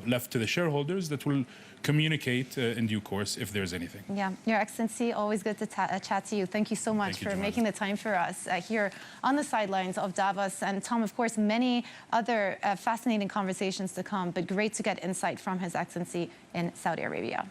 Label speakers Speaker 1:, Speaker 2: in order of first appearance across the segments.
Speaker 1: left to the shareholders that will communicate in due course if there's anything.
Speaker 2: Yeah, Your Excellency, always good to chat to you. Thank you so much for making the time for us here on the sidelines of Davos. And Tom, of course, many other fascinating conversations to come, but great to get insight from His Excellency in Saudi Arabia.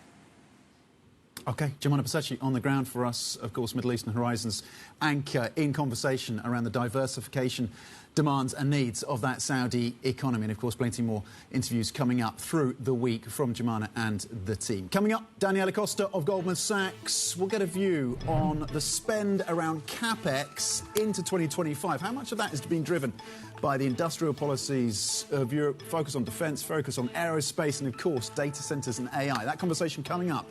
Speaker 3: Okay, Jemana Pasechi on the ground for us, of course, Middle Eastern Horizons anchor in conversation around the diversification demands and needs of that Saudi economy. And, of course, plenty more interviews coming up through the week from Jemana and the team. Coming up, Daniela Costa of Goldman Sachs will get a view on the spend around CapEx into 2025. How much of that is being driven by the industrial policies of Europe, focus on defence, focus on aerospace and, of course, data centres and AI. That conversation coming up.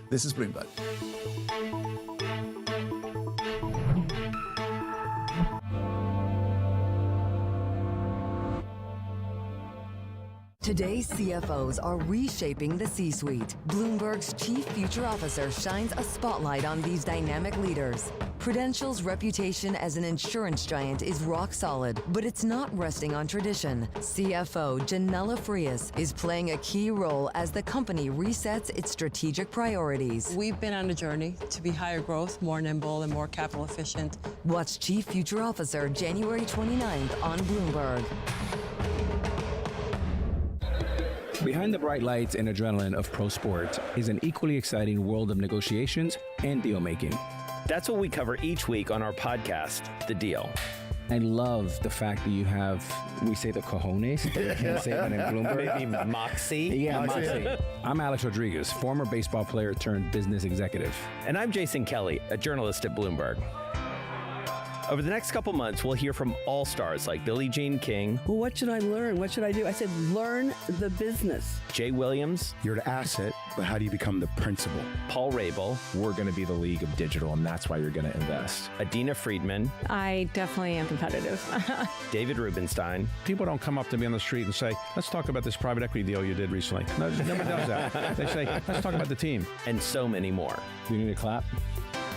Speaker 3: This is Bloomberg.
Speaker 4: Today's CFOs are reshaping the C-suite. Bloomberg's Chief Future Officer shines a spotlight on these dynamic leaders. Prudential's reputation as an insurance giant is rock solid, but it's not resting on tradition. CFO Janella Frias is playing a key role as the company resets its strategic priorities.
Speaker 5: We've been on a journey to be higher growth, more nimble, and more capital efficient.
Speaker 4: Watch Chief Future Officer January 29th on Bloomberg.
Speaker 6: Behind the bright lights and adrenaline of pro sport is an equally exciting world of negotiations and deal-making.
Speaker 7: That's what we cover each week on our podcast, The Deal.
Speaker 6: I love the fact that you have, we say the cojones, but you can't say that in Bloomberg.
Speaker 7: Maybe moxie.
Speaker 6: Yeah, moxie. I'm Alex Rodriguez, former baseball player turned business executive.
Speaker 7: And I'm Jason Kelly, a journalist at Bloomberg. Over the next couple months, we'll hear from all-stars like Billie Jean King.
Speaker 8: Well, what should I learn? What should I do? I said, learn the business.
Speaker 7: Jay Williams.
Speaker 9: You're the asset, but how do you become the principal?
Speaker 7: Paul Rabel.
Speaker 10: We're going to be the league of digital, and that's why you're going to invest.
Speaker 7: Adina Friedman.
Speaker 11: I definitely am competitive.
Speaker 7: David Rubenstein.
Speaker 12: People don't come up to me on the street and say, let's talk about this private equity deal you did recently. No, nobody does that. They say, let's talk about the team.
Speaker 7: And so many more.
Speaker 6: Do you need a clap?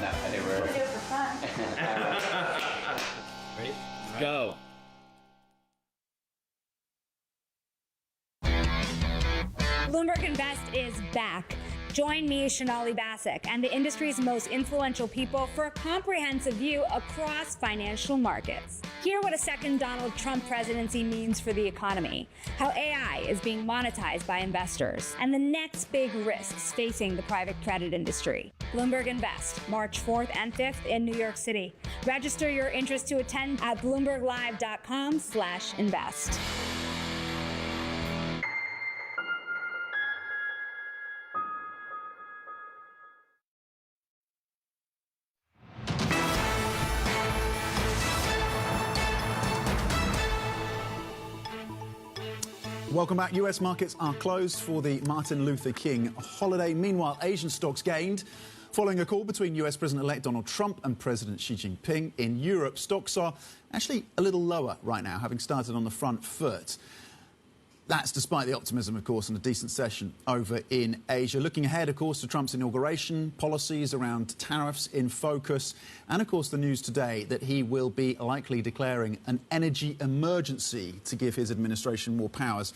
Speaker 13: No, I think we're...
Speaker 2: Do it for fun.
Speaker 7: Ready? Go.
Speaker 14: Bloomberg Invest is back. Join me, Shonali Basak, and the industry's most influential people for a comprehensive view across financial markets. Hear what a second Donald Trump presidency means for the economy, how AI is being monetized by investors, and the next big risks facing the private credit industry. Bloomberg Invest, March 4th and 5th in New York City. Register your interest to attend at bloomberglive.com/invest.
Speaker 3: Welcome back. US markets are closed for the Martin Luther King holiday. Meanwhile, Asian stocks gained following a call between US President-elect Donald Trump and President Xi Jinping. In Europe, stocks are actually a little lower right now, having started on the front foot. That's despite the optimism, of course, and a decent session over in Asia. Looking ahead, of course, to Trump's inauguration, policies around tariffs in focus, and, of course, the news today that he will be likely declaring an energy emergency to give his administration more powers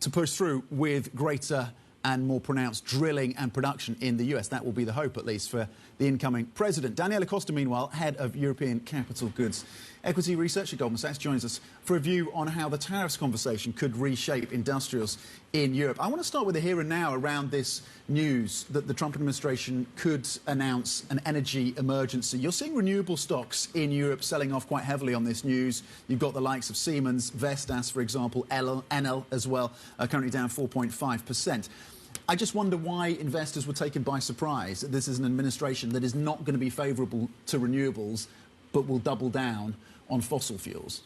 Speaker 3: to push through with greater and more pronounced drilling and production in the US. That will be the hope, at least, for the incoming president. Daniela Costa, meanwhile, head of European capital goods equity research at Goldman Sachs, joins us for a view on how the tariffs conversation could reshape industrials in Europe. I want to start with the here and now around this news that the Trump administration could announce an energy emergency. You're seeing renewable stocks in Europe selling off quite heavily on this news. You've got the likes of Siemens, Vestas, for example, Enel as well, currently down 4.5%. I just wonder why investors were taken by surprise. This is an administration that is not going to be favourable to renewables, but will double down on fossil fuels.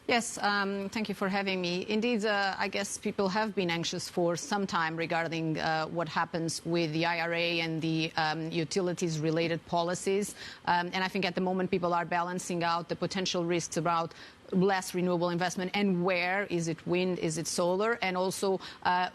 Speaker 11: Yes, thank you for having me. Indeed, I guess people have been anxious for some time regarding what happens with the IRA and the utilities-related policies. And I think at the moment people are balancing out the potential risks about less renewable investment, and where? Is it wind? Is it solar? And also,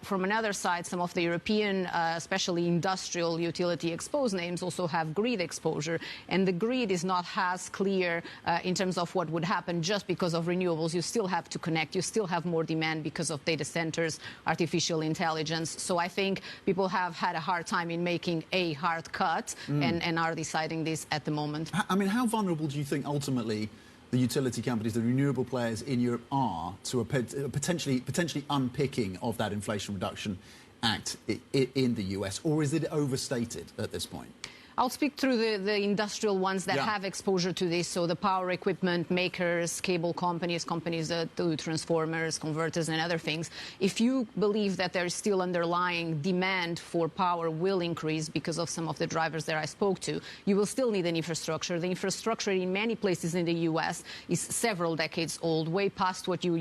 Speaker 11: from another side, some of the European, especially industrial utility exposed names also have grid exposure, and the grid is not as clear in terms of what would happen just because of renewables. You still have to connect. You still have more demand because of data centers, artificial intelligence. So I think people have had a hard time in making a hard cut and are deciding this at the moment.
Speaker 3: I mean, how vulnerable do you think ultimately the utility companies, the renewable players in Europe are to a potentially unpicking of that Inflation Reduction Act in the US, or is it overstated at this point?
Speaker 11: I'll speak through the industrial ones that have exposure to this, so the power equipment makers, cable companies that do transformers, converters, and other things. If you believe that there is still underlying demand for power will increase because of some of the drivers that I spoke to, you will still need an infrastructure. The infrastructure in many places in the U.S. is several decades old, way past what you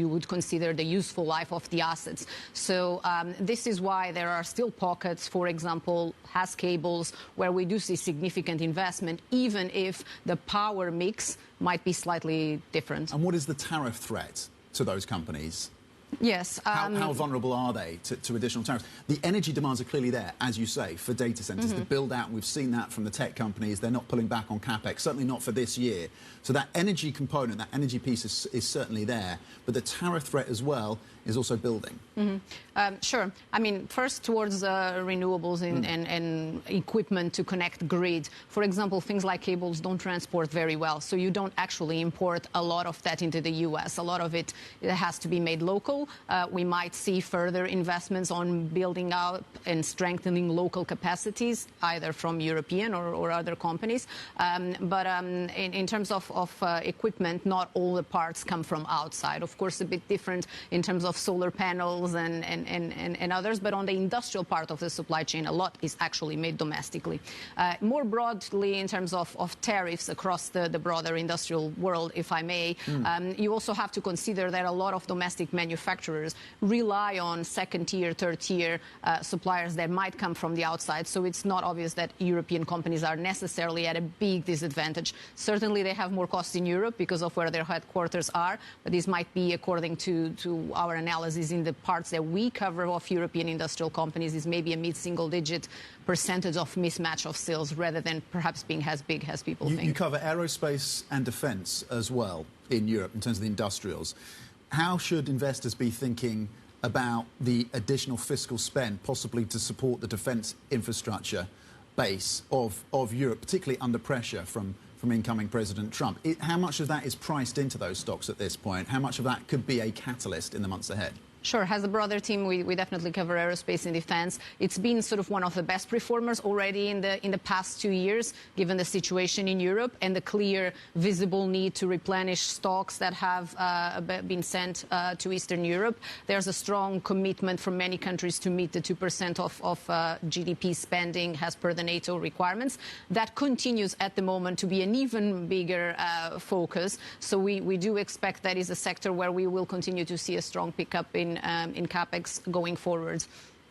Speaker 11: would consider the useful life of the assets. So this is why there are still pockets, for example, has cables, where we do see significant investment, even if the power mix might be slightly different.
Speaker 3: And what is the tariff threat to those companies?
Speaker 11: Yes.
Speaker 3: How vulnerable are they to additional tariffs? The energy demands are clearly there, as you say, for data centres. The build-out, we've seen that from the tech companies. They're not pulling back on CapEx, certainly not for this year. So that energy component, that energy piece is certainly there. But the tariff threat as well is also building.
Speaker 11: Sure. I mean, first towards renewables and equipment to connect grid. For example, things like cables don't transport very well, so you don't actually import a lot of that into the U.S. A lot of it has to be made local. We might see further investments on building out and strengthening local capacities, either from European or other companies. But in terms of equipment, not all the parts come from outside. Of course, a bit different in terms of solar panels and others, but on the industrial part of the supply chain, a lot is actually made domestically. More broadly, in terms of tariffs across the broader industrial world, if I may, you also have to consider that a lot of domestic manufacturers rely on second-tier, third-tier suppliers that might come from the outside, so it's not obvious that European companies are necessarily at a big disadvantage. Certainly, they have more costs in Europe because of where their headquarters are, but this might be, according to our analysis in the parts that we cover of European industrial companies, is maybe a mid-single-digit percentage of mismatch of sales rather than perhaps being as big as people think.
Speaker 3: You cover aerospace and defence as well in Europe in terms of the industrials. How should investors be thinking about the additional fiscal spend, possibly to support the defence infrastructure base of Europe, particularly under pressure from incoming President Trump? How much of that is priced into those stocks at this point? How much of that could be a catalyst in the months ahead?
Speaker 11: Sure. As a broader team, we definitely cover aerospace and defense. It's been sort of one of the best performers already in the past 2 years, given the situation in Europe and the clear, visible need to replenish stocks that have been sent to Eastern Europe. There's a strong commitment from many countries to meet the 2% of GDP spending as per the NATO requirements. That continues at the moment to be an even bigger focus. So we do expect that is a sector where we will continue to see a strong pickup in CapEx going forward.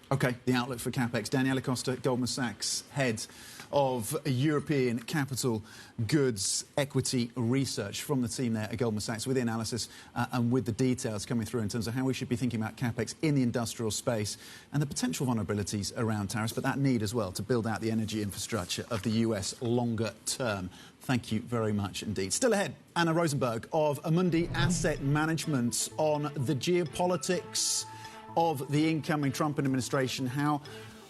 Speaker 3: OK, the outlook for CapEx. Daniela Costa, Goldman Sachs, head of European capital goods equity research, from the team there at Goldman Sachs, with the analysis and with the details coming through in terms of how we should be thinking about CapEx in the industrial space and the potential vulnerabilities around tariffs, but that need as well to build out the energy infrastructure of the US longer term. Thank you very much indeed. Still ahead, Anna Rosenberg of Amundi Asset Management on the geopolitics of the incoming Trump administration, how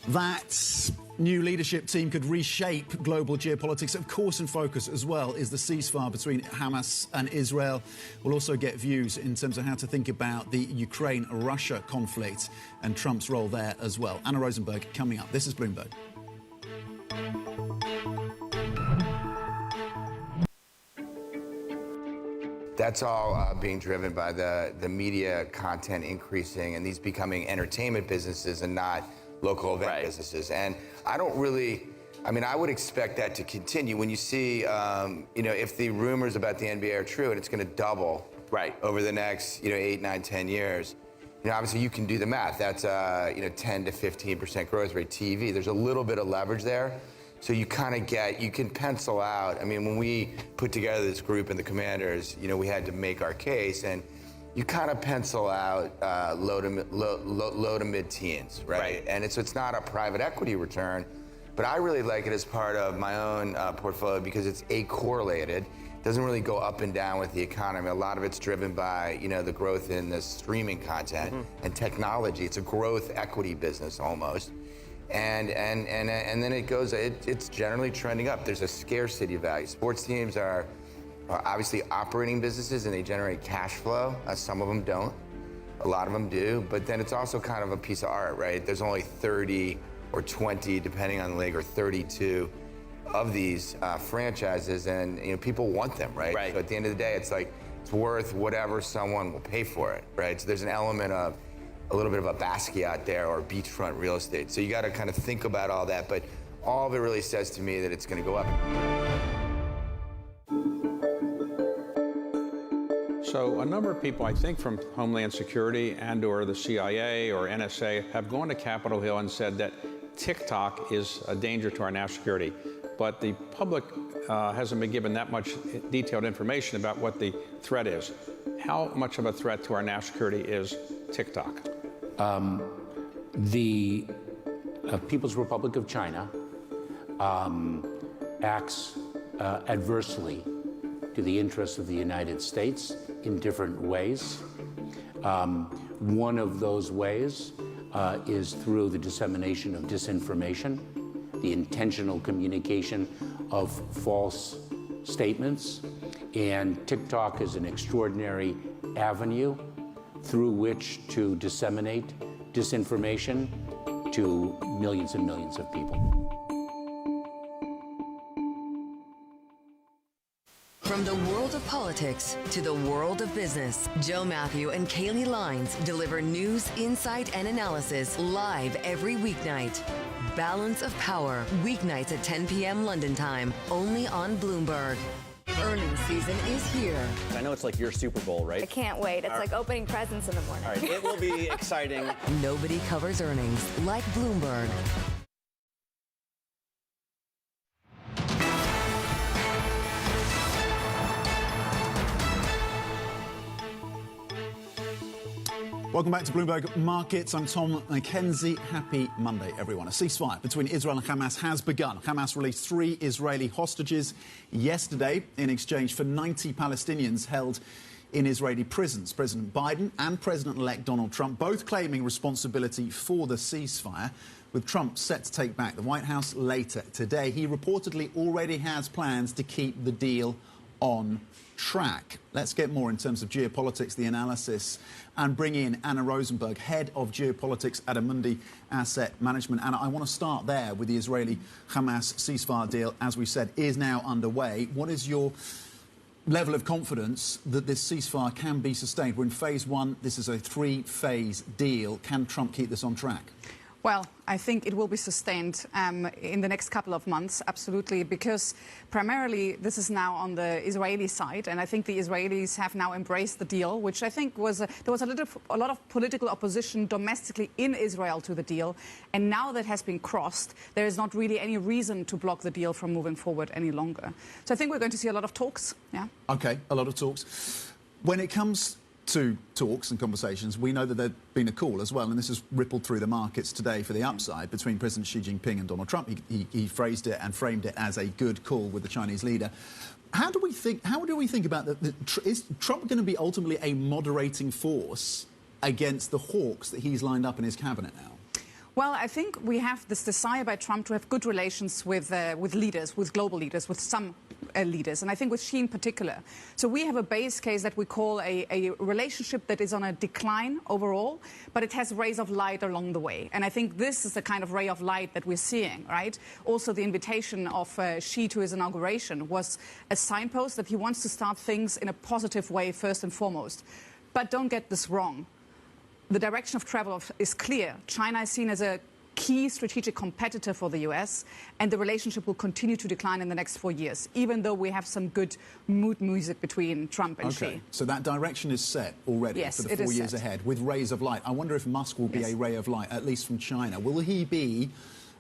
Speaker 3: that new leadership team could reshape global geopolitics. Of course, in focus as well is the ceasefire between Hamas and Israel. We'll also get views in terms of how to think about the Ukraine-Russia conflict and Trump's role there as well. Anna Rosenberg coming up. This is Bloomberg.
Speaker 13: That's all being driven by the media content increasing and these becoming entertainment businesses and not local event businesses. And I don't really, I mean, I would expect that to continue. When you see, if the rumors about the NBA are true and it's going to double over the next, 8, 9, 10 years, obviously you can do the math. That's 10 to 15% growth rate TV. There's a little bit of leverage there. So you kind of you can pencil out. I mean, when we put together this group and the commanders, you know, we had to make our case, and you kind of pencil out low to mid-teens, right? And it's not a private equity return, but I really like it as part of my own portfolio because it's correlated. It doesn't really go up and down with the economy. A lot of it's driven by, you know, the growth in the streaming content and technology. It's a growth equity business almost. And then it goes, it's generally trending up. There's a scarcity value. Sports teams are obviously operating businesses and they generate cash flow. Some of them don't, a lot of them do, but then it's also kind of a piece of art, right? There's only 30 or 20, depending on the league, or 32 of these franchises, and you know, people want them, right? So at the end of the day, it's like, it's worth whatever someone will pay for it, right? So there's an element of a little bit of a Basquiat there or beachfront real estate. So you got to kind of think about all that, but all of it really says to me that it's going to go up.
Speaker 12: So a number of people, I think from Homeland Security and or the CIA or NSA, have gone to Capitol Hill and said that TikTok is a danger to our national security. But the public hasn't been given that much detailed information about what the threat is. How much of a threat to our national security is TikTok?
Speaker 15: The People's Republic of China acts adversely to the interests of the United States in different ways. One of those ways is through the dissemination of disinformation, the intentional communication of false statements, and TikTok is an extraordinary avenue through which to disseminate disinformation to millions and millions of people.
Speaker 4: From the world of politics to the world of business, Joe Matthew and Kaylee Lines deliver news, insight, and analysis live every weeknight. Balance of Power, weeknights at 10 p.m. London time, only on Bloomberg. Earnings season is here.
Speaker 7: I know it's like your Super Bowl, right?
Speaker 16: I can't wait. It's like opening presents in the morning.
Speaker 7: All right, it will be exciting.
Speaker 4: Nobody covers earnings like Bloomberg.
Speaker 3: Welcome back to Bloomberg Markets. I'm Tom McKenzie. Happy Monday, everyone. A ceasefire between Israel and Hamas has begun. Hamas released 3 Israeli hostages yesterday in exchange for 90 Palestinians held in Israeli prisons. President Biden and President-elect Donald Trump both claiming responsibility for the ceasefire, with Trump set to take back the White House later today. He reportedly already has plans to keep the deal on track. Let's get more in terms of geopolitics, the analysis, and bring in Anna Rosenberg, head of geopolitics at Amundi Asset Management. Anna, I want to start there with the Israeli-Hamas ceasefire deal, as we said, is now underway. What is your level of confidence that this ceasefire can be sustained? We're in phase 1. This is a 3-phase deal. Can Trump keep this on track?
Speaker 17: Well, I think it will be sustained in the next couple of months, absolutely, because primarily this is now on the Israeli side, and I think the Israelis have now embraced the deal, which I think was there was a lot of political opposition domestically in Israel to the deal, and now that has been crossed, there is not really any reason to block the deal from moving forward any longer. So I think we're going to see a lot of talks. Yeah.
Speaker 3: Okay, a lot of talks. When it comes to talks and conversations, we know that there's been a call as well, and this has rippled through the markets today for the upside between President Xi Jinping and Donald Trump. He phrased it and framed it as a good call with the Chinese leader. How do we think about is Trump going to be ultimately a moderating force against the hawks that he's lined up in his cabinet now?
Speaker 17: Well, I think we have this desire by Trump to have good relations with leaders, with global leaders, with some leaders, and I think with Xi in particular. So we have a base case that we call a relationship that is on a decline overall, but it has rays of light along the way. And I think this is the kind of ray of light that we're seeing, right? Also, the invitation of Xi to his inauguration was a signpost that he wants to start things in a positive way first and foremost. But don't get this wrong. The direction of travel is clear. China is seen as a key strategic competitor for the US, and the relationship will continue to decline in the next 4 years, even though we have some good mood music between Trump and Xi.
Speaker 3: So that direction is set already for the 4 years ahead, with rays of light. I wonder if Musk will be a ray of light, at least from China. Will he be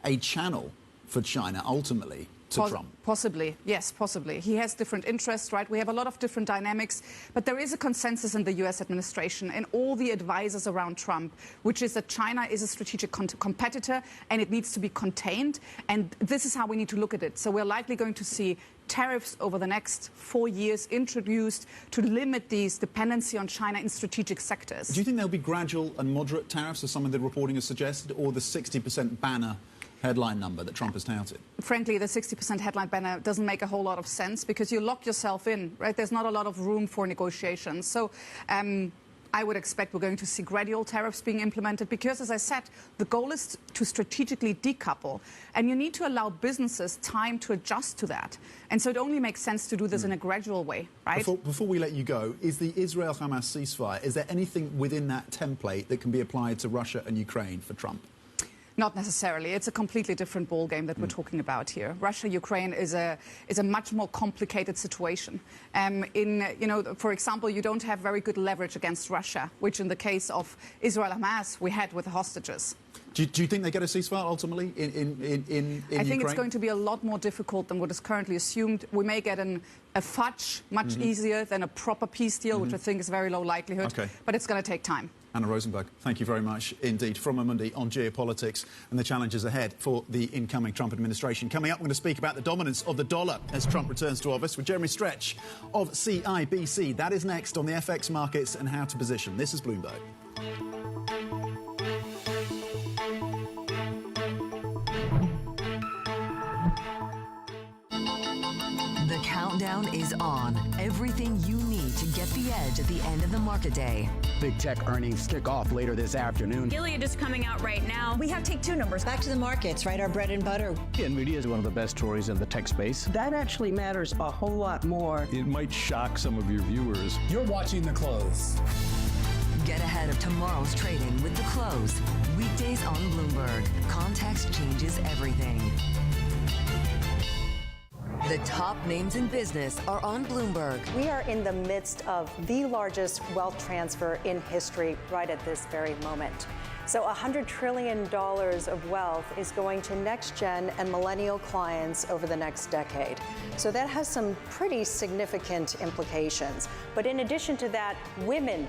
Speaker 3: a channel for China, ultimately, to Trump?
Speaker 17: Possibly, yes, possibly. He has different interests, right? We have a lot of different dynamics, but there is a consensus in the US administration and all the advisors around Trump, which is that China is a strategic competitor and it needs to be contained. And this is how we need to look at it. So we're likely going to see tariffs over the next 4 years introduced to limit these dependency on China in strategic sectors.
Speaker 3: Do you think there'll be gradual and moderate tariffs, as some of the reporting has suggested, or the 60% banner headline number that Trump has touted?
Speaker 17: Frankly, the 60% headline banner doesn't make a whole lot of sense because you lock yourself in, right? There's not a lot of room for negotiations. So I would expect we're going to see gradual tariffs being implemented because, as I said, the goal is to strategically decouple. And you need to allow businesses time to adjust to that. And so it only makes sense to do this in a gradual way, right?
Speaker 3: Before we let you go, is the Israel-Hamas ceasefire, is there anything within that template that can be applied to Russia and Ukraine for Trump?
Speaker 17: Not necessarily. It's a completely different ballgame that we're talking about here. Russia-Ukraine is a much more complicated situation. For example, you don't have very good leverage against Russia, which in the case of Israel-Hamas we had with the hostages.
Speaker 3: Do you think they get a ceasefire ultimately in
Speaker 17: I think
Speaker 3: Ukraine?
Speaker 17: it's going to be a lot more difficult than what is currently assumed. We may get a fudge much easier than a proper peace deal, which I think is very low likelihood.
Speaker 3: Okay.
Speaker 17: But it's going to take time.
Speaker 3: Anna Rosenberg, thank you very much indeed from Amundi on geopolitics and the challenges ahead for the incoming Trump administration. Coming up, we're going to speak about the dominance of the dollar as Trump returns to office with Jeremy Stretch of CIBC. That is next on the FX markets and how to position. This is Bloomberg.
Speaker 4: The countdown is on. Everything you need to get the edge at the end of the market day.
Speaker 18: Big tech earnings kick off later this afternoon.
Speaker 19: Gilead is coming out right now.
Speaker 20: We have take two numbers. Back to the markets, right? Our bread and butter.
Speaker 18: NVIDIA is one of the best stories in the tech space.
Speaker 8: That actually matters a whole lot more.
Speaker 21: It might shock some of your viewers.
Speaker 22: You're watching The Close.
Speaker 4: Get ahead of tomorrow's trading with The Close. Weekdays on Bloomberg. Context changes everything. The top names in business are on Bloomberg.
Speaker 23: We are in the midst of the largest wealth transfer in history right at this very moment. So $100 trillion of wealth is going to next-gen and millennial clients over the next decade. So that has some pretty significant implications. But in addition to that, women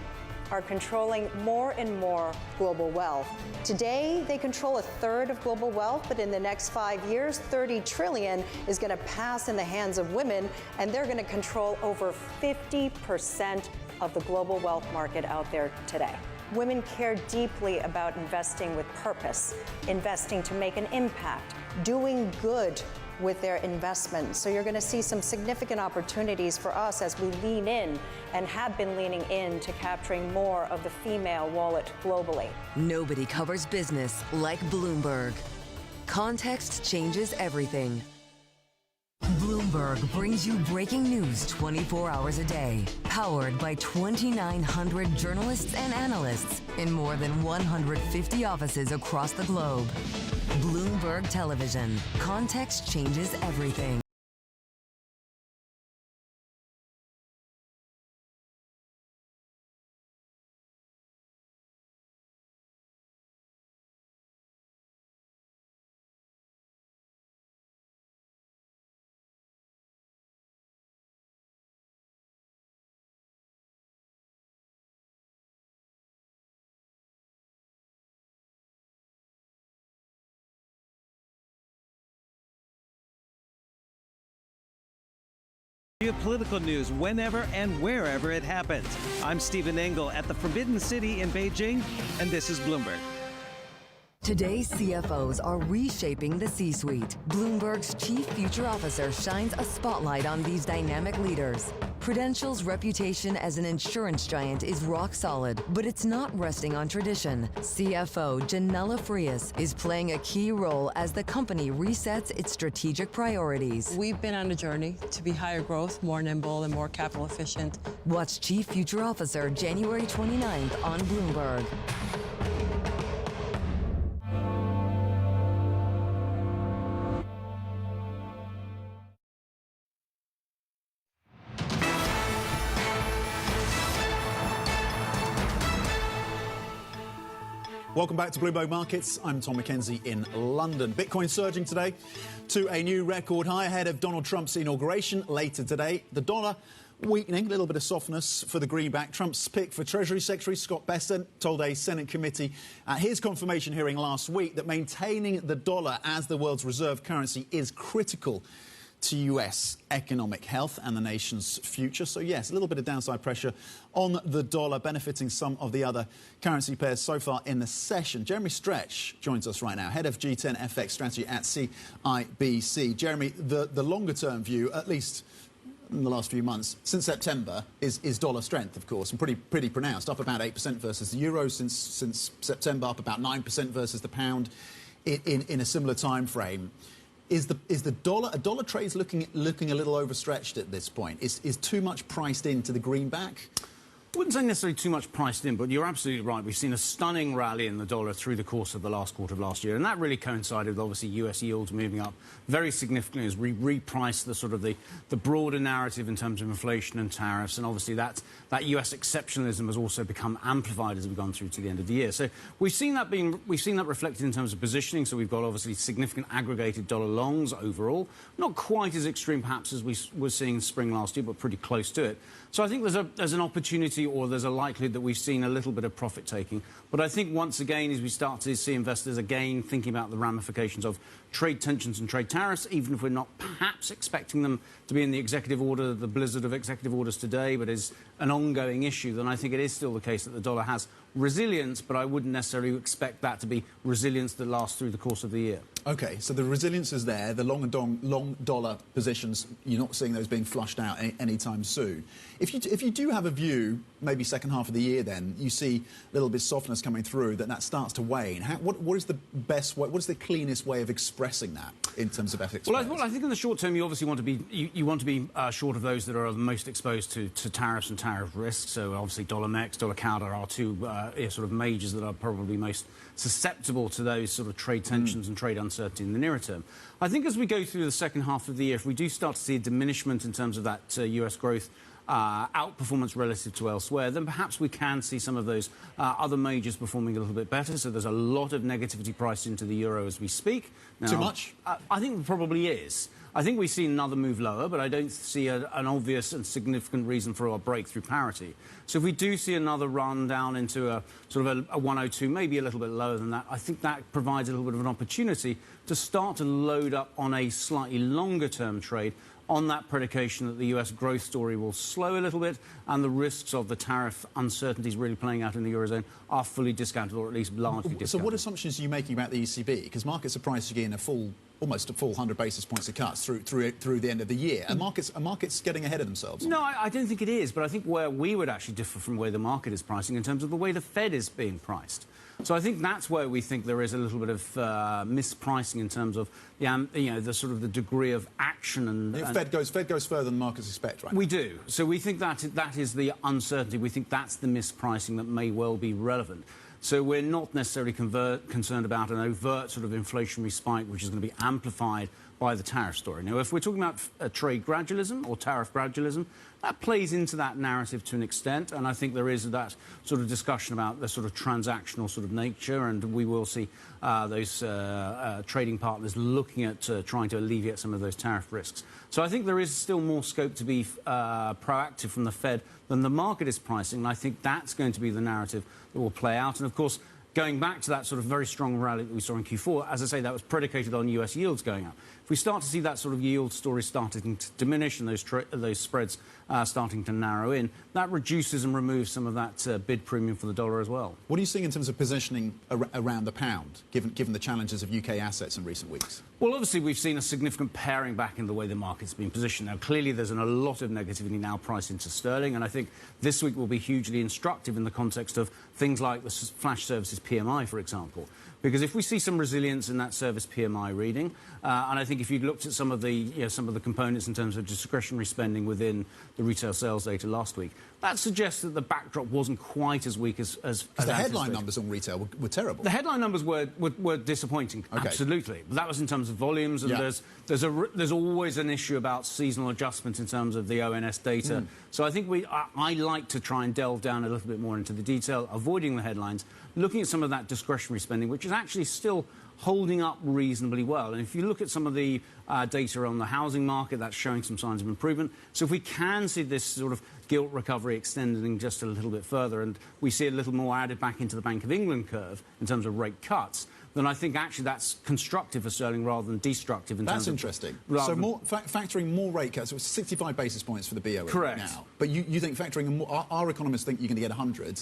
Speaker 23: are controlling more and more global wealth. Today, they control a third of global wealth, but in the next 5 years, $30 trillion is going to pass in the hands of women, and they're going to control over 50% of the global wealth market out there today. Women care deeply about investing with purpose, investing to make an impact, doing good with their investments. So you're going to see some significant opportunities for us as we lean in and have been leaning in to capturing more of the female wallet globally.
Speaker 4: Nobody covers business like Bloomberg. Context changes everything. Bloomberg brings you breaking news 24 hours a day, powered by 2,900 journalists and analysts in more than 150 offices across the globe. Bloomberg Television. Context changes everything.
Speaker 24: Geopolitical news whenever and wherever it happens. I'm Stephen Engel at the Forbidden City in Beijing, and this is Bloomberg.
Speaker 4: Today's CFOs are reshaping the C-suite. Bloomberg's chief future officer shines a spotlight on these dynamic leaders. Prudential's reputation as an insurance giant is rock solid, but it's not resting on tradition. CFO Janella Frias is playing a key role as the company resets its strategic priorities.
Speaker 5: We've been on a journey to be higher growth, more nimble, and more capital efficient.
Speaker 4: Watch Chief Future Officer January 29th on Bloomberg.
Speaker 3: Welcome back to Bloomberg Markets. I'm Tom McKenzie in London. Bitcoin surging today to a new record high ahead of Donald Trump's inauguration later today. The dollar weakening, a little bit of softness for the greenback. Trump's pick for Treasury Secretary Scott Bessent told a Senate committee at his confirmation hearing last week that maintaining the dollar as the world's reserve currency is critical to US economic health and the nation's future. So, yes, a little bit of downside pressure on the dollar, benefiting some of the other currency pairs so far in the session. Jeremy Stretch joins us right now, head of G10 FX strategy at CIBC. Jeremy, the longer-term view, at least in the last few months, since September, is dollar strength, of course, and pretty pronounced, up about 8% versus the euro since September, up about 9% versus the pound in a similar time frame. Is the dollar trades looking a little overstretched at this point? Is too much priced into the greenback?
Speaker 1: I wouldn't say necessarily too much priced in, but you're absolutely right. We've seen a stunning rally in the dollar through the course of the last quarter of last year, and that really coincided with, obviously, US yields moving up very significantly as we repriced the sort of the broader narrative in terms of inflation and tariffs, and obviously that US exceptionalism has also become amplified as we've gone through to the end of the year. So we've seen that reflected in terms of positioning. So we've got obviously significant aggregated dollar longs overall, not quite as extreme perhaps as we were seeing in spring last year, but pretty close to it. So I think there's an opportunity, or there's a likelihood that we've seen a little bit of profit taking. But I think once again, as we start to see investors again thinking about the ramifications of trade tensions and trade tariffs, even if we're not perhaps expecting them to be in the executive order, the blizzard of executive orders today, but is an ongoing issue, then I think it is still the case that the dollar has resilience, but I wouldn't necessarily expect that to be resilience that lasts through the course of the year.
Speaker 3: OK, so the resilience is there. The long dollar positions, you're not seeing those being flushed out anytime soon. If you do have a view, maybe second half of the year, then you see a little bit of softness coming through, that starts to wane. What is the best way? What is the cleanest way of expressing that in terms of FX?
Speaker 1: Well, I think in the short term, you obviously want to be short of those that are most exposed to tariffs and tariff risks. So obviously, dollar MEX, dollar CAD are our two sort of majors that are probably most susceptible to those sort of trade tensions and trade uncertainty in the nearer term. I think as we go through the second half of the year, if we do start to see a diminishment in terms of that US growth outperformance relative to elsewhere, then perhaps we can see some of those other majors performing a little bit better. So there's a lot of negativity priced into the euro as we speak. Now,
Speaker 3: too much?
Speaker 1: I think there probably is. I think we've seen another move lower, but I don't see an obvious and significant reason for our breakthrough parity. So if we do see another run down into a sort of a 102, maybe a little bit lower than that, I think that provides a little bit of an opportunity to start to load up on a slightly longer-term trade on that predication that the US growth story will slow a little bit and the risks of the tariff uncertainties really playing out in the Eurozone are fully discounted, or at least largely discounted.
Speaker 3: So what assumptions are you making about the ECB? Because markets are pricing in almost a full 100 basis points of cuts through the end of the year. Are markets getting ahead of themselves?
Speaker 1: No, I don't think it is. But I think where we would actually differ from where the market is pricing in terms of the way the Fed is being priced. So I think that's where we think there is a little bit of mispricing in terms of the sort of the degree of action and
Speaker 3: Fed goes further than markets expect, right?
Speaker 1: We do. So we think that is the uncertainty. We think that's the mispricing that may well be relevant. So we're not necessarily concerned about an overt sort of inflationary spike, which is going to be amplified by the tariff story. Now, if we're talking about trade gradualism or tariff gradualism, that plays into that narrative to an extent, and I think there is that sort of discussion about the sort of transactional sort of nature, and we will see those trading partners looking at trying to alleviate some of those tariff risks. So I think there is still more scope to be proactive from the Fed than the market is pricing, and I think that's going to be the narrative that will play out. And, of course, going back to that sort of very strong rally that we saw in Q4, as I say, that was predicated on US yields going up. If we start to see that sort of yield story starting to diminish and those spreads starting to narrow in, that reduces and removes some of that bid premium for the dollar as well.
Speaker 3: What are you seeing in terms of positioning around the pound, given the challenges of UK assets in recent weeks?
Speaker 1: Well, obviously, we've seen a significant paring back in the way the market's been positioned. Now, clearly, there's a lot of negativity now priced into sterling, and I think this week will be hugely instructive in the context of things like the flash services PMI, for example, Because if we see some resilience in that service PMI reading, and I think if you looked at some of the components in terms of discretionary spending within the retail sales data last week, that suggests that the backdrop wasn't quite as weak as
Speaker 3: the headline numbers on retail were terrible.
Speaker 1: The headline numbers were disappointing, absolutely. But that was in terms of volumes, and there's always an issue about seasonal adjustment in terms of the ONS data. So I think I like to try and delve down a little bit more into the detail, avoiding the headlines, looking at some of that discretionary spending, which is actually still holding up reasonably well. And if you look at some of the data on the housing market, that's showing some signs of improvement. So if we can see this sort of gilt recovery extending just a little bit further, and we see a little more added back into the Bank of England curve in terms of rate cuts, then I think actually that's constructive for sterling rather than destructive in terms of...
Speaker 3: That's interesting. So factoring more rate cuts, it was 65 basis points for the BOE now. But you think factoring more... Our economists think you're going to get 100.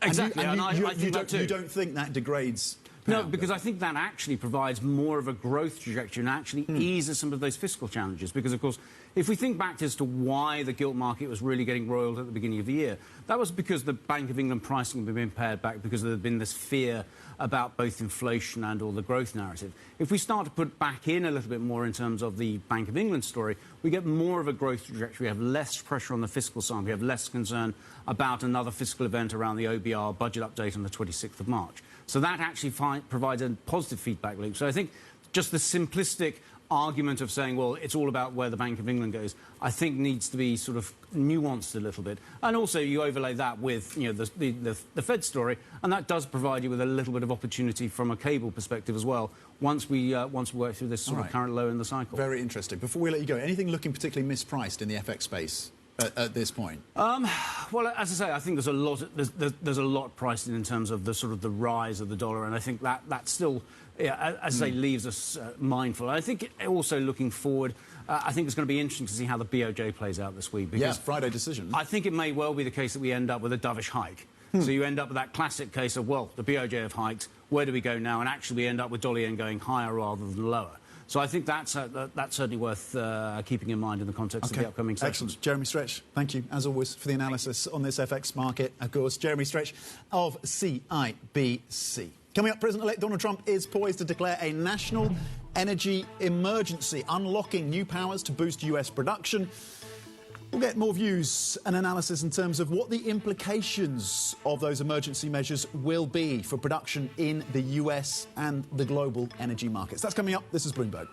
Speaker 1: Exactly.
Speaker 3: You don't think that degrades...
Speaker 1: No, because I think that actually provides more of a growth trajectory and actually eases some of those fiscal challenges. Because, of course, if we think back as to why the gilt market was really getting roiled at the beginning of the year, that was because the Bank of England pricing had been pared back because there had been this fear about both inflation and all the growth narrative. If we start to put back in a little bit more in terms of the Bank of England story, we get more of a growth trajectory. We have less pressure on the fiscal side. We have less concern about another fiscal event around the OBR budget update on the 26th of March. So that actually provides a positive feedback loop. So I think just the simplistic argument of saying, well, it's all about where the Bank of England goes, I think needs to be sort of nuanced a little bit. And also you overlay that with, you know, the Fed story, and that does provide you with a little bit of opportunity from a cable perspective as well, once we work through this sort of current low in the cycle.
Speaker 3: Very interesting. Before we let you go, anything looking particularly mispriced in the FX space at this point?
Speaker 1: Well, as I say, I think there's a lot priced in terms of the sort of the rise of the dollar, and I think that still, as I say, leaves us mindful. I think also looking forward, I think it's going to be interesting to see how the BOJ plays out this week. Because
Speaker 3: Friday decision.
Speaker 1: I think it may well be the case that we end up with a dovish hike. So you end up with that classic case of, well, the BOJ have hiked, where do we go now? And actually we end up with dollar yen going higher rather than lower. So I think that's certainly worth keeping in mind in the context of the upcoming sessions.
Speaker 3: Excellent. Jeremy Stretch, thank you, as always, for the analysis on this FX market. Of course, Jeremy Stretch of CIBC. Coming up, President-elect Donald Trump is poised to declare a national energy emergency, unlocking new powers to boost US production. We'll get more views and analysis in terms of what the implications of those emergency measures will be for production in the US and the global energy markets. That's coming up. This is Bloomberg.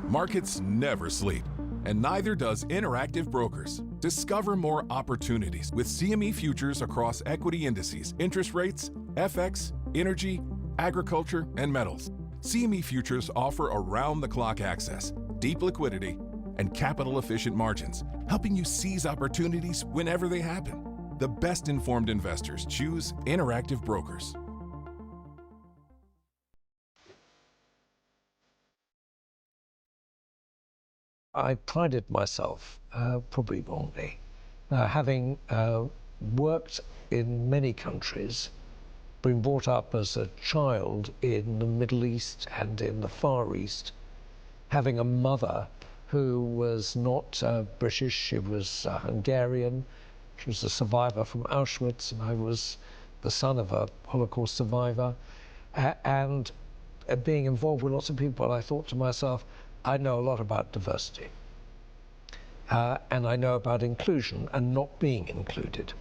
Speaker 6: Markets never sleep, and neither does Interactive Brokers. Discover more opportunities with CME futures across equity indices, interest rates, FX, energy, agriculture, and metals. CME futures offer around-the-clock access, deep liquidity, and capital-efficient margins, helping you seize opportunities whenever they happen. The best-informed investors choose Interactive Brokers.
Speaker 9: I prided myself, probably wrongly, having worked in many countries, been brought up as a child in the Middle East and in the Far East, having a mother who was not British, she was Hungarian, she was a survivor from Auschwitz, and I was the son of a Holocaust survivor, and being involved with lots of people, I thought to myself, I know a lot about diversity, and I know about inclusion and not being included.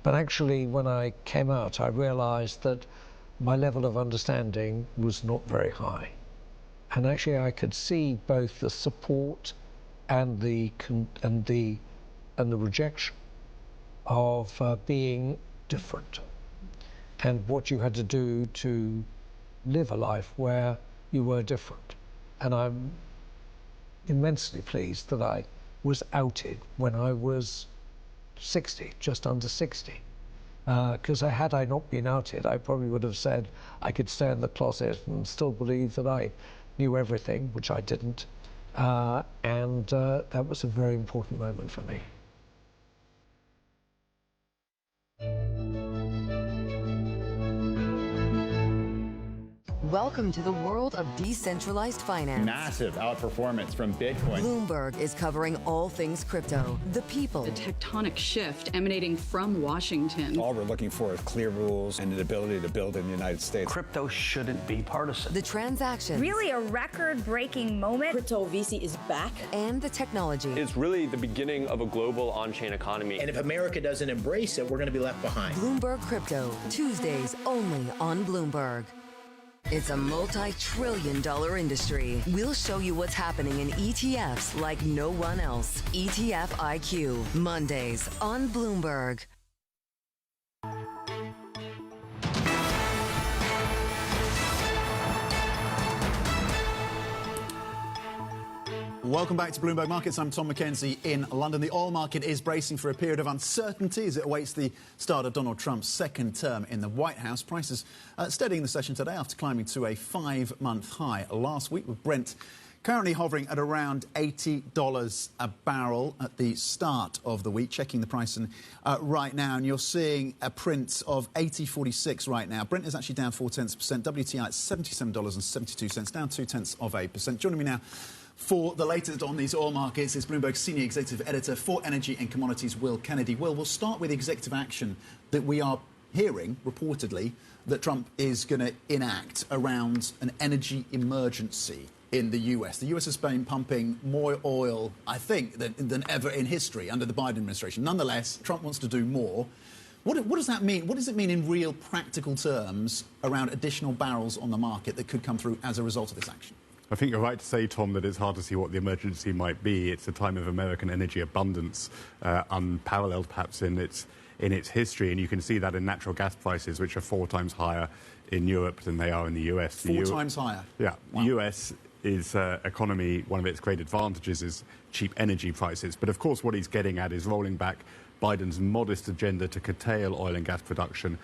Speaker 9: But actually, when I came out, I realized that my level of understanding was not very high. And actually, I could see both the support and the rejection of being different, and what you had to do to live a life where you were different. And I'm immensely pleased that I was outed when I was 60, just under 60. Because had I not been outed, I probably would have said I could stay in the closet and still believe that I knew everything, which I didn't. And that was a very important moment for me.
Speaker 4: Welcome to the world of decentralized finance.
Speaker 2: Massive outperformance from Bitcoin.
Speaker 4: Bloomberg is covering all things crypto, the people,
Speaker 10: the tectonic shift emanating from Washington.
Speaker 14: All we're looking for is clear rules and an ability to build in the United States.
Speaker 22: Crypto shouldn't be partisan.
Speaker 4: The transactions.
Speaker 16: Really a record-breaking moment.
Speaker 25: Crypto VC is back.
Speaker 4: And the technology.
Speaker 26: It's really the beginning of a global on-chain economy.
Speaker 27: And if America doesn't embrace it, we're going to be left behind.
Speaker 4: Bloomberg Crypto, Tuesdays only on Bloomberg. It's a multi-trillion-dollar industry. We'll show you what's happening in ETFs like no one else. ETF IQ, Mondays on Bloomberg.
Speaker 3: Welcome back to Bloomberg Markets. I'm Tom Mackenzie in London. The oil market is bracing for a period of uncertainty as it awaits the start of Donald Trump's second term in the White House. Prices steadying the session today after climbing to a 5-month high last week, with Brent currently hovering at around $80 a barrel at the start of the week. Checking the price right now, and you're seeing a print of 80.46 right now. Brent is actually down 0.4%. WTI at $77.72, down 0.2%. Joining me now for the latest on these oil markets is Bloomberg Senior Executive Editor for Energy and Commodities, Will Kennedy. Will, we'll start with the executive action that we are hearing, reportedly, that Trump is going to enact around an energy emergency in the US. The US has been pumping more oil, I think, than ever in history under the Biden administration. Nonetheless, Trump wants to do more. What does that mean? What does it mean in real practical terms around additional barrels on the market that could come through as a result of this action?
Speaker 28: I think you're right to say, Tom, that it's hard to see what the emergency might be. It's a time of American energy abundance, unparalleled perhaps in its history, and you can see that in natural gas prices, which are 4 times higher in Europe than they are in the US.
Speaker 3: 4 times higher?
Speaker 28: Yeah.
Speaker 3: Wow.
Speaker 28: The US is economy, one of its great advantages is cheap energy prices. But of course what he's getting at is rolling back Biden's modest agenda to curtail oil and gas production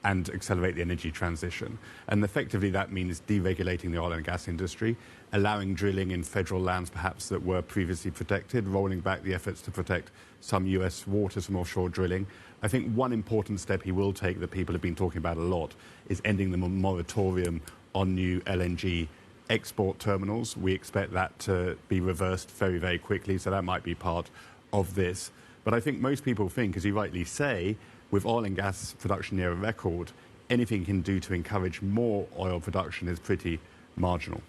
Speaker 28: and accelerate the energy transition. And effectively that means deregulating the oil and gas industry, allowing drilling in federal lands perhaps that were previously protected, rolling back the efforts to protect some US waters from offshore drilling. I think one important step he will take that people have been talking about a lot is ending the moratorium on new LNG export terminals. We expect that to be reversed very, very quickly, so that might be part of this. But I think most people think, as you rightly say, with oil and gas production near a record, anything you can do to encourage more oil production is pretty marginal.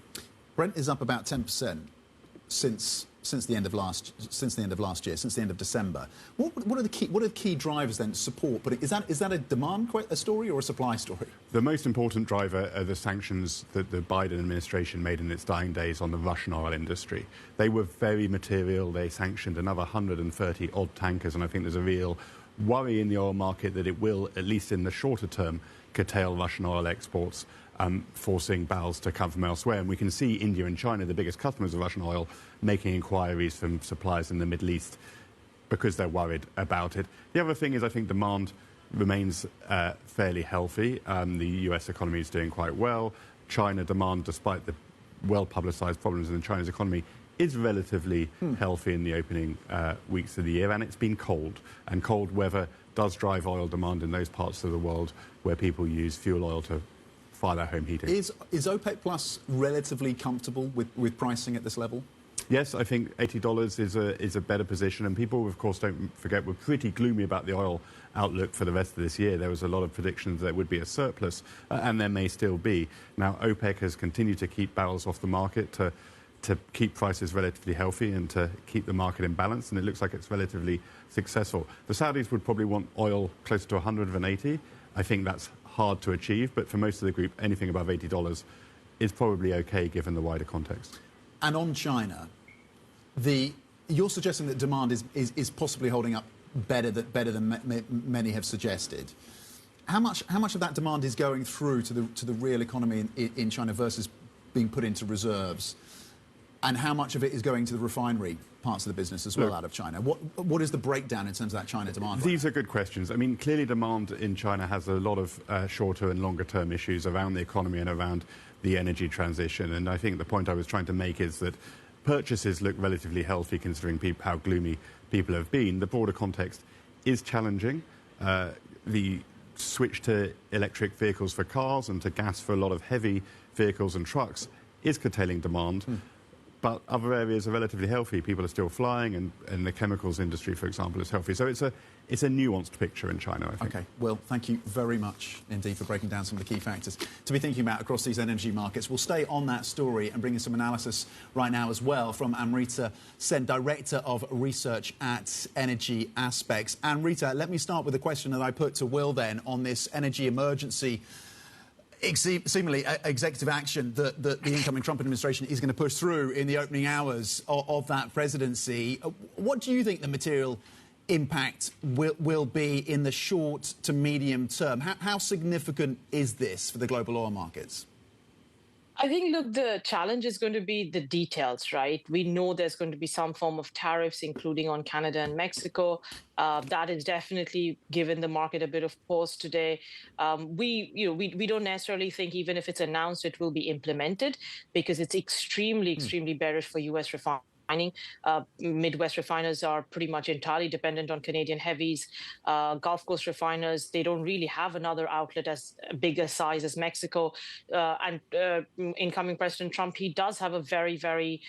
Speaker 3: Brent is up about 10% since the end of last year, since the end of December. What are the key drivers then to support? But is that a demand story or a supply story?
Speaker 28: The most important driver are the sanctions that the Biden administration made in its dying days on the Russian oil industry. They were very material. They sanctioned another 130 odd tankers, and I think there's a real worry in the oil market that it will, at least in the shorter term, curtail Russian oil exports, forcing barrels to come from elsewhere. And we can see India and China, the biggest customers of Russian oil, making inquiries from suppliers in the Middle East because they're worried about it. The other thing is I think demand remains fairly healthy. The US economy is doing quite well. China demand, despite the well-publicized problems in China's economy, is relatively healthy in the opening weeks of the year, and it's been cold. And cold weather does drive oil demand in those parts of the world where people use fuel oil to fire their home heating.
Speaker 3: Is OPEC Plus relatively comfortable with pricing at this level?
Speaker 28: Yes, I think $80 is a better position, and people, of course, don't forget, were pretty gloomy about the oil outlook for the rest of this year. There was a lot of predictions there would be a surplus, and there may still be. Now, OPEC has continued to keep barrels off the market to keep prices relatively healthy and to keep the market in balance, and it looks like it's relatively successful. The Saudis would probably want oil closer to 180. I think that's hard to achieve, but for most of the group, anything above $80 is probably okay given the wider context.
Speaker 3: And on China, you're suggesting that demand is possibly holding up better than many have suggested. How much of that demand is going through to the real economy in China versus being put into reserves? And how much of it is going to the refinery parts of the business as well out of China? What is the breakdown in terms of that China demand?
Speaker 28: These are good questions. I mean, clearly demand in China has a lot of shorter and longer term issues around the economy and around the energy transition. And I think the point I was trying to make is that purchases look relatively healthy considering how gloomy people have been. The broader context is challenging. The switch to electric vehicles for cars and to gas for a lot of heavy vehicles and trucks is curtailing demand. But other areas are relatively healthy. People are still flying, and the chemicals industry, for example, is healthy. So it's a nuanced picture in China, I think.
Speaker 3: OK, Will, thank you very much indeed for breaking down some of the key factors to be thinking about across these energy markets. We'll stay on that story and bring in some analysis right now as well from Amrita Sen, Director of Research at Energy Aspects. Amrita, let me start with a question that I put to Will then on this energy emergency seemingly executive action that the incoming Trump administration is going to push through in the opening hours of that presidency. What do you think the material impact will be in the short to medium term? How significant is this for the global oil markets?
Speaker 7: I think, look, the challenge is going to be the details, right? We know there's going to be some form of tariffs, including on Canada and Mexico. That is definitely given the market a bit of pause today. We don't necessarily think, even if it's announced, it will be implemented, because it's extremely bearish for U.S. refining. Midwest refiners are pretty much entirely dependent on Canadian heavies. Gulf Coast refiners, they don't really have another outlet as big a size as Mexico. And incoming President Trump, he does have a very, very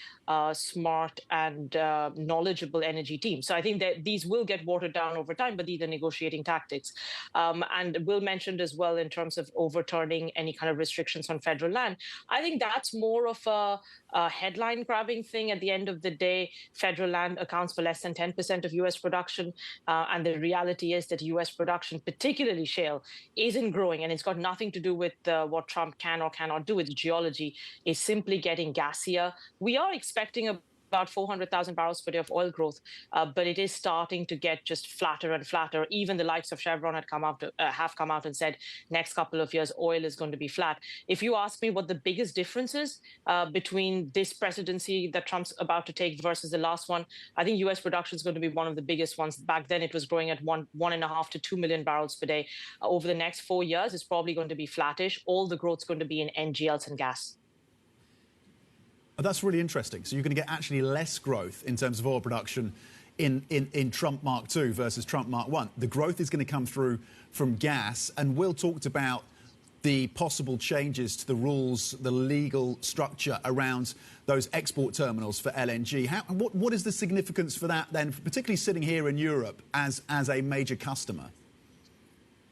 Speaker 7: smart and knowledgeable energy team. So I think that these will get watered down over time, but these are negotiating tactics. And Will mentioned as well, in terms of overturning any kind of restrictions on federal land, I think that's more of a headline grabbing thing. At the end of the day, federal land accounts for less than 10% of U.S. production. And the reality is that U.S. production, particularly shale, isn't growing. And it's got nothing to do with what Trump can or cannot do. Its geology is simply getting gassier. We are expecting about 400,000 barrels per day of oil growth, but it is starting to get just flatter and flatter. Even the likes of Chevron have come out and said next couple of years oil is going to be flat. If you ask me what the biggest difference is between this presidency that Trump's about to take versus the last one, I think U.S. production is going to be one of the biggest ones. Back then it was growing at 1.5 to 2 million barrels per day. Over the next 4 years, it's probably going to be flattish. All the growth is going to be in NGLs and gas.
Speaker 3: That's really interesting. So you're going to get actually less growth in terms of oil production in Trump Mark II versus Trump Mark I. The growth is going to come through from gas. And Will talked about the possible changes to the rules, the legal structure around those export terminals for LNG. What is the significance for that then, particularly sitting here in Europe as a major customer?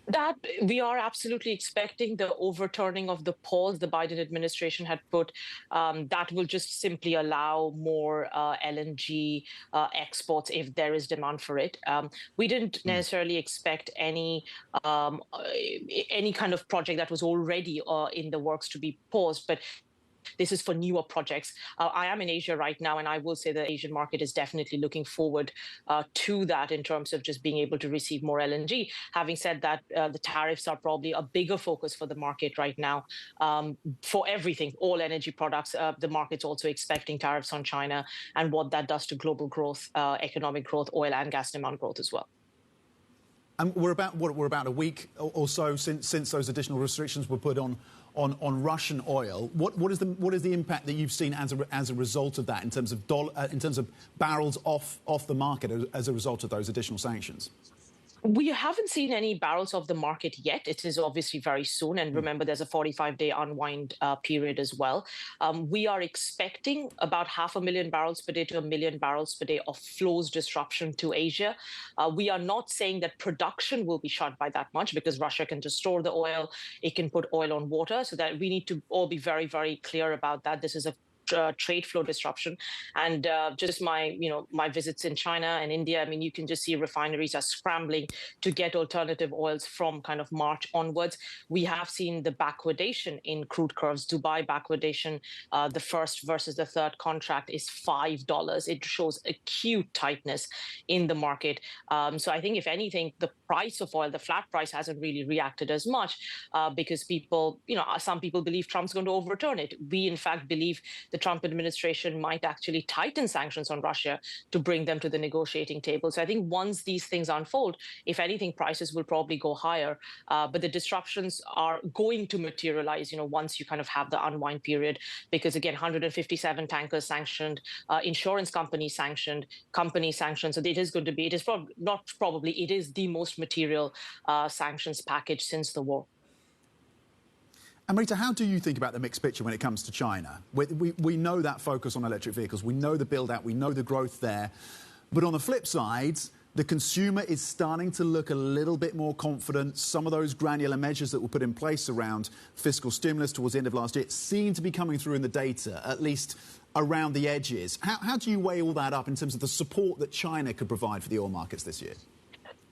Speaker 7: That we are absolutely expecting the overturning of the pause the Biden administration had put. That will just simply allow more LNG exports if there is demand for it. We didn't necessarily expect any kind of project that was already in the works to be paused, but this is for newer projects. I am in Asia right now, and I will say the Asian market is definitely looking forward to that in terms of just being able to receive more LNG. Having said that, the tariffs are probably a bigger focus for the market right now for everything, all energy products. The market's also expecting tariffs on China and what that does to global growth, economic growth, oil and gas demand growth as well.
Speaker 3: And we're about a week or so since those additional restrictions were put on Russian oil. What is the impact that you've seen as a result of that in terms of barrels off the market as a result of those additional sanctions?
Speaker 7: We haven't seen any barrels off the market yet. It is obviously very soon. And remember, there's a 45-day unwind period as well. We are expecting about 500,000 barrels per day to 1 million barrels per day of flows disruption to Asia. We are not saying that production will be shut by that much, because Russia can just store the oil. It can put oil on water. So that we need to all be very, very clear about that. This is a trade flow disruption. And just my visits in China and India, I mean, you can just see refineries are scrambling to get alternative oils from kind of March onwards. We have seen the backwardation in crude curves. Dubai backwardation, the first versus the third contract is $5. It shows acute tightness in the market. So I think, if anything, the price of oil, the flat price, hasn't really reacted as much because people, some people believe Trump's going to overturn it. We, in fact, believe the Trump administration might actually tighten sanctions on Russia to bring them to the negotiating table. So I think once these things unfold, if anything, prices will probably go higher. But the disruptions are going to materialize, once you kind of have the unwind period, because again, 157 tankers sanctioned, insurance companies sanctioned, companies sanctioned. So it is going to be, it is the most material sanctions package since the war.
Speaker 3: Amrita, how do you think about the mixed picture when it comes to China? We know that focus on electric vehicles, we know the build-out, we know the growth there. But on the flip side, the consumer is starting to look a little bit more confident. Some of those granular measures that were put in place around fiscal stimulus towards the end of last year seem to be coming through in the data, at least around the edges. How do you weigh all that up in terms of the support that China could provide for the oil markets this year?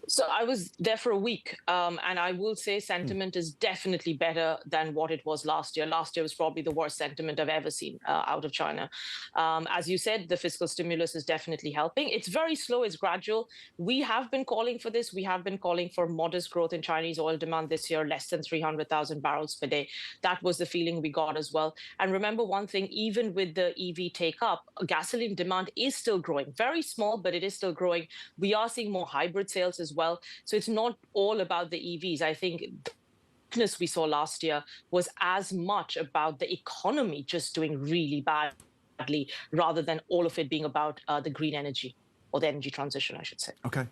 Speaker 7: So I was there for a week, and I will say sentiment is definitely better than what it was last year. Last year was probably the worst sentiment I've ever seen out of China. As you said, the fiscal stimulus is definitely helping. It's very slow, it's gradual. We have been calling for this. We have been calling for modest growth in Chinese oil demand this year, less than 300,000 barrels per day. That was the feeling we got as well. And remember one thing, even with the EV take-up, gasoline demand is still growing. Very small, but it is still growing. We are seeing more hybrid sales as well. So it's not all about the EVs. I think the weakness we saw last year was as much about the economy just doing really badly rather than all of it being about the green energy or the energy transition, I should say.
Speaker 3: OK.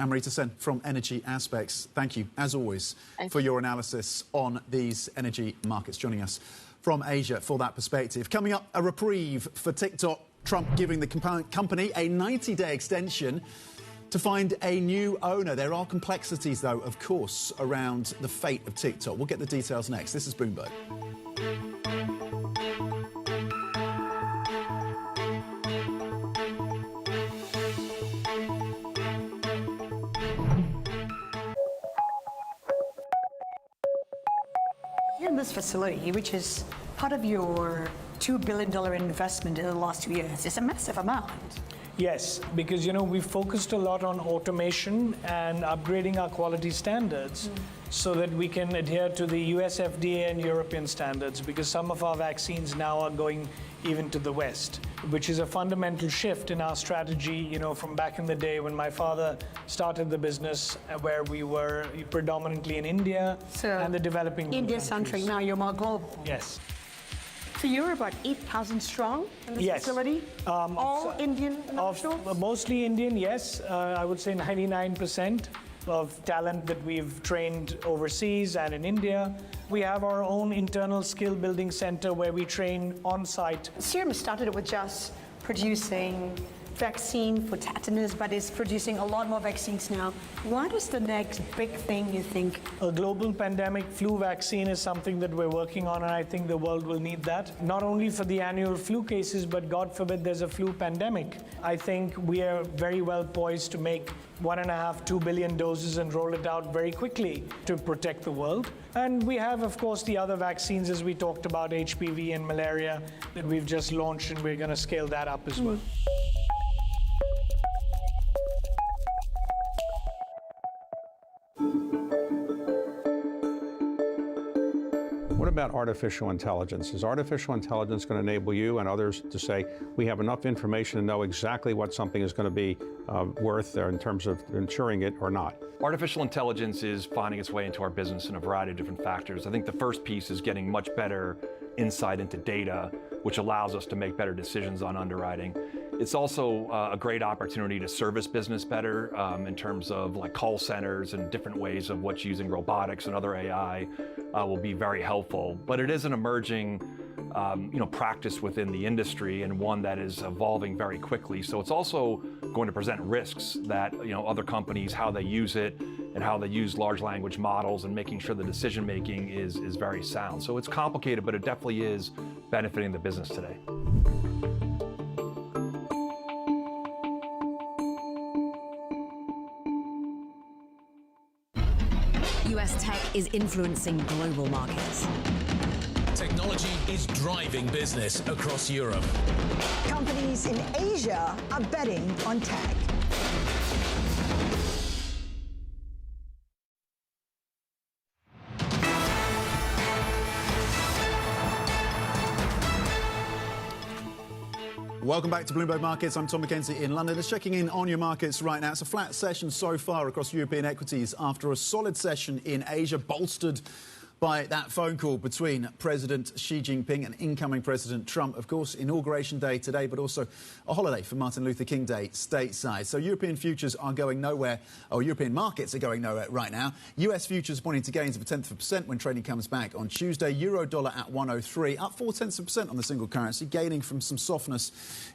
Speaker 3: Amrita Sen from Energy Aspects, thank you, as always, for your analysis on these energy markets, joining us from Asia for that perspective. Coming up, a reprieve for TikTok, Trump giving the company a 90-day extension to find a new owner. There are complexities, though, of course, around the fate of TikTok. We'll get the details next. This is Bloomberg.
Speaker 11: Here in this facility, which is part of your $2 billion investment in the last 2 years, it's a massive amount.
Speaker 12: Yes, because, you know, we've focused a lot on automation and upgrading our quality standards so that we can adhere to the US FDA and European standards, because some of our vaccines now are going even to the West, which is a fundamental shift in our strategy, you know, from back in the day when my father started the business where we were predominantly in India and the developing
Speaker 11: India-centric, now you're more global.
Speaker 12: Yes.
Speaker 11: So you're about 8,000 strong in this facility? All Indian nationals?
Speaker 12: Mostly Indian, yes. I would say 99% of talent that we've trained overseas and in India. We have our own internal skill building center where we train on site.
Speaker 11: Serum started with just producing vaccine for tetanus, but is producing a lot more vaccines now. What is the next big thing you think?
Speaker 12: A global pandemic flu vaccine is something that we're working on, and I think the world will need that. Not only for the annual flu cases, but God forbid there's a flu pandemic. I think we are very well poised to make 1.5, 2 billion doses and roll it out very quickly to protect the world. And we have, of course, the other vaccines, as we talked about, HPV and malaria, that we've just launched, and we're going to scale that up as well.
Speaker 21: What about artificial intelligence? Is artificial intelligence going to enable you and others to say, we have enough information to know exactly what something is going to be worth in terms of insuring it or not?
Speaker 13: Artificial intelligence is finding its way into our business in a variety of different factors. I think the first piece is getting much better insight into data, which allows us to make better decisions on underwriting. It's also a great opportunity to service business better in terms of like call centers and different ways of what's using robotics and other AI will be very helpful. But it is an emerging practice within the industry and one that is evolving very quickly. So it's also going to present risks that other companies, how they use it and how they use large language models and making sure the decision making is very sound. So it's complicated, but it definitely is benefiting the business today.
Speaker 15: US tech is influencing global markets.
Speaker 17: Technology is driving business across Europe.
Speaker 19: Companies in Asia are betting on tech.
Speaker 3: Welcome back to Bloomberg Markets. I'm Tom McKenzie in London. Just checking in on your markets right now. It's a flat session so far across European equities after a solid session in Asia, bolstered by that phone call between President Xi Jinping and incoming President Trump. Of course, Inauguration Day today, but also a holiday for Martin Luther King Day stateside. So European futures are going nowhere, or European markets are going nowhere right now. US futures pointing to gains of 0.1% when trading comes back on Tuesday. Euro dollar at 103, up 0.4% on the single currency, gaining from some softness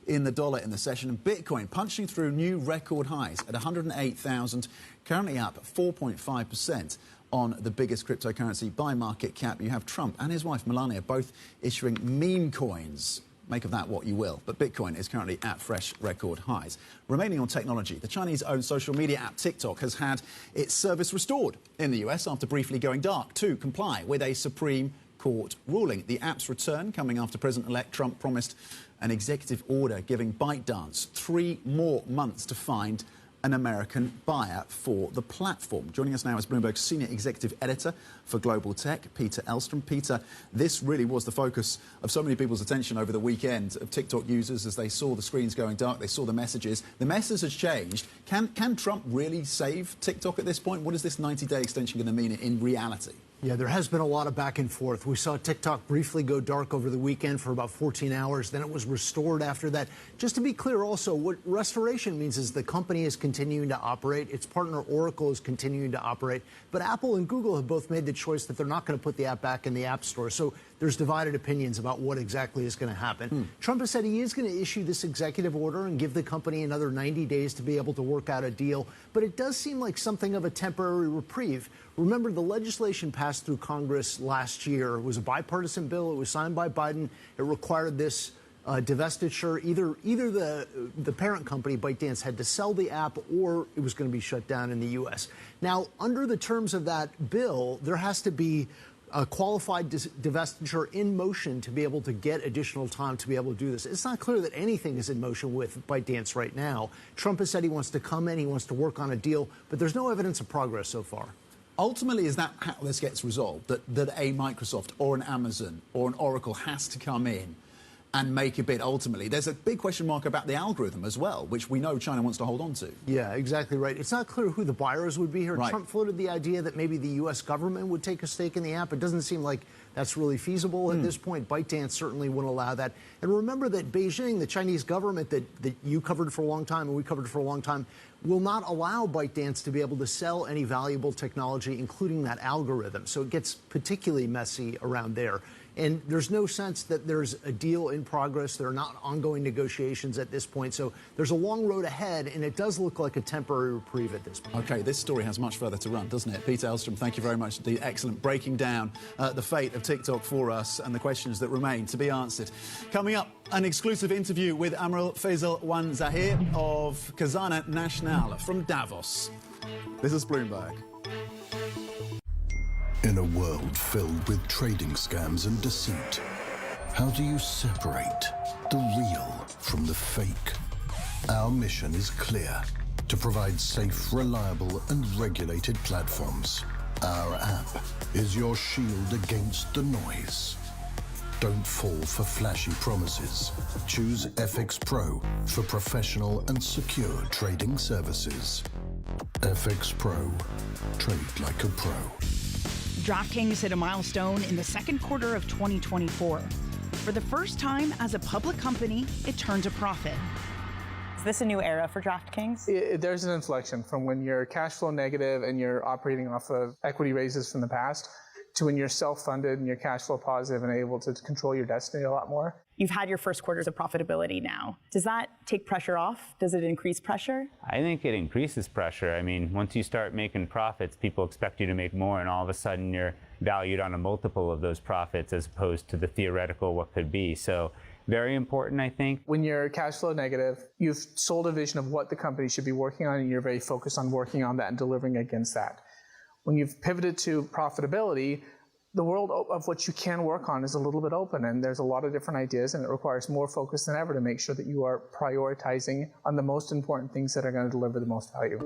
Speaker 3: in the dollar in the session. And Bitcoin punching through new record highs at 108,000, currently up 4.5%. On the biggest cryptocurrency by market cap. You have Trump and his wife Melania both issuing meme coins. Make of that what you will. But Bitcoin is currently at fresh record highs. Remaining on technology, the Chinese-owned social media app TikTok has had its service restored in the US after briefly going dark to comply with a Supreme Court ruling. The app's return coming after President-elect Trump promised an executive order giving ByteDance 3 more months to find an American buyer for the platform. Joining us now is Bloomberg's senior executive editor for global tech, Peter Elstrom. Peter, this really was the focus of so many people's attention over the weekend of TikTok users as they saw the screens going dark, they saw the messages. The message has changed. Can Trump really save TikTok at this point? What is this 90-day extension going to mean in reality?
Speaker 1: Yeah, there has been a lot of back and forth. We saw TikTok briefly go dark over the weekend for about 14 hours. Then it was restored after that. Just to be clear also, what restoration means is the company is continuing to operate. Its partner Oracle is continuing to operate. But Apple and Google have both made the choice that they're not going to put the app back in the App Store. So there's divided opinions about what exactly is going to happen. Trump has said he is going to issue this executive order and give the company another 90 days to be able to work out a deal. But it does seem like something of a temporary reprieve. Remember, the legislation passed through Congress last year. It was a bipartisan bill. It was signed by Biden. It required this divestiture. Either the parent company, ByteDance, had to sell the app or it was going to be shut down in the U.S. Now, under the terms of that bill, there has to be a qualified divestiture in motion to be able to get additional time to be able to do this. It's not clear that anything is in motion with ByteDance right now. Trump has said he wants to come in, he wants to work on a deal, but there's no evidence of progress so far.
Speaker 3: Ultimately, is that how this gets resolved? That a Microsoft or an Amazon or an Oracle has to come in and make a bid ultimately? There's a big question mark about the algorithm as well, which we know China wants to hold on to.
Speaker 1: Yeah, exactly right. It's not clear who the buyers would be here.
Speaker 3: Right.
Speaker 1: Trump floated the idea that maybe the U.S. government would take a stake in the app. It doesn't seem like that's really feasible at this point. ByteDance certainly wouldn't allow that. And remember that Beijing, the Chinese government that you covered for a long time and we covered for a long time, will not allow ByteDance to be able to sell any valuable technology, including that algorithm. So it gets particularly messy around there. And there's no sense that there's a deal in progress. There are not ongoing negotiations at this point. So there's a long road ahead, and it does look like a temporary reprieve at this point.
Speaker 3: OK, this story has much further to run, doesn't it? Peter Elstrom, thank you very much indeed. Excellent breaking down the fate of TikTok for us and the questions that remain to be answered. Coming up, an exclusive interview with Admiral Faisal Wan Zahir of Khazanah Nasional from Davos. This is Bloomberg.
Speaker 5: In a world filled with trading scams and deceit, how do you separate the real from the fake? Our mission is clear: to provide safe, reliable, and regulated platforms. Our app is your shield against the noise. Don't fall for flashy promises. Choose FX Pro for professional and secure trading services. FX Pro. Trade like a pro.
Speaker 8: DraftKings hit a milestone in the second quarter of 2024. For the first time as a public company, it turned a profit.
Speaker 18: Is this a new era for DraftKings?
Speaker 20: There's an inflection from when you're cash flow negative and you're operating off of equity raises from the past to when you're self-funded and you're cash flow positive and able to control your destiny a lot more.
Speaker 18: You've had your first quarters of profitability now. Does that take pressure off? Does it increase pressure?
Speaker 23: I think it increases pressure. I mean, once you start making profits, people expect you to make more, and all of a sudden you're valued on a multiple of those profits as opposed to the theoretical what could be. So very important, I think.
Speaker 20: When you're cash flow negative, you've sold a vision of what the company should be working on, and you're very focused on working on that and delivering against that. When you've pivoted to profitability, the world of what you can work on is a little bit open, and there's a lot of different ideas, and it requires more focus than ever to make sure that you are prioritizing on the most important things that are going to deliver the most value.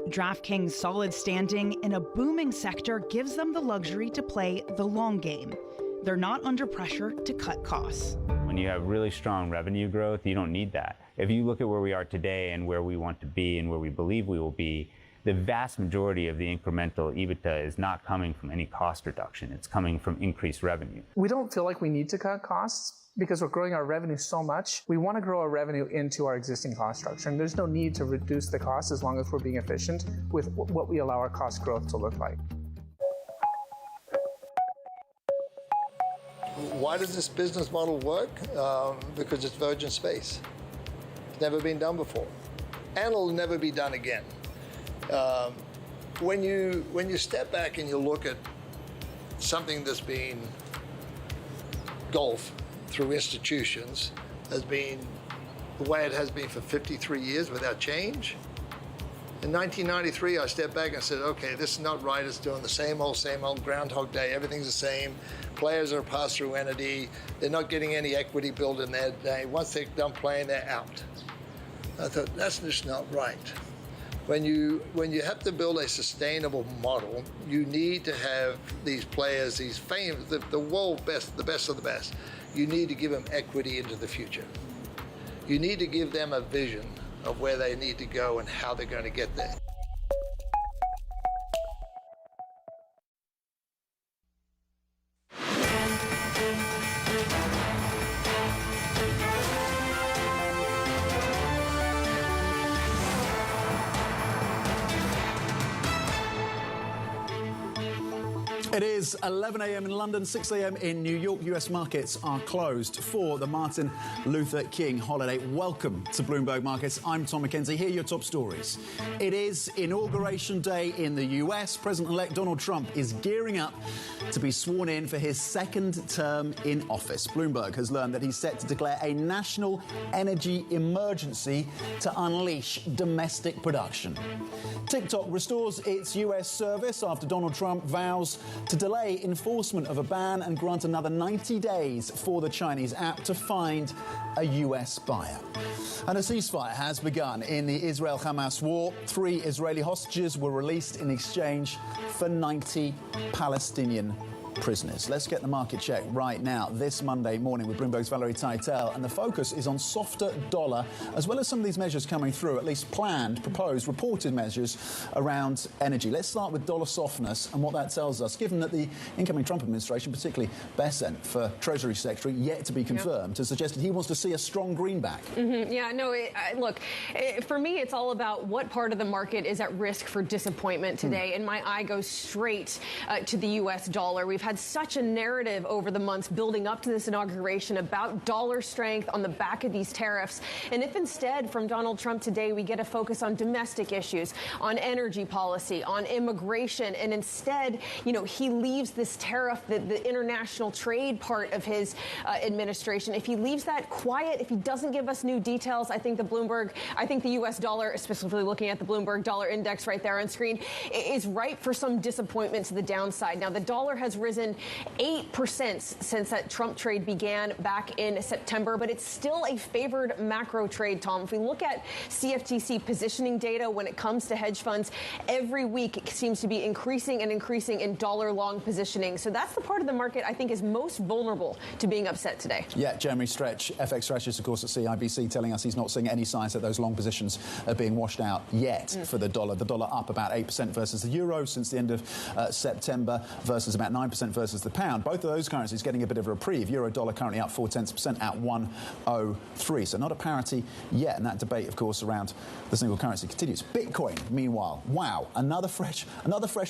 Speaker 8: DraftKings' solid standing in a booming sector gives them the luxury to play the long game. They're not under pressure to cut costs.
Speaker 23: When you have really strong revenue growth, you don't need that. If you look at where we are today and where we want to be and where we believe we will be, the vast majority of the incremental EBITDA is not coming from any cost reduction. It's coming from increased revenue.
Speaker 20: We don't feel like we need to cut costs because we're growing our revenue so much. We want to grow our revenue into our existing cost structure, and there's no need to reduce the cost as long as we're being efficient with what we allow our cost growth to look like.
Speaker 2: Why does this business model work? Because it's virgin space. It's never been done before, and it'll never be done again. When you step back and you look at something that's been golf through institutions has been the way it has been for 53 years without change. In 1993, I stepped back and said, okay, this is not right. It's doing the same old Groundhog Day. Everything's the same. Players are a pass-through entity. They're not getting any equity built in their day. Once they're done playing, they're out. I thought, that's just not right. When you have to build a sustainable model, you need to have these players, these famous, the world best, the best of the best. You need to give them equity into the future. You need to give them a vision of where they need to go and how they're going to get there.
Speaker 3: It is 11 a.m. in London, 6 a.m. in New York. US markets are closed for the Martin Luther King holiday. Welcome to Bloomberg Markets. I'm Tom McKenzie. Here are your top stories. It is Inauguration Day in the US. President-elect Donald Trump is gearing up to be sworn in for his second term in office. Bloomberg has learned that he's set to declare a national energy emergency to unleash domestic production. TikTok restores its US service after Donald Trump vows to delay enforcement of a ban and grant another 90 days for the Chinese app to find a US buyer. And a ceasefire has begun in the Israel-Hamas war. 3 Israeli hostages were released in exchange for 90 Palestinian prisoners. Let's get the market check right now, this Monday morning with Bloomberg's Valerie Teitel. And the focus is on softer dollar, as well as some of these measures coming through, at least planned, proposed, reported measures around energy. Let's start with dollar softness and what that tells us, given that the incoming Trump administration, particularly Bessent for Treasury Secretary, yet to be confirmed, has suggested he wants to see a strong greenback.
Speaker 6: Yeah, no, look, for me, it's all about what part of the market is at risk for disappointment today. And my eye goes straight to the U.S. dollar. We've had such a narrative over the months building up to this inauguration about dollar strength on the back of these tariffs. And if instead from Donald Trump today we get a focus on domestic issues, on energy policy, on immigration, and instead, you know, he leaves this tariff, the international trade part of his administration, if he leaves that quiet, if he doesn't give us new details, I think the U.S. dollar, specifically looking at the Bloomberg dollar index right there on screen, is ripe for some disappointment to the downside. Now, the dollar has risen 8% since that Trump trade began back in September, but it's still a favored macro trade, Tom. If we look at CFTC positioning data when it comes to hedge funds, every week it seems to be increasing and increasing in dollar long positioning. So that's the part of the market I think is most vulnerable to being upset today.
Speaker 3: Yeah, Jeremy Stretch, FX strategist, of course, at CIBC, telling us he's not seeing any signs that those long positions are being washed out yet for the dollar. The dollar up about 8% versus the euro since the end of September, versus about 9% versus the pound. Both of those currencies getting a bit of a reprieve. Euro dollar currently up 0.4% at 103. So not a parity yet. And that debate, of course, around the single currency continues. Bitcoin, meanwhile, wow, another fresh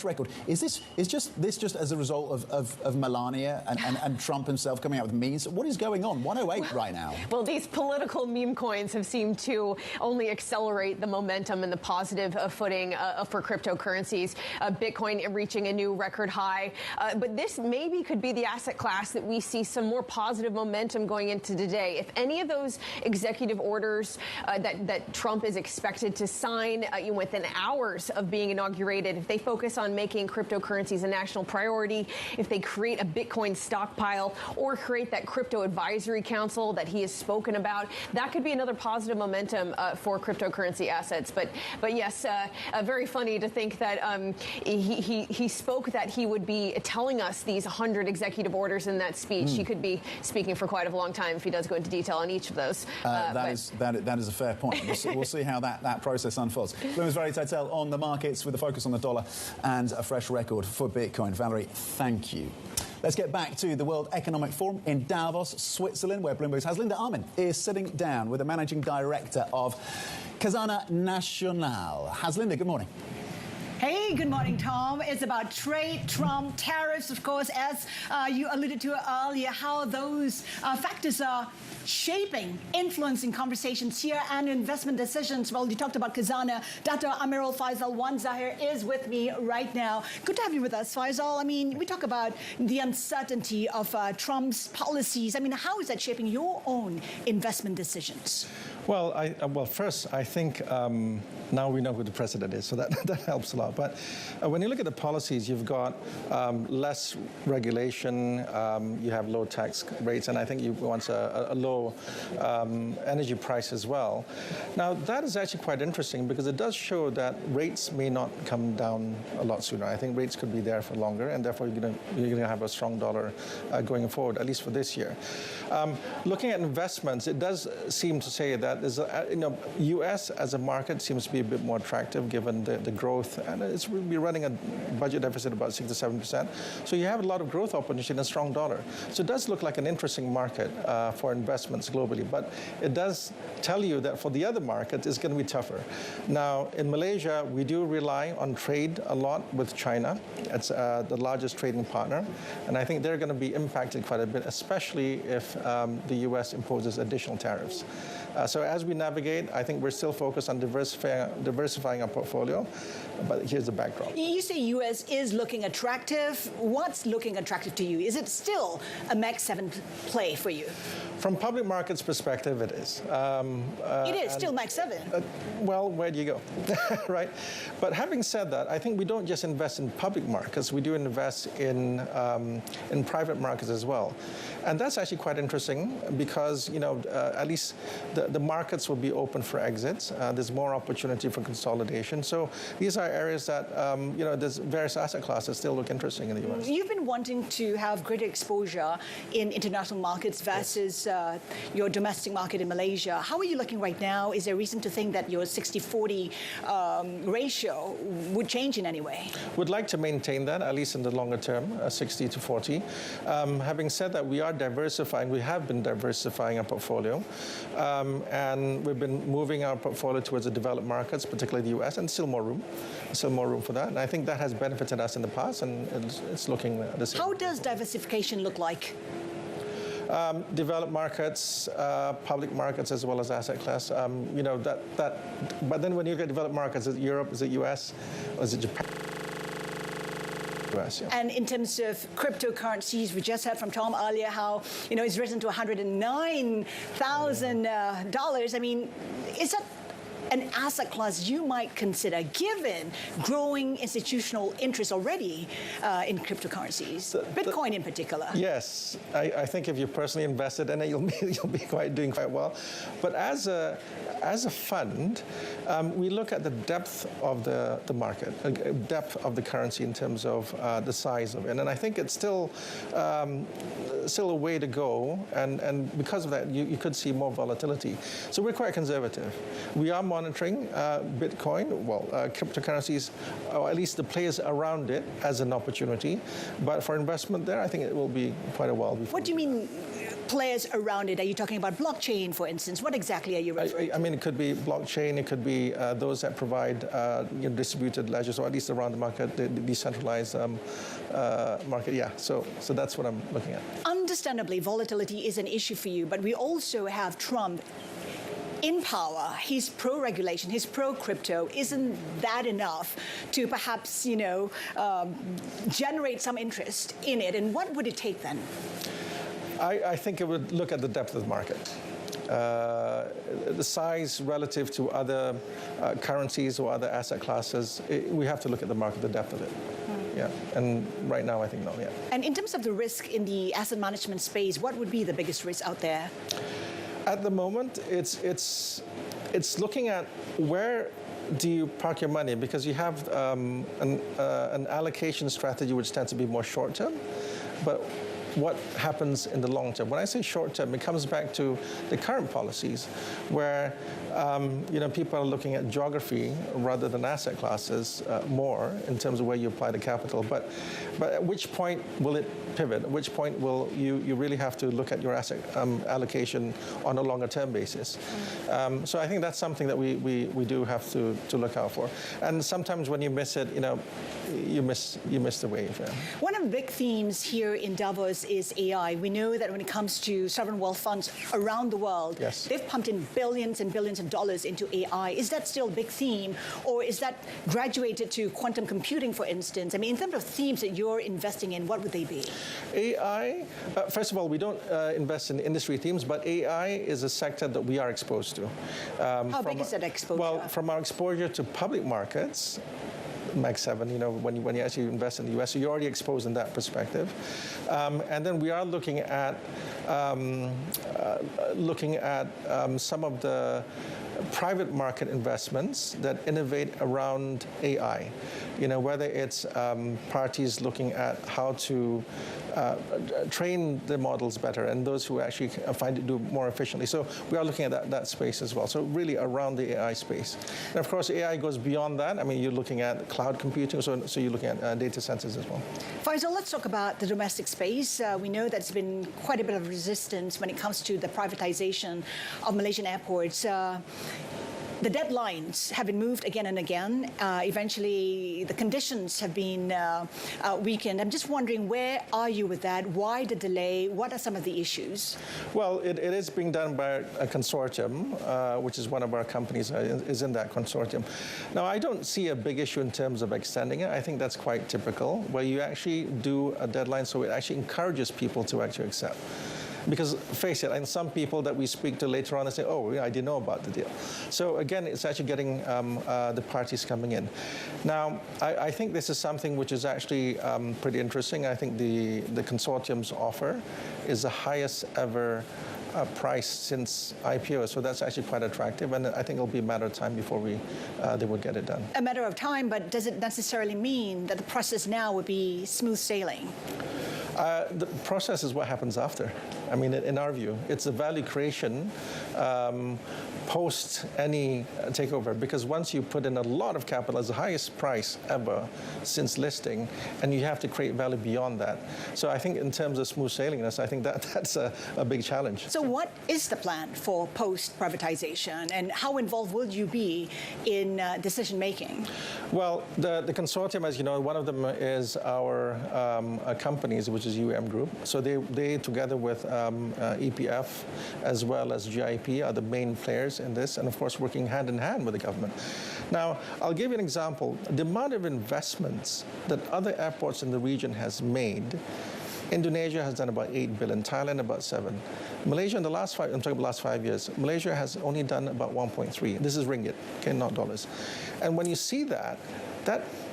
Speaker 3: record. Is this just as a result of Melania and Trump himself coming out with memes? What is going on? 108 right now.
Speaker 6: Well, these political meme coins have seemed to only accelerate the momentum and the positive footing for cryptocurrencies. Bitcoin reaching a new record high. But this maybe could be the asset class that we see some more positive momentum going into today. If any of those executive orders that Trump is expected to sign within hours of being inaugurated, if they focus on making cryptocurrencies a national priority, if they create a Bitcoin stockpile or create that crypto advisory council that he has spoken about, that could be another positive momentum for cryptocurrency assets. But yes, very funny to think that he spoke that he would be telling us these 100 executive orders in that speech. He could be speaking for quite a long time if he does go into detail on each of those.
Speaker 3: That is a fair point. We'll see how that process unfolds. Bloomberg's Valerie Teitel on the markets with a focus on the dollar and a fresh record for Bitcoin. Valerie, thank you. Let's get back to the World Economic Forum in Davos, Switzerland, where Bloomberg's Haslinda Armin is sitting down with the managing director of Casana Nacional. Haslinda, good morning.
Speaker 19: Hey, good morning, Tom. It's about trade, Trump, tariffs, of course, as you alluded to earlier, how those factors are shaping, influencing conversations here and investment decisions. Well, you talked about Casana. Dr. Amiral Faisal Wanzahir is with me right now. Good to have you with us, Faisal. I mean, we talk about the uncertainty of Trump's policies. I mean, how is that shaping your own investment decisions?
Speaker 9: Well, first, I think now we know who the president is, so that helps a lot. But when you look at the policies, you've got less regulation, you have low tax rates, and I think you want a low energy price as well. Now, that is actually quite interesting because it does show that rates may not come down a lot sooner. I think rates could be there for longer, and therefore you're going to have a strong dollar going forward, at least for this year. Looking at investments, it does seem to say that U.S. as a market seems to be a bit more attractive given the growth, and it's we'll be running a budget deficit about 6 to 7%. So you have a lot of growth opportunity in a strong dollar. So it does look like an interesting market for investments globally, but it does tell you that for the other markets, it's going to be tougher. Now, in Malaysia, we do rely on trade a lot with China. It's the largest trading partner, and I think they're going to be impacted quite a bit, especially if the U.S. imposes additional tariffs. So as we navigate, I think we're still focused on diversifying our portfolio, but here's the backdrop.
Speaker 19: You say U.S. is looking attractive. What's looking attractive to you? Is it still a Mag 7 play for you?
Speaker 9: From public markets perspective, it is.
Speaker 19: It is still Mag 7.
Speaker 9: Well, where do you go, right? But having said that, I think we don't just invest in public markets. We do invest in private markets as well. And that's actually quite interesting because, at least the markets will be open for exits. There's more opportunity for consolidation. So these are areas that, there's various asset classes still look interesting in the U.S.
Speaker 19: You've been wanting to have greater exposure in international markets versus your domestic market in Malaysia. How are you looking right now? Is there reason to think that your 60-40 ratio would change in any way?
Speaker 9: Would like to maintain that, at least in the longer term, 60 to 40. Having said that, we are diversifying. We have been diversifying our portfolio. And we've been moving our portfolio towards the developed markets, particularly the U.S., and still more room for that. And I think that has benefited us in the past, and it's looking the same.
Speaker 19: How does diversification look like?
Speaker 9: Developed markets, public markets, as well as asset class. But then when you get developed markets, is it Europe, is it U.S., or is it Japan? US, yeah.
Speaker 19: And in terms of cryptocurrencies, we just heard from Tom earlier how it's risen to $109,000. I mean, is that an asset class you might consider, given growing institutional interest already in cryptocurrencies, Bitcoin in particular?
Speaker 9: Yes, I think if you personally invested in it, you'll be doing quite well. But as a fund, we look at the depth of the market, depth of the currency in terms of the size of it, and I think it's still a way to go. And because of that, you could see more volatility. So we're quite conservative. We are monitoring Bitcoin, cryptocurrencies, or at least the players around it, as an opportunity. But for investment there, I think it will be quite a while before.
Speaker 19: What do you mean players around it? Are you talking about blockchain, for instance? What exactly are you referring to?
Speaker 9: I mean, it could be blockchain. It could be those that provide distributed ledgers, or at least around the market, the decentralized market. Yeah, so that's what I'm looking at.
Speaker 19: Understandably, volatility is an issue for you, but we also have Trump in power. He's pro-regulation, he's pro-crypto. Isn't that enough to perhaps, generate some interest in it? And what would it take then?
Speaker 9: I think it would look at the depth of the market. The size relative to other currencies or other asset classes, we have to look at the market, the depth of it. Yeah, and right now I think no, yeah.
Speaker 19: And in terms of the risk in the asset management space, what would be the biggest risk out there?
Speaker 9: At the moment, it's looking at where do you park your money? Because you have an allocation strategy which tends to be more short-term, but what happens in the long term? When I say short-term, it comes back to the current policies where people are looking at geography rather than asset classes more in terms of where you apply the capital. But at which point will it pivot? At which point will you really have to look at your asset allocation on a longer-term basis? So I think that's something that we do have to look out for. And sometimes when you miss it, you miss the wave. Yeah.
Speaker 19: One of the big themes here in Davos is AI. We know that when it comes to sovereign wealth funds around the world,
Speaker 9: yes,
Speaker 19: they've pumped in billions and billions of dollars into AI. Is that still a big theme, or is that graduated to quantum computing, for instance? I mean, in terms of themes that you're investing in, what would they be?
Speaker 9: AI, first of all, we don't invest in industry themes, but AI is a sector that we are exposed to.
Speaker 19: How big is that exposure?
Speaker 9: Well, from our exposure to public markets, Mag 7, when you actually invest in the US, so you're already exposed in that perspective. And then we are looking at some of the private market investments that innovate around AI. Whether it's parties looking at how to train the models better and those who actually find it do more efficiently. So we are looking at that space as well. So really around the AI space. And of course, AI goes beyond that. I mean, you're looking at cloud computing, so you're looking at data centers as well.
Speaker 19: Faisal, let's talk about the domestic space. We know there's been quite a bit of resistance when it comes to the privatization of Malaysian airports. The deadlines have been moved again and again. Eventually, the conditions have been weakened. I'm just wondering, where are you with that? Why the delay? What are some of the issues?
Speaker 9: Well, it is being done by a consortium, which is one of our companies is in that consortium. Now, I don't see a big issue in terms of extending it. I think that's quite typical, where you actually do a deadline so it actually encourages people to actually accept. Because face it, and some people that we speak to later on, they say, oh, yeah, I didn't know about the deal. So again, it's actually getting the parties coming in. Now, I think this is something which is actually pretty interesting. I think the consortium's offer is the highest ever price since IPO, so that's actually quite attractive, and I think it'll be a matter of time before they would get it done.
Speaker 19: A matter of time, but does it necessarily mean that the process now would be smooth sailing?
Speaker 9: The process is what happens after. I mean, in our view, it's the value creation post any takeover, because once you put in a lot of capital, it's the highest price ever since listing, and you have to create value beyond that. So I think in terms of smooth sailingness, I think that's a big challenge.
Speaker 19: So what is the plan for post-privatization, and how involved will you be in decision-making?
Speaker 9: Well, the consortium, as you know, one of them is our companies, which is UM Group. So they together with EPF as well as GIP are the main players in this, and of course working hand in hand with the government. Now, I'll give you an example. The amount of investments that other airports in the region has made, Indonesia has done about 8 billion, Thailand about 7. Malaysia in the last 5, I'm talking about the last 5 years, Malaysia has only done about 1.3. This is ringgit, okay, not dollars. And when you see that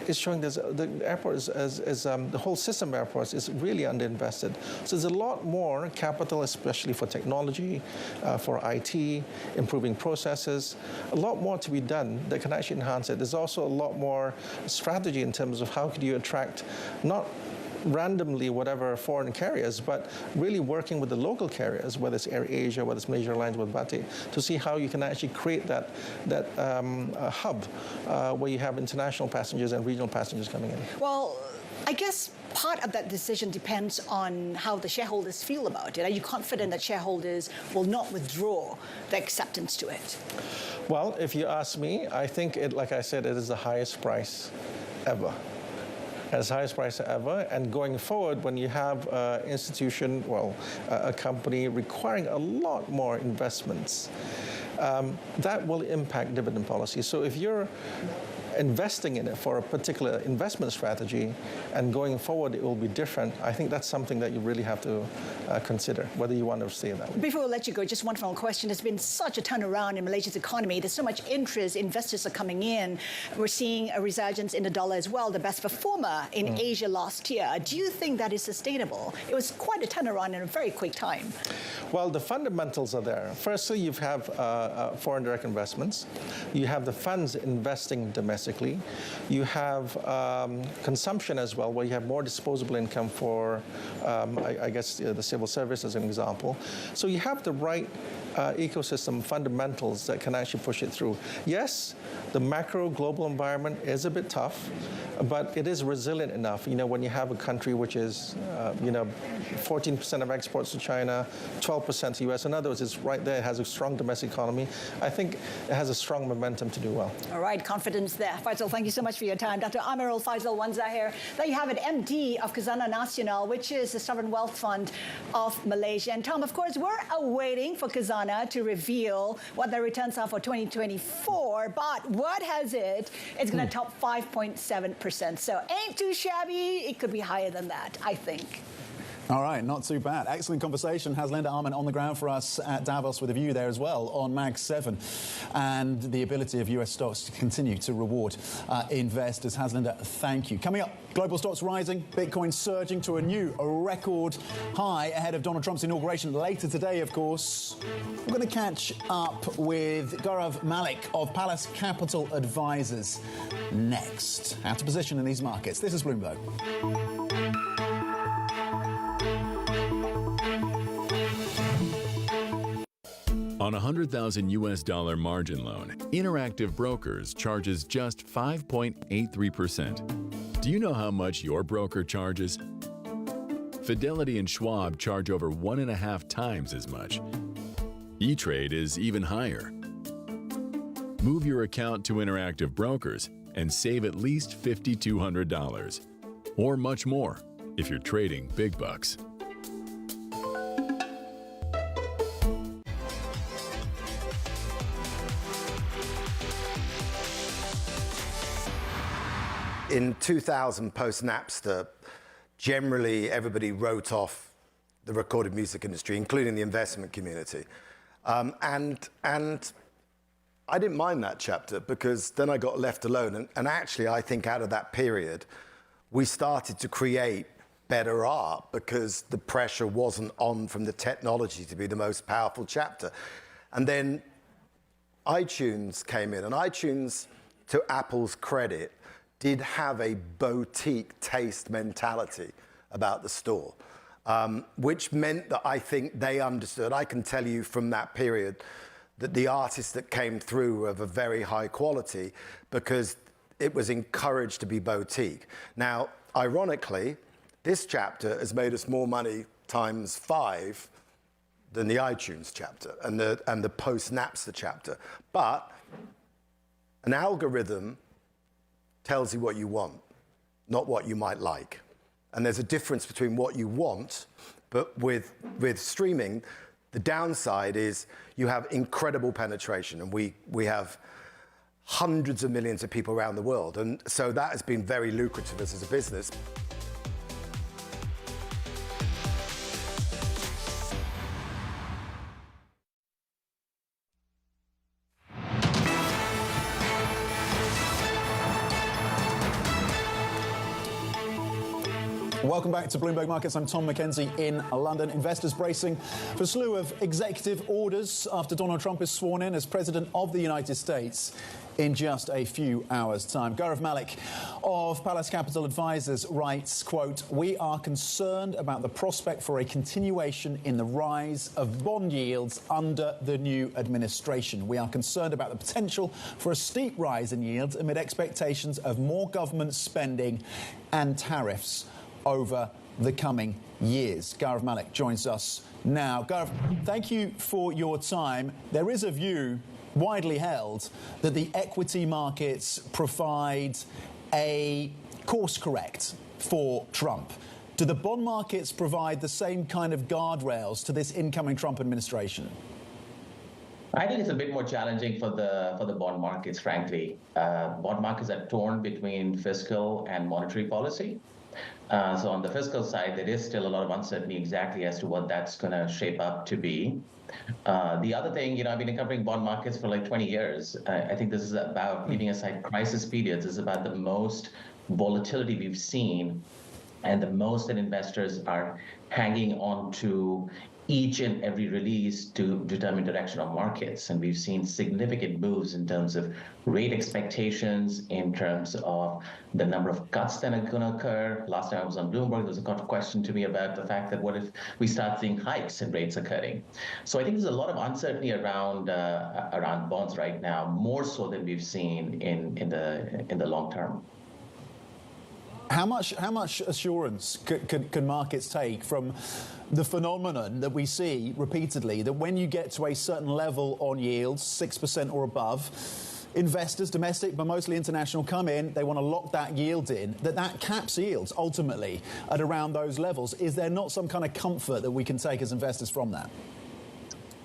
Speaker 9: is showing the airport the whole system of airports is really underinvested. So there's a lot more capital, especially for technology, for IT, improving processes, a lot more to be done that can actually enhance it. There's also a lot more strategy in terms of how could you attract not randomly whatever foreign carriers, but really working with the local carriers, whether it's AirAsia, whether it's Malaysia Airlines with Batik, to see how you can actually create that hub where you have international passengers and regional passengers coming in.
Speaker 19: Well, I guess part of that decision depends on how the shareholders feel about it. Are you confident that shareholders will not withdraw the acceptance to it?
Speaker 9: Well, if you ask me, I think like I said, it is the highest price ever. As highest price ever, and going forward, when you have an institution, a company requiring a lot more investments, that will impact dividend policy. So if you're investing in it for a particular investment strategy, and going forward it will be different, I think that's something that you really have to consider, whether you want to see it that way.
Speaker 19: Before we let you go, just one final question. There's been such a turnaround in Malaysia's economy. There's so much interest. Investors are coming in. We're seeing a resurgence in the dollar as well, the best performer in Asia last year. Do you think that is sustainable? It was quite a turnaround in a very quick time.
Speaker 9: Well, the fundamentals are there. Firstly, you have foreign direct investments. You have the funds investing domestically. You have consumption as well, where you have more disposable income for, I guess, the civil service as an example. So you have the right ecosystem fundamentals that can actually push it through. Yes, the macro global environment is a bit tough, but it is resilient enough. You know, when you have a country which is, 14% of exports to China, 12% to US. In other words, it's right there. It has a strong domestic economy. I think it has a strong momentum to do well.
Speaker 19: All right, confidence there. Faisal, thank you so much for your time. Dr. Amirul Faisal Wanzahir. There you have it, MD of Khazanah Nasional, which is the sovereign wealth fund of Malaysia. And Tom, of course, we're awaiting for Khazanah to reveal what their returns are for 2024. But what has it? It's going to top 5.7%. So ain't too shabby. It could be higher than that, I think.
Speaker 3: All right, not too bad. Excellent conversation. Has Linda Arman on the ground for us at Davos with a view there as well on Mag 7 and the ability of US stocks to continue to reward investors. Has Linda, thank you. Coming up, global stocks rising, Bitcoin surging to a new record high ahead of Donald Trump's inauguration later today, of course. We're going to catch up with Gaurav Malik of Palace Capital Advisors next. How to position in these markets. This is Bloomberg.
Speaker 10: On a $100,000 US margin loan, Interactive Brokers charges just 5.83%. Do you know how much your broker charges? Fidelity and Schwab charge over 1.5 times as much. E-Trade is even higher. Move your account to Interactive Brokers and save at least $5,200, or much more if you're trading big bucks.
Speaker 14: In 2000, post-Napster, generally everybody wrote off the recorded music industry, including the investment community. And I didn't mind that chapter because then I got left alone. And actually, I think out of that period, we started to create better art because the pressure wasn't on from the technology to be the most powerful chapter. And then iTunes came in, and iTunes, to Apple's credit, did have a boutique taste mentality about the store, which meant that I think they understood. I can tell you from that period that the artists that came through were of a very high quality because it was encouraged to be boutique. Now, ironically, this chapter has made us more money times 5 than the iTunes chapter and the post-Napster chapter. But an algorithm tells you what you want, not what you might like. And there's a difference between what you want, but with streaming, the downside is you have incredible penetration, and we have hundreds of millions of people around the world. And so that has been very lucrative as a business.
Speaker 3: Welcome back to Bloomberg Markets. I'm Tom McKenzie in London. Investors bracing for a slew of executive orders after Donald Trump is sworn in as President of the United States in just a few hours' time. Gaurav Malik of Palace Capital Advisors writes, quote, "We are concerned about the prospect for a continuation in the rise of bond yields under the new administration. We are concerned about the potential for a steep rise in yields amid expectations of more government spending and tariffs over the coming years." Gaurav Malik joins us now. Gaurav, thank you for your time. There is a view widely held that the equity markets provide a course correct for Trump. Do the bond markets provide the same kind of guardrails to this incoming Trump administration?
Speaker 4: I think it's a bit more challenging for the bond markets, frankly. Bond markets are torn between fiscal and monetary policy. So on the fiscal side, there is still a lot of uncertainty exactly as to what that's going to shape up to be. The other thing, I've been covering bond markets for like 20 years. I think this is about, leaving aside crisis periods, this is about the most volatility we've seen and the most that investors are hanging on to each and every release to determine direction of markets. And we've seen significant moves in terms of rate expectations, in terms of the number of cuts that are going to occur. Last time I was on Bloomberg, there was a question to me about the fact that what if we start seeing hikes and rates occurring? So I think there's a lot of uncertainty around bonds right now, more so than we've seen in the long term.
Speaker 3: How much assurance can markets take from the phenomenon that we see repeatedly, that when you get to a certain level on yields, 6% or above, investors, domestic but mostly international, come in, they want to lock that yield in, that caps yields ultimately at around those levels? Is there not some kind of comfort that we can take as investors from that?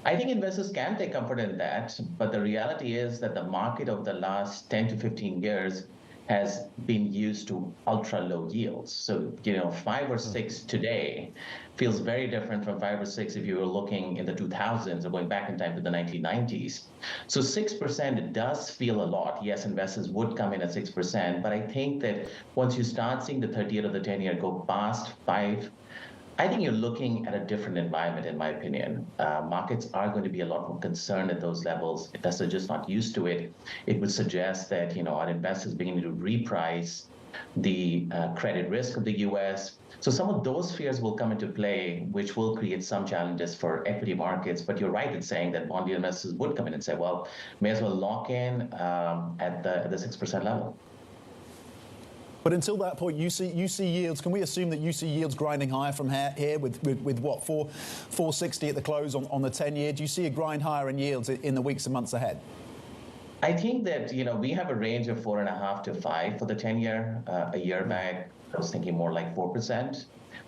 Speaker 4: I think investors can take comfort in that, but the reality is that the market of the last 10 to 15 years has been used to ultra low yields. So, 5 or 6 today feels very different from 5 or 6 if you were looking in the 2000s or going back in time to the 1990s. So 6% does feel a lot. Yes, investors would come in at 6%, but I think that once you start seeing the 30-year or the 10-year go past 5, I think you're looking at a different environment, in my opinion. Markets are going to be a lot more concerned at those levels. If they're just not used to it, it would suggest that our investors beginning to reprice the credit risk of the U.S. So some of those fears will come into play, which will create some challenges for equity markets. But you're right in saying that bond investors would come in and say, well, may as well lock in at the 6% level.
Speaker 3: But until that point, you see yields. Can we assume that you see yields grinding higher from here with what, 460 at the close on the 10-year? Do you see a grind higher in yields in the weeks and months ahead?
Speaker 4: I think that we have a range of 4.5 to 5 for the 10-year. A year back, I was thinking more like 4%.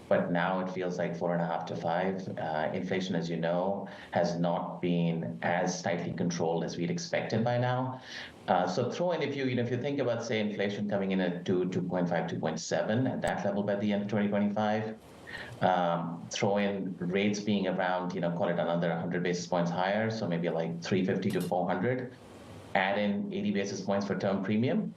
Speaker 4: But now it feels like 4.5 to 5. Inflation, as you know, has not been as tightly controlled as we'd expected by now. So throw in, if you think about, say, inflation coming in at 2.5, 2.7 at that level by the end of 2025. Throw in rates being around, call it another 100 basis points higher, so maybe like 350 to 400. Add in 80 basis points for term premium.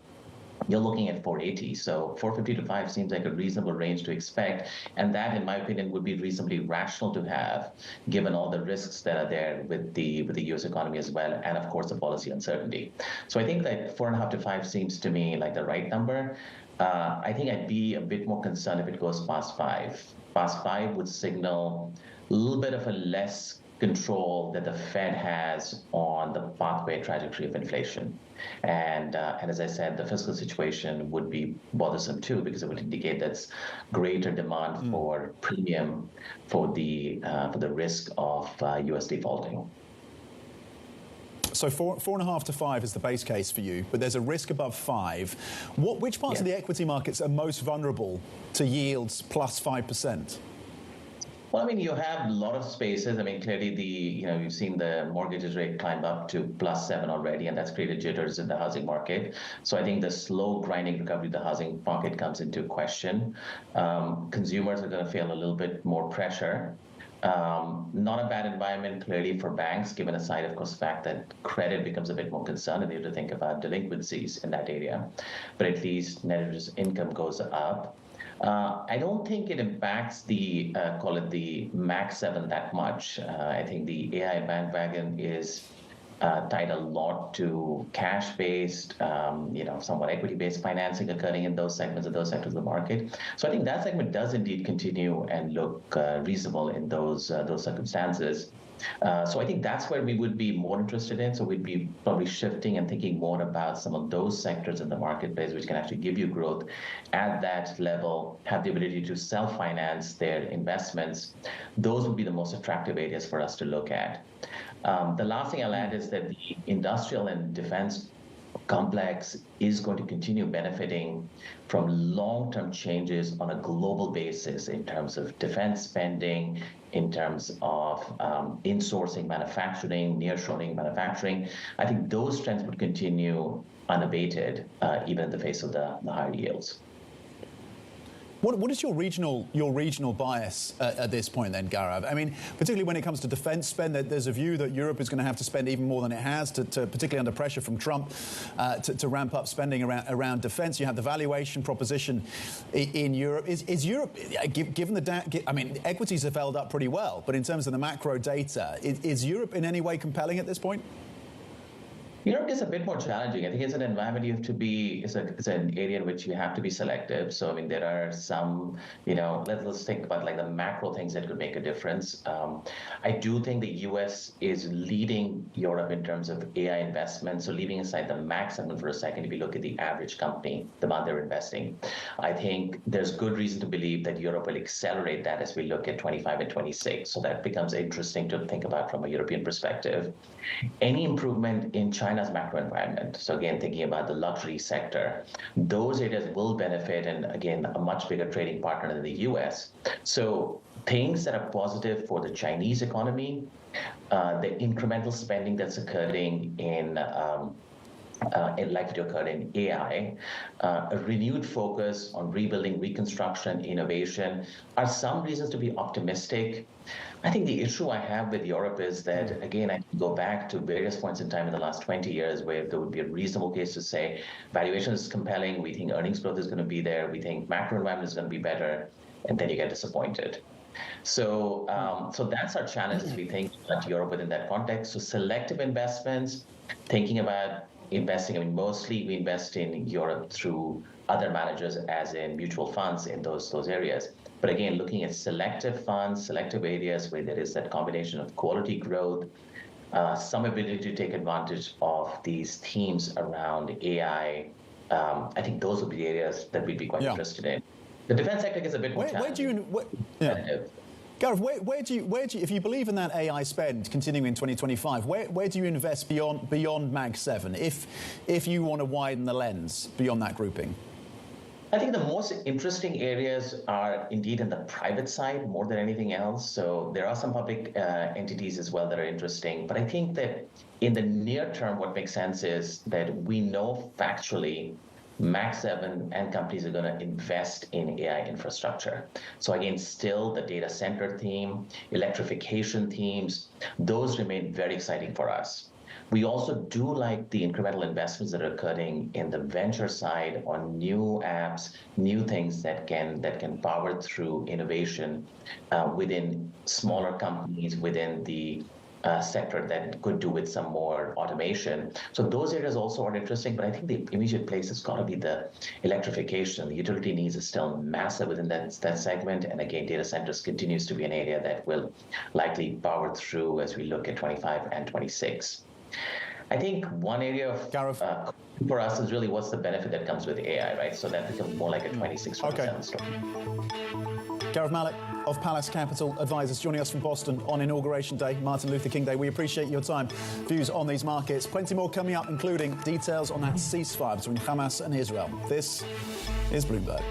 Speaker 4: You're looking at 480. So 450 to 5 seems like a reasonable range to expect. And that, in my opinion, would be reasonably rational to have, given all the risks that are there with the U.S. economy as well, and of course the policy uncertainty. So I think that 4.5 to 5 seems to me like the right number. I think I'd be a bit more concerned if it goes past 5. Past 5 would signal a little bit of a less control that the Fed has on the pathway trajectory of inflation. And as I said, the fiscal situation would be bothersome too, because it would indicate that's greater demand for premium for the risk of U.S. defaulting.
Speaker 3: So 4.5 to 5 is the base case for you, but there's a risk above 5. Which parts of the equity markets are most vulnerable to yields plus 5%?
Speaker 4: Well, you have a lot of spaces. Clearly you've seen the mortgages rate climb up to +7 already, and that's created jitters in the housing market. So I think the slow grinding recovery of the housing market comes into question. Consumers are going to feel a little bit more pressure. Not a bad environment, clearly, for banks, given aside, of course, the fact that credit becomes a bit more concerned, and they have to think about delinquencies in that area. But at least net interest income goes up. I don't think it impacts the, call it the Max 7 that much. I think the AI bandwagon is tied a lot to cash-based, somewhat equity-based financing occurring in those segments of those sectors of the market. So I think that segment does indeed continue and look reasonable in those circumstances. So I think that's where we would be more interested in. So we'd be probably shifting and thinking more about some of those sectors in the marketplace which can actually give you growth at that level, have the ability to self-finance their investments. Those would be the most attractive areas for us to look at. The last thing I'll add is that the industrial and defense complex is going to continue benefiting from long-term changes on a global basis in terms of defense spending, in terms of insourcing manufacturing, nearshoring manufacturing. I think those trends would continue unabated, even in the face of the higher yields.
Speaker 3: What is your regional bias at this point then, Gaurav? I mean, particularly when it comes to defence spend, there's a view that Europe is going to have to spend even more than it has, particularly under pressure from Trump, to ramp up spending around defence. You have the valuation proposition in Europe. Is Europe, given the I mean, equities have held up pretty well, but in terms of the macro data, is Europe in any way compelling at this point?
Speaker 4: Europe is a bit more challenging. I think it's an environment you have to be, it's an area in which you have to be selective. So, I mean, there are some, let's think about like the macro things that could make a difference. I do think the US is leading Europe in terms of AI investment. So leaving aside the max segment for a second, if you look at the average company, the amount they're investing, I think there's good reason to believe that Europe will accelerate that as we look at 25 and 26. So that becomes interesting to think about from a European perspective. Any improvement in China's macro environment, so again, thinking about the luxury sector, those areas will benefit, and again, a much bigger trading partner than the US. So things that are positive for the Chinese economy, the incremental spending that's occurring in likely to occur in AI, a renewed focus on rebuilding, reconstruction, innovation are some reasons to be optimistic. I think the issue I have with Europe is that, again, I can go back to various points in time in the last 20 years where there would be a reasonable case to say valuation is compelling, we think earnings growth is going to be there, we think macro environment is going to be better, and then you get disappointed. So, so that's our challenge as we think about Europe within that context. So selective investments, thinking about investing, I mean, mostly we invest in Europe through other managers, as in mutual funds in those areas. But again, looking at selective funds, selective areas where there is that combination of quality growth, some ability to take advantage of these themes around AI, I think those would be the areas that we'd be quite interested in. The defense sector is a bit more challenging.
Speaker 3: Gaurav, where do you, if you believe in that AI spend continuing in 2025, where do you invest beyond Mag 7 if you want to widen the lens beyond that grouping?
Speaker 4: I think the most interesting areas are indeed in the private side more than anything else. So there are some public entities as well that are interesting. But I think that in the near term, what makes sense is that we know factually Mag 7 and companies are going to invest in AI infrastructure. So again, still the data center theme, electrification themes, those remain very exciting for us. We also do like the incremental investments that are occurring in the venture side on new apps, new things that can power through innovation within smaller companies, within the sector that could do with some more automation. So those areas also are interesting, but I think the immediate place has got to be the electrification. The utility needs is still massive within that segment. And again, data centers continues to be an area that will likely power through as we look at 25 and 26. I think one area of for us is really what's the benefit that comes with AI, right? So that becomes more like a 26, 27 story.
Speaker 3: Gaurav Malik of Palace Capital Advisors joining us from Boston on Inauguration Day, Martin Luther King Day. We appreciate your time, views on these markets. Plenty more coming up, including details on that ceasefire between Hamas and Israel. This is Bloomberg.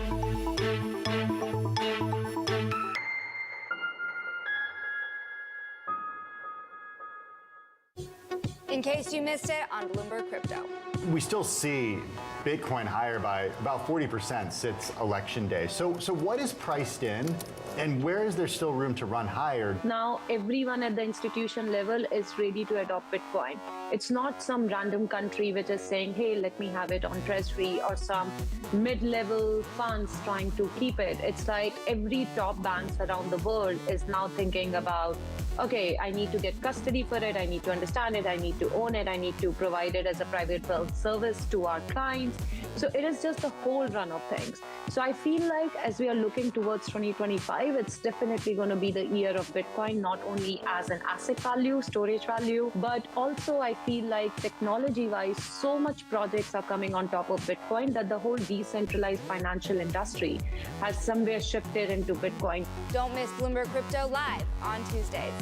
Speaker 7: In case you missed it on Bloomberg Crypto.
Speaker 16: We still see Bitcoin higher by about 40% since election day. So what is priced in, and where is there still room to run higher?
Speaker 22: Now, everyone at the institution level is ready to adopt Bitcoin. It's not some random country which is saying, hey, let me have it on Treasury, or some mid-level funds trying to keep it. It's like every top banks around the world is now thinking about, okay, I need to get custody for it, I need to understand it, I need to own it, I need to provide it as a private wealth service to our clients. So it is just a whole run of things. So I feel like as we are looking towards 2025, it's definitely going to be the year of Bitcoin, not only as an asset value, storage value, but also I feel like technology-wise, so much projects are coming on top of Bitcoin that the whole decentralized financial industry has somewhere shifted into Bitcoin.
Speaker 7: Don't miss Bloomberg Crypto live on Tuesdays.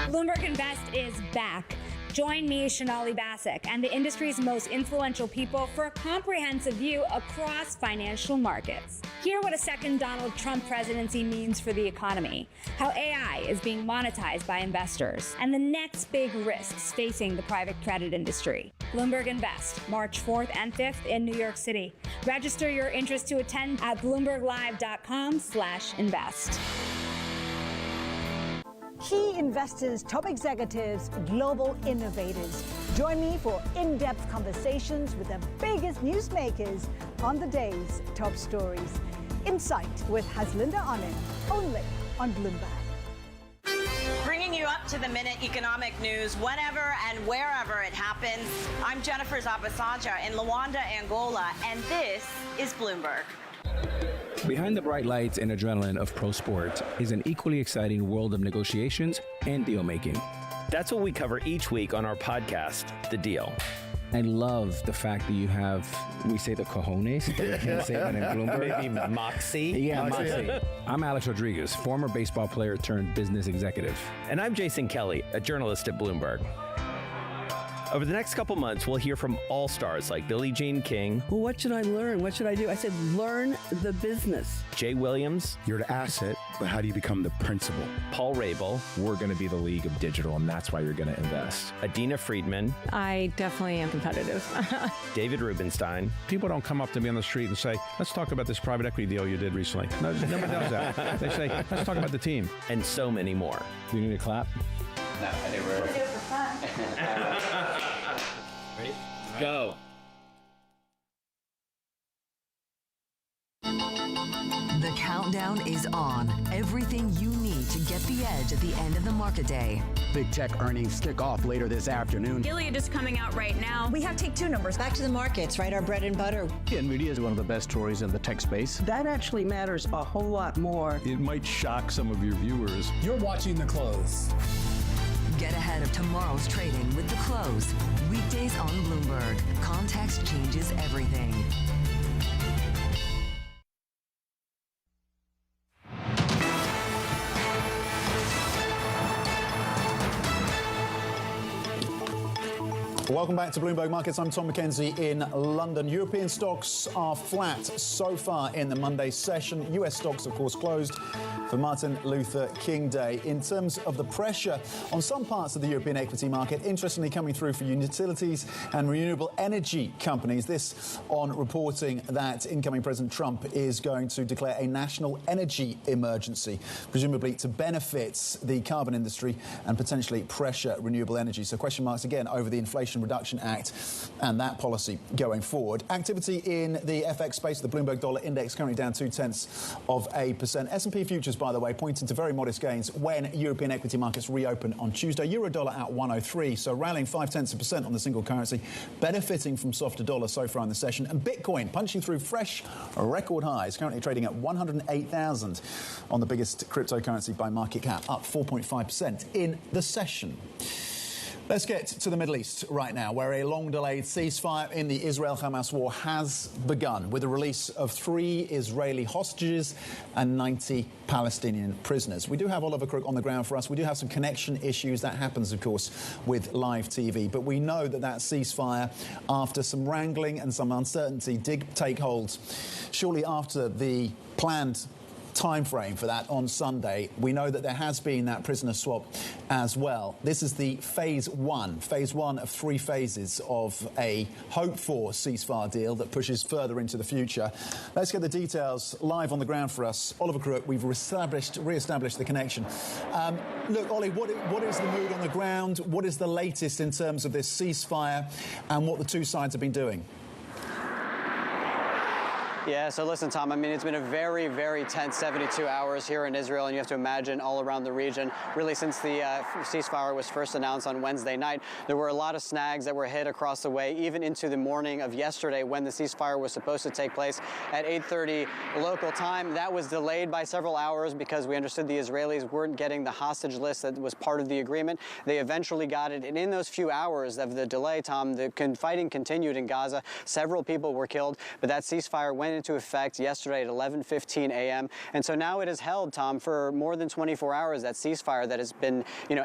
Speaker 24: Bloomberg Invest is back.
Speaker 11: Join me, Shonali Basak, and the industry's most influential people for a comprehensive view across financial markets. Hear what a second Donald Trump presidency means for the economy, how AI is being monetized by investors, and the next big risks facing the private credit industry. Bloomberg Invest, March 4th and 5th in New York City. Register your interest to attend at bloomberglive.com/invest.
Speaker 19: Key investors, top executives, global innovators. Join me for in-depth conversations with the biggest newsmakers on the day's top stories. Insight with Haslinda Anand, only on Bloomberg.
Speaker 12: Bringing you up to the minute economic news whenever and wherever it happens. I'm Jennifer Zabasanja in Luanda, Angola, and this is Bloomberg.
Speaker 21: Behind the bright lights and adrenaline of pro sport is an equally exciting world of negotiations and deal making.
Speaker 24: That's what we cover each week on our podcast, The Deal.
Speaker 21: I love the fact that you have, we say the cojones, but we can't say that in Bloomberg.
Speaker 24: Maybe moxie?
Speaker 21: Yeah, moxie. I'm Alex Rodriguez, former baseball player turned business executive.
Speaker 24: And I'm Jason Kelly, a journalist at Bloomberg. Over the next couple months, we'll hear from all-stars like Billie Jean King.
Speaker 25: Well, what should I learn? What should I do? I said, learn the business.
Speaker 24: Jay Williams.
Speaker 26: You're the asset, but how do you become the principal?
Speaker 24: Paul Rabel.
Speaker 27: We're going to be the league of digital, and that's why you're going to invest.
Speaker 24: Adina Friedman.
Speaker 28: I definitely am competitive.
Speaker 24: David Rubenstein.
Speaker 27: People don't come up to me on the street and say, let's talk about this private equity deal you did recently. No, nobody does that. They say, let's talk about the team.
Speaker 24: And so many more.
Speaker 27: Do you need a clap?
Speaker 24: No, I think we're... Ready? Go.
Speaker 15: The countdown is on. Everything you need to get the edge at the end of the market day.
Speaker 29: Big tech earnings kick off later this afternoon.
Speaker 30: Gilead is coming out right now.
Speaker 31: We have take two numbers. Back to the markets, right? Our bread and butter.
Speaker 29: NVIDIA is one of the best stories in the tech space.
Speaker 25: That actually matters a whole lot more.
Speaker 27: It might shock some of your viewers.
Speaker 17: You're watching The Close.
Speaker 15: Get ahead of tomorrow's trading with The Close. Weekdays on Bloomberg. Context changes everything.
Speaker 3: Welcome back to Bloomberg Markets. I'm Tom McKenzie in London. European stocks are flat so far in the Monday session. US stocks, of course, closed for Martin Luther King Day. In terms of the pressure on some parts of the European equity market, interestingly coming through for utilities and renewable energy companies. This on reporting that incoming President Trump is going to declare a national energy emergency, presumably to benefit the carbon industry and potentially pressure renewable energy. So question marks again over the Inflation Reduction Act and that policy going forward. Activity in the FX space, the Bloomberg Dollar Index currently down 0.2%. S&P futures, by the way, pointing to very modest gains when European equity markets reopen on Tuesday. Euro dollar at 103, so rallying 0.5% on the single currency, benefiting from softer dollar so far in the session. And Bitcoin punching through fresh record highs, currently trading at 108,000 on the biggest cryptocurrency by market cap, up 4.5% in the session. Let's get to the Middle East right now, where a long-delayed ceasefire in the Israel-Hamas war has begun, with the release of 3 Israeli hostages and 90 Palestinian prisoners. We do have Oliver Crook on the ground for us. We do have some connection issues. That happens, of course, with live TV. But we know that that ceasefire, after some wrangling and some uncertainty, did take hold shortly after the planned time frame for that on Sunday. We know that there has been that prisoner swap as well. This is the phase one of 3 phases of a hoped-for ceasefire deal that pushes further into the future. Let's get the details live on the ground for us. Oliver Crook, we've re-established the connection. Look, Ollie, what is the mood on the ground? What is the latest in terms of this ceasefire and what the two sides have been doing?
Speaker 32: Yeah, so listen, Tom, I mean, it's been a very, very tense 72 hours here in Israel, and you have to imagine all around the region. Really, since the ceasefire was first announced on Wednesday night, there were a lot of snags that were hit across the way, even into the morning of yesterday when the ceasefire was supposed to take place at 8:30 local time. That was delayed by several hours because we understood the Israelis weren't getting the hostage list that was part of the agreement. They eventually got it, and in those few hours of the delay, Tom, the fighting continued in Gaza. Several people were killed, but that ceasefire went into effect yesterday at 11:15 a.m. And so now it has held, Tom, for more than 24 hours, that ceasefire that has been,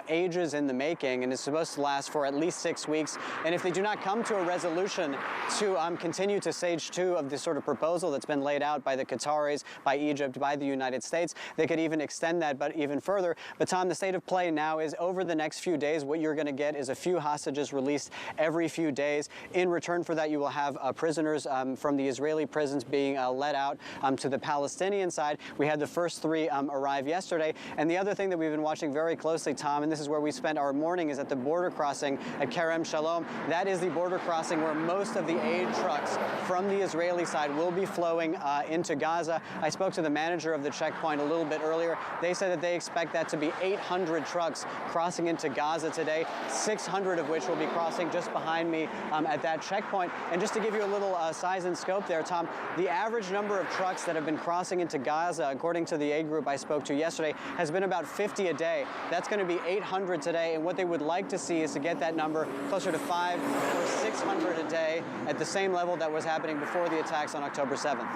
Speaker 32: ages in the making and is supposed to last for at least 6 weeks. And if they do not come to a resolution to continue to stage 2 of this sort of proposal that's been laid out by the Qataris, by Egypt, by the United States, they could even extend that but even further. But Tom, the state of play now is over the next few days, what you're going to get is a few hostages released every few days. In return for that, you will have prisoners from the Israeli prisons being let out to the Palestinian side. We had the first 3 arrive yesterday. And the other thing that we've been watching very closely, Tom, and this is where we spent our morning, is at the border crossing at Kerem Shalom. That is the border crossing where most of the aid trucks from the Israeli side will be flowing into Gaza. I spoke to the manager of the checkpoint a little bit earlier. They said that they expect that to be 800 trucks crossing into Gaza today, 600 of which will be crossing just behind me at that checkpoint. And just to give you a little size and scope there, Tom, the average number of trucks that have been crossing into Gaza, according to the aid group I spoke to yesterday, has been about 50 a day. That's going to be 800 today. And what they would like to see is to get that number closer to 500 or 600 a day at the same level that was happening before the attacks on October 7th.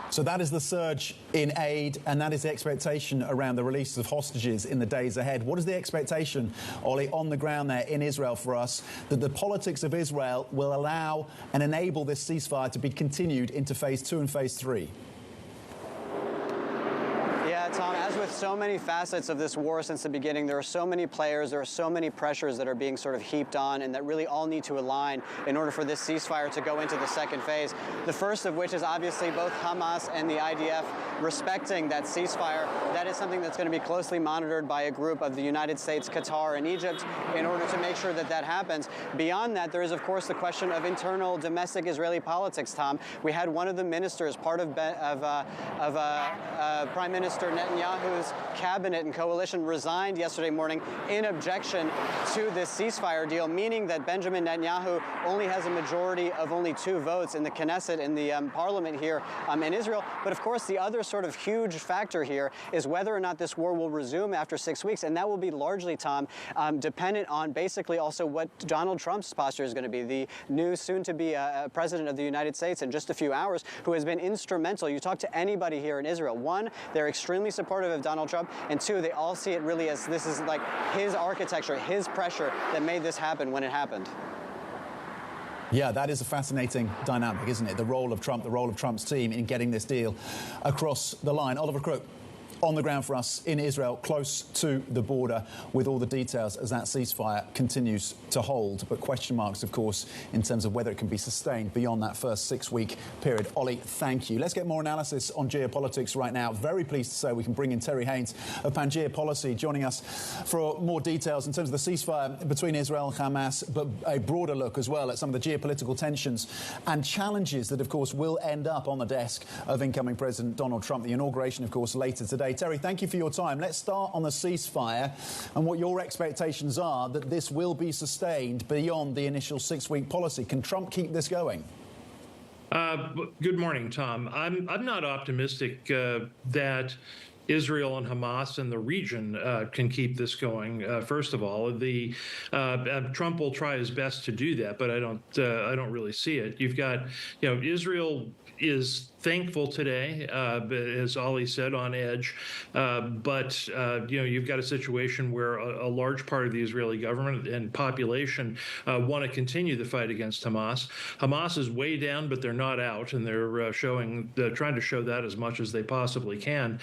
Speaker 3: So that is the surge in aid, and that is the expectation around the release of hostages in the days ahead. What is the expectation, Ollie, on the ground there in Israel for us, that the politics of Israel will allow and enable this ceasefire to be continued into phase 2 and phase 3?
Speaker 32: Yeah, Tom, as with so many facets of this war since the beginning, there are so many players, there are so many pressures that are being sort of heaped on and that really all need to align in order for this ceasefire to go into the second phase. The first of which is obviously both Hamas and the IDF respecting that ceasefire. That is something that's going to be closely monitored by a group of the United States, Qatar, and Egypt in order to make sure that that happens. Beyond that, there is, of course, the question of internal domestic Israeli politics, Tom. We had one of the ministers, part of Prime Minister Netanyahu's cabinet and coalition, resigned yesterday morning in objection to this ceasefire deal, meaning that Benjamin Netanyahu only has a majority of only 2 votes in the Knesset, in the parliament here in Israel. But of course, the other sort of huge factor here is whether or not this war will resume after 6 weeks. And that will be largely, Tom, dependent on basically also what Donald Trump's posture is going to be, the new soon-to-be president of the United States in just a few hours, who has been instrumental. You talk to anybody here in Israel. One, they're extremely supportive of Donald Trump, and 2, they all see it really as this is like his architecture, his pressure that made this happen when it happened.
Speaker 3: Yeah, that is a fascinating dynamic, isn't it? The role of Trump, the role of Trump's team in getting this deal across the line. Oliver Crook, on the ground for us in Israel, close to the border, with all the details as that ceasefire continues to hold. But question marks, of course, in terms of whether it can be sustained beyond that first 6-week period. Ollie, thank you. Let's get more analysis on geopolitics right now. Very pleased to say we can bring in Terry Haynes of Pangea Policy, joining us for more details in terms of the ceasefire between Israel and Hamas, but a broader look as well at some of the geopolitical tensions and challenges that, of course, will end up on the desk of incoming President Donald Trump. The inauguration, of course, later today. Terry, thank you for your time. Let's start on the ceasefire and what your expectations are that this will be sustained beyond the initial 6-week policy. Can Trump keep this going?
Speaker 1: Good morning, Tom. I'm not optimistic that Israel and Hamas and the region can keep this going. First of all, Trump will try his best to do that, but I don't really see it. You've got, Israel is thankful today, as Ollie said, on edge. But you've got a situation where a large part of the Israeli government and population want to continue the fight against Hamas. Hamas is way down, but they're not out, and they're trying to show that as much as they possibly can.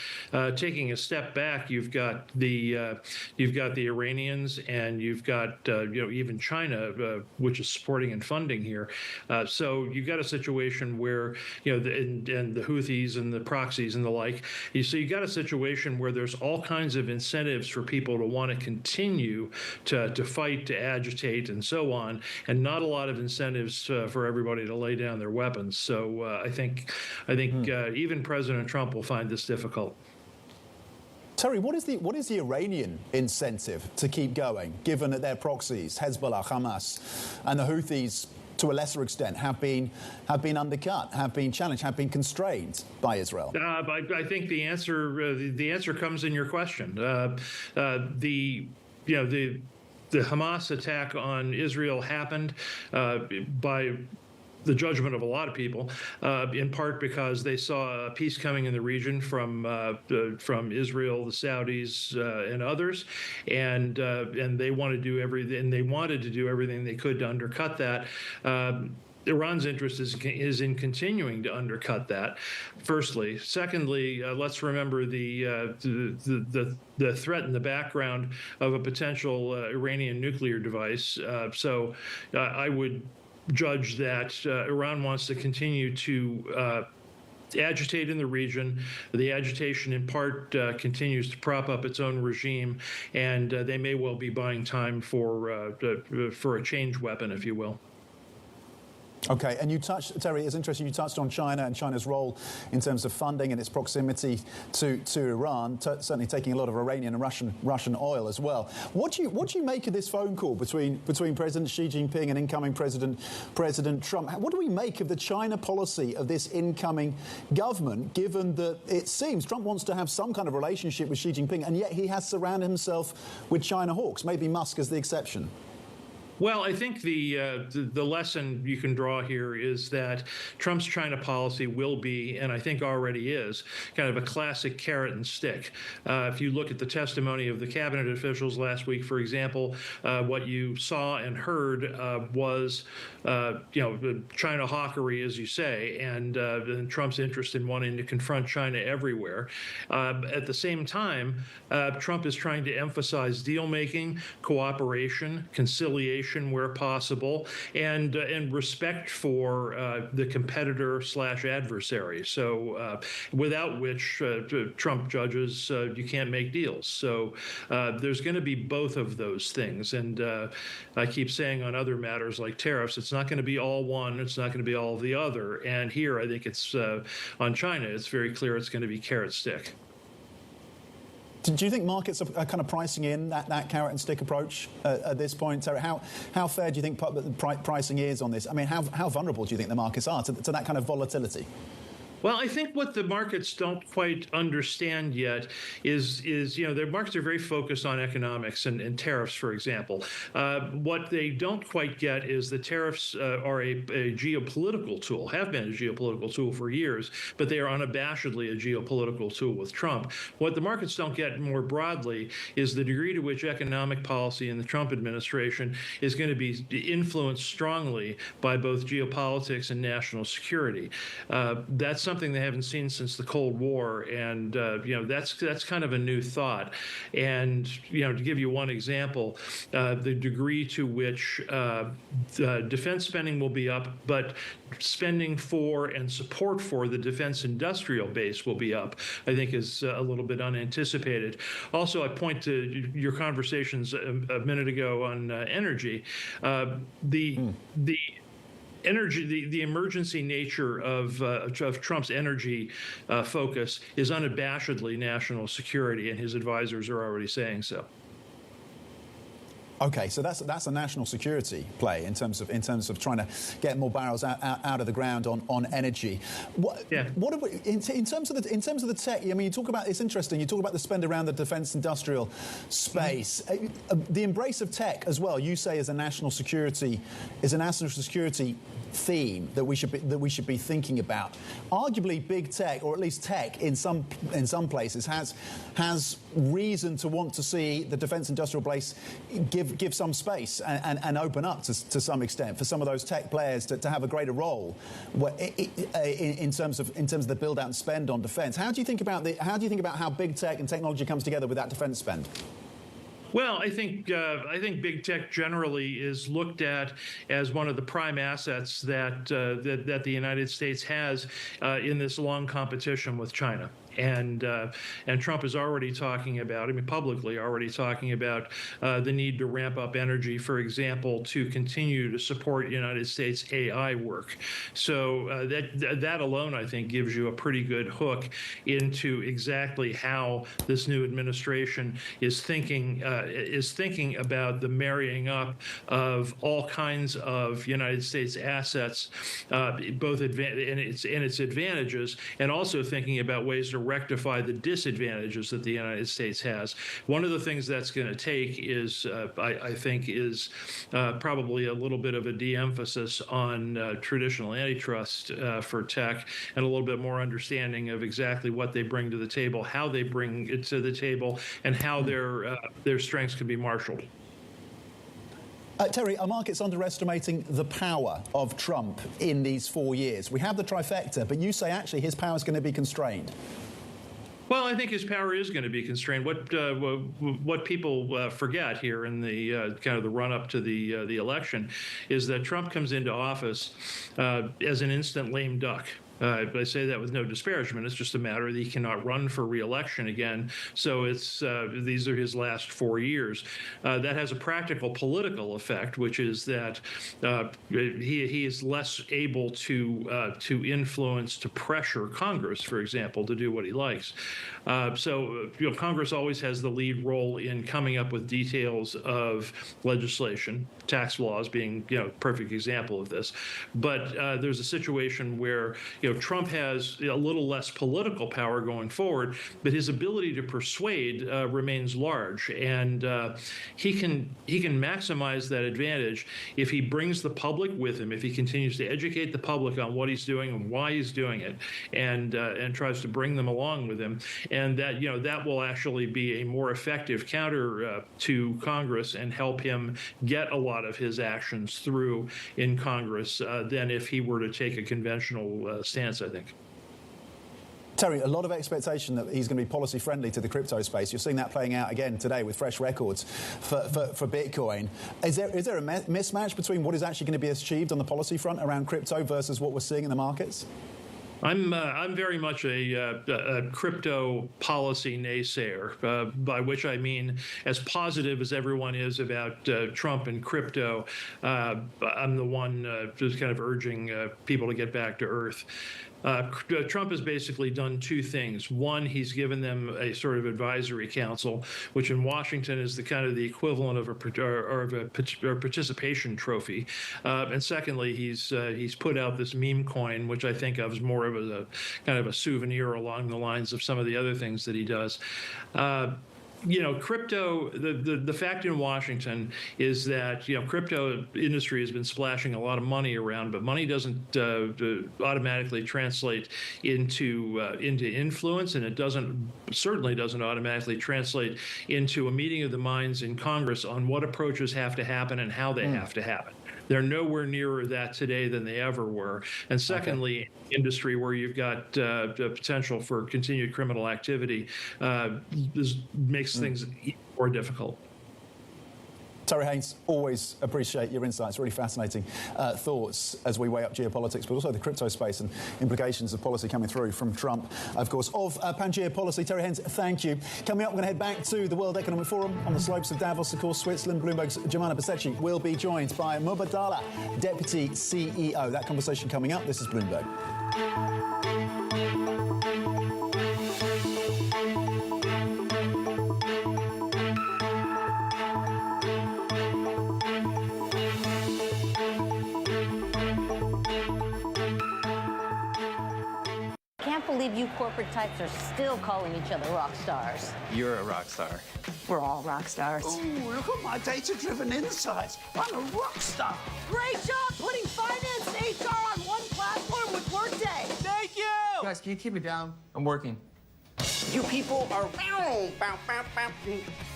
Speaker 1: Taking a step back, you've got the Iranians, and you've got even China, which is supporting and funding here. So you've got a situation where and the Houthis and the proxies and the like. So you got a situation where there's all kinds of incentives for people to want to continue to fight, to agitate, and so on, and not a lot of incentives for everybody to lay down their weapons. So I think even President Trump will find this difficult.
Speaker 3: Terry, what is the Iranian incentive to keep going, given that their proxies, Hezbollah, Hamas, and the Houthis, to a lesser extent, have been undercut, have been challenged, have been constrained by Israel?
Speaker 1: I think the answer comes in your question. The Hamas attack on Israel happened by the judgment of a lot of people, in part because they saw peace coming in the region from Israel, the Saudis, and others, and they want to do everything. And they wanted to do everything they could to undercut that. Iran's interest is in continuing to undercut that. Firstly, secondly, let's remember the threat in the background of a potential Iranian nuclear device. So I would judge that Iran wants to continue to agitate in the region. The agitation in part continues to prop up its own regime, and they may well be buying time for a change weapon, if you will.
Speaker 3: Okay, and you touched, Terry, it's interesting, you touched on China and China's role in terms of funding and its proximity to Iran, certainly taking a lot of Iranian and Russian oil as well. What do you make of this phone call between President Xi Jinping and incoming President Trump? What do we make of the China policy of this incoming government, given that it seems Trump wants to have some kind of relationship with Xi Jinping, and yet he has surrounded himself with China hawks? Maybe Musk is the exception.
Speaker 1: Well, I think the lesson you can draw here is that Trump's China policy will be, and I think already is, kind of a classic carrot and stick. If you look at the testimony of the cabinet officials last week, for example, what you saw and heard was, China hawkery, as you say, and Trump's interest in wanting to confront China everywhere. At the same time, Trump is trying to emphasize deal-making, cooperation, conciliation where possible, and respect for the competitor/adversary. So without which Trump judges you can't make deals. So there's going to be both of those things. And I keep saying on other matters like tariffs, it's not going to be all one, it's not going to be all the other. And here, I think it's on China, it's very clear it's going to be carrot stick.
Speaker 3: Do you think markets are kind of pricing in that carrot and stick approach at this point, Terry? How fair do you think pricing is on this? I mean, how vulnerable do you think the markets are to that kind of volatility?
Speaker 1: Well, I think what the markets don't quite understand yet is the markets are very focused on economics and tariffs, for example. What they don't quite get is the tariffs are a geopolitical tool, have been a geopolitical tool for years, but they are unabashedly a geopolitical tool with Trump. What the markets don't get more broadly is the degree to which economic policy in the Trump administration is going to be influenced strongly by both geopolitics and national security. That's something they haven't seen since the Cold War, and that's kind of a new thought. And to give you one example, the degree to which defense spending will be up, but spending for and support for the defense industrial base will be up, I think is a little bit unanticipated. Also, I point to your conversations a minute ago on energy. The emergency nature of Trump's energy focus is unabashedly national security, and his advisors are already saying so.
Speaker 3: Okay, so that's a national security play in terms of trying to get more barrels out of the ground on energy. What are we, in terms of the tech? I mean, you talk about, it's interesting. You talk about the spend around the defence industrial space, the embrace of tech as well. You say is a national security theme that we should be thinking about. Arguably, big tech, or at least tech in some places, has reason to want to see the defence industrial base give some space and open up to some extent for some of those tech players to have a greater role in terms of the build out and spend on defence. How do you think about how big tech and technology comes together with that defence spend?
Speaker 1: Well, I think big tech generally is looked at as one of the prime assets that the United States has in this long competition with China. And Trump is already talking about, publicly already talking about the need to ramp up energy, for example, to continue to support United States AI work. So that alone, I think, gives you a pretty good hook into exactly how this new administration is thinking about the marrying up of all kinds of United States assets, both in its advantages, and also thinking about ways to rectify the disadvantages that the United States has. One of the things that's going to take is, I think, is probably a little bit of a de-emphasis on traditional antitrust for tech, and a little bit more understanding of exactly what they bring to the table, how they bring it to the table, and how their strengths can be marshaled.
Speaker 3: Terry, are markets underestimating the power of Trump in these 4 years? We have the trifecta, but you say actually his power is going to be constrained.
Speaker 1: Well, I think his power is going to be constrained. What people forget here in the kind of the run-up to the election is that Trump comes into office as an instant lame duck. I say that with no disparagement. It's just a matter that he cannot run for re-election again. So these are his last 4 years. That has a practical political effect, which is that he is less able to influence, to pressure Congress, for example, to do what he likes. Congress always has the lead role in coming up with details of legislation, tax laws being a perfect example of this. But there's a situation where Trump has a little less political power going forward, but his ability to persuade remains large, and he can maximize that advantage if he brings the public with him, if he continues to educate the public on what he's doing and why he's doing it, and tries to bring them along with him, and that will actually be a more effective counter to Congress and help him get a lot of his actions through in Congress than if he were to take a conventional stance, I think.
Speaker 3: Terry, a lot of expectation that he's going to be policy friendly to the crypto space. You're seeing that playing out again today with fresh records for Bitcoin. Is there a mismatch between what is actually going to be achieved on the policy front around crypto versus what we're seeing in the markets?
Speaker 1: I'm very much a crypto policy naysayer, by which I mean, as positive as everyone is about Trump and crypto, I'm the one just kind of urging people to get back to earth. Trump has basically done two things. One, he's given them a sort of advisory council, which in Washington is the kind of the equivalent of a participation trophy. And secondly, he's put out this meme coin, which I think of as more of a kind of a souvenir along the lines of some of the other things that he does. Crypto, the fact in Washington is that, crypto industry has been splashing a lot of money around, but money doesn't automatically translate into influence, and it certainly doesn't automatically translate into a meeting of the minds in Congress on what approaches have to happen and how they have to happen. They're nowhere nearer that today than they ever were. And secondly, industry where you've got the potential for continued criminal activity, this makes things more difficult.
Speaker 3: Terry Haynes, always appreciate your insights. Really fascinating thoughts as we weigh up geopolitics, but also the crypto space and implications of policy coming through from Trump, of course. Of Pangea Policy, Terry Haynes, thank you. Coming up, we're going to head back to the World Economic Forum on the slopes of Davos, of course, Switzerland. Bloomberg's Jemana Besechi will be joined by Mubadala, Deputy CEO. That conversation coming up. This is Bloomberg.
Speaker 2: Believe you corporate types are still calling each other rock stars.
Speaker 4: You're a rock star.
Speaker 2: We're all rock stars.
Speaker 5: Ooh, look at my data-driven insights. I'm a rock star.
Speaker 2: Great job putting finance and HR on one platform with Workday.
Speaker 4: Thank you! Guys, can you keep it down? I'm working.
Speaker 5: You people are...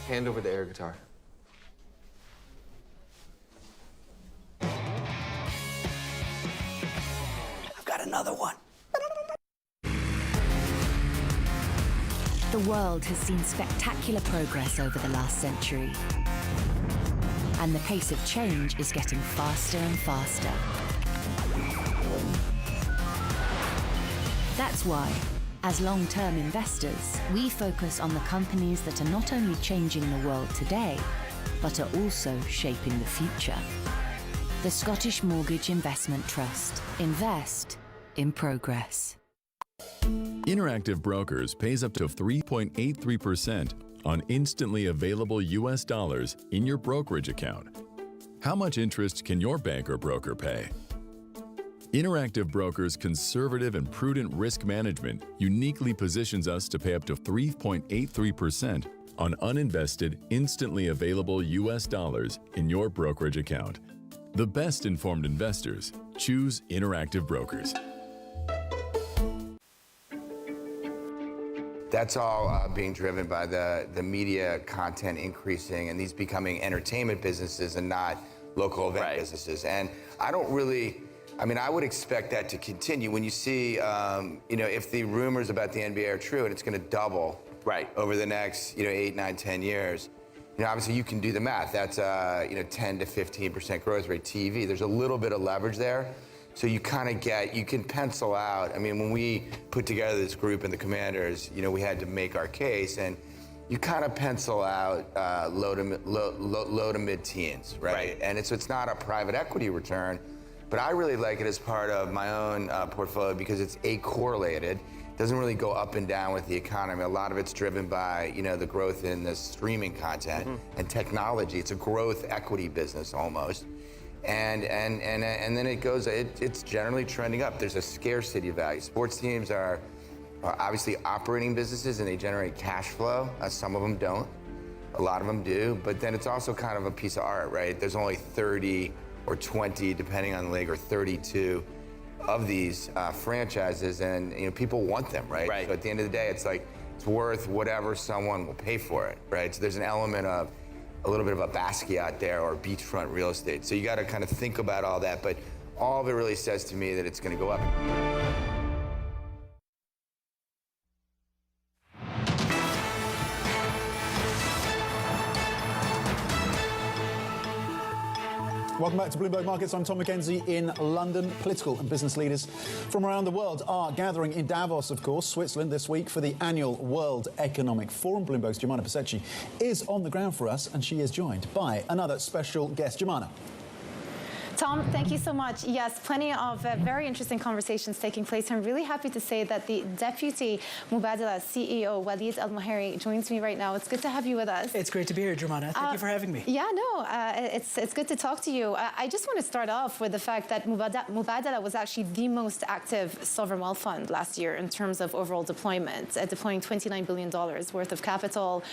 Speaker 4: Hand over the air guitar.
Speaker 5: I've got another one.
Speaker 6: The world has seen spectacular progress over the last century. And the pace of change is getting faster and faster. That's why, as long-term investors, we focus on the companies that are not only changing the world today, but are also shaping the future. The Scottish Mortgage Investment Trust. Invest in progress.
Speaker 8: Interactive Brokers pays up to 3.83% on instantly available US dollars in your brokerage account. How much interest can your bank or broker pay? Interactive Brokers' conservative and prudent risk management uniquely positions us to pay up to 3.83% on uninvested, instantly available U.S. dollars in your brokerage account. The best informed investors choose Interactive Brokers.
Speaker 7: That's all being driven by the media content increasing and these becoming entertainment businesses and not local event businesses. And I don't really, I mean, I would expect that to continue. When you see, if the rumors about the NBA are true and it's going to double over the next, 8, 9, 10 years, obviously you can do the math. That's 10 to 15% growth rate TV. There's a little bit of leverage there. So you kind of you can pencil out. I mean, when we put together this group and the commanders, we had to make our case, and you kind of pencil out low to mid-teens, right? And it's not a private equity return, but I really like it as part of my own portfolio because it's correlated. Doesn't really go up and down with the economy. A lot of it's driven by, the growth in the streaming content and technology. It's a growth equity business almost. And then it goes, it's generally trending up. There's a scarcity value. Sports teams are obviously operating businesses and they generate cash flow. Some of them don't. A lot of them do. But then it's also kind of a piece of art, right? There's only 30 or 20, depending on the league, or 32 of these franchises, and people want them, right? So at the end of the day, it's like it's worth whatever someone will pay for it, right? So there's an element of a little bit of a Basquiat there or beachfront real estate. So you got to kind of think about all that, but all of it really says to me that it's going to go up.
Speaker 3: Welcome back to Bloomberg Markets. I'm Tom McKenzie in London. Political and business leaders from around the world are gathering in Davos, of course, Switzerland, this week for the annual World Economic Forum. Bloomberg's Jemana Pasecci is on the ground for us, and she is joined by another special guest. Jemana.
Speaker 9: Tom, thank you so much. Yes, plenty of very interesting conversations taking place. I'm really happy to say that the Deputy Mubadala CEO, Walid Al-Maheri, joins me right now. It's good to have you with us.
Speaker 10: It's great to be here, Jemana. Thank you for having me.
Speaker 9: Yeah, no, it's good to talk to you. I just want to start off with the fact that Mubadala was actually the most active sovereign wealth fund last year in terms of overall deployment, deploying $29 billion worth of capital.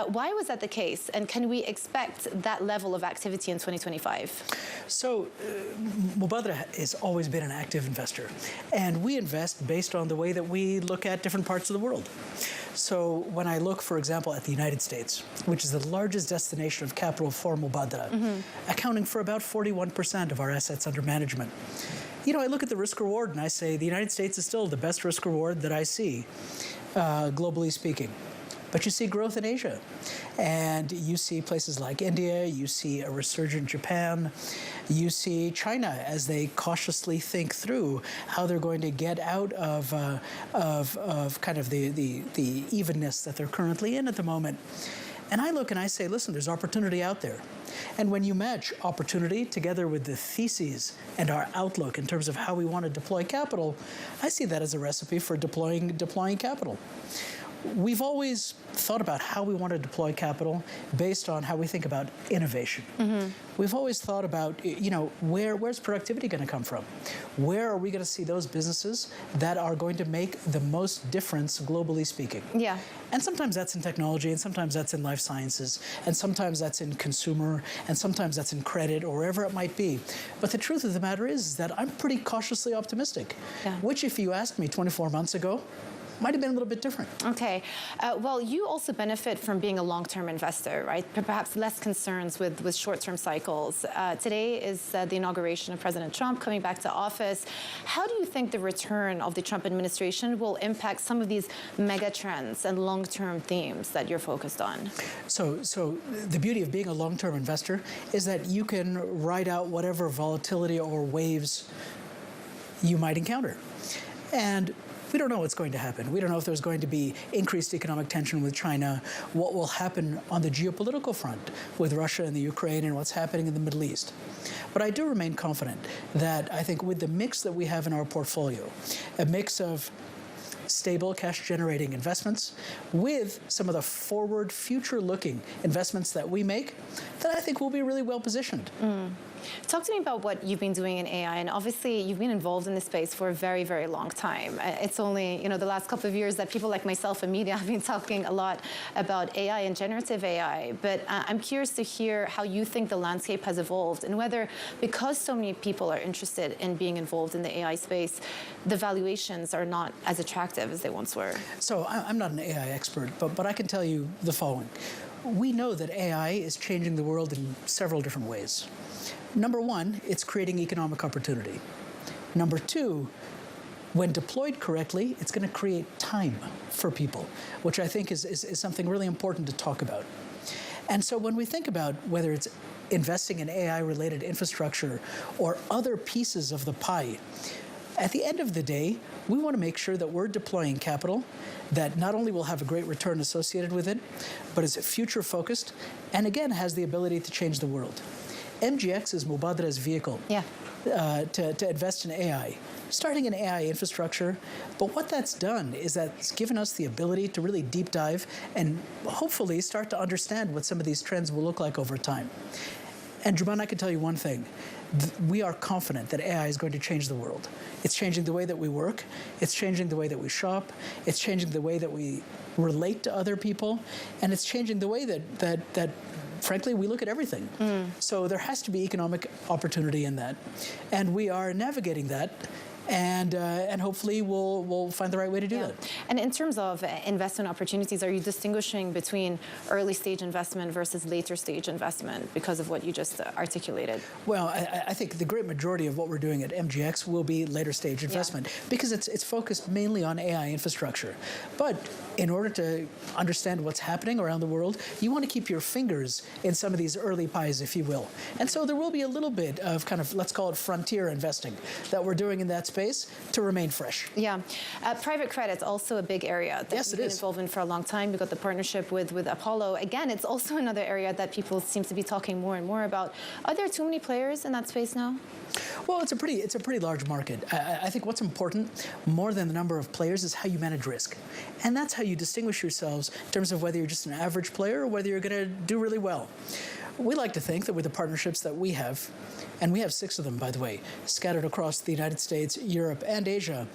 Speaker 9: Why was that the case? And can we expect that level of activity in 2025?
Speaker 10: So, Mubadala has always been an active investor, and we invest based on the way that we look at different parts of the world. So when I look, for example, at the United States, which is the largest destination of capital for Mubadala, accounting for about 41% of our assets under management, I look at the risk reward and I say the United States is still the best risk reward that I see, globally speaking. But you see growth in Asia, and you see places like India, you see a resurgent Japan, you see China as they cautiously think through how they're going to get out of kind of the evenness that they're currently in at the moment. And I look and I say, listen, there's opportunity out there. And when you match opportunity together with the theses and our outlook in terms of how we want to deploy capital, I see that as a recipe for deploying capital. We've always thought about how we want to deploy capital based on how we think about innovation. We've always thought about, where's productivity going to come from? Where are we going to see those businesses that are going to make the most difference, globally speaking?
Speaker 9: Yeah.
Speaker 10: And sometimes that's in technology, and sometimes that's in life sciences, and sometimes that's in consumer, and sometimes that's in credit, or wherever it might be. But the truth of the matter is that I'm pretty cautiously optimistic, which if you asked me 24 months ago, might have been a little bit different.
Speaker 9: Okay. Well, you also benefit from being a long-term investor, right? Perhaps less concerns with short-term cycles. Today is the inauguration of President Trump coming back to office. How do you think the return of the Trump administration will impact some of these mega trends and long-term themes that you're focused on?
Speaker 10: So the beauty of being a long-term investor is that you can ride out whatever volatility or waves you might encounter. And we don't know what's going to happen. We don't know if there's going to be increased economic tension with China, what will happen on the geopolitical front with Russia and the Ukraine, and what's happening in the Middle East. But I do remain confident that I think with the mix that we have in our portfolio, a mix of stable cash-generating investments with some of the forward, future-looking investments that we make, that I think we'll be really well positioned.
Speaker 9: Talk to me about what you've been doing in AI, and obviously you've been involved in this space for a very, very long time. It's only, the last couple of years that people like myself in media have been talking a lot about AI and generative AI, but I'm curious to hear how you think the landscape has evolved and whether, because so many people are interested in being involved in the AI space, the valuations are not as attractive as they once were.
Speaker 10: So I'm not an AI expert, but I can tell you the following. We know that AI is changing the world in several different ways. Number one, it's creating economic opportunity. Number two, when deployed correctly, it's going to create time for people, which I think is something really important to talk about. And so when we think about whether it's investing in AI-related infrastructure or other pieces of the pie, at the end of the day, we want to make sure that we're deploying capital that not only will have a great return associated with it, but is future-focused and, again, has the ability to change the world. MGX is Mubadra's vehicle to invest in AI, starting in AI infrastructure. But what that's done is that's given us the ability to really deep dive and hopefully start to understand what some of these trends will look like over time. And Juman, I can tell you one thing. We are confident that AI is going to change the world. It's changing the way that we work. It's changing the way that we shop. It's changing the way that we relate to other people. And it's changing the way that frankly, we look at everything. So there has to be economic opportunity in that. And we are navigating that. And hopefully we'll find the right way to do that.
Speaker 9: And in terms of investment opportunities, are you distinguishing between early stage investment versus later stage investment because of what you just articulated?
Speaker 10: Well, I think the great majority of what we're doing at MGX will be later stage investment because it's focused mainly on AI infrastructure. But in order to understand what's happening around the world, you want to keep your fingers in some of these early pies, if you will. And so there will be a little bit of kind of, let's call it frontier investing that we're doing in that space to remain fresh.
Speaker 9: Yeah. Private credit's also a big area that you've been involved in for a long time. You've got the partnership with Apollo. Again, it's also another area that people seem to be talking more and more about. Are there too many players in that space now?
Speaker 10: Well, it's a pretty large market. I think what's important, more than the number of players, is how you manage risk. And that's how you distinguish yourselves in terms of whether you're just an average player or whether you're going to do really well. We like to think that with the partnerships that we have, and we have 6 of them, by the way, scattered across the United States, Europe, and Asia,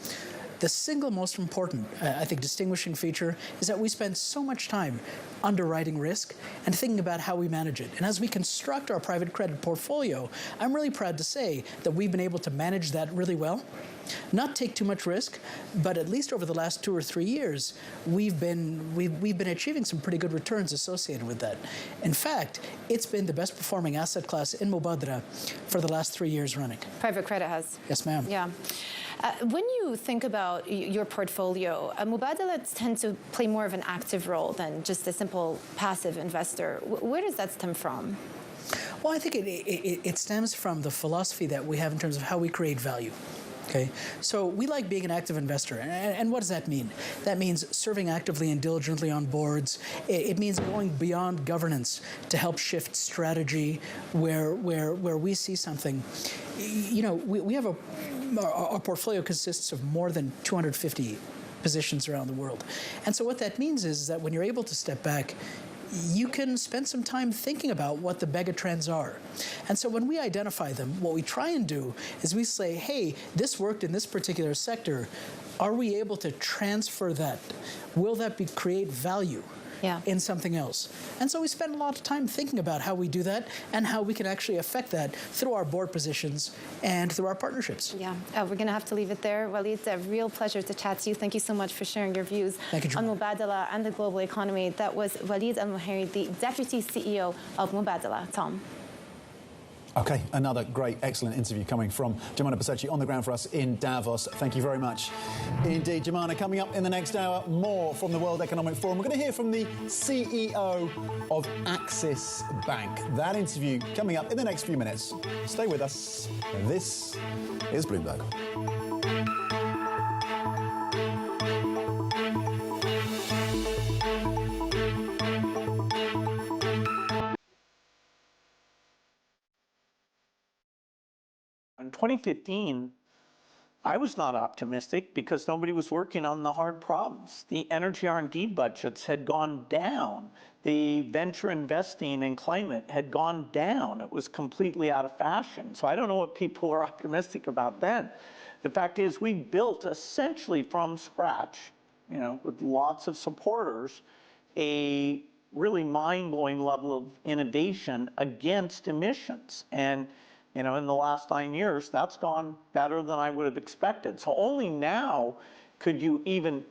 Speaker 10: the single most important, I think, distinguishing feature is that we spend so much time underwriting risk and thinking about how we manage it. And as we construct our private credit portfolio, I'm really proud to say that we've been able to manage that really well, not take too much risk, but at least over the last 2 or 3 years, we've been achieving some pretty good returns associated with that. In fact, it's been the best performing asset class in Mubadala for the last 3 years running.
Speaker 9: Private credit has.
Speaker 10: Yes, ma'am.
Speaker 9: Yeah. When you think about your portfolio, Mubadala tends to play more of an active role than just a simple passive investor. Where does that stem from?
Speaker 10: Well, I think it stems from the philosophy that we have in terms of how we create value. Okay, so we like being an active investor, and what does that mean? That means serving actively and diligently on boards. It means going beyond governance to help shift strategy where we see something. You know, we have our portfolio consists of more than 250 positions around the world, and so what that means is that when you're able to step back, you can spend some time thinking about what the mega trends are. And so when we identify them, what we try and do is we say, hey, this worked in this particular sector. Are we able to transfer that? Will that create value in something else? And so we spend a lot of time thinking about how we do that and how we can actually affect that through our board positions and through our partnerships.
Speaker 9: Yeah, we're going to have to leave it there. Walid, it's a real pleasure to chat to you. Thank you so much for sharing your views on Mubadala and the global economy. That was Walid Al-Muhairi, the Deputy CEO of Mubadala. Tom.
Speaker 3: Okay, another great, excellent interview coming from Jumana Pasechi on the ground for us in Davos. Thank you very much indeed, Jumana. Coming up in the next hour, more from the World Economic Forum. We're going to hear from the CEO of Axis Bank. That interview coming up in the next few minutes. Stay with us. This is Bloomberg.
Speaker 11: In 2015,
Speaker 5: I was not optimistic because nobody was working on the hard problems. The energy R&D budgets had gone down. The venture investing in climate had gone down. It was completely out of fashion. So I don't know what people were optimistic about then. The fact is we built essentially from scratch, with lots of supporters, a really mind-blowing level of innovation against emissions. And in the last 9 years, that's gone better than I would have expected. So only now could you even,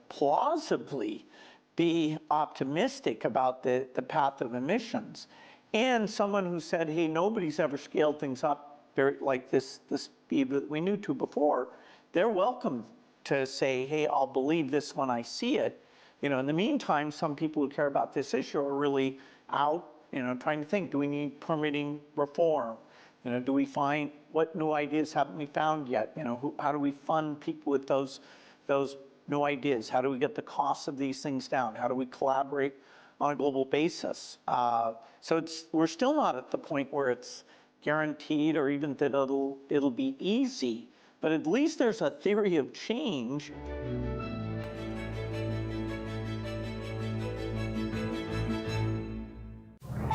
Speaker 5: plausibly be optimistic about the path of emissions. And someone who said, hey, nobody's ever scaled things up like the speed that we knew to before, they're welcome to say, hey, I'll believe this when I see it. In the meantime, some people who care about this issue are really out, trying to think, do we need permitting reform? Do we find, what new ideas haven't we found yet? How do we fund people with those new ideas? How do we get the costs of these things down? How do we collaborate on a global basis? So we're still not at the point where it's guaranteed or even that it'll be easy, but at least there's a theory of change.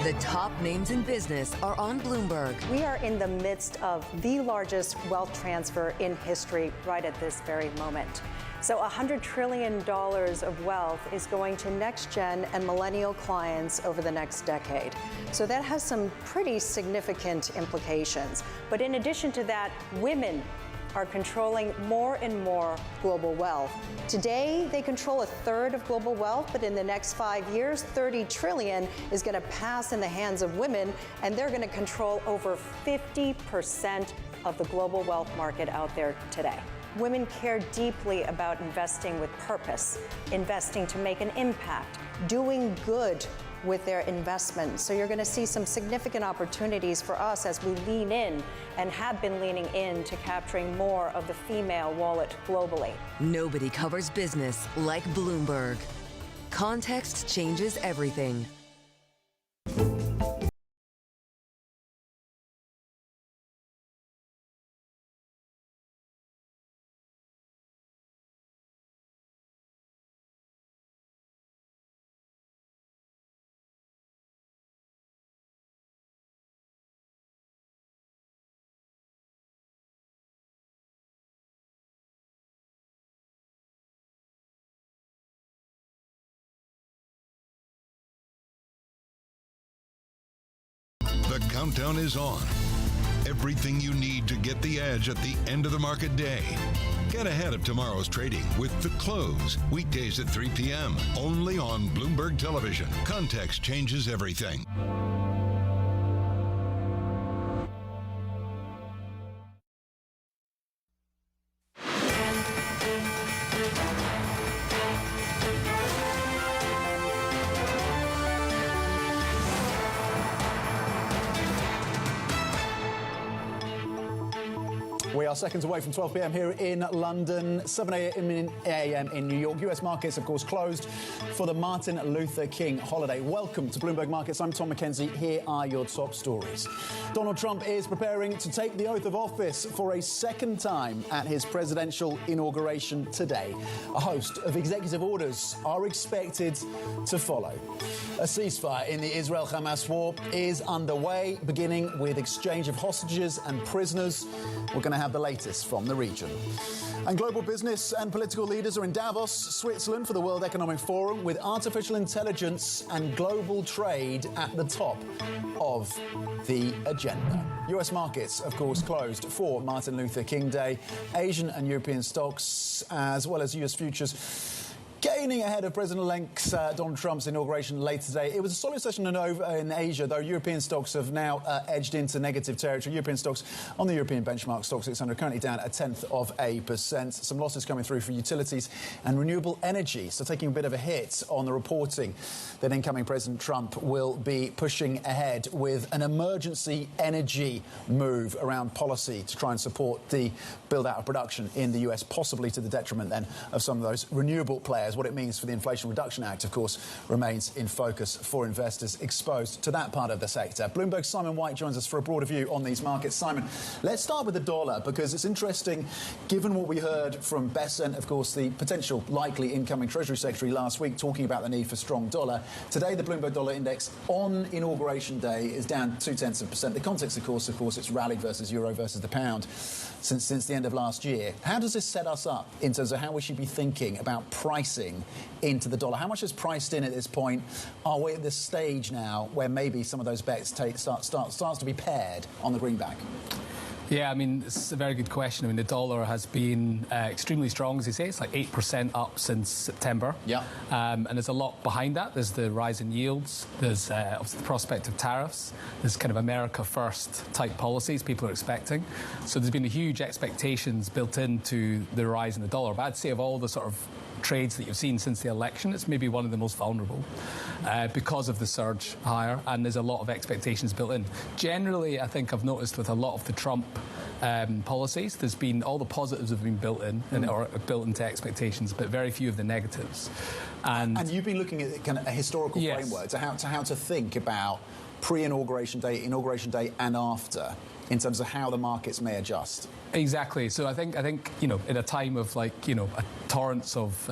Speaker 15: The top names in business are on Bloomberg.
Speaker 31: We are in the midst of the largest wealth transfer in history right at this very moment. So $100 trillion of wealth is going to next-gen and millennial clients over the next decade. So that has some pretty significant implications. But in addition to that, women are controlling more and more global wealth. Today, they control a third of global wealth, but in the next 5 years, $30 trillion is going to pass in the hands of women, and they're going to control over 50% of the global wealth market out there today. Women care deeply about investing with purpose, investing to make an impact, doing good with their investments. So you're going to see some significant opportunities for us as we lean in and have been leaning in to capturing more of the female wallet globally.
Speaker 15: Nobody covers business like Bloomberg. Context changes everything.
Speaker 11: The countdown is on. Everything you need to get the edge at the end of the market day. Get ahead of tomorrow's trading with The Close, weekdays at 3 p.m. only on Bloomberg Television. Context changes everything.
Speaker 3: We are seconds away from 12 p.m. here in London, 7 a.m. in New York. US markets, of course, closed for the Martin Luther King holiday. Welcome to Bloomberg Markets. I'm Tom McKenzie. Here are your top stories. Donald Trump is preparing to take the oath of office for a second time at his presidential inauguration today. A host of executive orders are expected to follow. A ceasefire in the Israel-Hamas war is underway, beginning with exchange of hostages and prisoners. We're going to have the latest from the region. And global business and political leaders are in Davos, Switzerland, for the World Economic Forum, with artificial intelligence and global trade at the top of the agenda. US markets, of course, closed for Martin Luther King Day. Asian and European stocks, as well as US futures, gaining ahead of President-elect Donald Trump's inauguration later today. It was a solid session in Asia, though European stocks have now edged into negative territory. European stocks on the European benchmark stock 600 currently down 0.1%. Some losses coming through for utilities and renewable energy, so taking a bit of a hit on the reporting that incoming President Trump will be pushing ahead with an emergency energy move around policy to try and support the build-out of production in the US, possibly to the detriment then of some of those renewable players as what it means for the Inflation Reduction Act, of course, remains in focus for investors exposed to that part of the sector. Bloomberg's Simon White joins us for a broader view on these markets. Simon, let's start with the dollar, because it's interesting, given what we heard from Bessent, of course, the potential likely incoming Treasury Secretary last week, talking about the need for strong dollar. Today, the Bloomberg Dollar Index on Inauguration Day is down 0.2%. The context, of course, it's rallied versus euro versus the pound since the end of last year. How does this set us up in terms of how we should be thinking about pricing into the dollar? How much is priced in at this point? Are we at this stage now where maybe some of those bets starts to be paired on the greenback?
Speaker 12: Yeah, I mean, it's a very good question. I mean, the dollar has been extremely strong, as you say. It's like 8% up since September.
Speaker 3: Yeah.
Speaker 12: And there's a lot behind that. There's the rise in yields. There's obviously the prospect of tariffs. There's kind of America first type policies people are expecting. So there's been a huge expectations built into the rise in the dollar. But I'd say of all the sort of trades that you've seen since the election, it's maybe one of the most vulnerable because of the surge higher, and there's a lot of expectations built in. Generally, I think I've noticed with a lot of the Trump policies, there's been all the positives have been built in or built into expectations, but very few of the negatives. And
Speaker 3: you've been looking at kind of a historical framework to how to think about pre-inauguration day, inauguration day, and after, in terms of how the markets may adjust.
Speaker 12: Exactly. So I think in a time of a torrents of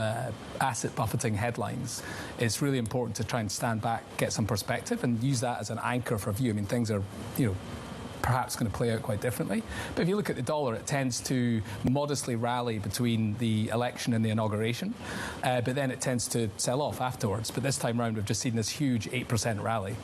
Speaker 12: asset buffeting headlines, it's really important to try and stand back, get some perspective, and use that as an anchor for a view. I mean, things are perhaps going to play out quite differently. But if you look at the dollar, it tends to modestly rally between the election and the inauguration, but then it tends to sell off afterwards. But this time around, we've just seen this huge 8% rally,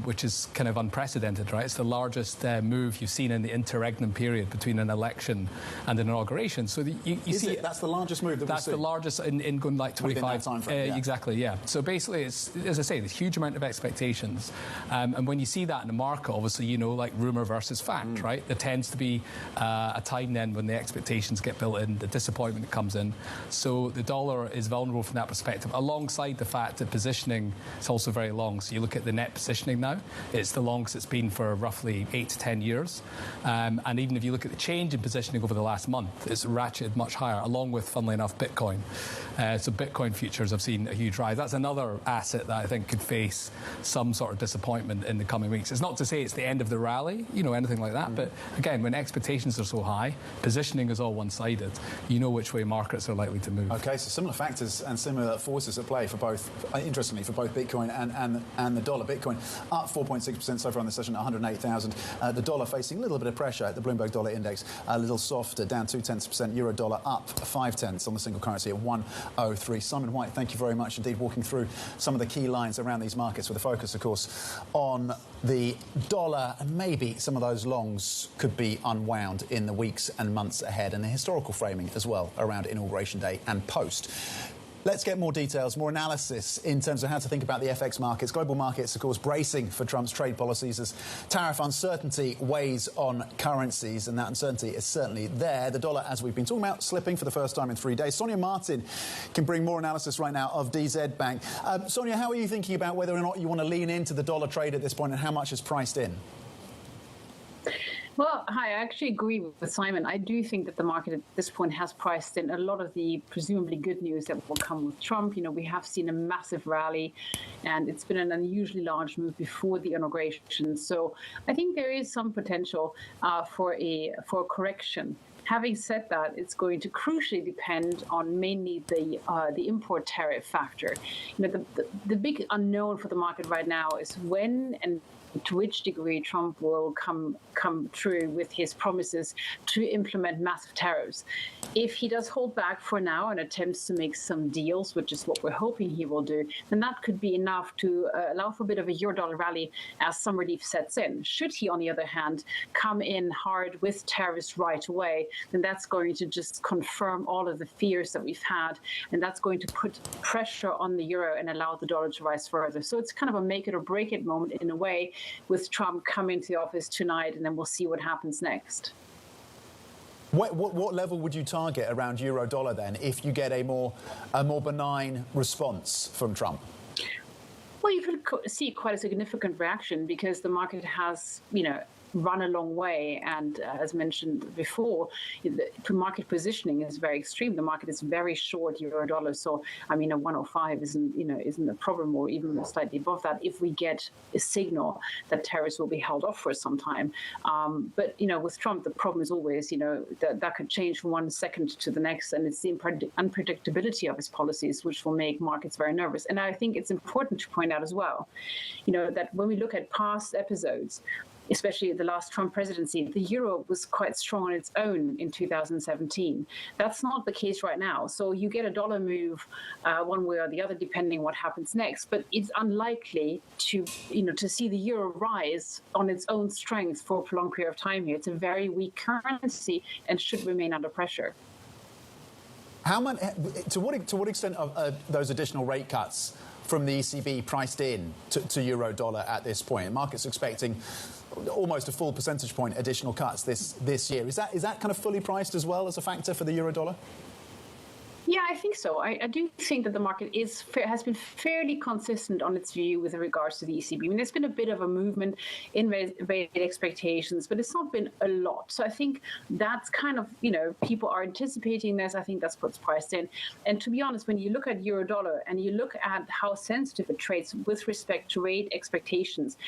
Speaker 12: which is kind of unprecedented, right? It's the largest move you've seen in the interregnum period between an election and an inauguration. So you see
Speaker 3: that's the largest move that we've seen?
Speaker 12: That's the largest in going like 25.
Speaker 3: Time frame, yeah.
Speaker 12: Exactly, yeah. So basically, it's, as I say, there's a huge amount of expectations. And when you see that in the market, obviously, like rumour versus fact, right? There tends to be a time then when the expectations get built in, the disappointment comes in. So the dollar is vulnerable from that perspective, alongside the fact that positioning is also very long. So you look at the net positioning now, it's the longest it's been for roughly 8 to 10 years. And even if you look at the change in positioning over the last month, it's ratcheted much higher, along with, funnily enough, Bitcoin. So Bitcoin futures have seen a huge rise. That's another asset that I think could face some sort of disappointment in the coming weeks. It's not to say it's the end of the rally, anything like that. But again, when expectations are so high, positioning is all one-sided. You know which way markets are likely to move.
Speaker 3: Okay, so similar factors and similar forces at play for both, interestingly, for both Bitcoin and the dollar. Bitcoin up 4.6% so far on the session at 108,000. The dollar facing a little bit of pressure at the Bloomberg Dollar Index, a little softer, down 0.2%. Euro dollar up 0.5 on the single currency at 103. Simon White, thank you very much indeed, walking through some of the key lines around these markets with a focus, of course, on the dollar, and maybe some of those longs could be unwound in the weeks and months ahead, and the historical framing as well around Inauguration Day and post. Let's get more details, more analysis in terms of how to think about the FX markets. Global markets, of course, bracing for Trump's trade policies as tariff uncertainty weighs on currencies, and that uncertainty is certainly there. The dollar, as we've been talking about, slipping for the first time in 3 days. Sonia Martin can bring more analysis right now of DZ Bank. Sonia, how are you thinking about whether or not you want to lean into the dollar trade at this point, and how much is priced in?
Speaker 13: Well, hi, I actually agree with Simon. I do think that the market at this point has priced in a lot of the presumably good news that will come with Trump. We have seen a massive rally, and it's been an unusually large move before the inauguration. So I think there is some potential for a correction. Having said that, it's going to crucially depend on mainly the import tariff factor. The big unknown for the market right now is when and to which degree Trump will come true with his promises to implement massive tariffs. If he does hold back for now and attempts to make some deals, which is what we're hoping he will do, then that could be enough to allow for a bit of a euro-dollar rally as some relief sets in. Should he, on the other hand, come in hard with tariffs right away, then that's going to just confirm all of the fears that we've had, and that's going to put pressure on the euro and allow the dollar to rise further. So it's kind of a make it or break it moment in a way, with Trump coming to the office tonight, and then we'll see what happens next.
Speaker 3: What level would you target around euro dollar then, if you get a more benign response from Trump?
Speaker 13: Well, you could see quite a significant reaction because the market has, run a long way. And as mentioned before, the market positioning is very extreme. The market is very short euro dollar. So, I mean, a 105 isn't a problem, or even slightly above that, if we get a signal that tariffs will be held off for some time. But, with Trump, the problem is always, that could change from one second to the next. And it's the unpredictability of his policies, which will make markets very nervous. And I think it's important to point out as well, that when we look at past episodes, especially the last Trump presidency, the euro was quite strong on its own in 2017. That's not the case right now. So you get a dollar move one way or the other, depending what happens next. But it's unlikely to see the euro rise on its own strength for a prolonged period of time here. It's a very weak currency and should remain under pressure.
Speaker 3: How much? To what extent are those additional rate cuts from the ECB priced in to euro dollar at this point? Markets expecting almost a full percentage point additional cuts this year. Is that kind of fully priced as well as a factor for the euro dollar?
Speaker 13: Yeah, I think so. I do think that the market has been fairly consistent on its view with regards to the ECB. I mean, there's been a bit of a movement in rate expectations, but it's not been a lot. So I think that's kind of, people are anticipating this. I think that's what's priced in. And to be honest, when you look at euro dollar and you look at how sensitive it trades with respect to rate expectations,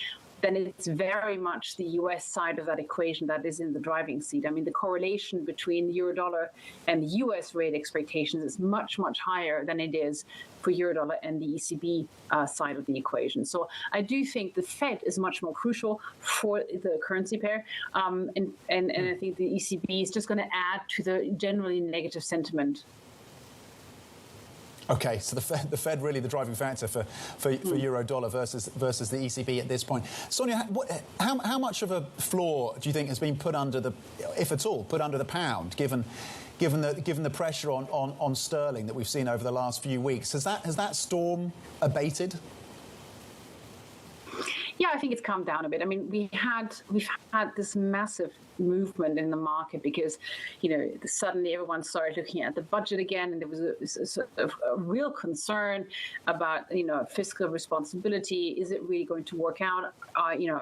Speaker 13: then it's very much the US side of that equation that is in the driving seat. I mean, the correlation between euro dollar and US rate expectations is much, much higher than it is for euro dollar and the ECB side of the equation. So I do think the Fed is much more crucial for the currency pair. And I think the ECB is just going to add to the generally negative sentiment.
Speaker 3: Okay, so the Fed really the driving factor for euro dollar versus the ECB at this point. Sonia, how much of a floor do you think has been put under if at all, put under the pound, given the pressure on sterling that we've seen over the last few weeks? Has that storm abated?
Speaker 13: Yeah, I think it's calmed down a bit. I mean, we've had this massive movement in the market because, suddenly everyone started looking at the budget again, and there was a real concern about, fiscal responsibility. Is it really going to work out?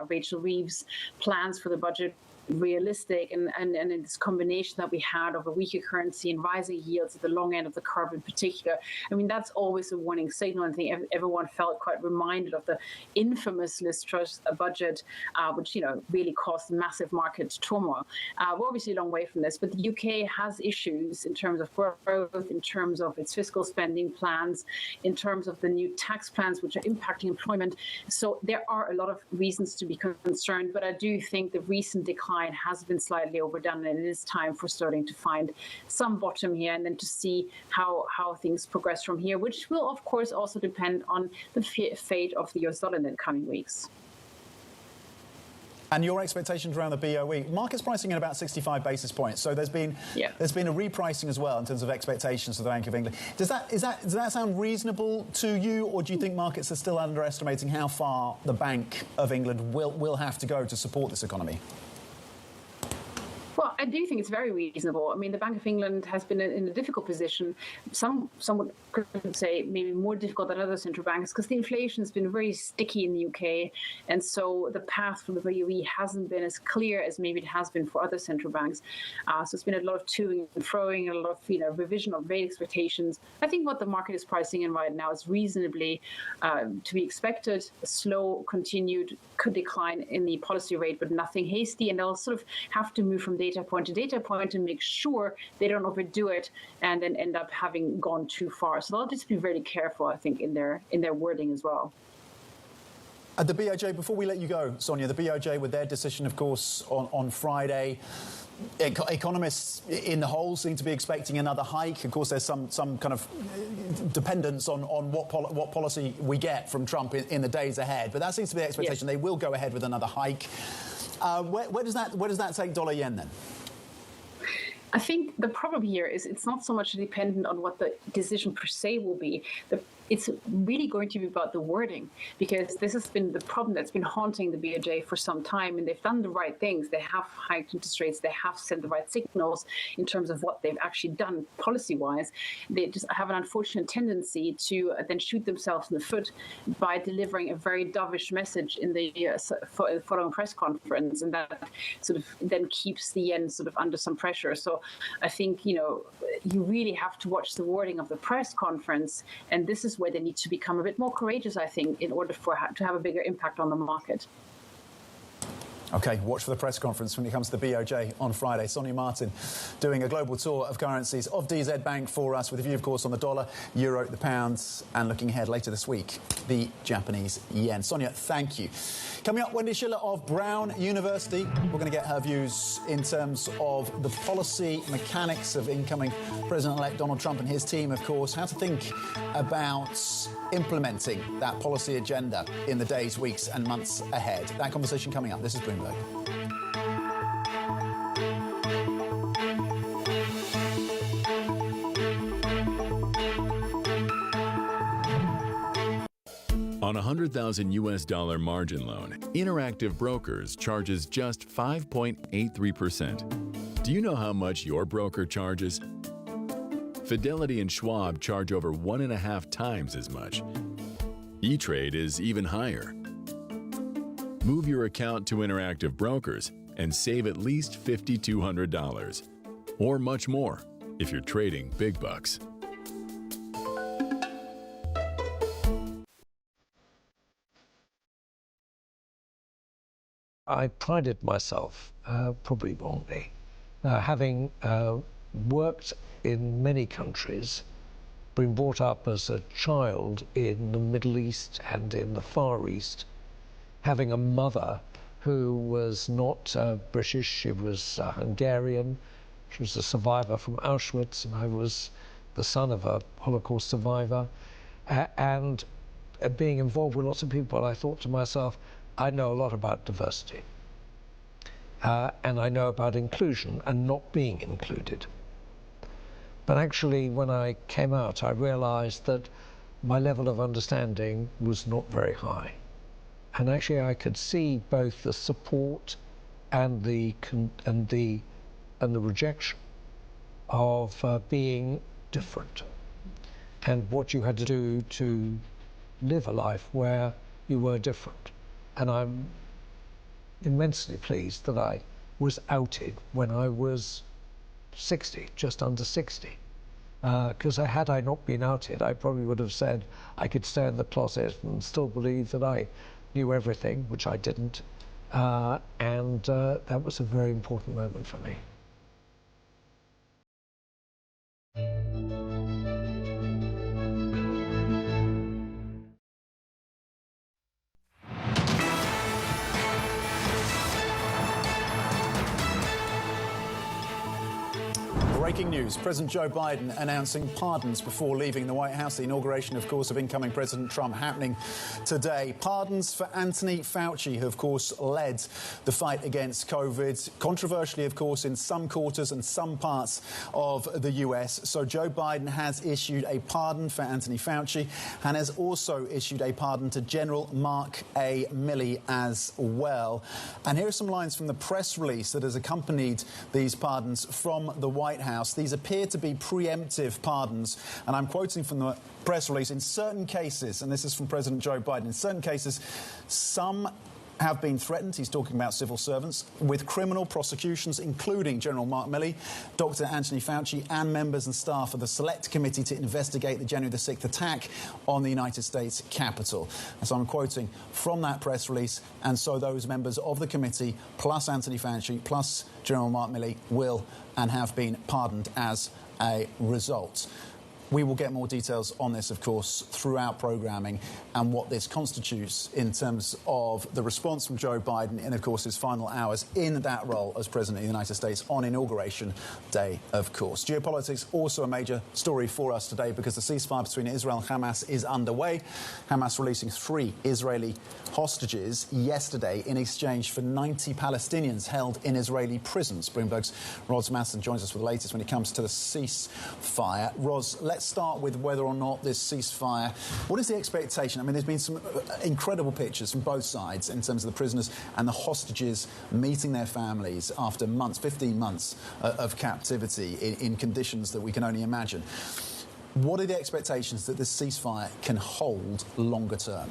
Speaker 13: Rachel Reeves' plans for the budget realistic, and in this combination that we had of a weaker currency and rising yields at the long end of the curve in particular, I mean, that's always a warning signal. I think everyone felt quite reminded of the infamous Liz Truss budget, which, really caused massive market turmoil. We're obviously a long way from this, but the UK has issues in terms of growth, in terms of its fiscal spending plans, in terms of the new tax plans, which are impacting employment. So there are a lot of reasons to be concerned, but I do think the recent decline has been slightly overdone, and it is time for sterling to find some bottom here and then to see how things progress from here, which will, of course, also depend on the fate of the US dollar in the coming weeks.
Speaker 3: And your expectations around the BOE, market's pricing in about 65 basis points. So there's been a repricing as well in terms of expectations of the Bank of England. Does that sound reasonable to you, or do you think markets are still underestimating how far the Bank of England will have to go to support this economy?
Speaker 13: Well, I do think it's very reasonable. I mean, the Bank of England has been in a difficult position. Some could say maybe more difficult than other central banks because the inflation has been very sticky in the UK. And so the path for the BOE hasn't been as clear as maybe it has been for other central banks. So it's been a lot of toing and froing, a lot of revision of rate expectations. I think what the market is pricing in right now is reasonably to be expected. A slow, continued decline in the policy rate, but nothing hasty. And they'll sort of have to move from data point to data point and make sure they don't overdo it and then end up having gone too far. So they'll just be very careful, I think, in their wording as well.
Speaker 3: The BOJ, before we let you go, Sonia, the BOJ with their decision, of course, on Friday. Economists in the whole seem to be expecting another hike. Of course, there's some kind of dependence on what policy we get from Trump in the days ahead. But that seems to be the expectation. Yes. They will go ahead with another hike. Where does that take dollar yen then?
Speaker 13: I think the problem here is it's not so much dependent on what the decision per se will be. The it's really going to be about the wording, because this has been the problem that's been haunting the BOJ for some time, and they've done the right things. They have hiked interest rates. They have sent the right signals in terms of what they've actually done policy-wise. They just have an unfortunate tendency to then shoot themselves in the foot by delivering a very dovish message in the following press conference, and that sort of then keeps the yen sort of under some pressure. So I think, you really have to watch the wording of the press conference, and this is where they need to become a bit more courageous, I think, in order to have a bigger impact on the market.
Speaker 3: OK, watch for the press conference when it comes to the BOJ on Friday. Sonia Martin doing a global tour of currencies of DZ Bank for us, with a view, of course, on the dollar, euro, the pound, and looking ahead later this week, the Japanese yen. Sonia, thank you. Coming up, Wendy Schiller of Brown University. We're going to get her views in terms of the policy mechanics of incoming President-elect Donald Trump and his team, of course, how to think about implementing that policy agenda in the days, weeks and months ahead. That conversation coming up. This is Bloomberg.
Speaker 8: On a $100,000 US margin loan, Interactive Brokers charges just 5.83%. Do you know how much your broker charges? Fidelity and Schwab charge over 1.5 times as much. E-Trade is even higher. Move your account to Interactive Brokers and save at least $5,200, or much more if you're trading big bucks.
Speaker 14: I prided myself, probably wrongly, having worked in many countries, been brought up as a child in the Middle East and in the Far East, having a mother who was not British, she was Hungarian, she was a survivor from Auschwitz, and I was the son of a Holocaust survivor, and being involved with lots of people, I thought to myself, I know a lot about diversity, and I know about inclusion and not being included. But actually, when I came out, I realized that my level of understanding was not very high. And actually, I could see both the support and the rejection of being different, and what you had to do to live a life where you were different. And I'm immensely pleased that I was outed when I was 60, just under 60. Because had I not been outed, I probably would have said I could stay in the closet and still believe that I knew everything, which I didn't. And that was a very important moment for me.
Speaker 3: Breaking news. President Joe Biden announcing pardons before leaving the White House. The inauguration, of course, of incoming President Trump happening today. Pardons for Anthony Fauci, who, of course, led the fight against COVID. Controversially, of course, in some quarters and some parts of the US. So Joe Biden has issued a pardon for Anthony Fauci and has also issued a pardon to General Mark A. Milley as well. And here are some lines from the press release that has accompanied these pardons from the White House. These appear to be preemptive pardons, and I'm quoting from the press release. In certain cases, and this is from President Joe Biden, in certain cases, some have been threatened, he's talking about civil servants, with criminal prosecutions, including General Mark Milley, Dr. Anthony Fauci, and members and staff of the Select Committee to investigate the January the 6th attack on the United States Capitol. And so I'm quoting from that press release, and so those members of the committee, plus Anthony Fauci, plus General Mark Milley, will and have been pardoned as a result. We will get more details on this, of course, throughout programming and what this constitutes in terms of the response from Joe Biden in, of course, his final hours in that role as President of the United States on Inauguration Day, of course. Geopolitics also a major story for us today because the ceasefire between Israel and Hamas is underway. Hamas releasing 3 Israeli hostages yesterday in exchange for 90 Palestinians held in Israeli prisons. Bloomberg's Ros Masson joins us with the latest when it comes to the ceasefire. Ros, let's start with whether or not this ceasefire, what is the expectation? I mean, there's been some incredible pictures from both sides in terms of the prisoners and the hostages meeting their families after months, 15 months of captivity in conditions that we can only imagine. What are the expectations that this ceasefire can hold longer term?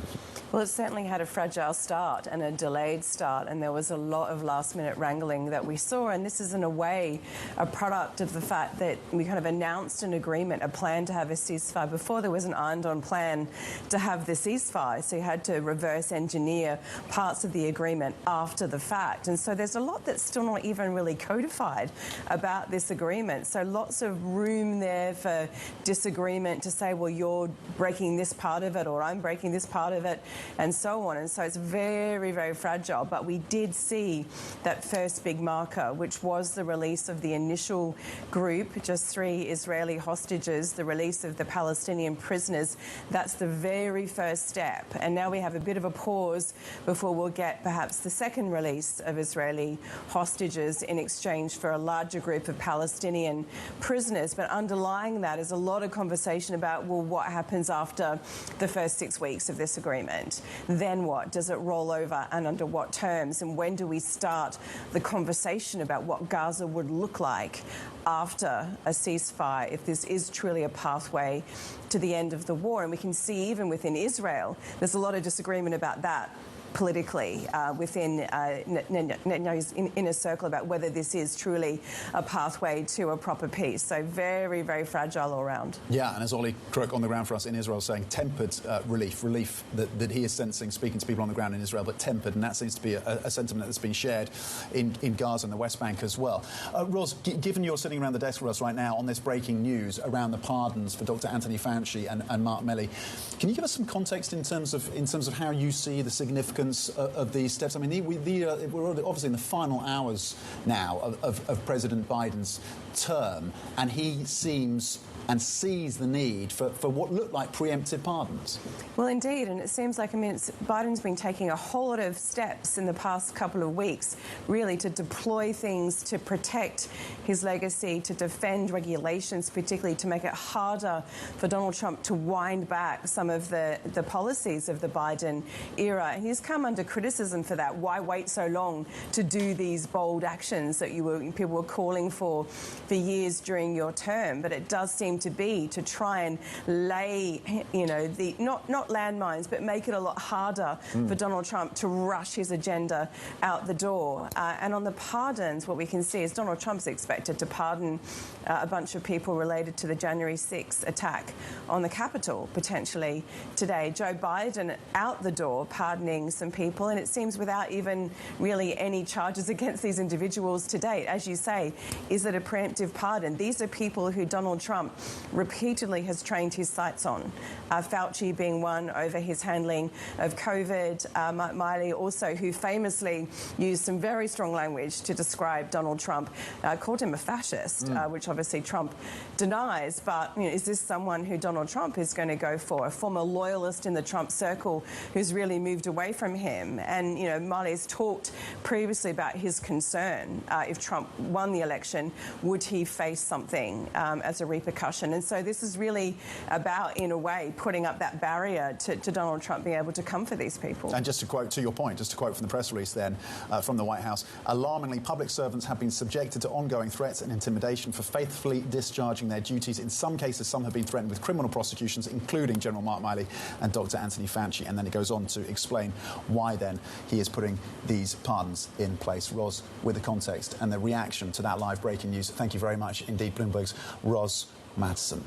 Speaker 16: Well, it certainly had a fragile start and a delayed start, and there was a lot of last-minute wrangling that we saw, and this is, in a way, a product of the fact that we kind of announced an agreement, a plan to have a ceasefire before there was an ironed-on plan to have the ceasefire, so you had to reverse engineer parts of the agreement after the fact. And so there's a lot that's still not even really codified about this agreement, so lots of room there for disagreement to say, well, you're breaking this part of it, or I'm breaking this part of it, and so on. And so it's very, very fragile. But we did see that first big marker, which was the release of the initial group, just 3 Israeli hostages, the release of the Palestinian prisoners. That's the very first step. And now we have a bit of a pause before we'll get perhaps the second release of Israeli hostages in exchange for a larger group of Palestinian prisoners. But underlying that is a lot of conversation about, well, what happens after the first 6 weeks of this agreement? Then what? Does it roll over, and under what terms? And when do we start the conversation about what Gaza would look like after a ceasefire, if this is truly a pathway to the end of the war? And we can see even within Israel, there's a lot of disagreement about that politically within Netanyahu's inner circle about whether this is truly a pathway to a proper peace. So very, very fragile all around.
Speaker 3: Yeah, and as Ollie Crook on the ground for us in Israel saying, tempered relief that he is sensing, speaking to people on the ground in Israel, but tempered, and that seems to be a sentiment that's been shared in Gaza and the West Bank as well. Ros, given you're sitting around the desk with us right now on this breaking news around the pardons for Dr. Anthony Fauci and Mark Milley, can you give us some context in terms of how you see the significance of these steps? I mean, we're obviously in the final hours now of President Biden's term, and he seems and sees the need for what look like preemptive pardons.
Speaker 16: Well, indeed, and it seems like, Biden's been taking a whole lot of steps in the past couple of weeks, really, to deploy things to protect his legacy, to defend regulations, particularly to make it harder for Donald Trump to wind back some of the policies of the Biden era. And he's come under criticism for that. Why wait so long to do these bold actions that people were calling for years during your term? But it does seem to be to try and lay, the not landmines, but make it a lot harder for Donald Trump to rush his agenda out the door. And on the pardons, what we can see is Donald Trump's expected to pardon a bunch of people related to the January 6th attack on the Capitol, potentially today. Joe Biden out the door pardoning some people, and it seems without even really any charges against these individuals to date. As you say, is it a preemptive pardon? These are people who Donald Trump repeatedly has trained his sights on. Fauci being one over his handling of COVID. Mark Milley also, who famously used some very strong language to describe Donald Trump, called him a fascist, which obviously Trump denies. But is this someone who Donald Trump is going to go for? A former loyalist in the Trump circle who's really moved away from him. And, Milley's talked previously about his concern if Trump won the election, would he face something as a repercussion? And so this is really about, in a way, putting up that barrier to Donald Trump being able to come for these people.
Speaker 3: And just to quote, to your point, just to quote from the press release then, from the White House, alarmingly, public servants have been subjected to ongoing threats and intimidation for faithfully discharging their duties. In some cases, some have been threatened with criminal prosecutions, including General Mark Milley and Dr. Anthony Fauci. And then it goes on to explain why then he is putting these pardons in place. Ros, with the context and the reaction to that live breaking news, thank you very much indeed, Bloomberg's Ros Madsen.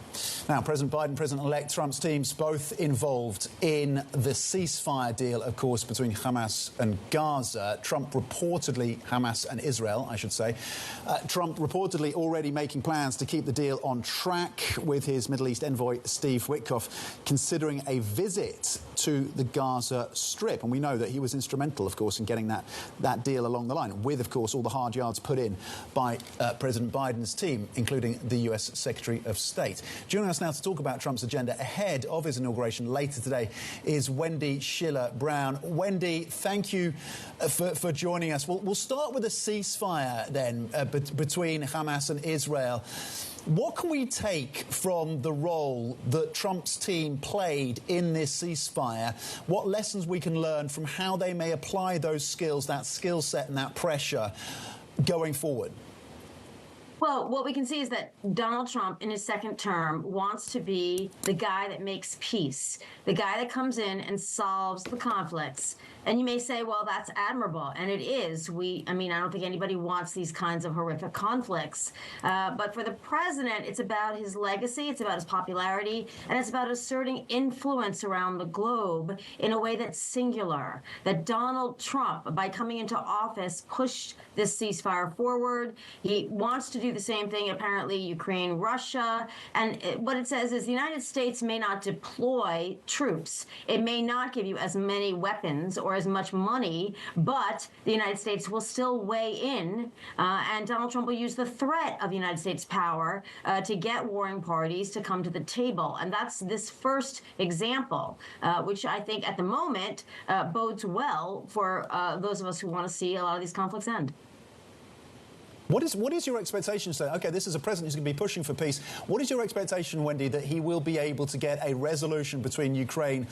Speaker 3: Now, President Biden, President-elect Trump's teams both involved in the ceasefire deal, of course, between Hamas and Gaza. Trump reportedly, Hamas and Israel, I should say. Trump reportedly already making plans to keep the deal on track, with his Middle East envoy Steve Witkoff considering a visit to the Gaza Strip. And we know that he was instrumental, of course, in getting that deal along the line, with, of course, all the hard yards put in by President Biden's team, including the US Secretary of of State. Joining us now to talk about Trump's agenda ahead of his inauguration later today is Wendy Schiller-Brown. Wendy, thank you for joining us. We'll start with a ceasefire then between Hamas and Israel. What can we take from the role that Trump's team played in this ceasefire? What lessons we can learn from how they may apply those skills, that skill set and that pressure going forward?
Speaker 18: Well, what we can see is that Donald Trump, in his second term, wants to be the guy that makes peace, the guy that comes in and solves the conflicts. And you may say, well, that's admirable, and it is. I don't think anybody wants these kinds of horrific conflicts. But for the president, it's about his legacy, it's about his popularity, and it's about asserting influence around the globe in a way that's singular. That Donald Trump, by coming into office, pushed this ceasefire forward. He wants to do the same thing, apparently, Ukraine, Russia. And what it says is the United States may not deploy troops. It may not give you as many weapons or as much money, but the United States will still weigh in, and Donald Trump will use the threat of United States power to get warring parties to come to the table. And that's this first example, which I think at the moment bodes well for those of us who want to see a lot of these conflicts end.
Speaker 3: What is your expectation, sir? OK, this is a president who's going to be pushing for peace. What is your expectation, Wendy, that he will be able to get a resolution between Ukraine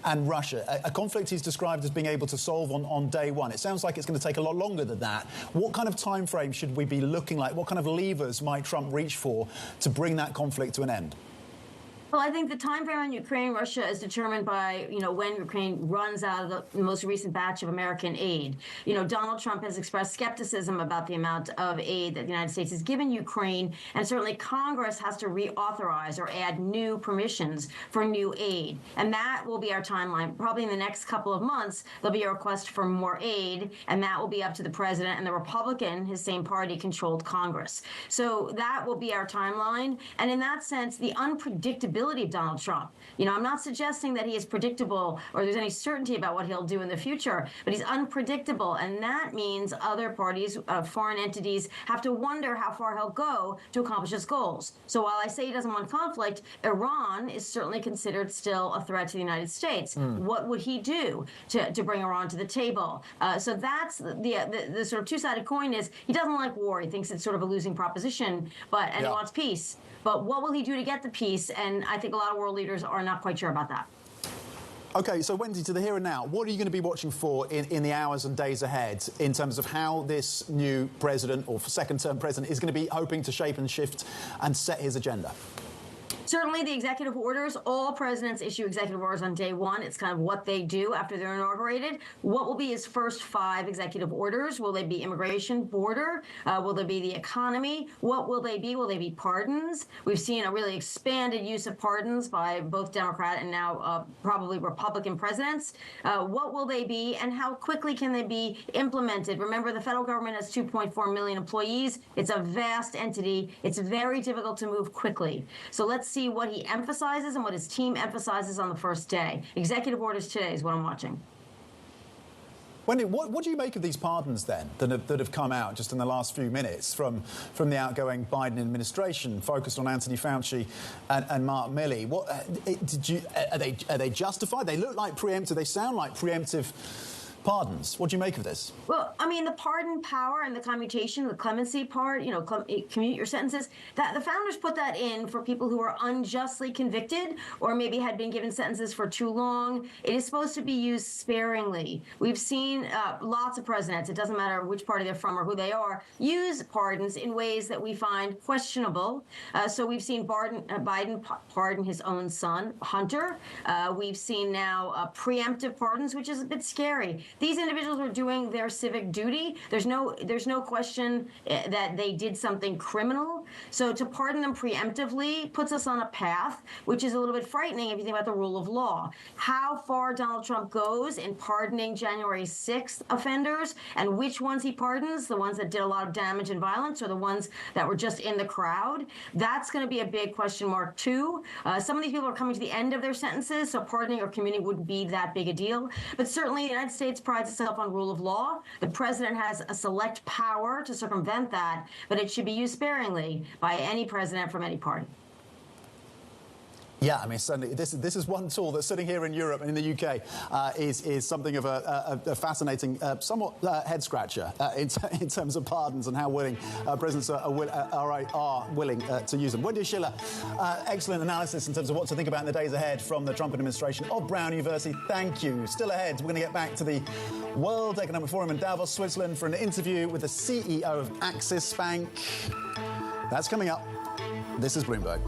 Speaker 3: and Russia? A conflict he's described as being able to solve on day one. It sounds like it's going to take a lot longer than that. What kind of time frame should we be looking like? What kind of levers might Trump reach for to bring that conflict to an end?
Speaker 18: Well, I think the time frame on Ukraine, Russia is determined by, when Ukraine runs out of the most recent batch of American aid. Donald Trump has expressed skepticism about the amount of aid that the United States has given Ukraine, and certainly Congress has to reauthorize or add new permissions for new aid. And that will be our timeline. Probably in the next couple of months, there'll be a request for more aid, and that will be up to the president and the Republican, his same party-controlled Congress. So that will be our timeline. And in that sense, the unpredictability of Donald Trump. I'm not suggesting that he is predictable or there's any certainty about what he'll do in the future, but he's unpredictable. And that means other parties, foreign entities, have to wonder how far he'll go to accomplish his goals. So while I say he doesn't want conflict, Iran is certainly considered still a threat to the United States. What would he do to bring Iran to the table? So that's the sort of two-sided coin is he doesn't like war. He thinks it's sort of a losing proposition, and he wants peace. But what will he do to get the peace? And I think a lot of world leaders are not quite sure about that.
Speaker 3: OK, so Wendy, to the here and now, what are you going to be watching for in the hours and days ahead in terms of how this new president or second-term president is going to be hoping to shape and shift and set his agenda?
Speaker 18: Certainly the executive orders, all presidents issue executive orders on day one. It's kind of what they do after they're inaugurated. What will be his first 5 executive orders? Will they be immigration, border? Will there be the economy? What will they be? Will they be pardons? We've seen a really expanded use of pardons by both Democrat and now probably Republican presidents. What will they be and how quickly can they be implemented? Remember, the federal government has 2.4 million employees. It's a vast entity. It's very difficult to move quickly. So let's see what he emphasizes and what his team emphasizes on the first day. Executive orders today is what I'm watching.
Speaker 3: Wendy, what do you make of these pardons then that have come out just in the last few minutes from the outgoing Biden administration, focused on Anthony Fauci and Mark Milley? Are they justified? They look like preemptive. They sound like preemptive pardons. What do you make of this?
Speaker 18: Well, the pardon power and the commutation, the clemency part, commute your sentences, that the founders put that in for people who are unjustly convicted or maybe had been given sentences for too long. It is supposed to be used sparingly. We've seen lots of presidents, it doesn't matter which party they're from or who they are, use pardons in ways that we find questionable. So we've seen Biden pardon his own son, Hunter. We've seen now preemptive pardons, which is a bit scary. These individuals are doing their civic duty. There's no question that they did something criminal. So to pardon them preemptively puts us on a path which is a little bit frightening if you think about the rule of law. How far Donald Trump goes in pardoning January 6th offenders and which ones he pardons, the ones that did a lot of damage and violence or the ones that were just in the crowd, that's going to be a big question mark too. Some of these people are coming to the end of their sentences, so pardoning or commuting wouldn't be that big a deal. But certainly the United States prides itself on rule of law. The president has a select power to circumvent that, but it should be used sparingly by any president from any party.
Speaker 3: Yeah, I mean, certainly this is one tool that's sitting here in Europe and in the UK is something of a fascinating, somewhat head-scratcher in terms of pardons and how willing presidents are willing to use them. Wendy Schiller, excellent analysis in terms of what to think about in the days ahead from the Trump administration of Brown University. Thank you. Still ahead, we're going to get back to the World Economic Forum in Davos, Switzerland for an interview with the CEO of Axis Bank. That's coming up. This is Bloomberg.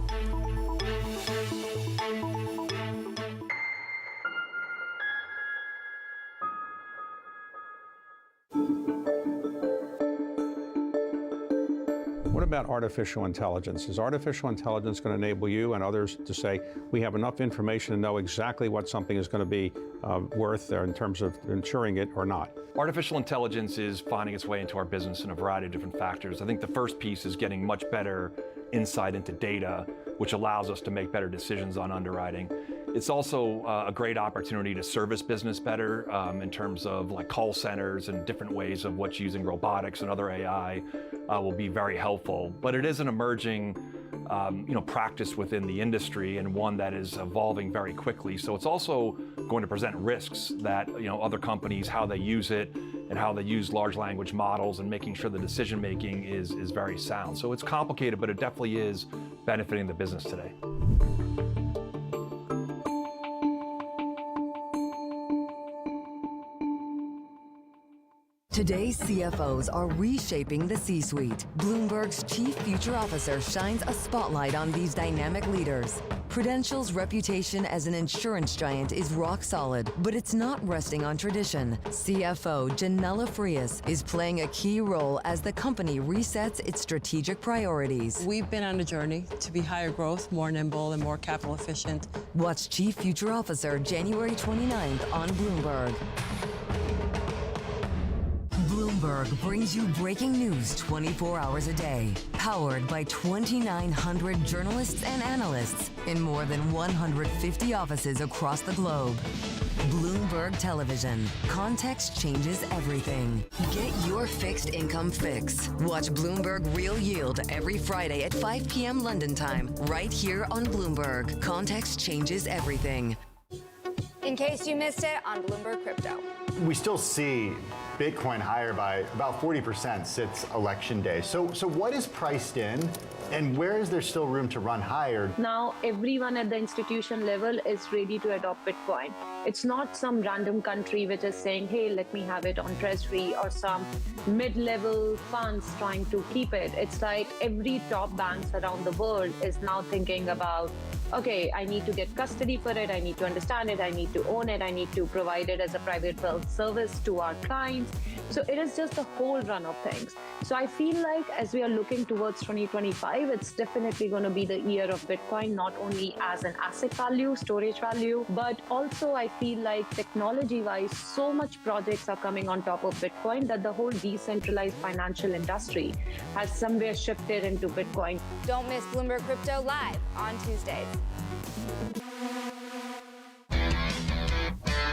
Speaker 19: What about artificial intelligence? Is artificial intelligence going to enable you and others to say, we have enough information to know exactly what something is going to be worth in terms of insuring it or not?
Speaker 20: Artificial intelligence is finding its way into our business in a variety of different factors. I think the first piece is getting much better insight into data, which allows us to make better decisions on underwriting. It's also a great opportunity to service business better in terms of like call centers and different ways of what's using robotics and other AI will be very helpful. But it is an emerging practice within the industry and one that is evolving very quickly. So it's also going to present risks that other companies, how they use it and how they use large language models and making sure the decision making is very sound. So it's complicated, but it definitely is benefiting the business today.
Speaker 15: Today's CFOs are reshaping the C-suite. Bloomberg's Chief Future Officer shines a spotlight on these dynamic leaders. Prudential's reputation as an insurance giant is rock solid, but it's not resting on tradition. CFO Janella Frias is playing a key role as the company resets its strategic priorities.
Speaker 21: We've been on a journey to be higher growth, more nimble, and more capital efficient.
Speaker 15: Watch Chief Future Officer January 29th on Bloomberg. Bloomberg brings you breaking news 24 hours a day, powered by 2,900 journalists and analysts in more than 150 offices across the globe. Bloomberg Television. Context changes everything. Get your fixed income fix. Watch Bloomberg Real Yield every Friday at 5 p.m. London time, right here on Bloomberg. Context changes everything.
Speaker 22: In case you missed it on Bloomberg Crypto.
Speaker 23: We still see Bitcoin higher by about 40% since election day. So what is priced in, and where is there still room to run higher?
Speaker 24: Now, everyone at the institution level is ready to adopt Bitcoin. It's not some random country which is saying, hey, let me have it on Treasury, or some mid-level funds trying to keep it. It's like every top banks around the world is now thinking about, okay, I need to get custody for it, I need to understand it, I need to own it, I need to provide it as a private wealth service to our clients. So it is just a whole run of things. So I feel like as we are looking towards 2025, it's definitely going to be the year of Bitcoin, not only as an asset value, storage value, but also I feel like technology-wise, so much projects are coming on top of Bitcoin that the whole decentralized financial industry has somewhere shifted into Bitcoin.
Speaker 22: Don't miss Bloomberg Crypto live on Tuesdays.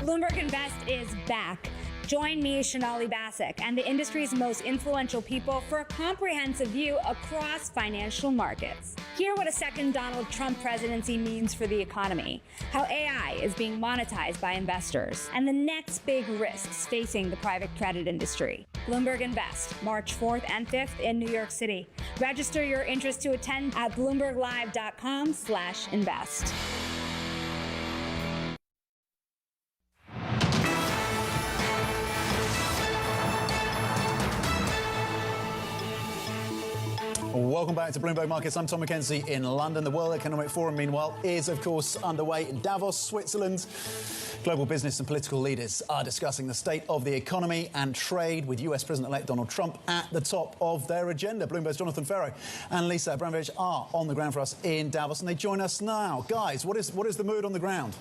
Speaker 25: Bloomberg Invest is back. Join me, Shonali Basak, and the industry's most influential people for a comprehensive view across financial markets. Hear what a second Donald Trump presidency means for the economy, how AI is being monetized by investors, and the next big risks facing the private credit industry. Bloomberg Invest, March 4th and 5th in New York City. Register your interest to attend at bloomberglive.com/invest.
Speaker 3: Welcome back to Bloomberg Markets. I'm Tom McKenzie in London. The World Economic Forum, meanwhile, is, of course, underway in Davos, Switzerland. Global business and political leaders are discussing the state of the economy and trade, with US President-elect Donald Trump at the top of their agenda. Bloomberg's Jonathan Ferro and Lisa Abramovich are on the ground for us in Davos, and they join us now. Guys, what is the mood on the ground?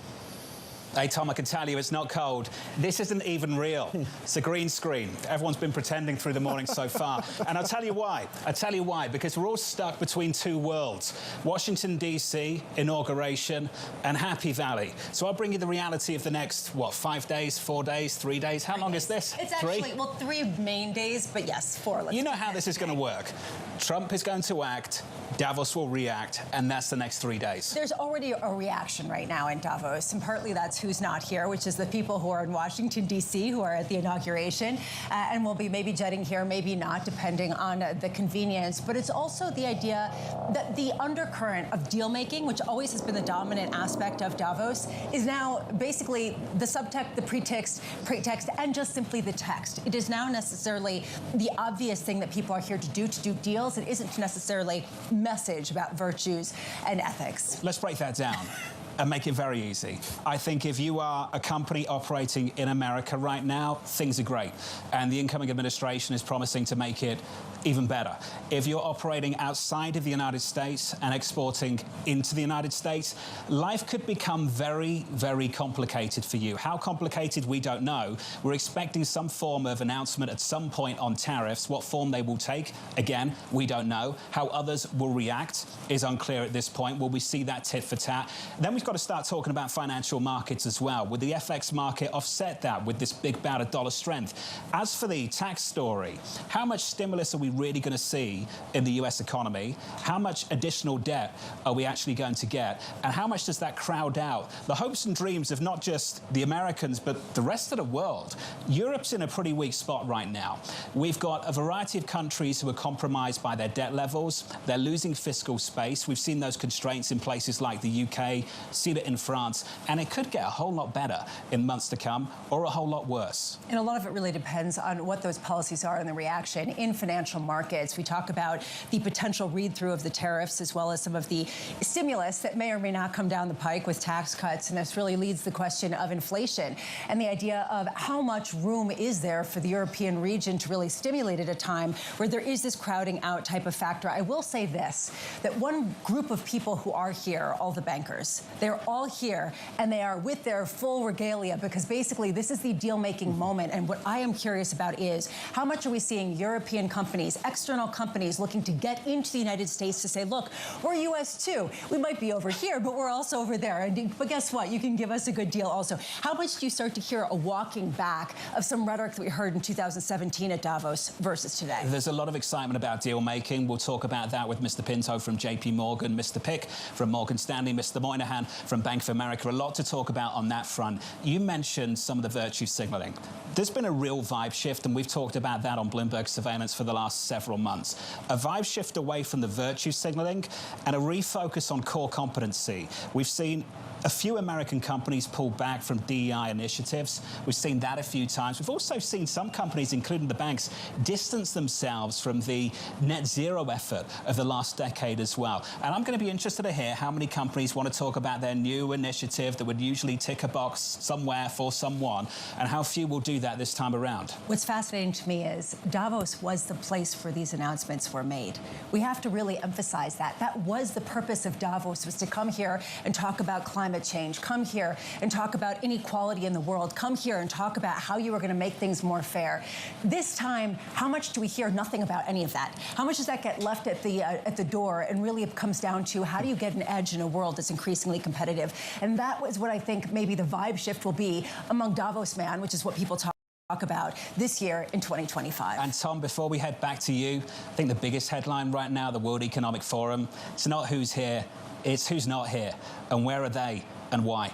Speaker 1: Hey, Tom, I can tell you it's not cold. This isn't even real. It's a green screen. Everyone's been pretending through the morning so far. And I'll tell you why. I'll tell you why. Because we're all stuck between two worlds. Washington, D.C., inauguration, and Happy Valley. So I'll bring you the reality of the next, what, 5 days, 4 days, 3 days? How long is this?
Speaker 2: It's actually, well, 3 main days, but yes, 4.
Speaker 1: You know how this is going to work. Trump is going to act, Davos will react, and that's the next 3 days.
Speaker 2: There's already a reaction right now in Davos, and partly that's who's not here, which is the people who are in Washington, D.C., who are at the inauguration, and will be maybe jetting here, maybe not, depending on the convenience. But it's also the idea that the undercurrent of deal-making, which always has been the dominant aspect of Davos, is now basically the subtext, the pretext, and just simply the text. It is now necessarily the obvious thing that people are here to do deals. It isn't necessarily message about virtues and ethics.
Speaker 1: Let's break that down and make it very easy. I think if you are a company operating in America right now, things are great. And the incoming administration is promising to make it even better. If you're operating outside of the United States and exporting into the United States, life could become very, very complicated for you. How complicated, we don't know. We're expecting some form of announcement at some point on tariffs. What form they will take, again, we don't know. How others will react is unclear at this point. Will we see that tit for tat? Then we've got to start talking about financial markets as well. Would the FX market offset that with this big bout of dollar strength? As for the tax story, how much stimulus are we really going to see in the US economy? How much additional debt are we actually going to get? And how much does that crowd out the hopes and dreams of not just the Americans, but the rest of the world? Europe's in a pretty weak spot right now. We've got a variety of countries who are compromised by their debt levels. They're losing fiscal space. We've seen those constraints in places like the UK, seen it in France, and it could get a whole lot better in months to come, or a whole lot worse.
Speaker 2: And a lot of it really depends on what those policies are and the reaction in financial markets. We talk about the potential read-through of the tariffs as well as some of the stimulus that may or may not come down the pike with tax cuts, and this really leads to the question of inflation and the idea of how much room is there for the European region to really stimulate at a time where there is this crowding out type of factor. I will say this, that one group of people who are here, all the bankers, they're all here and they are with their full regalia because basically this is the deal-making moment. And what I am curious about is how much are we seeing European companies, external companies looking to get into the United States to say, look, we're U.S. too. We might be over here, but we're also over there. But guess what? You can give us a good deal also. How much do you start to hear a walking back of some rhetoric that we heard in 2017 at Davos versus today?
Speaker 1: There's a lot of excitement about deal-making. We'll talk about that with Mr. Pinto from JP Morgan, Mr. Pick from Morgan Stanley, Mr. Moynihan from Bank of America. A lot to talk about on that front. You mentioned some of the virtue signaling. There's been a real vibe shift, and we've talked about that on Bloomberg Surveillance for the last several months. A vibe shift away from the virtue signaling and a refocus on core competency. We've seen a few American companies pull back from DEI initiatives. We've seen that a few times. We've also seen some companies, including the banks, distance themselves from the net zero effort of the last decade as well. And I'm going to be interested to hear how many companies want to talk about their new initiative that would usually tick a box somewhere for someone, and how few will do that this time around.
Speaker 2: What's fascinating to me is Davos was the place where these announcements were made. We have to really emphasize that. That was the purpose of Davos, was to come here and talk about climate change, come here and talk about inequality in the world, come here and talk about how you are going to make things more fair. This time, how much do we hear nothing about any of that? How much does that get left at the door, and really it comes down to how do you get an edge in a world that's increasingly competitive? And that was what I think maybe the vibe shift will be among Davos man, which is what people talk about this year in 2025.
Speaker 1: And Tom, before we head back to you, I think the biggest headline right now, the World Economic Forum, it's not who's here, it's who's not here, and where are they and why.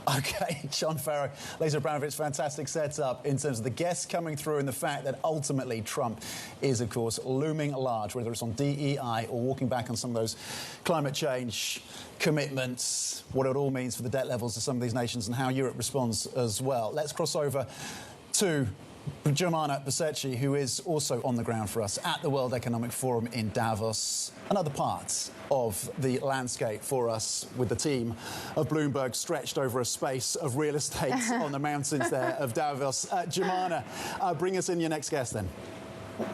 Speaker 3: OK, Sean Farrow, Lisa Abramovich's fantastic setup in terms of the guests coming through and the fact that ultimately Trump is, of course, looming large, whether it's on DEI or walking back on some of those climate change commitments, what it all means for the debt levels of some of these nations and how Europe responds as well. Let's cross over to Germana Besetchi, who is also on the ground for us at the World Economic Forum in Davos, and other parts of the landscape for us with the team of Bloomberg stretched over a space of real estate on the mountains there of Davos. Germana, bring us in your next guest then.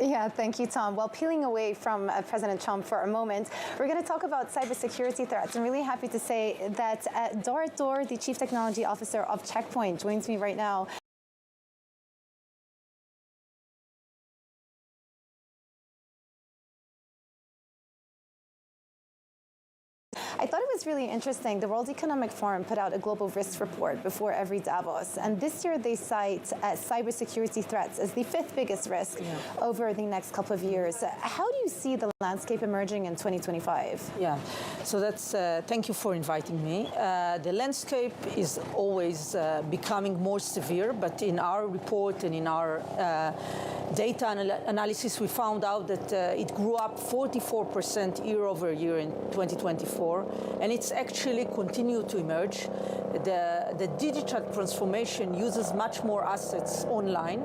Speaker 4: Yeah, thank you, Tom. Well, peeling away from President Trump for a moment, we're going to talk about cybersecurity threats. I'm really happy to say that Dorit Dor, the Chief Technology Officer of Checkpoint, joins me right now. I thought it was really interesting. The World Economic Forum put out a global risk report before every Davos, and this year they cite cybersecurity threats as the 5th biggest risk over the next couple of years. How do you see the landscape emerging in 2025?
Speaker 6: Yeah, so that's, thank you for inviting me. The landscape is always becoming more severe, but in our report and in our data analysis, we found out that it grew up 44% year over year in 2024. And it's actually continued to emerge. The digital transformation uses much more assets online,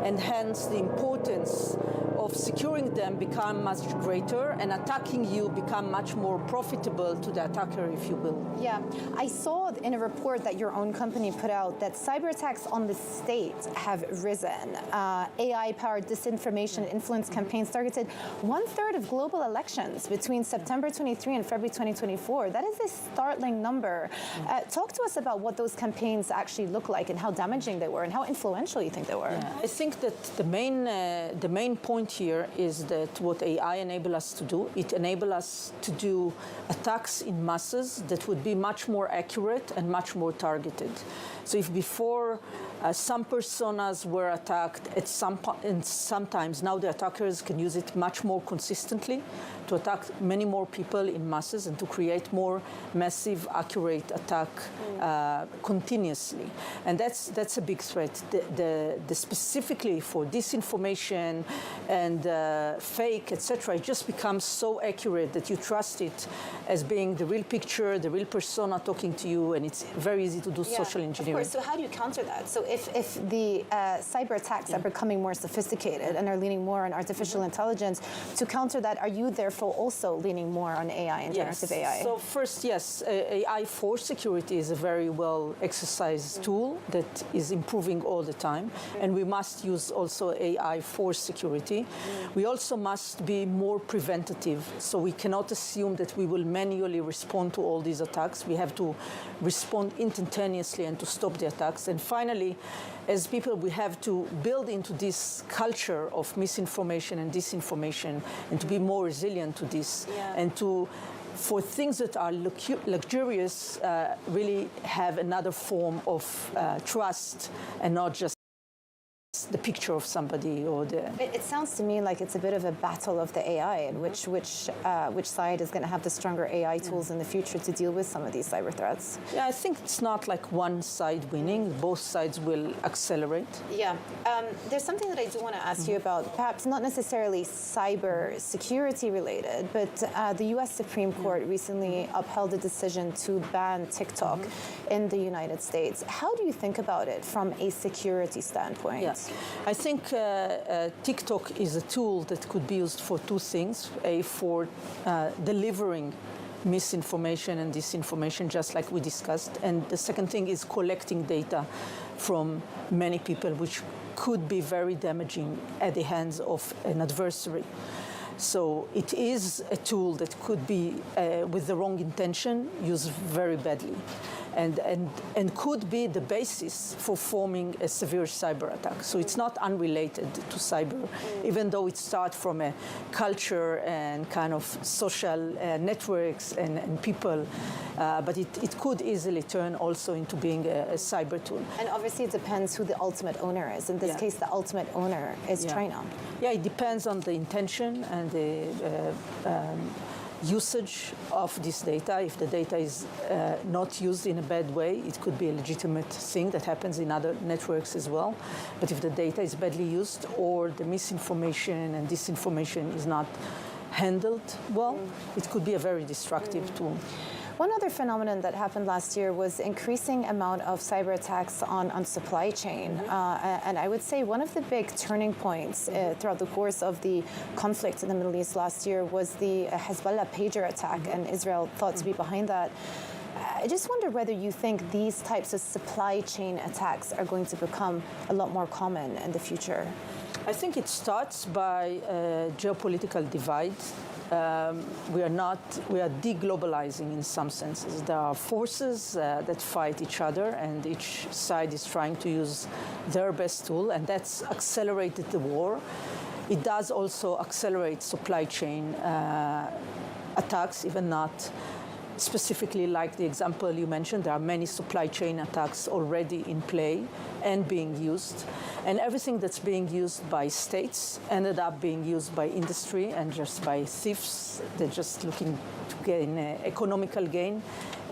Speaker 6: and hence the importance of securing them become much greater, and attacking you become much more profitable to the attacker, if you will.
Speaker 4: Yeah, I saw in a report that your own company put out that cyber attacks on the state have risen. AI-powered disinformation influence campaigns targeted 1/3 of global elections between September 23 and February 2024. That is a startling number. Talk to us about what those campaigns actually look like and how damaging they were and how influential you think they were.
Speaker 6: Yeah. I think that the main point here is that what AI enables us to do, it enables us to do attacks in masses that would be much more accurate and much more targeted. So if before some personas were attacked at sometimes now the attackers can use it much more consistently to attack many more people in masses and to create more massive, accurate attack continuously. And that's a big threat. The specifically for disinformation and fake, etc., it just becomes so accurate that you trust it as being the real picture, the real persona talking to you, and it's very easy to do social engineering.
Speaker 4: Of course. So how do you counter that? So if the cyber attacks are becoming more sophisticated and are leaning more on artificial intelligence, to counter that, are you therefore also leaning more on AI and generative AI?
Speaker 6: So first, yes, AI for security is a very well exercised tool that is improving all the time, and we must use also AI for security. We also must be more preventative, so we cannot assume that we will manually respond to all these attacks. We have to respond instantaneously and to stop the attacks. And finally, as people, we have to build into this culture of misinformation and disinformation and to be more resilient to this and to, for things that are luxurious, really have another form of trust and not just the picture of somebody or the...
Speaker 4: It sounds to me like it's a bit of a battle of the AI, and which side is going to have the stronger AI tools in the future to deal with some of these cyber threats?
Speaker 6: Yeah, I think it's not like one side winning. Both sides will accelerate.
Speaker 4: Yeah. There's something that I do want to ask you about, perhaps not necessarily cyber security related, but the U.S. Supreme Court recently upheld a decision to ban TikTok in the United States. How do you think about it from a security standpoint?
Speaker 6: Yeah. I think TikTok is a tool that could be used for two things. For delivering misinformation and disinformation, just like we discussed. And the second thing is collecting data from many people, which could be very damaging at the hands of an adversary. So it is a tool that could be, with the wrong intention, used very badly. And could be the basis for forming a severe cyber attack. So it's not unrelated to cyber, even though it starts from a culture and kind of social networks and people, but it could easily turn also into being a cyber tool.
Speaker 4: And obviously it depends who the ultimate owner is. In this case, the ultimate owner is China.
Speaker 6: Yeah, it depends on the intention and the usage of this data. If the data is not used in a bad way, it could be a legitimate thing that happens in other networks as well. But if the data is badly used or the misinformation and disinformation is not handled well, it could be a very destructive tool.
Speaker 4: One other phenomenon that happened last year was increasing amount of cyber attacks on supply chain. And I would say one of the big turning points throughout the course of the conflict in the Middle East last year was the Hezbollah pager attack, and Israel thought to be behind that. I just wonder whether you think these types of supply chain attacks are going to become a lot more common in the future.
Speaker 6: I think it starts by a geopolitical divide. We are deglobalizing in some senses. There are forces that fight each other, and each side is trying to use their best tool, and that's accelerated the war. It does also accelerate supply chain attacks, even not specifically like the example you mentioned. There are many supply chain attacks already in play and being used. And everything that's being used by states ended up being used by industry and just by thieves. They're just looking to gain economical gain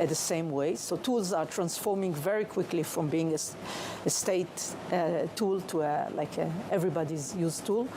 Speaker 6: at the same way. So tools are transforming very quickly from being a state tool to everybody's used tool.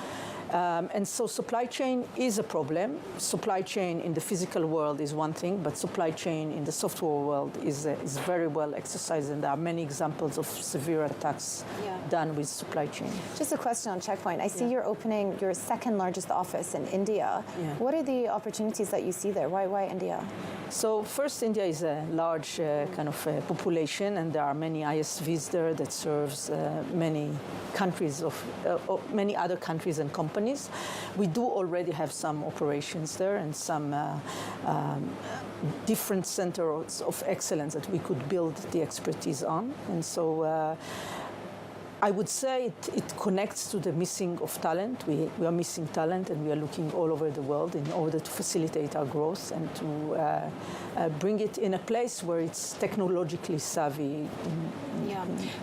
Speaker 6: And so supply chain is a problem. Supply chain in the physical world is one thing, but supply chain in the software world is very well exercised, and there are many examples of severe attacks done with supply chain.
Speaker 4: Just a question on Checkpoint. I see you're opening your second largest office in India. What are the opportunities that you see there? Why India?
Speaker 6: So first, India is a large kind of population, and there are many ISVs there that serves many countries many other countries and companies. We do already have some operations there and some different centers of excellence that we could build the expertise on. And so I would say it connects to the missing of talent. We are missing talent, and we are looking all over the world in order to facilitate our growth and to bring it in a place where it's technologically savvy.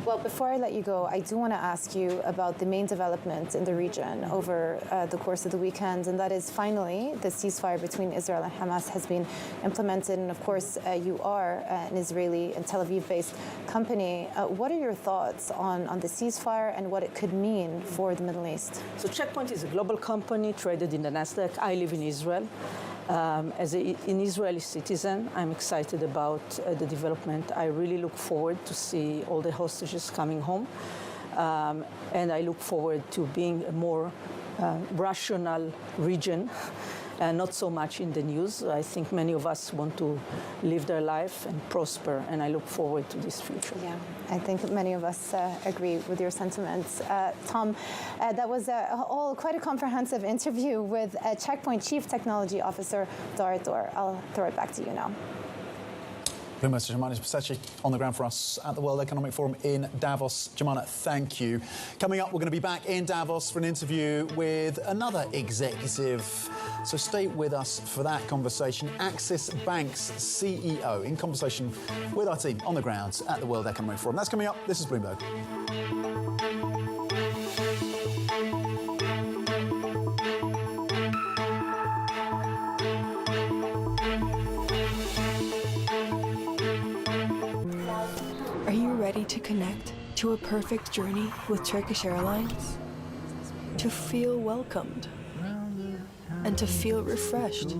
Speaker 4: Well, before I let you go, I do want to ask you about the main development in the region over the course of the weekend, and that is finally the ceasefire between Israel and Hamas has been implemented. And of course, you are an Israeli and Tel Aviv-based company. What are your thoughts on the ceasefire and what it could mean for the Middle East?
Speaker 6: So Checkpoint is a global company traded in the Nasdaq. I live in Israel. As an Israeli citizen, I'm excited about the development. I really look forward to see all the hostages coming home. And I look forward to being a more rational region, not so much in the news. I think many of us want to live their life and prosper, and I look forward to this future.
Speaker 4: Yeah, I think many of us agree with your sentiments. Tom, that was quite a comprehensive interview with Checkpoint Chief Technology Officer Dara Dor. I'll throw it back to you now.
Speaker 3: Bloomberg's Jumana Pasechi on the ground for us at the World Economic Forum in Davos. Jumana, thank you. Coming up, we're going to be back in Davos for an interview with another executive. So stay with us for that conversation. Axis Bank's CEO in conversation with our team on the ground at the World Economic Forum. That's coming up. This is Bloomberg.
Speaker 5: Ready to connect to a perfect journey with Turkish Airlines? To feel welcomed and to feel refreshed?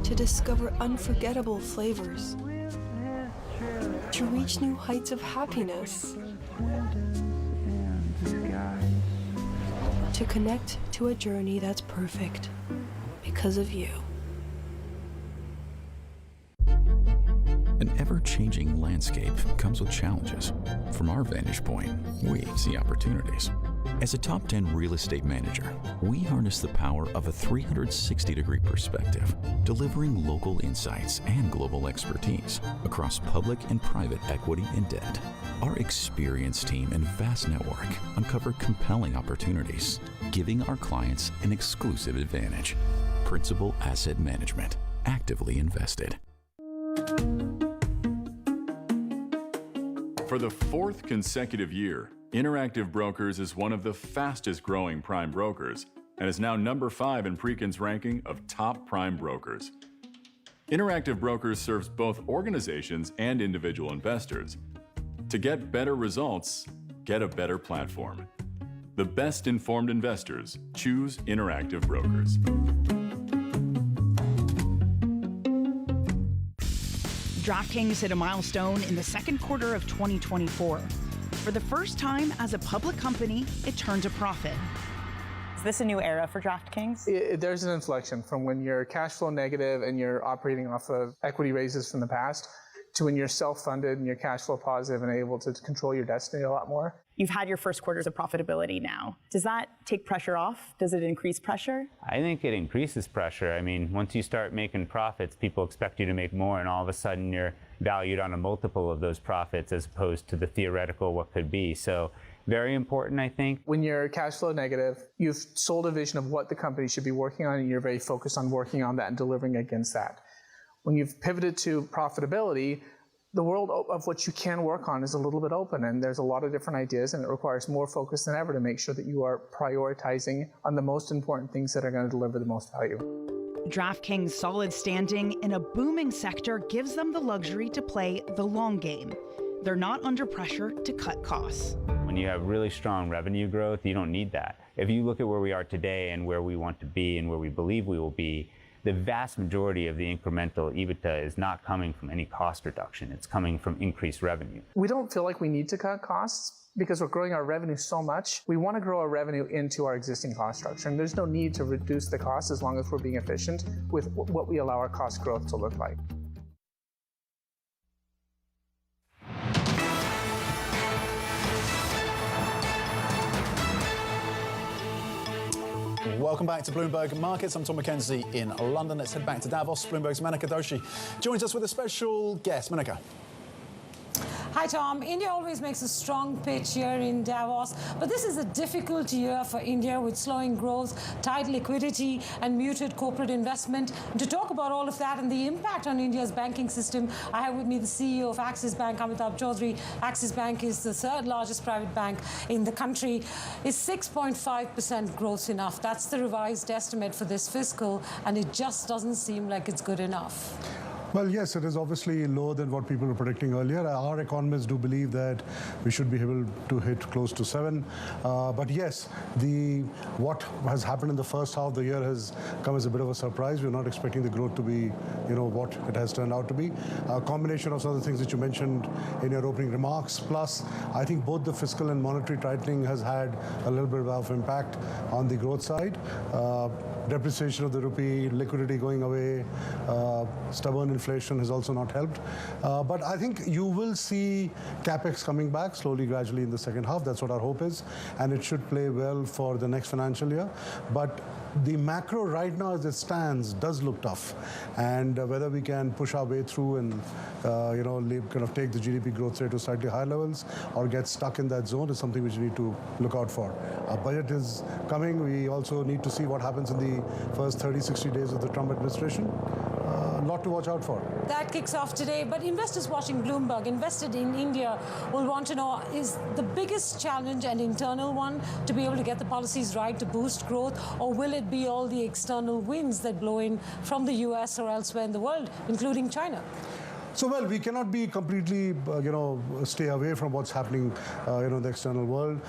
Speaker 5: To discover unforgettable flavors? To reach new heights of happiness? To connect to a journey that's perfect because of you.
Speaker 7: An ever-changing landscape comes with challenges. From our vantage point, we see opportunities. As a top 10 real estate manager, we harness the power of a 360-degree perspective, delivering local insights and global expertise across public and private equity and debt. Our experienced team and vast network uncover compelling opportunities, giving our clients an exclusive advantage. Principal Asset Management, actively invested.
Speaker 8: For the fourth consecutive year, Interactive Brokers is one of the fastest growing prime brokers and is now number 5 in Preqin's ranking of top prime brokers. Interactive Brokers serves both organizations and individual investors. To get better results, get a better platform. The best informed investors choose Interactive Brokers.
Speaker 9: DraftKings hit a milestone in the second quarter of 2024. For the first time as a public company, it turned a profit.
Speaker 10: Is this a new era for DraftKings?
Speaker 17: There's an inflection from when you're cash flow negative and you're operating off of equity raises from the past
Speaker 11: to when you're self-funded and you're cash flow positive and able to control your destiny a lot more.
Speaker 10: You've had your first quarters of profitability now. Does that take pressure off? Does it increase pressure?
Speaker 12: I think it increases pressure. I mean, once you start making profits, people expect you to make more, and all of a sudden you're valued on a multiple of those profits as opposed to the theoretical what could be. So very important, I think.
Speaker 11: When you're cash flow negative, you've sold a vision of what the company should be working on, and you're very focused on working on that and delivering against that. When you've pivoted to profitability, the world of what you can work on is a little bit open, and there's a lot of different ideas, and it requires more focus than ever to make sure that you are prioritizing on the most important things that are going to deliver the most value.
Speaker 9: DraftKings' solid standing in a booming sector gives them the luxury to play the long game. They're not under pressure to cut costs.
Speaker 12: When you have really strong revenue growth, you don't need that. If you look at where we are today and where we want to be and where we believe we will be, the vast majority of the incremental EBITDA is not coming from any cost reduction. It's coming from increased revenue.
Speaker 11: We don't feel like we need to cut costs because we're growing our revenue so much. We want to grow our revenue into our existing cost structure, and there's no need to reduce the cost as long as we're being efficient with what we allow our cost growth to look like.
Speaker 3: Welcome back to Bloomberg Markets. I'm Tom McKenzie in London. Let's head back to Davos. Bloomberg's Manika Doshi joins us with a special guest. Manika.
Speaker 13: Hi, Tom. India always makes a strong pitch here in Davos, but this is a difficult year for India with slowing growth, tight liquidity, and muted corporate investment. And to talk about all of that and the impact on India's banking system, I have with me the CEO of Axis Bank, Amitabh Chaudhry. Axis Bank is the third largest private bank in the country. Is 6.5% growth enough? That's the revised estimate for this fiscal, and it just doesn't seem like it's good enough.
Speaker 14: Well, yes, it is obviously lower than what people were predicting earlier. Our economists do believe that we should be able to hit close to 7. But yes, what has happened in the first half of the year has come as a bit of a surprise. We're not expecting the growth to be, what it has turned out to be. A combination of some of the things that you mentioned in your opening remarks, plus I think both the fiscal and monetary tightening has had a little bit of impact on the growth side. Depreciation of the rupee, liquidity going away, stubborn inflation has also not helped. But I think you will see capex coming back slowly, gradually in the second half. That's what our hope is. And it should play well for the next financial year. But the macro right now as it stands does look tough. And whether we can push our way through and, kind of take the GDP growth rate to slightly higher levels or get stuck in that zone is something which we need to look out for. Our budget is coming. We also need to see what happens in the first 30, 60 days of the Trump administration. A lot to watch out for.
Speaker 13: That kicks off today, but investors watching Bloomberg, invested in India, will want to know, is the biggest challenge an internal one to be able to get the policies right to boost growth, or will it be all the external winds that blow in from the US or elsewhere in the world, including China?
Speaker 14: So, well, we cannot be completely, stay away from what's happening, in the external world.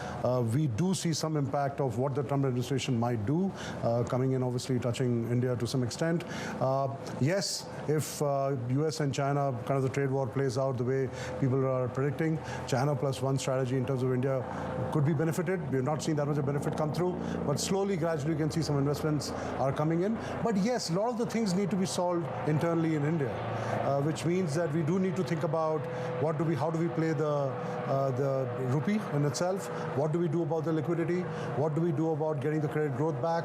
Speaker 14: We do see some impact of what the Trump administration might do, coming in, obviously touching India to some extent. Yes, if US and China, kind of the trade war plays out the way people are predicting, China plus one strategy in terms of India could be benefited. We're not seeing that much of benefit come through, but slowly, gradually, you can see some investments are coming in. But yes, a lot of the things need to be solved internally in India, which means that we do need to think about how do we play the rupee in itself, what do we do about the liquidity, what do we do about getting the credit growth back.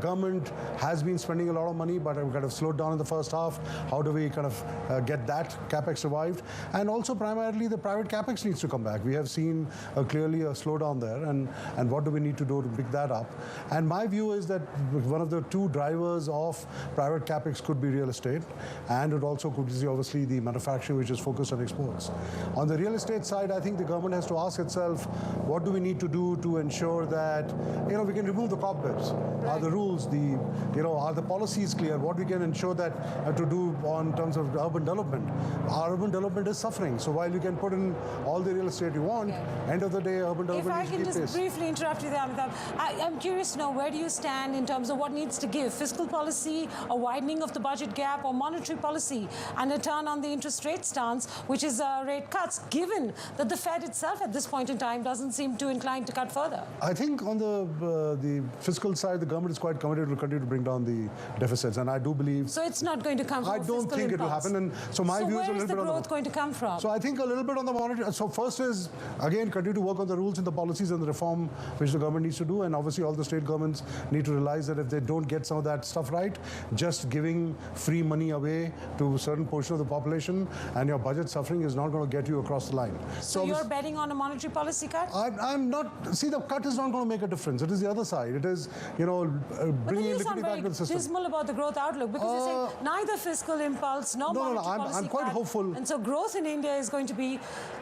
Speaker 14: Government has been spending a lot of money, but kind of slowed down in the first half. How do we kind of get that capex revived? And also primarily the private capex needs to come back. We have seen clearly a slowdown there, and what do we need to do to pick that up? And my view is that one of the two drivers of private capex could be real estate, and it also could be obviously the manufacturing, which is focused on exports. On the real estate side, I think the government has to ask itself, what do we need to do to ensure that, we can remove the cobwebs? Right. Are the rules, are the policies clear? What we can ensure that to do on terms of urban development? Our urban development is suffering. So while you can put in all the real estate you want, end of the day, urban development
Speaker 13: If I can just briefly interrupt you there, Amitabh, I'm curious to know, where do you stand in terms of what needs to give? Fiscal policy, a widening of the budget gap, or monetary policy, and a turn on on the interest rate stance, which is rate cuts, given that the Fed itself at this point in time doesn't seem too inclined to cut further?
Speaker 14: I think on the fiscal side, the government is quite committed to continue to bring down the deficits, and I do believe.
Speaker 13: So it's not going to come from
Speaker 14: I don't think it will happen, and so my view is a little bit on the.
Speaker 13: Where is the growth going to come from?
Speaker 14: So I think a little bit on the monetary. So first is again continue to work on the rules and the policies and the reform which the government needs to do, and obviously all the state governments need to realize that if they don't get some of that stuff right, just giving free money away to a certain portion of the population and your budget suffering is not going to get you across the line.
Speaker 13: So you're betting on a monetary policy cut?
Speaker 14: I'm not. See, the cut is not going to make a difference. It is the other side. It is, bringing liquidity back to the system.
Speaker 13: Dismal about the growth outlook because you're saying neither fiscal impulse nor monetary policy
Speaker 14: I'm quite
Speaker 13: cut.
Speaker 14: hopeful.
Speaker 13: And so growth in India is going to be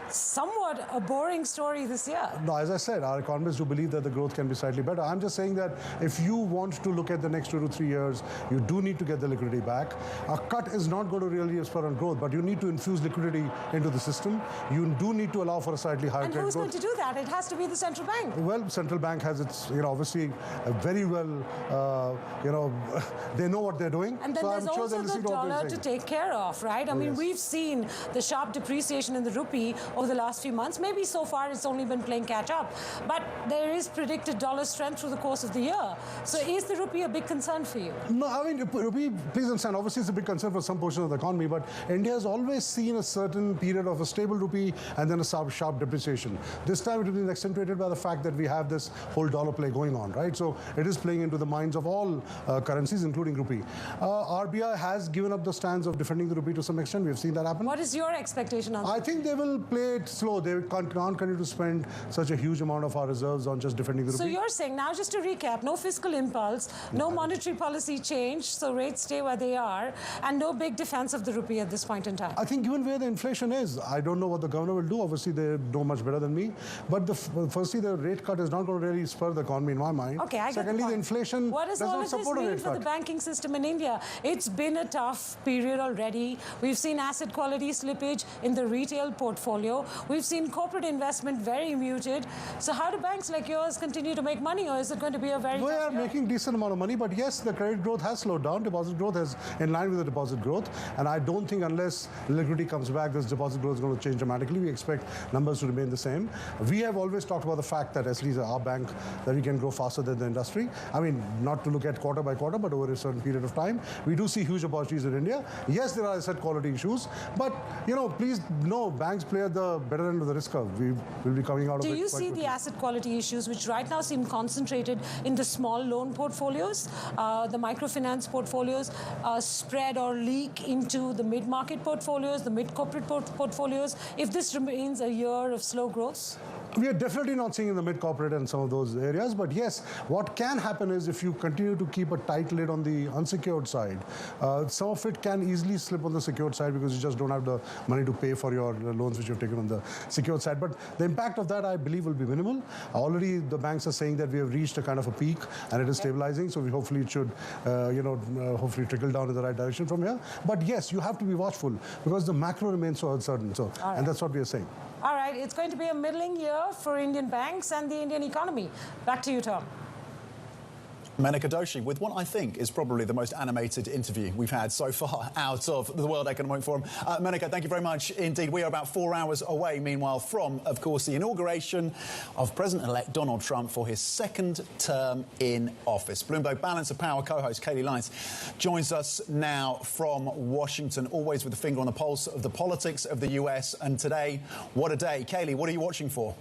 Speaker 13: somewhat a boring story this year.
Speaker 14: No, as I said, our economists do believe that the growth can be slightly better. I'm just saying that if you want to look at the next 2 to 3 years, you do need to get the liquidity back. A cut is not going to really spur on growth, but you need to infuse liquidity into the system. You do need to allow for a slightly higher
Speaker 13: And
Speaker 14: credit
Speaker 13: who's
Speaker 14: growth.
Speaker 13: going to do that? It has to be the central bank.
Speaker 14: Well, central bank has its, obviously very well, they know what they're doing.
Speaker 13: And then
Speaker 14: so
Speaker 13: there's
Speaker 14: I'm sure
Speaker 13: also
Speaker 14: they're
Speaker 13: the
Speaker 14: listening to what
Speaker 13: dollar
Speaker 14: they're
Speaker 13: to
Speaker 14: saying.
Speaker 13: take care of, right? I mean,
Speaker 14: Yes.
Speaker 13: we've seen the sharp depreciation in the rupee over the last few months. Maybe so far it's only been playing catch up. But there is predicted dollar strength through the course of the year. So is the rupee a big concern for you?
Speaker 14: No, I mean, rupee, please understand, obviously it's a big concern for some portion of the economy, but India has always seen a certain period of a stable rupee and then a sharp depreciation. This time it has been accentuated by the fact that we have this whole dollar play going on, right? So it is playing into the minds of all currencies, including rupee. RBI has given up the stance of defending the rupee to some extent. We've seen that happen.
Speaker 13: What is your expectation on that?
Speaker 14: I think they will play it slow. They can't continue to spend such a huge amount of our reserves on just defending the rupee.
Speaker 13: So you're saying, now just to recap, no fiscal impulse, no monetary policy change, so rates stay where they are, and no big defense of the rupee at this point in time.
Speaker 14: I think given where the inflation is, I don't know what the governor will do. Obviously, they know much better than me. But firstly, the rate cut is not going to really spur the economy in my mind.
Speaker 13: Okay, I get
Speaker 14: Secondly, the inflation
Speaker 13: what does
Speaker 14: does
Speaker 13: all
Speaker 14: not
Speaker 13: of this
Speaker 14: support a
Speaker 13: mean
Speaker 14: rate
Speaker 13: for
Speaker 14: cut.
Speaker 13: the banking system in India? It's been a tough period already. We've seen asset quality slippage in the retail portfolio. We've seen corporate investment very muted. So how do banks like yours continue to make money, or is it going to be a very
Speaker 14: We
Speaker 13: tough
Speaker 14: are
Speaker 13: year?
Speaker 14: making decent amount of money, but yes, the credit growth has slowed down. Deposit growth is in line with the deposit growth, and I don't think unless liquidity comes back, this deposit growth is going to change dramatically. We expect numbers to remain the same. We have always talked about the fact that, at least our bank, that we can grow faster than the industry. I mean, not to look at quarter by quarter, but over a certain period of time. We do see huge opportunities in India. Yes, there are asset quality issues, but please know, banks play at the better end of the risk curve. We will be coming out of it.
Speaker 13: Do you
Speaker 14: quite
Speaker 13: see
Speaker 14: quickly.
Speaker 13: the asset quality issues, which right now seem concentrated in the small loan portfolios, the microfinance portfolios, spread or leak into the mid-market portfolios, the mid-corporate portfolios, if this remains a year of slow growth?
Speaker 14: We are definitely not seeing in the mid-corporate and some of those areas, but yes, what can happen is if you continue to keep a tight lid on the unsecured side, some of it can easily slip on the secured side because you just don't have the money to pay for your loans which you've taken on the secured side. But the impact of that, I believe, will be minimal. Already the banks are saying that we have reached a kind of a peak and it is stabilizing, so hopefully it should, hopefully trickle down in the right direction from here. But yes, you have to be watchful because the macro remains so uncertain. So, and that's what we are saying.
Speaker 13: All right, it's going to be a middling year for Indian banks and the Indian economy. Back to you, Tom.
Speaker 3: Menaker Doshi with what I think is probably the most animated interview we've had so far out of the World Economic Forum. Menaker, thank you very much indeed. We are about 4 hours away, meanwhile, from, of course, the inauguration of President-elect Donald Trump for his second term in office. Bloomberg Balance of Power co-host Kayleigh Lyons joins us now from Washington, always with a finger on the pulse of the politics of the US. And today, what a day. Kayleigh, what are you watching for?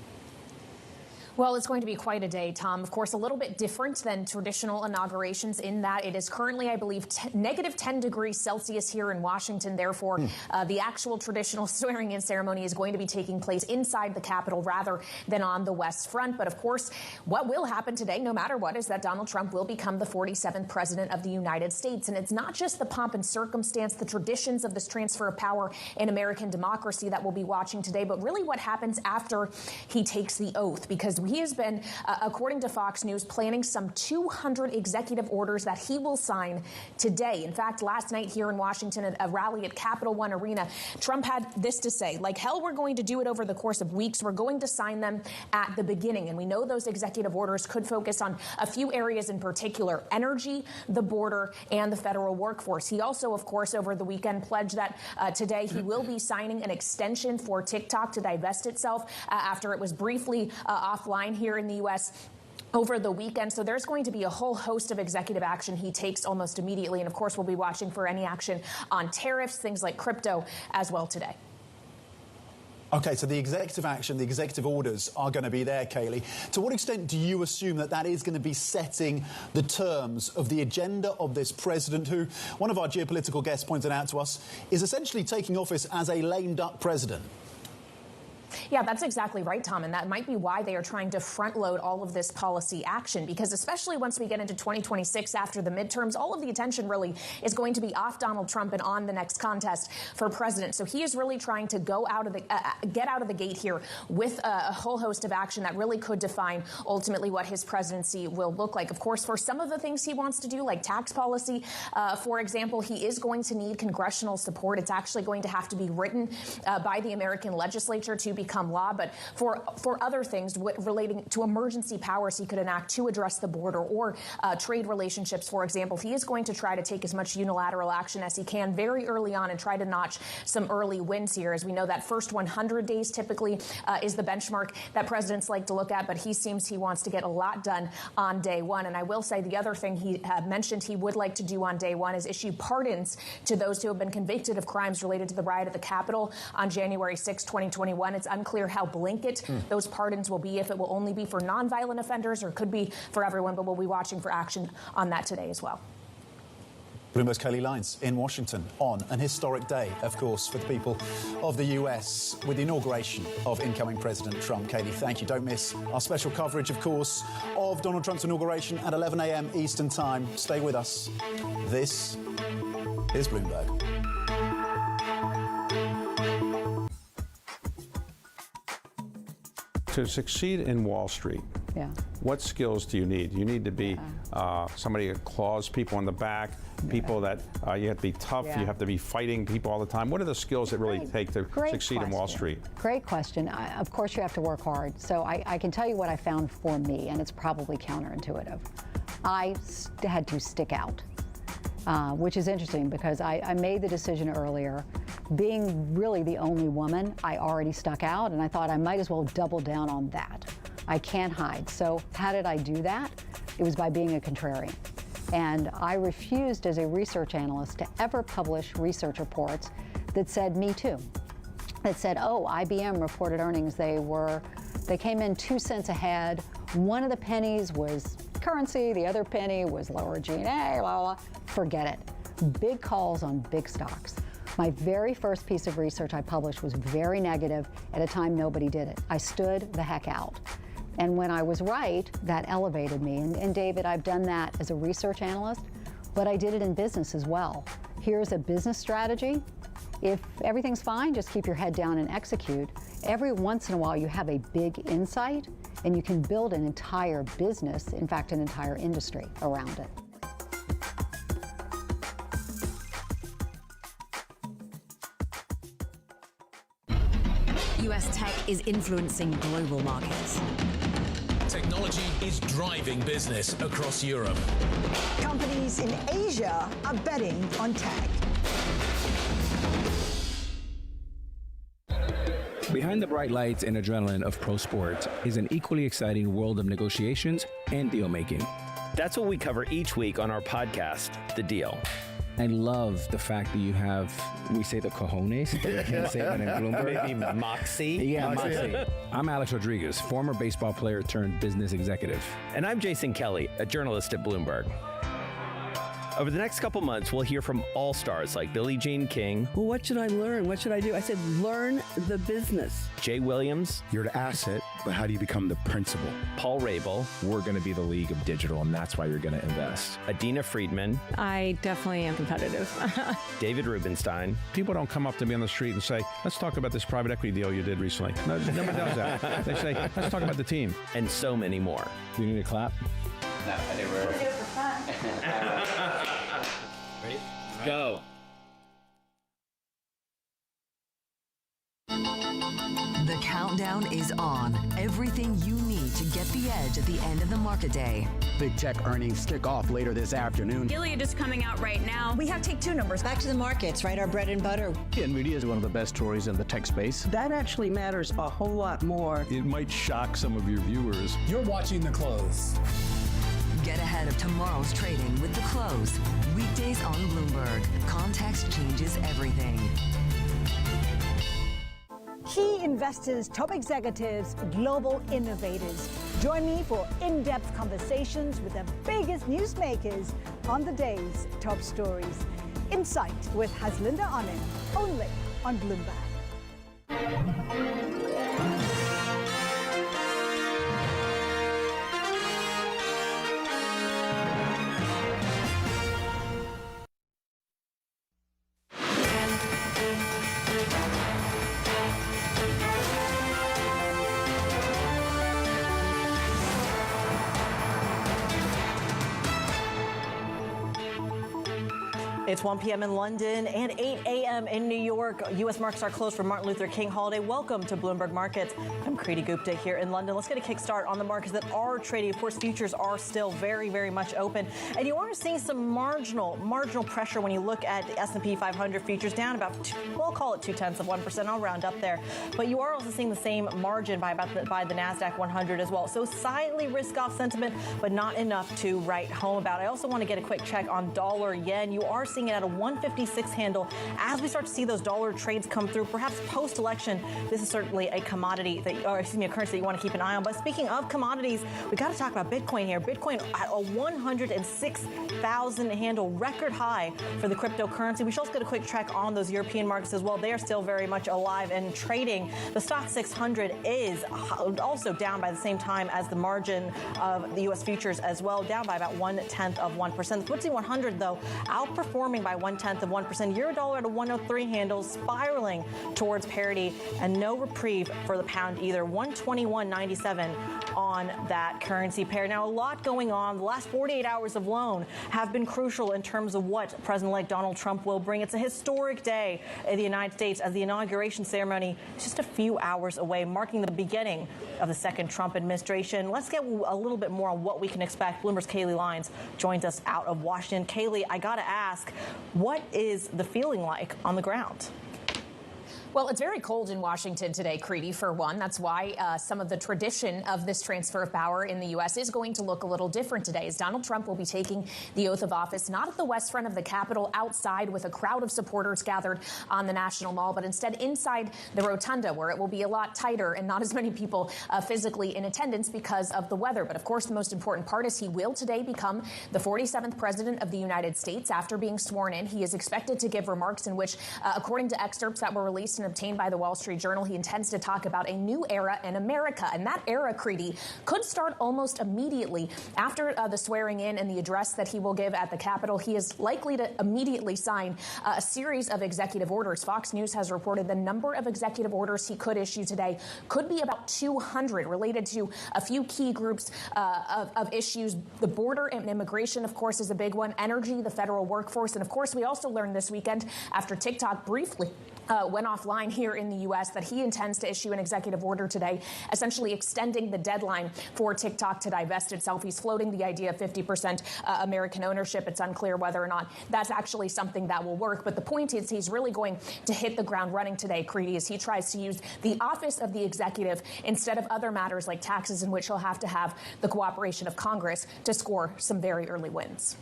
Speaker 16: Well, it's going to be quite a day, Tom. Of course, a little bit different than traditional inaugurations in that it is currently, I believe, negative 10 degrees Celsius here in Washington. Therefore, the actual traditional swearing-in ceremony is going to be taking place inside the Capitol rather than on the West Front. But of course, what will happen today, no matter what, is that Donald Trump will become the 47th president of the United States. And it's not just the pomp and circumstance, the traditions of this transfer of power in American democracy that we'll be watching today, but really what happens after he takes the oath, because we he has been, according to Fox News, planning some 200 executive orders that he will sign today. In fact, last night here in Washington at a rally at Capital One Arena, Trump had this to say: like hell, we're going to do it over the course of weeks. We're going to sign them at the beginning. And we know those executive orders could focus on a few areas in particular: energy, the border, and the federal workforce. He also, of course, over the weekend pledged that today he will be signing an extension for TikTok to divest itself after it was briefly offline here in the U.S. over the weekend. So there's going to be a whole host of executive action he takes almost immediately. And of course, we'll be watching for any action on tariffs, things like crypto as well today.
Speaker 3: OK, so the executive action, the executive orders are going to be there, Kaylee. To what extent do you assume that that is going to be setting the terms of the agenda of this president who, one of our geopolitical guests pointed out to us, is essentially taking office as a lame duck president?
Speaker 16: Yeah, that's exactly right, Tom. And that might be why they are trying to front load all of this policy action, because especially once we get into 2026 after the midterms, all of the attention really is going to be off Donald Trump and on the next contest for president. So he is really trying to go out of the get out of the gate here with a whole host of action that really could define ultimately what his presidency will look like. Of course, for some of the things he wants to do, like tax policy, for example, he is going to need congressional support. It's actually going to have to be written by the American legislature to become law. But for other things relating to emergency powers he could enact to address the border or trade relationships, for example, he is going to try to take as much unilateral action as he can very early on and try to notch some early wins here. As we know, that first 100 days typically is the benchmark that presidents like to look at, but he wants to get a lot done on day one. And I will say the other thing he mentioned he would like to do on day one is issue pardons to those who have been convicted of crimes related to the riot at the Capitol on January 6, 2021. It's unclear how blanket those pardons will be, if it will only be for nonviolent offenders or could be for everyone, but we'll be watching for action on that today as well.
Speaker 3: Bloomberg's Kelly Lyons in Washington on an historic day, of course, for the people of the US with the inauguration of incoming President Trump. Kaylee, thank you. Don't miss our special coverage, of course, of Donald Trump's inauguration at 11 a.m. Eastern Time. Stay with us. This is Bloomberg.
Speaker 17: To succeed in Wall Street, what skills do you need? You need to be somebody who claws people on the back, people that you have to be tough, you have to be fighting people all the time. What are the skills that really take to succeed in Wall Street?
Speaker 18: Great question. Of course, you have to work hard. So I can tell you what I found for me, and it's probably counterintuitive. I had to stick out, which is interesting because I made the decision earlier. Being really the only woman, I already stuck out, and I thought I might as well double down on that. I can't hide. So how did I do that? It was by being a contrarian. And I refused as a research analyst to ever publish research reports that said me too. That said, oh, IBM reported earnings. They came in 2 cents ahead. One of the pennies was currency, the other penny was lower G&A, blah, blah. Forget it. Big calls on big stocks. My very first piece of research I published was very negative at a time nobody did it. I stood the heck out. And when I was right, that elevated me. And David, I've done that as a research analyst, but I did it in business as well. Here's a business strategy. If everything's fine, just keep your head down and execute. Every once in a while, you have a big insight, and you can build an entire business, in fact, an entire industry around it.
Speaker 15: U.S. tech is influencing global markets.
Speaker 19: Technology is driving business across Europe.
Speaker 20: Companies in Asia are betting on tech.
Speaker 21: Behind the bright lights and adrenaline of pro sports is an equally exciting world of negotiations and deal making.
Speaker 26: That's what we cover each week on our podcast, The Deal.
Speaker 21: I love the fact that you have, we say the cojones, I can't say that in Bloomberg.
Speaker 26: Maybe moxie?
Speaker 21: Yeah, moxie. I'm Alex Rodriguez, former baseball player turned business executive.
Speaker 26: And I'm Jason Kelly, a journalist at Bloomberg. Over the next couple months, we'll hear from all stars like Billie Jean King.
Speaker 1: Well, what should I learn? What should I do? I said, learn the business.
Speaker 26: Jay Williams.
Speaker 2: You're the asset, but how do you become the principal?
Speaker 26: Paul Rabel.
Speaker 22: We're going to be the league of digital, and that's why you're going to invest.
Speaker 26: Adina Friedman.
Speaker 23: I definitely am competitive.
Speaker 26: David Rubenstein.
Speaker 17: People don't come up to me on the street and say, let's talk about this private equity deal you did recently. No, nobody does that. They say, let's talk about the team.
Speaker 26: And so many more.
Speaker 22: Do you need a clap?
Speaker 24: No, I think we're...
Speaker 26: Ready? Go.
Speaker 15: The countdown is on. Everything you need to get the edge at the end of the market day.
Speaker 25: Big tech earnings kick off later this afternoon.
Speaker 27: Gilead is coming out right now.
Speaker 20: We have Take-Two numbers. Back to the markets, right? Our bread and butter.
Speaker 25: NVIDIA is one of the best stories in the tech space.
Speaker 1: That actually matters a whole lot more.
Speaker 28: It might shock some of your viewers.
Speaker 19: You're watching The Close.
Speaker 15: Get ahead of tomorrow's trading with The Close. Weekdays on Bloomberg. Context changes everything.
Speaker 20: Key investors, top executives, global innovators. Join me for in-depth conversations with the biggest newsmakers on the day's top stories. Insight with Haslinda Anand, only on Bloomberg.
Speaker 29: It's 1 p.m. in London and 8 a.m. in New York. U.S. markets are closed for Martin Luther King holiday. Welcome to Bloomberg Markets. I'm Kriti Gupta here in London. Let's get a kickstart on the markets that are trading. Of course, futures are still very, very much open. And you are seeing some marginal pressure when you look at the S&P 500 futures down about, we'll call it 0.2%. I'll round up there. But you are also seeing the same margin by the NASDAQ 100 as well. So slightly risk-off sentiment, but not enough to write home about. I also want to get a quick check on dollar yen. You are seeing it at a 156 handle as we start to see those dollar trades come through. Perhaps post-election, this is certainly a commodity a currency that you want to keep an eye on. But speaking of commodities, we got to talk about Bitcoin here. Bitcoin at a 106,000 handle, record high for the cryptocurrency. We should also get a quick check on those European markets as well. They are still very much alive and trading. The stock 600 is also down by the same time as the margin of the U.S. futures as well, down by about 0.1%. The FTSE 100, though, outperforming by 0.1%. Euro dollar at a 103 handle, spiraling towards parity, and no reprieve for the pound either. 121.97 on that currency pair. Now, a lot going on. The last 48 hours alone have been crucial in terms of what President-elect Donald Trump will bring. It's a historic day in the United States as the inauguration ceremony is just a few hours away, marking the beginning of the second Trump administration. Let's get a little bit more on what we can expect. Bloomberg's Kaylee Lyons joins us out of Washington. Kaylee, I got to ask, what is the feeling like on the ground?
Speaker 16: Well, it's very cold in Washington today, Kriti, for one. That's why some of the tradition of this transfer of power in the U.S. is going to look a little different today, as Donald Trump will be taking the oath of office, not at the west front of the Capitol, outside with a crowd of supporters gathered on the National Mall, but instead inside the rotunda, where it will be a lot tighter and not as many people physically in attendance because of the weather. But of course, the most important part is he will today become the 47th president of the United States. After being sworn in, he is expected to give remarks in which, according to excerpts that were released and obtained by the Wall Street Journal, he intends to talk about a new era in America. And that era, Kriti, could start almost immediately. After the swearing in and the address that he will give at the Capitol, he is likely to immediately sign a series of executive orders. Fox News has reported the number of executive orders he could issue today could be about 200, related to a few key groups of issues. The border and immigration, of course, is a big one. Energy, the federal workforce. And of course, we also learned this weekend, after TikTok briefly went offline here in the U.S., that he intends to issue an executive order today, essentially extending the deadline for TikTok to divest itself. He's floating the idea of 50% American ownership. It's unclear whether or not that's actually something that will work. But the point is, he's really going to hit the ground running today, Kriti, as he tries to use the office of the executive instead of other matters like taxes, in which he'll have to have the cooperation of Congress to score some very early wins.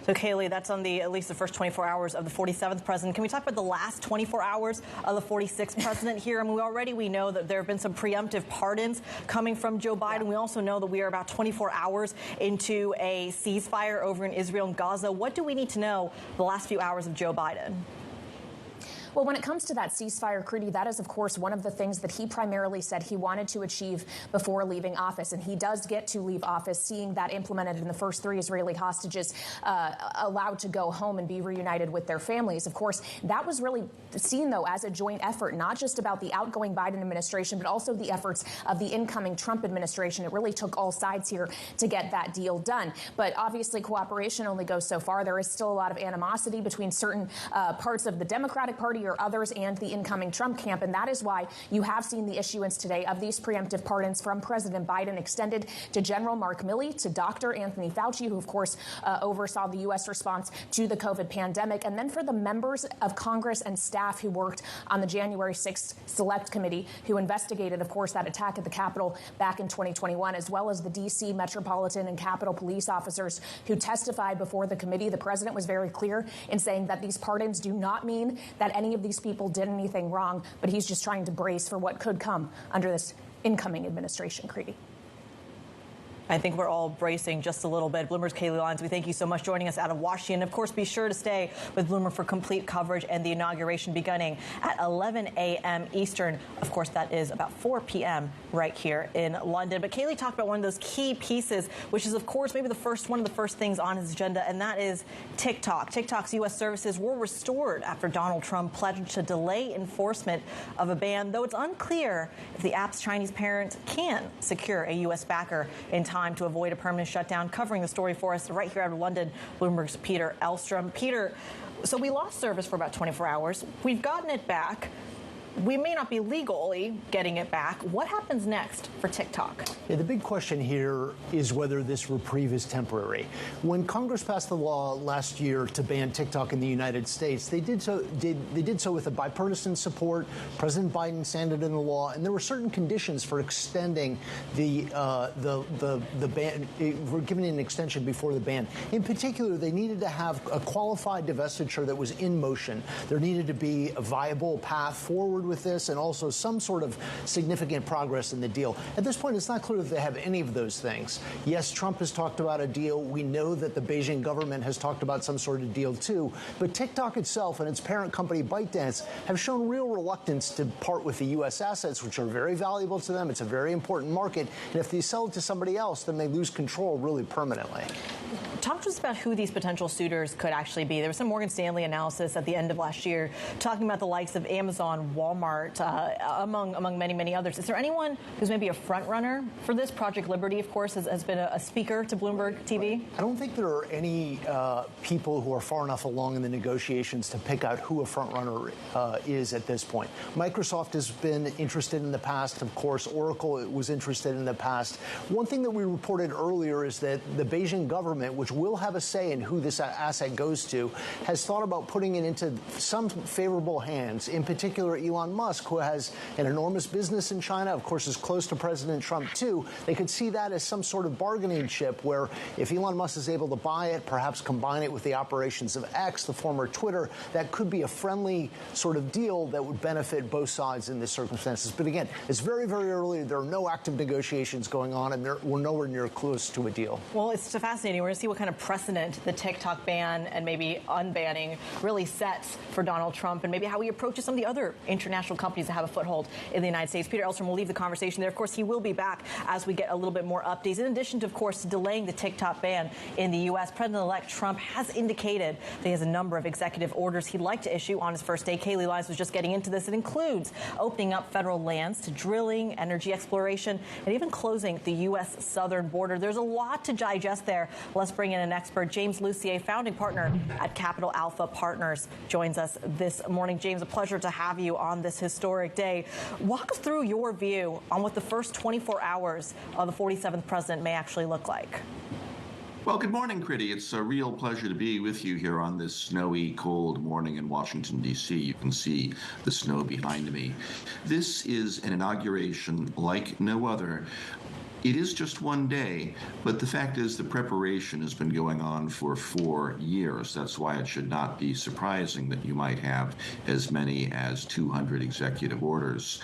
Speaker 29: So, Kaylee, that's on at least the first 24 hours of the 47th president. Can we talk about the last 24 hours of the 46th president here? I mean, we know that there have been some preemptive pardons coming from Joe Biden. Yeah. We also know that we are about 24 hours into a ceasefire over in Israel and Gaza. What do we need to know the last few hours of Joe Biden?
Speaker 16: Well, when it comes to that ceasefire, Crudy, that is, of course, one of the things that he primarily said he wanted to achieve before leaving office. And he does get to leave office, seeing that implemented in the first 3 Israeli hostages allowed to go home and be reunited with their families. Of course, that was really seen, though, as a joint effort, not just about the outgoing Biden administration, but also the efforts of the incoming Trump administration. It really took all sides here to get that deal done. But obviously, cooperation only goes so far. There is still a lot of animosity between certain parts of the Democratic Party or others and the incoming Trump camp. And that is why you have seen the issuance today of these preemptive pardons from President Biden extended to General Mark Milley, to Dr. Anthony Fauci, who, of course, oversaw the U.S. response to the COVID pandemic, and then for the members of Congress and staff who worked on the January 6th Select Committee, who investigated, of course, that attack at the Capitol back in 2021, as well as the D.C. Metropolitan and Capitol Police officers who testified before the committee. The president was very clear in saying that these pardons do not mean that any of these people did anything wrong, but he's just trying to brace for what could come under this incoming administration, Creedy.
Speaker 29: I think we're all bracing just a little bit. Bloomberg's Kaylee Lyons, we thank you so much joining us out of Washington. Of course, be sure to stay with Bloomberg for complete coverage and the inauguration beginning at 11 a.m. Eastern. Of course, that is about 4 p.m. right here in London. But Kaylee talked about one of those key pieces, which is, of course, maybe one of the first things on his agenda, and that is TikTok. TikTok's U.S. services were restored after Donald Trump pledged to delay enforcement of a ban, though it's unclear if the app's Chinese parent can secure a U.S. backer in time to avoid a permanent shutdown. Covering the story for us right here out of London, Bloomberg's Peter Elstrom. Peter, so we lost service for about 24 hours. We've gotten it back. We may not be legally getting it back. What happens next for TikTok?
Speaker 4: Yeah, the big question here is whether this reprieve is temporary. When Congress passed the law last year to ban TikTok in the United States, they did so with a bipartisan support. President Biden signed it into the law, and there were certain conditions for extending the ban. We're giving an extension before the ban. In particular, they needed to have a qualified divestiture that was in motion. There needed to be a viable path forward with this, and also some sort of significant progress in the deal. At this point, it's not clear that they have any of those things. Yes, Trump has talked about a deal. We know that the Beijing government has talked about some sort of deal too. But TikTok itself and its parent company ByteDance have shown real reluctance to part with the U.S. assets, which are very valuable to them. It's a very important market. And if they sell it to somebody else, then they lose control really permanently.
Speaker 29: Talk to us about who these potential suitors could actually be. There was some Morgan Stanley analysis at the end of last year talking about the likes of Amazon, Walmart, among many, many others. Is there anyone who's maybe a front runner for this? Project Liberty, of course, has been a speaker to Bloomberg TV.
Speaker 4: I don't think there are any people who are far enough along in the negotiations to pick out who a front runner is at this point. Microsoft has been interested in the past. Of course, Oracle was interested in the past. One thing that we reported earlier is that the Beijing government, which will have a say in who this asset goes to, has thought about putting it into some favorable hands, in particular Elon Musk, who has an enormous business in China, of course, is close to President Trump, too. They could see that as some sort of bargaining chip where if Elon Musk is able to buy it, perhaps combine it with the operations of X, the former Twitter, that could be a friendly sort of deal that would benefit both sides in these circumstances. But again, it's very, very early. There are no active negotiations going on, and we're nowhere near close to a deal.
Speaker 29: Well, it's fascinating. We're going to see what kind of precedent the TikTok ban and maybe unbanning really sets for Donald Trump, and maybe how he approaches some of the other international companies that have a foothold in the United States. Peter Elstrom will leave the conversation there. Of course, he will be back as we get a little bit more updates. In addition to, of course, delaying the TikTok ban in the U.S., President-elect Trump has indicated that he has a number of executive orders he'd like to issue on his first day. Kaylee Lyons was just getting into this. It includes opening up federal lands to drilling, energy exploration, and even closing the U.S. southern border. There's a lot to digest there. Let's bring in an expert. James Lucier, founding partner at Capital Alpha Partners, joins us this morning. James, a pleasure to have you on this historic day. Walk us through your view on what the first 24 hours of the 47th president may actually look like.
Speaker 5: Well, good morning, Critty. It's a real pleasure to be with you here on this snowy, cold morning in Washington, D.C. You can see the snow behind me. This is an inauguration like no other. It is just one day, but the fact is the preparation has been going on for 4 years. That's why it should not be surprising that you might have as many as 200 executive orders.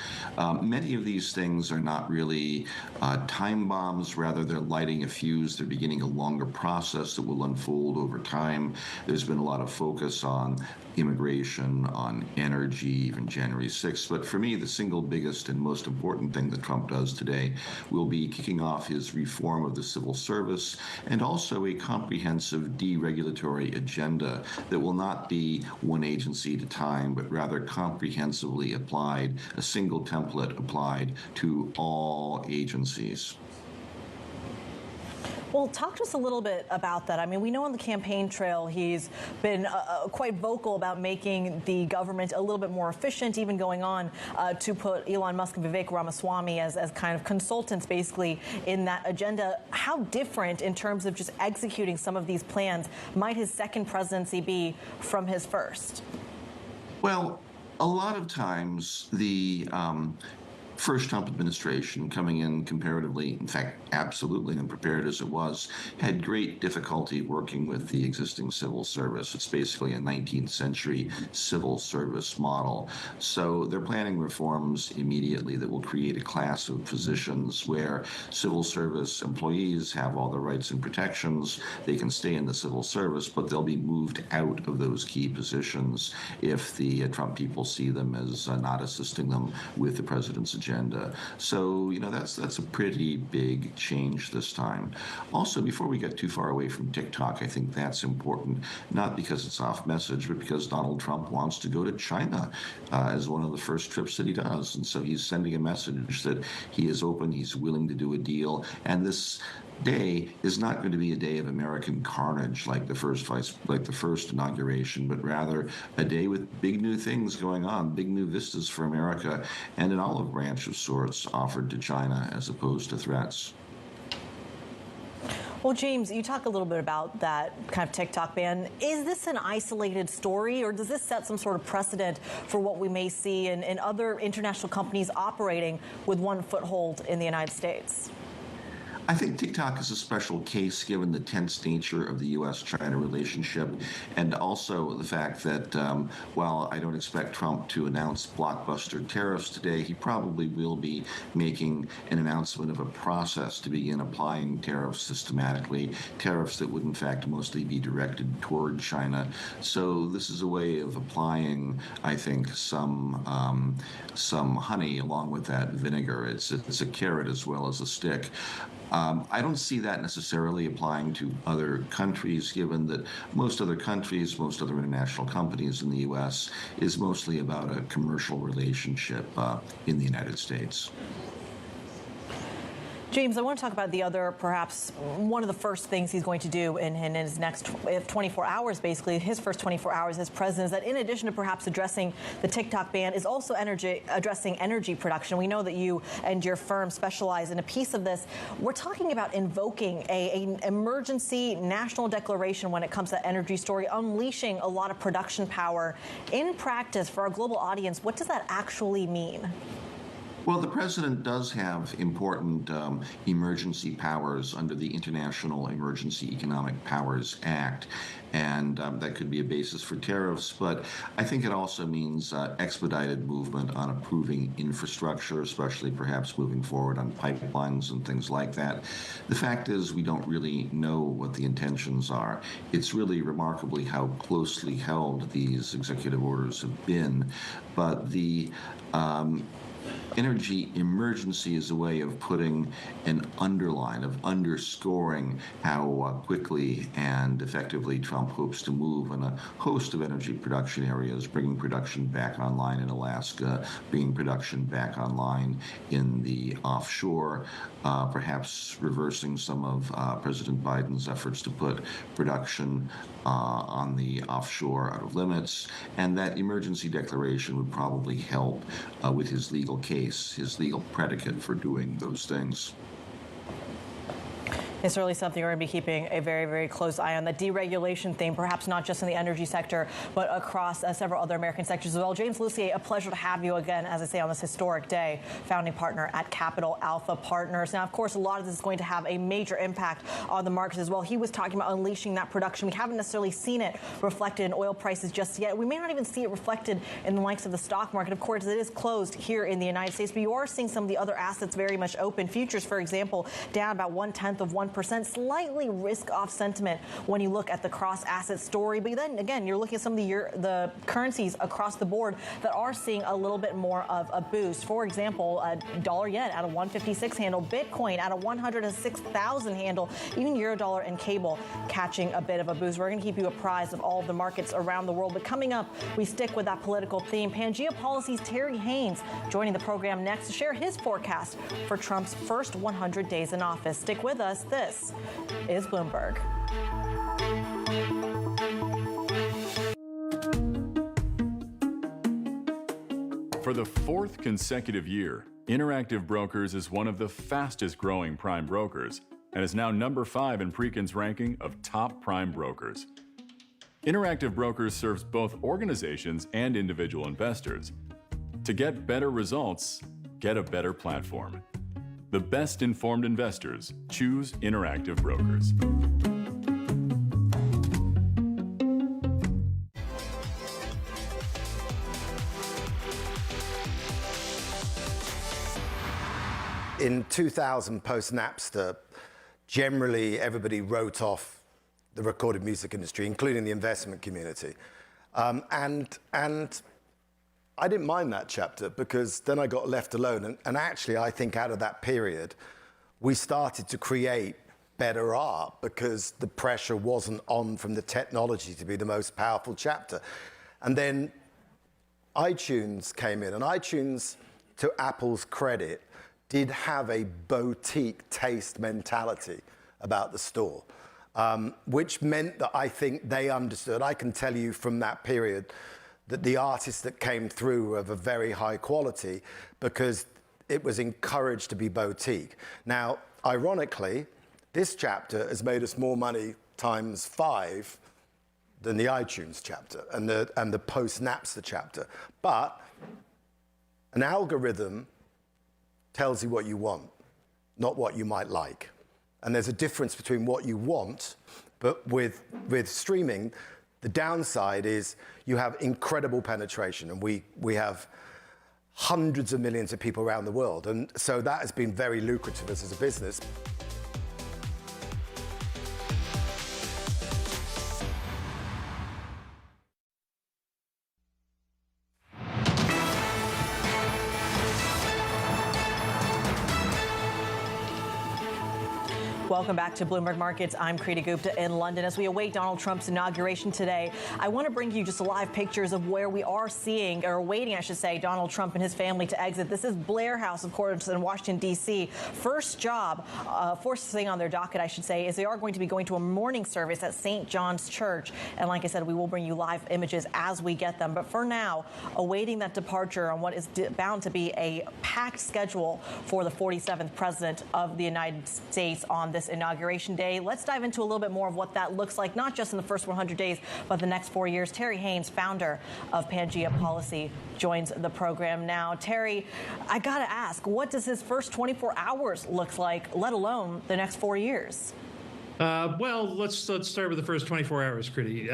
Speaker 5: Many of these things are not really time bombs. Rather, they're lighting a fuse. They're beginning a longer process that will unfold over time. There's been a lot of focus on immigration, on energy, even January 6th. But for me, the single biggest and most important thing that Trump does today will be kicking off his reform of the civil service and also a comprehensive deregulatory agenda that will not be one agency at a time, but rather comprehensively applied, a single template applied to all agencies.
Speaker 29: Well, talk to us a little bit about that. I mean, we know on the campaign trail he's been quite vocal about making the government a little bit more efficient, even going on to put Elon Musk and Vivek Ramaswamy as kind of consultants basically in that agenda. How different in terms of just executing some of these plans might his second presidency be from his first?
Speaker 5: Well, a lot of times the first Trump administration, coming in comparatively, in fact, absolutely unprepared as it was, had great difficulty working with the existing civil service. It's basically a 19th century civil service model. So they're planning reforms immediately that will create a class of positions where civil service employees have all the rights and protections. They can stay in the civil service, but they'll be moved out of those key positions if the Trump people see them as not assisting them with the president's agenda. So, that's a pretty big change this time. Also, before we get too far away from TikTok, I think that's important, not because it's off message, but because Donald Trump wants to go to China as one of the first trips that he does. And so he's sending a message that he is open, he's willing to do a deal, and this day is not going to be a day of American carnage like the first inauguration, but rather a day with big new things going on, big new vistas for America, and an olive branch of sorts offered to China as opposed to threats.
Speaker 29: Well, James, you talk a little bit about that kind of TikTok ban. Is this an isolated story, or does this set some sort of precedent for what we may see in other international companies operating with one foothold in the United States?
Speaker 5: I think TikTok is a special case given the tense nature of the U.S.-China relationship, and also the fact that while I don't expect Trump to announce blockbuster tariffs today, he probably will be making an announcement of a process to begin applying tariffs systematically, tariffs that would in fact mostly be directed toward China. So this is a way of applying, I think, some honey along with that vinegar. It's a carrot as well as a stick. I don't see that necessarily applying to other countries, given that most other countries, most other international companies in the U.S. is mostly about a commercial relationship in the United States.
Speaker 29: James, I want to talk about the other, perhaps one of the first things he's going to do in his next 24 hours, basically, his first 24 hours as president, is that in addition to perhaps addressing the TikTok ban, is also addressing energy production. We know that you and your firm specialize in a piece of this. We're talking about invoking an emergency national declaration when it comes to that energy story, unleashing a lot of production power. In practice, for our global audience, what does that actually mean?
Speaker 5: Well, the president does have important emergency powers under the International Emergency Economic Powers Act, and that could be a basis for tariffs, but I think it also means expedited movement on approving infrastructure, especially perhaps moving forward on pipelines and things like that. The fact is we don't really know what the intentions are. It's really remarkably how closely held these executive orders have been, but the energy emergency is a way of putting an underline, of underscoring how quickly and effectively Trump hopes to move in a host of energy production areas, bringing production back online in Alaska, bringing production back online in the offshore, perhaps reversing some of President Biden's efforts to put production on the offshore out of limits. And that emergency declaration would probably help with his legal case, his legal predicate for doing those things.
Speaker 29: It's certainly something we're going to be keeping a very, very close eye on. The deregulation theme, perhaps not just in the energy sector, but across several other American sectors as well. James Lucier, a pleasure to have you again, as I say, on this historic day, founding partner at Capital Alpha Partners. Now, of course, a lot of this is going to have a major impact on the markets as well. He was talking about unleashing that production. We haven't necessarily seen it reflected in oil prices just yet. We may not even see it reflected in the likes of the stock market. Of course, it is closed here in the United States, but you are seeing some of the other assets very much open. Futures, for example, down about 0.1%, slightly risk-off sentiment when you look at the cross-asset story. But then again, you're looking at some of the currencies across the board that are seeing a little bit more of a boost. For example, dollar yen at a 156 handle, Bitcoin at a 106,000 handle, even euro dollar and cable catching a bit of a boost. We're going to keep you apprised of all of the markets around the world. But coming up, we stick with that political theme. Pangea Policy's Terry Haynes joining the program next to share his forecast for Trump's first 100 days in office. Stick with us. This is Bloomberg.
Speaker 6: For the fourth consecutive year, Interactive Brokers is one of the fastest growing prime brokers and is now number 5 in Preqin's ranking of top prime brokers. Interactive Brokers serves both organizations and individual investors. To get better results, get a better platform. The best informed investors choose Interactive Brokers.
Speaker 7: In 2000, post-Napster, generally everybody wrote off the recorded music industry, including the investment community. And I didn't mind that chapter because then I got left alone. And actually, I think out of that period, we started to create better art because the pressure wasn't on from the technology to be the most powerful chapter. And then iTunes came in, and iTunes, to Apple's credit, did have a boutique taste mentality about the store, which meant that I think they understood. I can tell you from that period that the artists that came through were of a very high quality because it was encouraged to be boutique. Now, ironically, this chapter has made us more money times 5 than the iTunes chapter and the post-Napster chapter. But an algorithm tells you what you want, not what you might like. And there's a difference between what you want, but with streaming, the downside is you have incredible penetration, and we have hundreds of millions of people around the world. And so that has been very lucrative as a business.
Speaker 29: Welcome back to Bloomberg Markets. I'm Kriti Gupta in London. As we await Donald Trump's inauguration today, I want to bring you just live pictures of where we are seeing, or waiting, I should say, Donald Trump and his family to exit. This is Blair House, of course, in Washington, D.C. First job, first thing on their docket, I should say, is they are going to be going to a morning service at St. John's Church. And like I said, we will bring you live images as we get them. But for now, awaiting that departure on what is bound to be a packed schedule for the 47th president of the United States on this inauguration day. Let's dive into a little bit more of what that looks like, not just in the first 100 days, but the next 4 years. Terry Haynes, founder of Pangea Policy, joins the program now. Terry, I got to ask, what does his first 24 hours look like, let alone the next 4 years?
Speaker 8: Well, let's start with the first 24 hours, Kriti.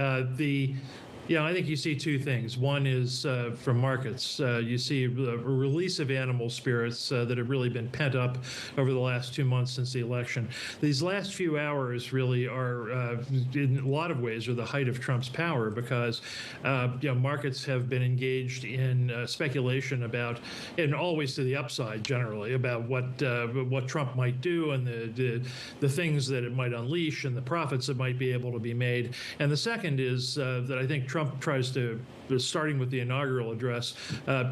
Speaker 8: I think you see two things. One is from markets. You see a release of animal spirits that have really been pent up over the last 2 months since the election. These last few hours really are, in a lot of ways, are the height of Trump's power because markets have been engaged in speculation about, and always to the upside generally, about what Trump might do and the things that it might unleash and the profits that might be able to be made. And the second is that I think Trump tries to, starting with the inaugural address,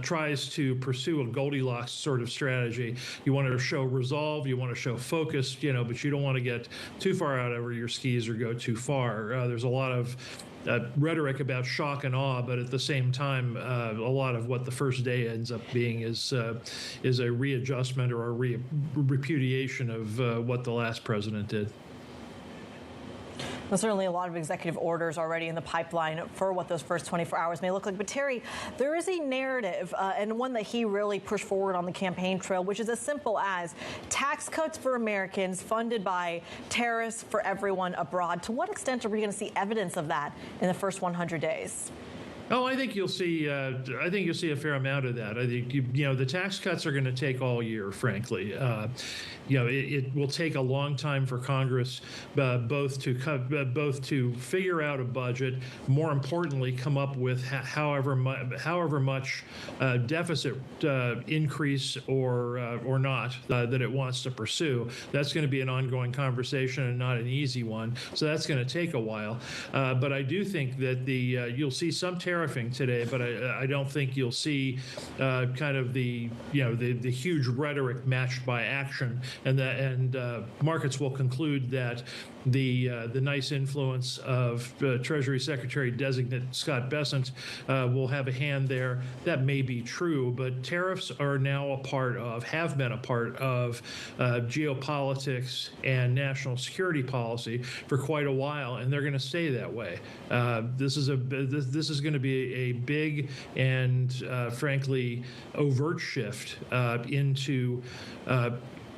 Speaker 8: tries to pursue a Goldilocks sort of strategy. You want to show resolve, you want to show focus, but you don't want to get too far out over your skis or go too far. There's a lot of rhetoric about shock and awe, but at the same time, a lot of what the first day ends up being is a readjustment or a repudiation of what the last president did.
Speaker 29: There's certainly a lot of executive orders already in the pipeline for what those first 24 hours may look like. But Terry, there is a narrative and one that he really pushed forward on the campaign trail, which is as simple as tax cuts for Americans funded by tariffs for everyone abroad. To what extent are we going to see evidence of that in the first 100 days?
Speaker 8: Oh, I think you'll see. I think you'll see a fair amount of that. I think the tax cuts are going to take all year. Frankly, it will take a long time for Congress both to figure out a budget. More importantly, come up with however much deficit increase or not that it wants to pursue. That's going to be an ongoing conversation and not an easy one. So that's going to take a while. But I do think that you'll see some tariffing today, but I don't think you'll see kind of the huge rhetoric matched by action, and markets will conclude that the nice influence of Treasury Secretary designate Scott Bessent will have a hand there. That may be true, but tariffs are now have been a part of geopolitics and national security policy for quite a while, and they're going to stay that way. This is going to be a big and frankly overt shift into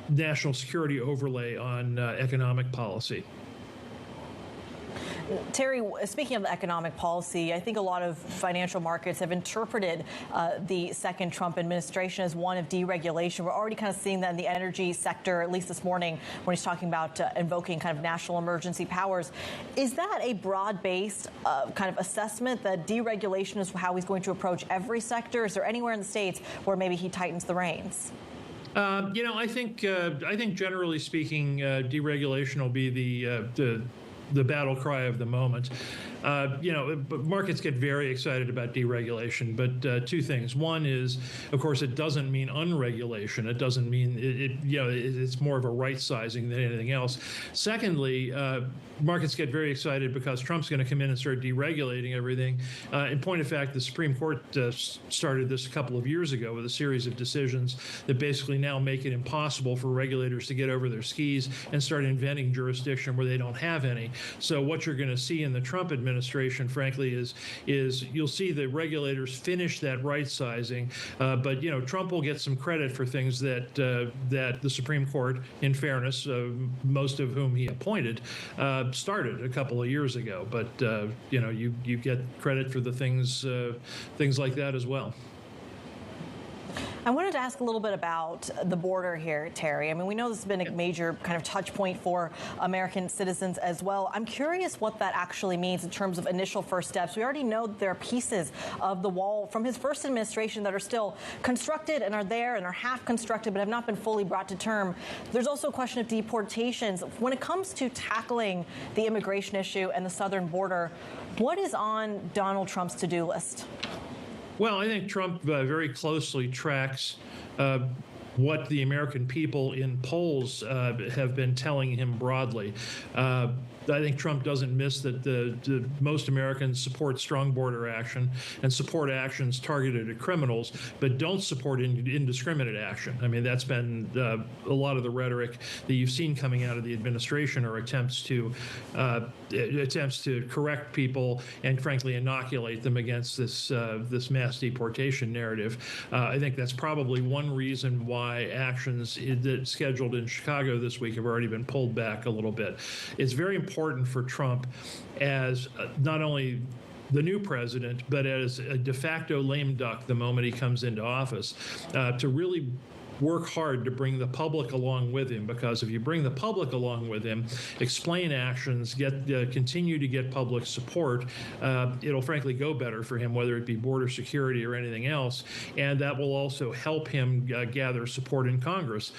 Speaker 8: national security overlay on economic policy.
Speaker 29: Terry, speaking of economic policy, I think a lot of financial markets have interpreted the second Trump administration as one of deregulation. We're already kind of seeing that in the energy sector, at least this morning, when he's talking about invoking kind of national emergency powers. Is that a broad-based kind of assessment that deregulation is how he's going to approach every sector? Is there anywhere in the states where maybe he tightens the reins?
Speaker 8: I think generally speaking, deregulation will be the battle cry of the moment. Markets get very excited about deregulation, but two things. One is, of course, it doesn't mean unregulation. It doesn't mean it's more of a right sizing than anything else. Secondly, markets get very excited because Trump's going to come in and start deregulating everything. In point of fact, the Supreme Court started this a couple of years ago with a series of decisions that basically now make it impossible for regulators to get over their skis and start inventing jurisdiction where they don't have any. So what you're going to see in the Trump administration, frankly, is you'll see the regulators finish that right sizing, but Trump will get some credit for things that the Supreme Court, in fairness, most of whom he appointed, started a couple of years ago. But you get credit for the things like that as well.
Speaker 29: I wanted to ask a little bit about the border here, Terry. I mean, we know this has been a major kind of touch point for American citizens as well. I'm curious what that actually means in terms of initial first steps. We already know that there are pieces of the wall from his first administration that are still constructed and are there and are half constructed but have not been fully brought to term. There's also a question of deportations. When it comes to tackling the immigration issue and the southern border, what is on Donald Trump's to-do list?
Speaker 8: Well, I think Trump very closely tracks what the American people in polls have been telling him broadly. I think Trump doesn't miss that the most Americans support strong border action and support actions targeted at criminals, but don't support indiscriminate action. I mean, that's been a lot of the rhetoric that you've seen coming out of the administration are attempts to correct people and, frankly, inoculate them against this mass deportation narrative. I think that's probably one reason why actions scheduled in Chicago this week have already been pulled back a little bit. It's very important for Trump as not only the new president, but as a de facto lame duck the moment he comes into office, to really work hard to bring the public along with him, because if you bring the public along with him, explain actions, continue to get public support, it'll frankly go better for him, whether it be border security or anything else, and that will also help him gather support in Congress,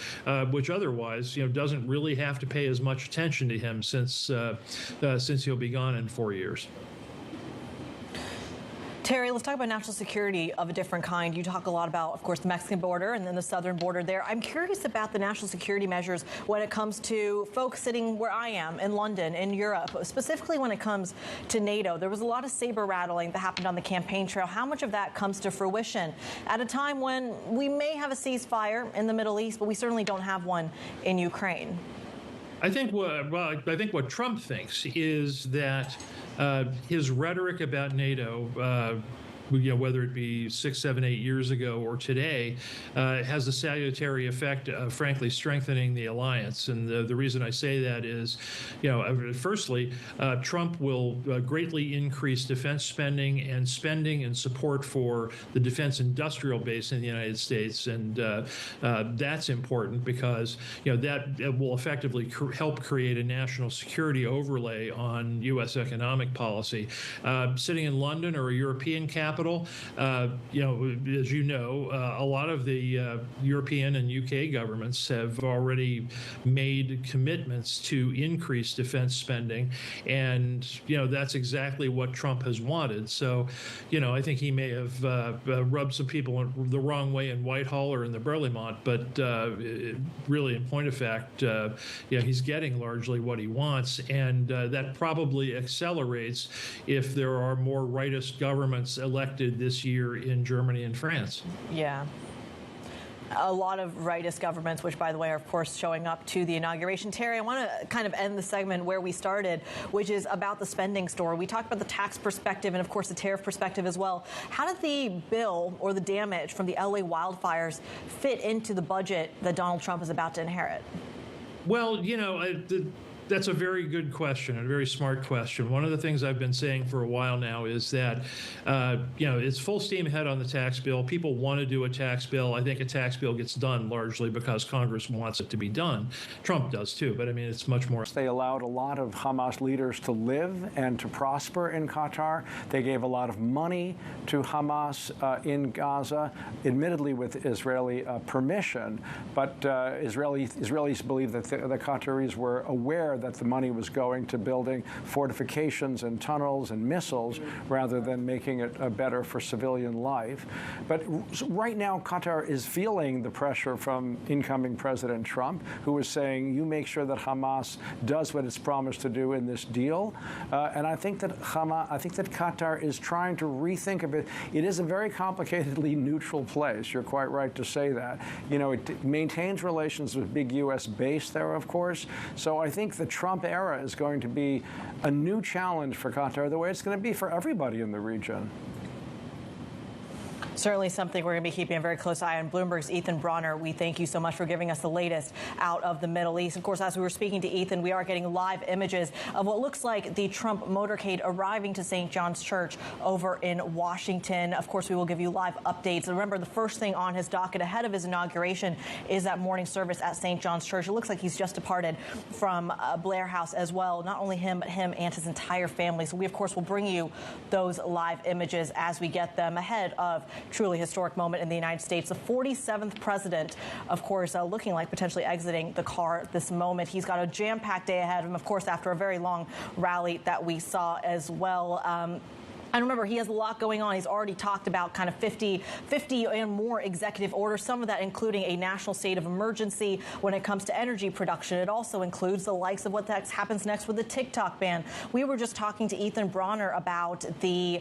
Speaker 8: which otherwise, doesn't really have to pay as much attention to him since he'll be gone in 4 years.
Speaker 29: Terry, let's talk about national security of a different kind. You talk a lot about, of course, the Mexican border and then the southern border there. I'm curious about the national security measures when it comes to folks sitting where I am in London, in Europe, specifically when it comes to NATO. There was a lot of saber rattling that happened on the campaign trail. How much of that comes to fruition at a time when we may have a ceasefire in the Middle East, but we certainly don't have one in Ukraine?
Speaker 8: I think what Trump thinks is that his rhetoric about NATO, whether it be 6, 7, 8 years ago or today, has a salutary effect of, frankly, strengthening the alliance. And the reason I say that is, firstly, Trump will greatly increase defense spending and support for the defense industrial base in the United States. And that's important because, that will effectively help create a national security overlay on U.S. economic policy. Sitting in London or a European capital, as you know, a lot of the European and UK governments have already made commitments to increase defense spending, and that's exactly what Trump has wanted. So, I think he may have rubbed some people the wrong way in Whitehall or in the Burlymont, but really, in point of fact, he's getting largely what he wants, and that probably accelerates if there are more rightist governments elected this year in Germany and France.
Speaker 29: Yeah. A lot of rightist governments, which, by the way, are, of course, showing up to the inauguration. Terry, I want to kind of end the segment where we started, which is about the spending story. We talked about the tax perspective and, of course, the tariff perspective as well. How did the bill or the damage from the LA wildfires fit into the budget that Donald Trump is about to inherit?
Speaker 8: Well, that's a very good question, a very smart question. One of the things I've been saying for a while now is that, it's full steam ahead on the tax bill. People want to do a tax bill. I think a tax bill gets done largely because Congress wants it to be done. Trump does too, but I mean, it's much more.
Speaker 3: They allowed a lot of Hamas leaders to live and to prosper in Qatar. They gave a lot of money to Hamas in Gaza, admittedly with Israeli permission, but Israelis believe that the Qataris were aware that the money was going to building fortifications and tunnels and missiles rather than making it better for civilian life. But right now, Qatar is feeling the pressure from incoming President Trump, who is saying, you make sure that Hamas does what it's promised to do in this deal. And I think that Qatar is trying to rethink of it. It is a very complicatedly neutral place. You're quite right to say that. It maintains relations with big U.S. base there, of course. So I think the Trump era is going to be a new challenge for Qatar, the way it's going to be for everybody in the region.
Speaker 29: Certainly something we're going to be keeping a very close eye on. Bloomberg's Ethan Bronner, we thank you so much for giving us the latest out of the Middle East. Of course, as we were speaking to Ethan, we are getting live images of what looks like the Trump motorcade arriving to St. John's Church over in Washington. Of course, we will give you live updates. Remember, the first thing on his docket ahead of his inauguration is that morning service at St. John's Church. It looks like he's just departed from Blair House as well. Not only him, but him and his entire family. So we, of course, will bring you those live images as we get them ahead of truly historic moment in the United States. The 47th president, of course, looking like potentially exiting the car at this moment. He's got a jam-packed day ahead of him, of course, after a very long rally that we saw as well. And remember, he has a lot going on. He's already talked about kind of 50 and more executive orders, some of that including a national state of emergency when it comes to energy production. It also includes the likes of what happens next with the TikTok ban. We were just talking to Ethan Bronner about the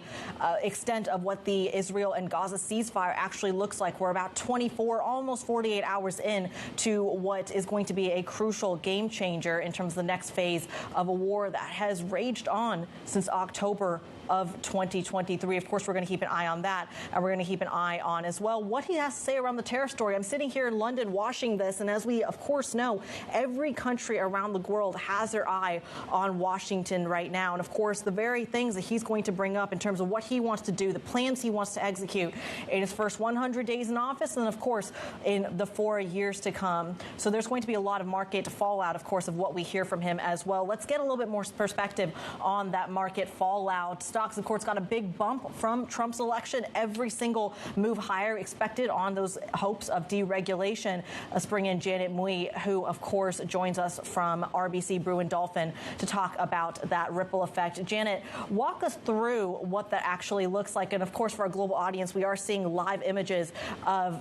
Speaker 29: extent of what the Israel and Gaza ceasefire actually looks like. We're about 24, almost 48 hours in to what is going to be a crucial game changer in terms of the next phase of a war that has raged on since October of 2023. Of course, we're going to keep an eye on that, and we're going to keep an eye on as well what he has to say around the terror story. I'm sitting here in London watching this, and as we, of course, know, every country around the world has their eye on Washington right now. And, of course, the very things that he's going to bring up in terms of what he wants to do, the plans he wants to execute in his first 100 days in office, and, of course, in the 4 years to come. So there's going to be a lot of market fallout, of course, of what we hear from him as well. Let's get a little bit more perspective on that market fallout. stocks, of course, got a big bump from Trump's election. Every single move higher expected on those hopes of deregulation. Let's bring in Janet Mui, who, of course, joins us from RBC Bruin Dolphin to talk about that ripple effect. Janet, walk us through what that actually looks like. And, of course, for our global audience, we are seeing live images of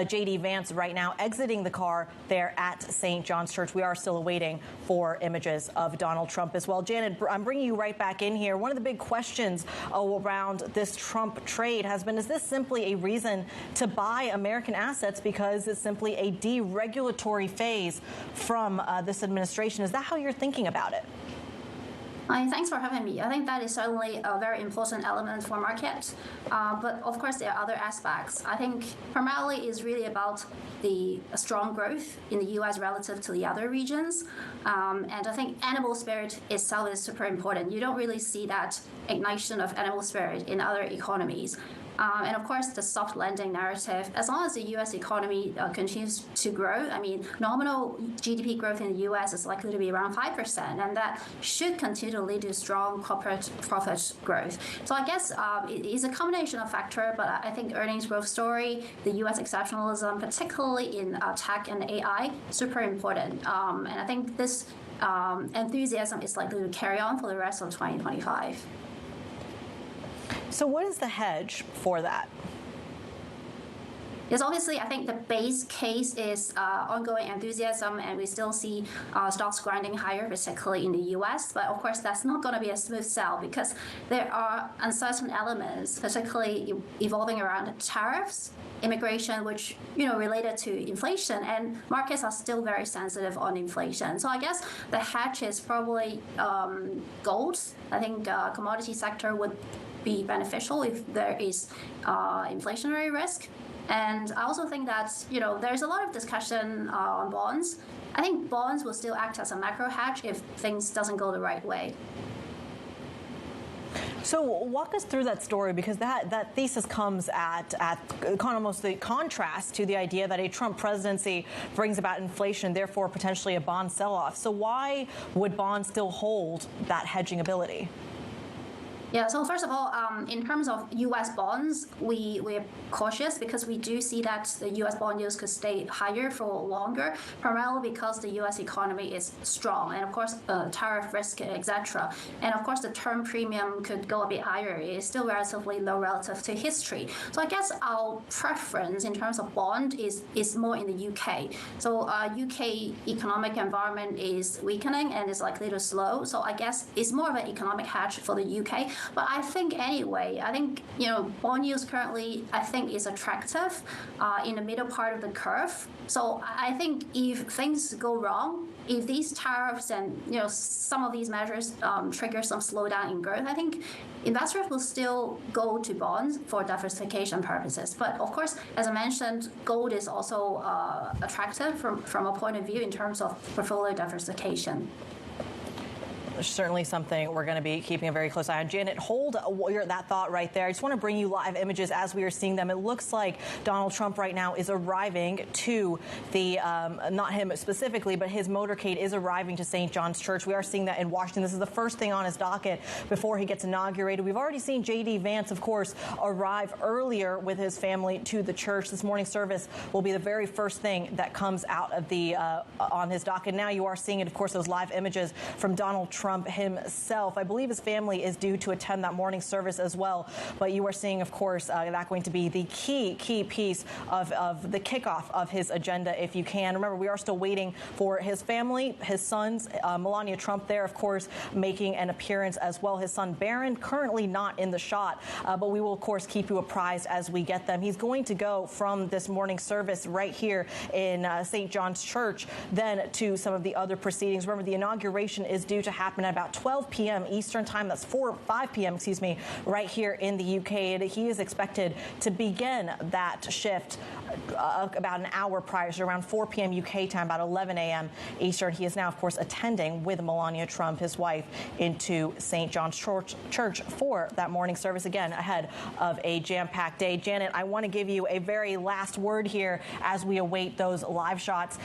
Speaker 29: J.D. Vance right now exiting the car there at St. John's Church. We are still awaiting for images of Donald Trump as well. Janet, I'm bringing you right back in here. One of the big questions around this Trump trade has been, is this simply a reason to buy American assets because it's simply a deregulatory phase from this administration? Is that how you're thinking about it?
Speaker 9: Thanks for having me. I think that is certainly a very important element for market. But of course, there are other aspects. I think primarily is really about the strong growth in the U.S. relative to the other regions. And I think animal spirit itself is super important. You don't really see that ignition of animal spirit in other economies. And of course, the soft landing narrative, as long as the U.S. economy continues to grow, I mean, nominal GDP growth in the U.S. is likely to be around 5%, and that should continue to lead to strong corporate profit growth. So I guess it is a combination of factors, but I think earnings growth story, the U.S. exceptionalism, particularly in tech and AI, super important. And I think this enthusiasm is likely to carry on for the rest of 2025.
Speaker 29: So what is the hedge for that?
Speaker 9: Yes, obviously, I think the base case is ongoing enthusiasm, and we still see stocks grinding higher, particularly in the U.S. But of course, that's not going to be a smooth sell because there are uncertain elements, particularly evolving around tariffs, immigration, which related to inflation, and markets are still very sensitive on inflation. So I guess the hedge is probably gold. I think commodity sector would be beneficial if there is inflationary risk. And I also think that, there's a lot of discussion on bonds. I think bonds will still act as a macro hedge if things doesn't go the right way.
Speaker 29: So walk us through that story, because that thesis comes at almost the contrast to the idea that a Trump presidency brings about inflation, therefore potentially a bond sell-off. So why would bonds still hold that hedging ability?
Speaker 9: Yeah, so first of all, in terms of U.S. bonds, we're cautious because we do see that the U.S. bond yields could stay higher for longer, primarily because the U.S. economy is strong, and of course, tariff risk, etc. And of course, the term premium could go a bit higher. It's still relatively low relative to history. So I guess our preference in terms of bond is more in the U.K. So U.K. economic environment is weakening and is likely to slow. So I guess it's more of an economic hedge for the U.K. But I think bond yields currently, I think, is attractive in the middle part of the curve. So I think if things go wrong, if these tariffs and some of these measures trigger some slowdown in growth, I think investors will still go to bonds for diversification purposes. But of course, as I mentioned, gold is also attractive from a point of view in terms of portfolio diversification.
Speaker 29: Certainly something we're going to be keeping a very close eye on. Janet, hold that thought right there. I just want to bring you live images as we are seeing them. It looks like Donald Trump right now is arriving to the, not him specifically, but his motorcade is arriving to St. John's Church. We are seeing that in Washington. This is the first thing on his docket before he gets inaugurated. We've already seen J.D. Vance, of course, arrive earlier with his family to the church. This morning service will be the very first thing that comes out of the on his docket. Now you are seeing it, of course, those live images from Donald Trump himself. I believe his family is due to attend that morning service as well. But you are seeing, of course, that going to be the key piece of the kickoff of his agenda, if you can. Remember, we are still waiting for his family, his sons, MELANIA Trump there, of course, making an appearance as well. His son, Barron, currently not in the shot, but we will, of course, keep you apprised as we get them. He's going to go from this morning service right here in St. John's Church, then to some of the other proceedings. Remember, the inauguration is due to happen at about 12 p.m. Eastern time. That's 5 p.m., right here in the UK. And he is expected to begin that shift about an hour prior, so around 4 p.m. UK time, about 11 a.m. Eastern. He is now, of course, attending with MELANIA Trump, his wife, into St. John's Church for that morning service, again, ahead of a jam-packed day. Janet, I want to give you a very last word here as we await those live shots.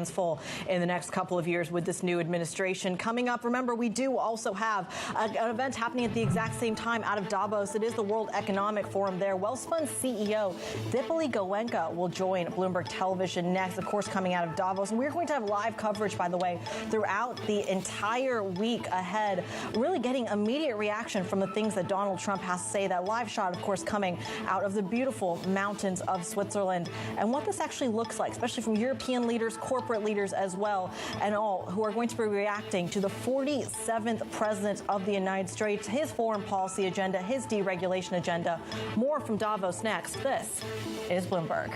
Speaker 29: Full in the next couple of years with this new administration. Coming up, remember, However, we do also have an event happening at the exact same time out of Davos. It is the World Economic Forum there. Wells Fund CEO Dipali Goenka will join Bloomberg Television next, of course, coming out of Davos. And we're going to have live coverage, by the way, throughout the entire week ahead, really getting immediate reaction from the things that Donald Trump has to say. That live shot, of course, coming out of the beautiful mountains of Switzerland, and what this actually looks like, especially from European leaders, corporate leaders as well, and all who are going to be reacting to the 47th president of the United States, his foreign policy agenda, his deregulation agenda. More from Davos next. This is Bloomberg.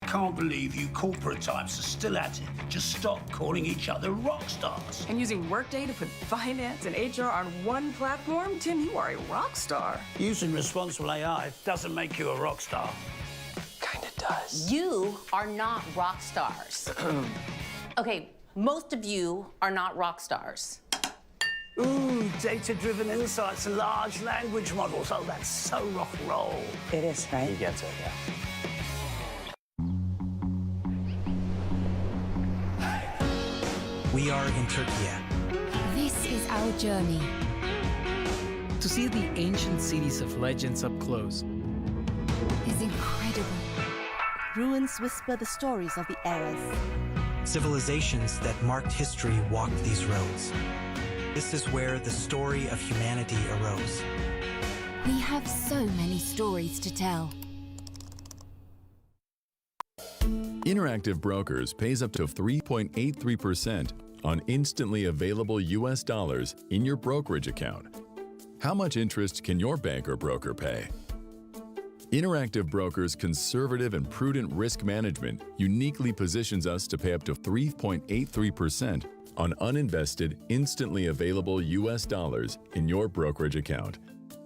Speaker 2: I can't believe you corporate types are still at it. Just stop calling each other rock stars.
Speaker 10: And using Workday to put finance and HR on one platform? Tim, you are a rock star.
Speaker 2: Using responsible AI doesn't make you a rock star.
Speaker 10: Kinda does.
Speaker 11: You are not rock stars. Okay, most of you are not rock stars.
Speaker 2: Ooh, data-driven insights and large language models. Oh, that's so rock and roll.
Speaker 10: It is, right?
Speaker 22: He gets it, yeah.
Speaker 12: We are in Turkey.
Speaker 13: This is our journey.
Speaker 12: To see the ancient cities of legends up close
Speaker 13: Is incredible.
Speaker 14: Ruins whisper the stories of the eras.
Speaker 12: Civilizations that marked history walked these roads. This is where the story of humanity arose.
Speaker 13: We have so many stories to tell.
Speaker 6: Interactive Brokers pays up to 3.83% on instantly available US dollars in your brokerage account. How much interest can your bank or broker pay? Interactive Brokers' conservative and prudent risk management uniquely positions us to pay up to 3.83% on uninvested, instantly available US dollars in your brokerage account.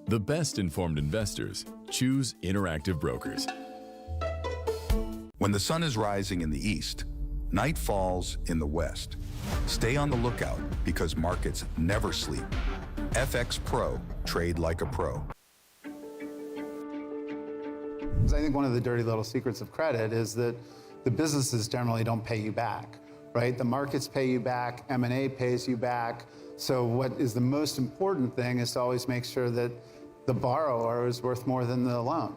Speaker 6: The best informed investors choose Interactive Brokers.
Speaker 18: When the sun is rising in the east, night falls in the west. Stay on the lookout because markets never sleep. FX Pro, trade like a pro.
Speaker 21: I think one of the dirty little secrets of credit is that the businesses generally don't pay you back, right? The markets pay you back, M&A pays you back. So what is the most important thing is to always make sure that the borrower is worth more than the loan.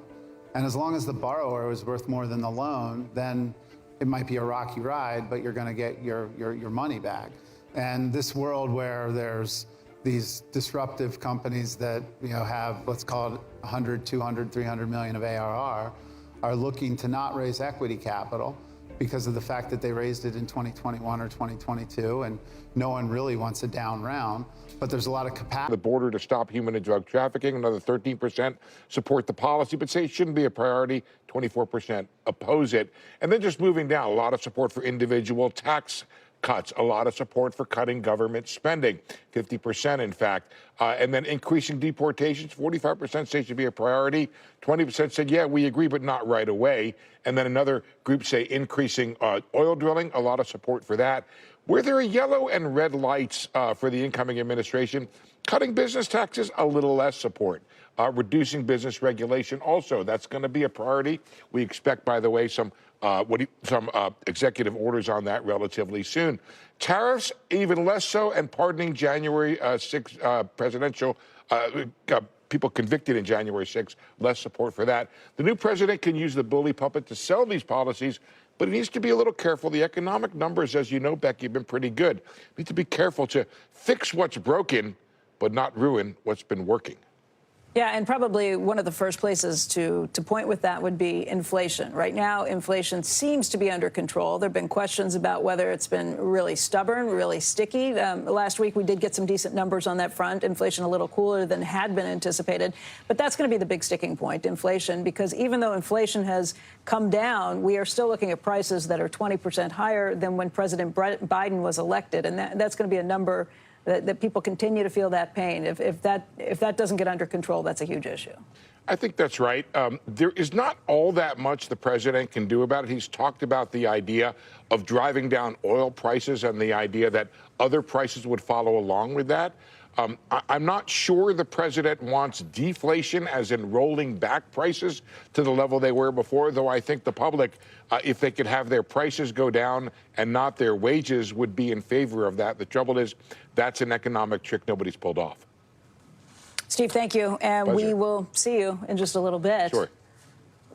Speaker 21: And as long as the borrower is worth more than the loan, then it might be a rocky ride, but you're going to get your money back. And this world where there's these disruptive companies that have, let's call it 100, 200, 300 million of ARR, are looking to not raise equity capital because of the fact that they raised it in 2021 or 2022, and no one really wants a down round. But there's a lot of capacity.
Speaker 24: The border to stop human and drug trafficking, another 13% support the policy, but say it shouldn't be a priority. 24% oppose it. And then just moving down, a lot of support for individual tax cuts, a lot of support for cutting government spending, 50% in fact. And then increasing deportations, 45% say it should be a priority. 20% said, yeah, we agree, but not right away. And then another group say increasing oil drilling, a lot of support for that. Where there are yellow and red lights for the incoming administration, cutting business taxes, a little less support. Reducing business regulation, also, that's going to be a priority. We expect, by the way, some executive orders on that relatively soon. Tariffs, even less so, and pardoning January 6 presidential people convicted in January 6, less support for that. The new president can use the bully puppet to sell these policies, but he needs to be a little careful. The economic numbers, as you know, Becky, have been pretty good. We need to be careful to fix what's broken, but not ruin what's been working.
Speaker 30: Yeah, and probably one of the first places to point with that would be inflation. Right now, inflation seems to be under control. There have been questions about whether it's been really stubborn, really sticky. Last week, we did get some decent numbers on that front. Inflation a little cooler than had been anticipated. But that's going to be the big sticking point, inflation, because even though inflation has come down, we are still looking at prices that are 20% higher than when President Biden was elected. And that's going to be a number that people continue to feel that pain. If that doesn't get under control, that's a huge issue.
Speaker 24: I think that's right. There is not all that much the president can do about it. He's talked about the idea of driving down oil prices and the idea that other prices would follow along with that. I'm not sure the president wants deflation, as in rolling back prices to the level they were before, though I think the public, if they could have their prices go down and not their wages, would be in favor of that. The trouble is, that's an economic trick nobody's pulled off.
Speaker 30: Steve, thank you. And
Speaker 24: Pleasure.
Speaker 30: we will see you in just a little bit.
Speaker 24: Sure.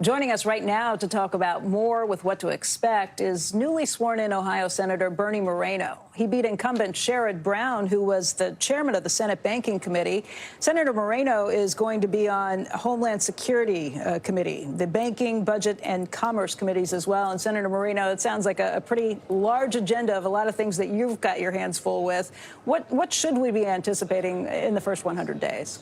Speaker 30: Joining us right now to talk about more with what to expect is newly sworn-in Ohio Senator Bernie Moreno. He beat incumbent Sherrod Brown, who was the chairman of the Senate Banking Committee. Senator Moreno is going to be on Homeland Security Committee, the Banking, Budget, and Commerce Committees as well. And Senator Moreno, it sounds like a pretty large agenda of a lot of things that you've got your hands full with. What should we be anticipating in the first 100 days?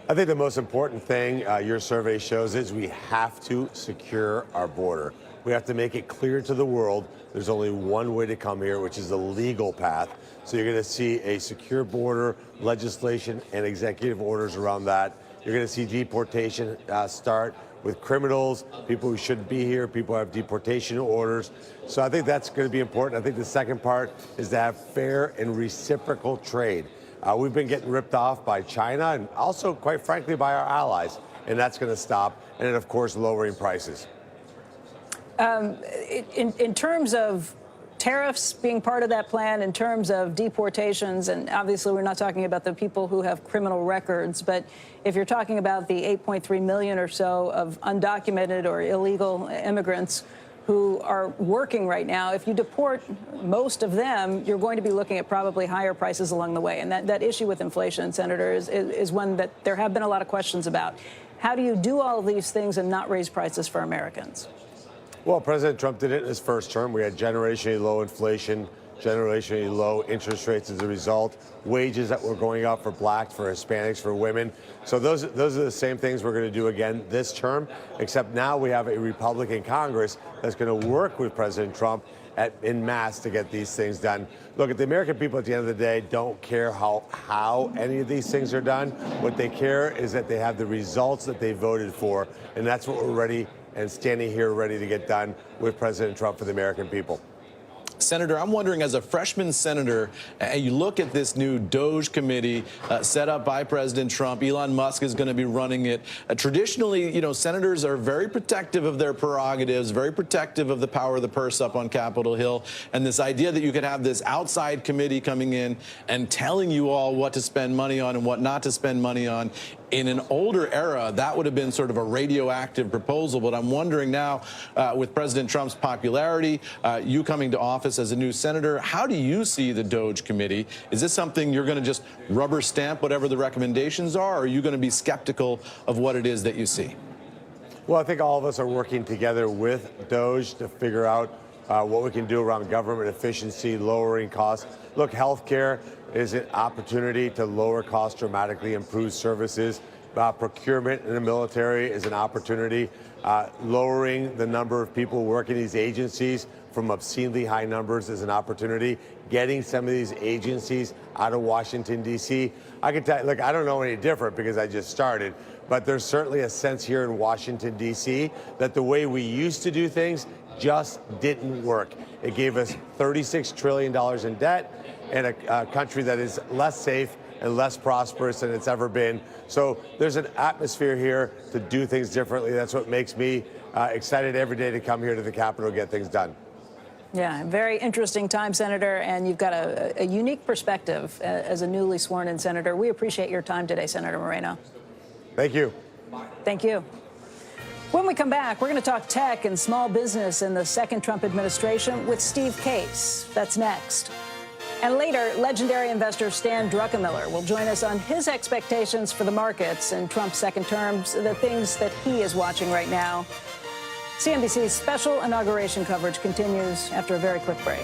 Speaker 1: I think the most important thing your survey shows is we have to secure our border. We have to make it clear to the world there's only one way to come here, which is the legal path. So you're going to see a secure border, legislation, and executive orders around that. You're going to see deportation start with criminals, people who shouldn't be here, people who have deportation orders. So I think that's going to be important. I think the second part is to have fair and reciprocal trade. We've been getting ripped off by China and also, quite frankly, by our allies, and that's going to stop. And then, of course, lowering prices.
Speaker 30: In terms of tariffs being part of that plan, in terms of deportations, and obviously we're not talking about the people who have criminal records, but if you're talking about the 8.3 million or so of undocumented or illegal immigrants who are working right now, if you deport most of them, you're going to be looking at probably higher prices along the way. And that issue with inflation, Senator, is one that there have been a lot of questions about. How do you do all of these things and not raise prices for Americans?
Speaker 1: Well, President Trump did it in his first term. We had generationally low inflation, generationally low interest rates as a result, wages that were going up for blacks, for Hispanics, for women. So those are the same things we're going to do again this term, except now we have a Republican Congress that's going to work with President Trump en masse to get these things done. Look, the American people at the end of the day don't care how any of these things are done. What they care is that they have the results that they voted for, and that's what we're ready and standing here ready to get done with President Trump for the American people.
Speaker 15: Senator, I'm wondering, as a freshman senator, you look at this new DOGE committee set up by President Trump. Elon Musk is going to be running it. Traditionally, senators are very protective of their prerogatives, very protective of the power of the purse up on Capitol Hill. And this idea that you could have this outside committee coming in and telling you all what to spend money on and what not to spend money on, in an older era, that would have been sort of a radioactive proposal. But I'm wondering now, with President Trump's popularity, you coming to office as a new senator, how do you see the DOGE committee? Is this something you're going to just rubber stamp whatever the recommendations are, or are you going to be skeptical of what it is that you see?
Speaker 1: Well, I think all of us are working together with DOGE to figure out what we can do around government efficiency, lowering costs. Look, healthcare is an opportunity to lower costs dramatically, improve services. Procurement in the military is an opportunity. Lowering the number of people working in these agencies from obscenely high numbers is an opportunity. Getting some of these agencies out of Washington, D.C. I can tell you, look, I don't know any different because I just started, but there's certainly a sense here in Washington, D.C. that the way we used to do things just didn't work. It gave us $36 trillion in debt and a country that is less safe and less prosperous than it's ever been. So there's an atmosphere here to do things differently. That's what makes me excited every day to come here to the Capitol to get things done.
Speaker 30: Yeah, very interesting time, Senator, and you've got a unique perspective as a newly sworn-in senator. We appreciate your time today, Senator Moreno.
Speaker 1: Thank you.
Speaker 30: Thank you. When we come back, we're going to talk tech and small business in the second Trump administration with Steve Case. That's next. And later, legendary investor Stan Druckenmiller will join us on his expectations for the markets in Trump's second term, the things that he is watching right now. CNBC's special inauguration coverage continues after a very quick break.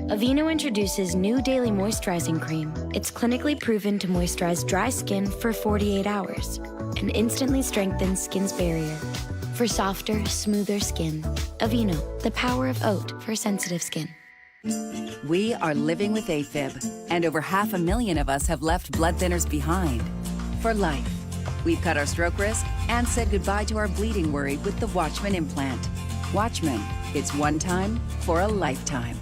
Speaker 17: Aveeno introduces new daily moisturizing cream. It's clinically proven to moisturize dry skin for 48 hours and instantly strengthens skin's barrier for softer, smoother skin. Aveeno, the power of oat for sensitive skin.
Speaker 19: We are living with AFib, and over 500,000 of us have left blood thinners behind for life. We've cut our stroke risk and said goodbye to our bleeding worry with the Watchman implant. Watchman, It's one time for a lifetime.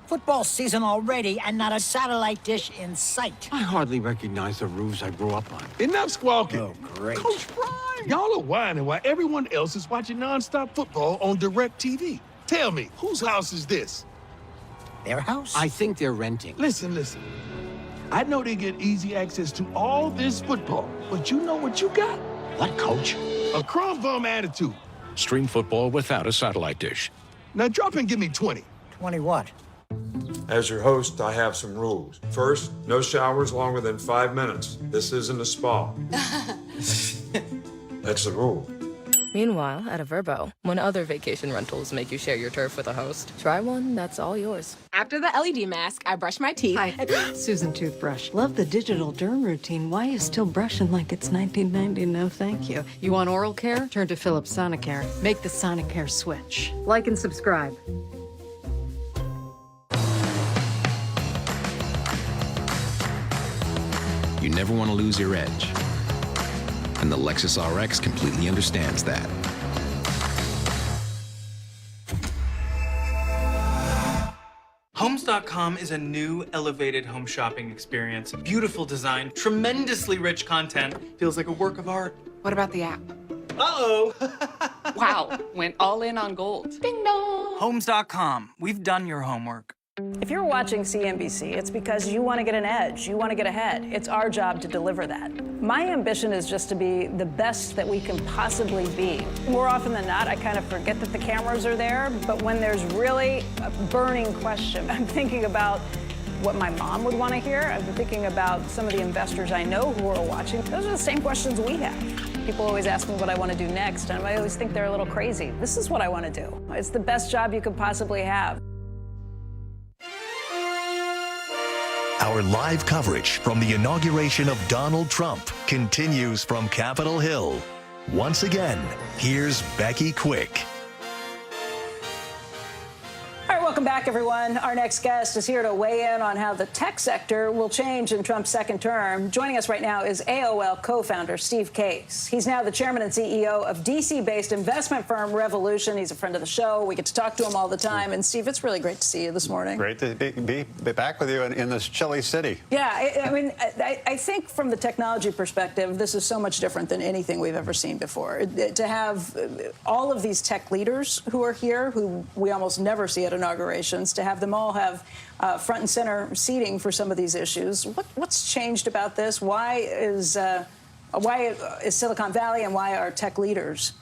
Speaker 4: Football season already and not a satellite dish in sight.
Speaker 5: I hardly recognize the roofs I grew up on.
Speaker 7: Enough squawking.
Speaker 4: Oh, great.
Speaker 7: Coach Prime. Y'all are whining while everyone else is watching nonstop football on DirecTV. Tell me, whose house is this?
Speaker 4: Their house?
Speaker 5: I think they're renting.
Speaker 7: Listen. I know they get easy access to all this football, but you know what you got?
Speaker 4: What, Coach?
Speaker 7: A crumb bum attitude.
Speaker 5: Stream football without a satellite dish.
Speaker 7: Now drop and give me 20.
Speaker 4: 20 what?
Speaker 16: As your host, I have some rules. First, no showers longer than 5 minutes. This isn't a spa. That's the rule.
Speaker 20: Meanwhile, at a Verbo, when other vacation rentals make you share your turf with a host, try one that's all yours.
Speaker 23: After the LED mask, I brush my teeth.
Speaker 25: Hi, Susan Toothbrush. Love the digital derm routine. Why are you still brushing like it's 1990? No, thank you. You want oral care? Turn to Philips Sonicare. Make the Sonicare switch. Like and subscribe.
Speaker 26: You never want to lose your edge. And the Lexus RX completely understands that.
Speaker 27: Homes.com is a new, elevated home shopping experience. Beautiful design, tremendously rich content. Feels like a work of art.
Speaker 23: What about the app?
Speaker 27: Uh-oh!
Speaker 23: Wow, went all in on gold. Ding dong!
Speaker 27: Homes.com. We've done your homework.
Speaker 30: If you're watching CNBC, it's because you want to get an edge, you want to get ahead. It's our job to deliver that. My ambition is just to be the best that we can possibly be. More often than not, I kind of forget that the cameras are there, but when there's really a burning question, I'm thinking about what my mom would want to hear. I'm thinking about some of the investors I know who are watching. Those are the same questions we have. People always ask me what I want to do next, and I always think they're a little crazy. This is what I want to do. It's the best job you could possibly have.
Speaker 28: Our live coverage from the inauguration of Donald Trump continues from Capitol Hill. Once again, here's Becky Quick.
Speaker 30: All right, welcome back, everyone. Our next guest is here to weigh in on how the tech sector will change in Trump's second term. Joining us right now is AOL co-founder Steve Case. He's now the chairman and CEO of DC-based investment firm Revolution. He's a friend of the show. We get to talk to him all the time. And Steve, it's really great to see you this morning.
Speaker 31: Great to be back with you in this chilly city.
Speaker 30: Yeah, I mean, I think from the technology perspective, this is so much different than anything we've ever seen before. To have all of these tech leaders who are here, who we almost never see at inaugurations, to have them all have front and center seating for some of these issues. What's changed about this? Why is Silicon Valley and why are tech leaders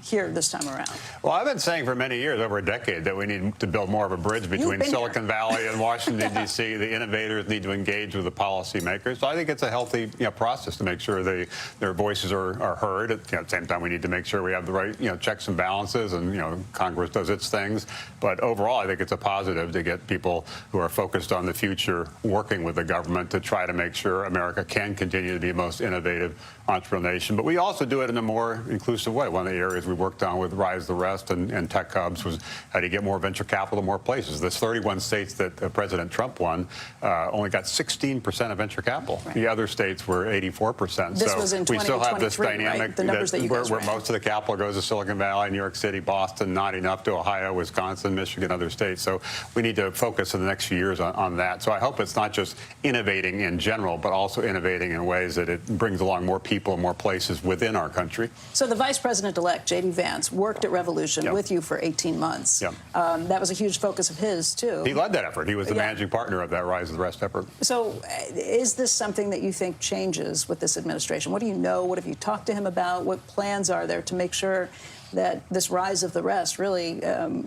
Speaker 30: here this time around?
Speaker 31: Well, I've been saying for many years, over a decade, that we need to build more of a bridge between Silicon Valley and Washington, D.C. The innovators need to engage with the policymakers. So I think it's a healthy process to make sure their voices are heard. At the same time, we need to make sure we have the right checks and balances, and Congress does its things. But overall, I think it's a positive to get people who are focused on the future working with the government to try to make sure America can continue to be the most innovative entrepreneurial nation. But we also do it in a more inclusive way. One of the areas we worked on with Rise the Rest and Tech Hubs was how do you get more venture capital in more places. There's 31 states that President Trump won only got 16% of venture capital. Right. The other states were 84%.
Speaker 30: This was in 2023,
Speaker 31: we still have this dynamic
Speaker 30: right? The numbers that you guys
Speaker 31: where
Speaker 30: ran.
Speaker 31: most of the capital goes to Silicon Valley, New York City, Boston, not enough to Ohio, Wisconsin, Michigan, other states. So we need to focus in the next few years on that. So I hope it's not just innovating in general, but also innovating in ways that it brings along more people, more places within our country.
Speaker 30: So the Vice President-elect, J.D. Vance, worked at Revolution with you for 18 months. That was a huge focus of his, too.
Speaker 31: He led that effort. He was the managing partner of that Rise of the Rest effort.
Speaker 30: So is this something that you think changes with this administration? What do you know? What have you talked to him about? What plans are there to make sure that this Rise of the Rest really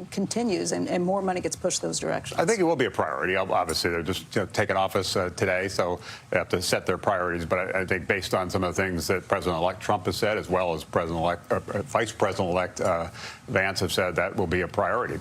Speaker 30: continues and more money gets pushed those directions?
Speaker 31: I think it will be a priority. Obviously, they're just taking office today, so they have to set their priorities. But I think based on some of the things that President-elect Trump has said, as well as Vice President-elect Vance have said, that will be a priority.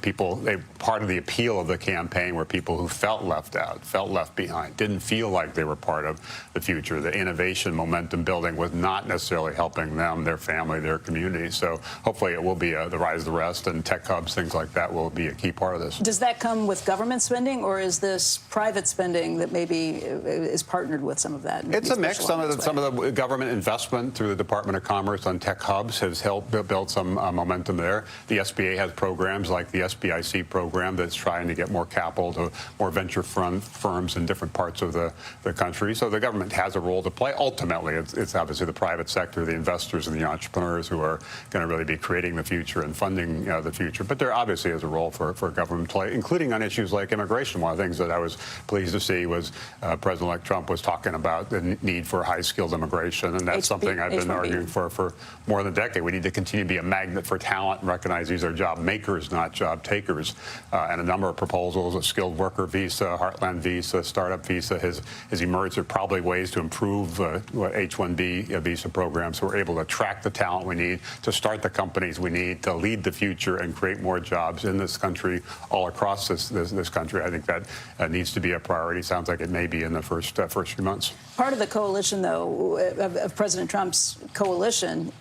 Speaker 31: Part of the appeal of the campaign were people who felt left out, felt left behind, didn't feel like they were part of the future. The innovation momentum building was not necessarily helping them, their family, their community. So hopefully hopefully it will be the rise of the rest, and tech hubs, things like that will be a key part of this.
Speaker 30: Does that come with government spending, or is this private spending that maybe is partnered with some of that?
Speaker 31: It's a mix. Some of the government investment through the Department of Commerce on tech hubs has helped build some momentum there. The SBA has programs like the SBIC program that's trying to get more capital to more venture firms in different parts of the country. So the government has a role to play. Ultimately, it's obviously the private sector, the investors and the entrepreneurs who are going to really be creating the future and funding the future. But there obviously is a role for government play, including on issues like immigration. One of the things that I was pleased to see was President-elect Trump was talking about the need for high-skilled immigration, and that's something I've been arguing for more than a decade. We need to continue to be a magnet for talent and recognize these are job makers, not job takers. And a number of proposals, a skilled worker visa, Heartland visa, startup visa has emerged. There are probably ways to improve H-1B visa programs so we're able to attract the talent we need, to start the companies we need, to lead the future and create more jobs in this country, all across this country. I think that needs to be a priority. Sounds like it may be in the first few months.
Speaker 30: Part of the coalition, though, of President Trump's coalition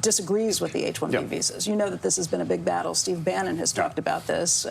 Speaker 30: disagrees with the H-1B visas. You know that this has been a big battle. Steve Bannon has talked about this,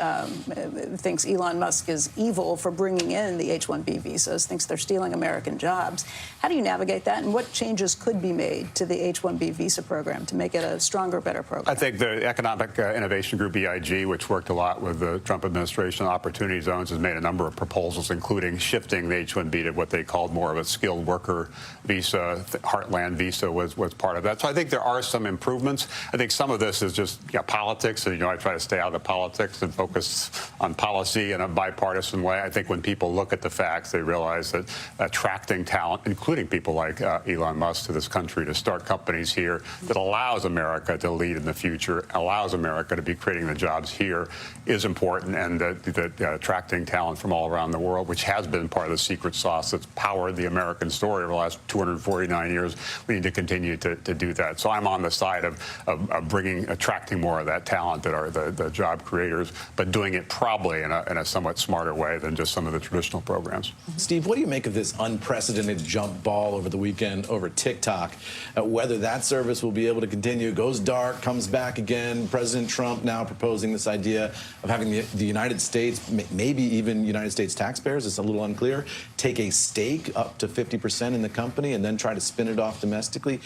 Speaker 30: thinks Elon Musk is evil for bringing in the H-1B visas, thinks they're stealing American jobs. How do you navigate that, and what changes could be made to the H-1B visa program to make it a stronger, better program?
Speaker 31: I think the Economic Innovation Group, EIG, which worked a lot with the Trump administration, Opportunity Zones, has made a number of proposals, including shifting the H-1B to what they called more of a skilled worker visa. Heartland visa was part of that. So I think there are some improvements. I think some of this is just politics, and I try to stay out of the politics and focus on policy in a bipartisan way. I think when people look at the facts, they realize that attracting talent, including people like Elon Musk, to this country to start companies here that allows America to lead in the future, allows America to be creating the jobs here, is important, and that attracting talent from all around the world, which has been part of the secret sauce that's powered the American story over the last 249 years, we need to continue to do that. So I'm on the side of attracting more of that talent that are the job creators, but doing it probably in a somewhat smarter way than just some of the traditional programs.
Speaker 15: Steve, what do you make of this unprecedented jump ball over the weekend over TikTok? Whether that service will be able to continue, goes dark, comes back again. President Trump now proposing this idea of having the United States, maybe even United States taxpayers, it's a little unclear, take a stake up to 50% in the company and then try to spin it off domestically.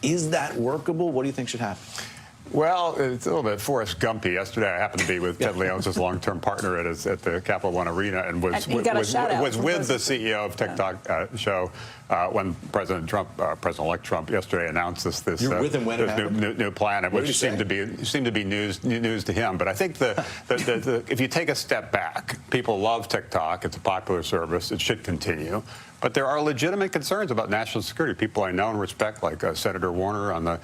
Speaker 15: Is that workable? What do you think should happen?
Speaker 31: Well, it's a little bit Forrest Gumpy. Yesterday, I happened to be with Ted Leon's his long-term partner at the Capital One Arena, and was with the CEO of TikTok show when President-elect Trump yesterday announced this new plan, which seemed to be news to him. But I think if you take a step back, people love TikTok. It's a popular service. It should continue. But there are legitimate concerns about national security. People I know and respect, like Senator Warner on the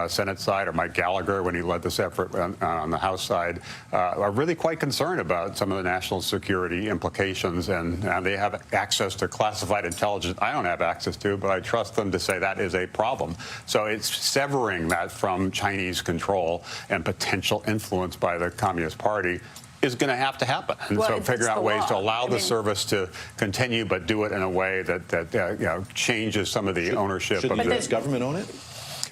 Speaker 31: Senate side, or Mike Gallagher when he led this effort on the House side, are really quite concerned about some of the national security implications. And they have access to classified intelligence I don't have access to, but I trust them to say that is a problem. So it's severing that from Chinese control and potential influence by the Communist Party is going to have to happen. And so figure out ways to allow the service to continue, but do it in a way that changes some of the ownership.
Speaker 15: Should the U.S. government own it?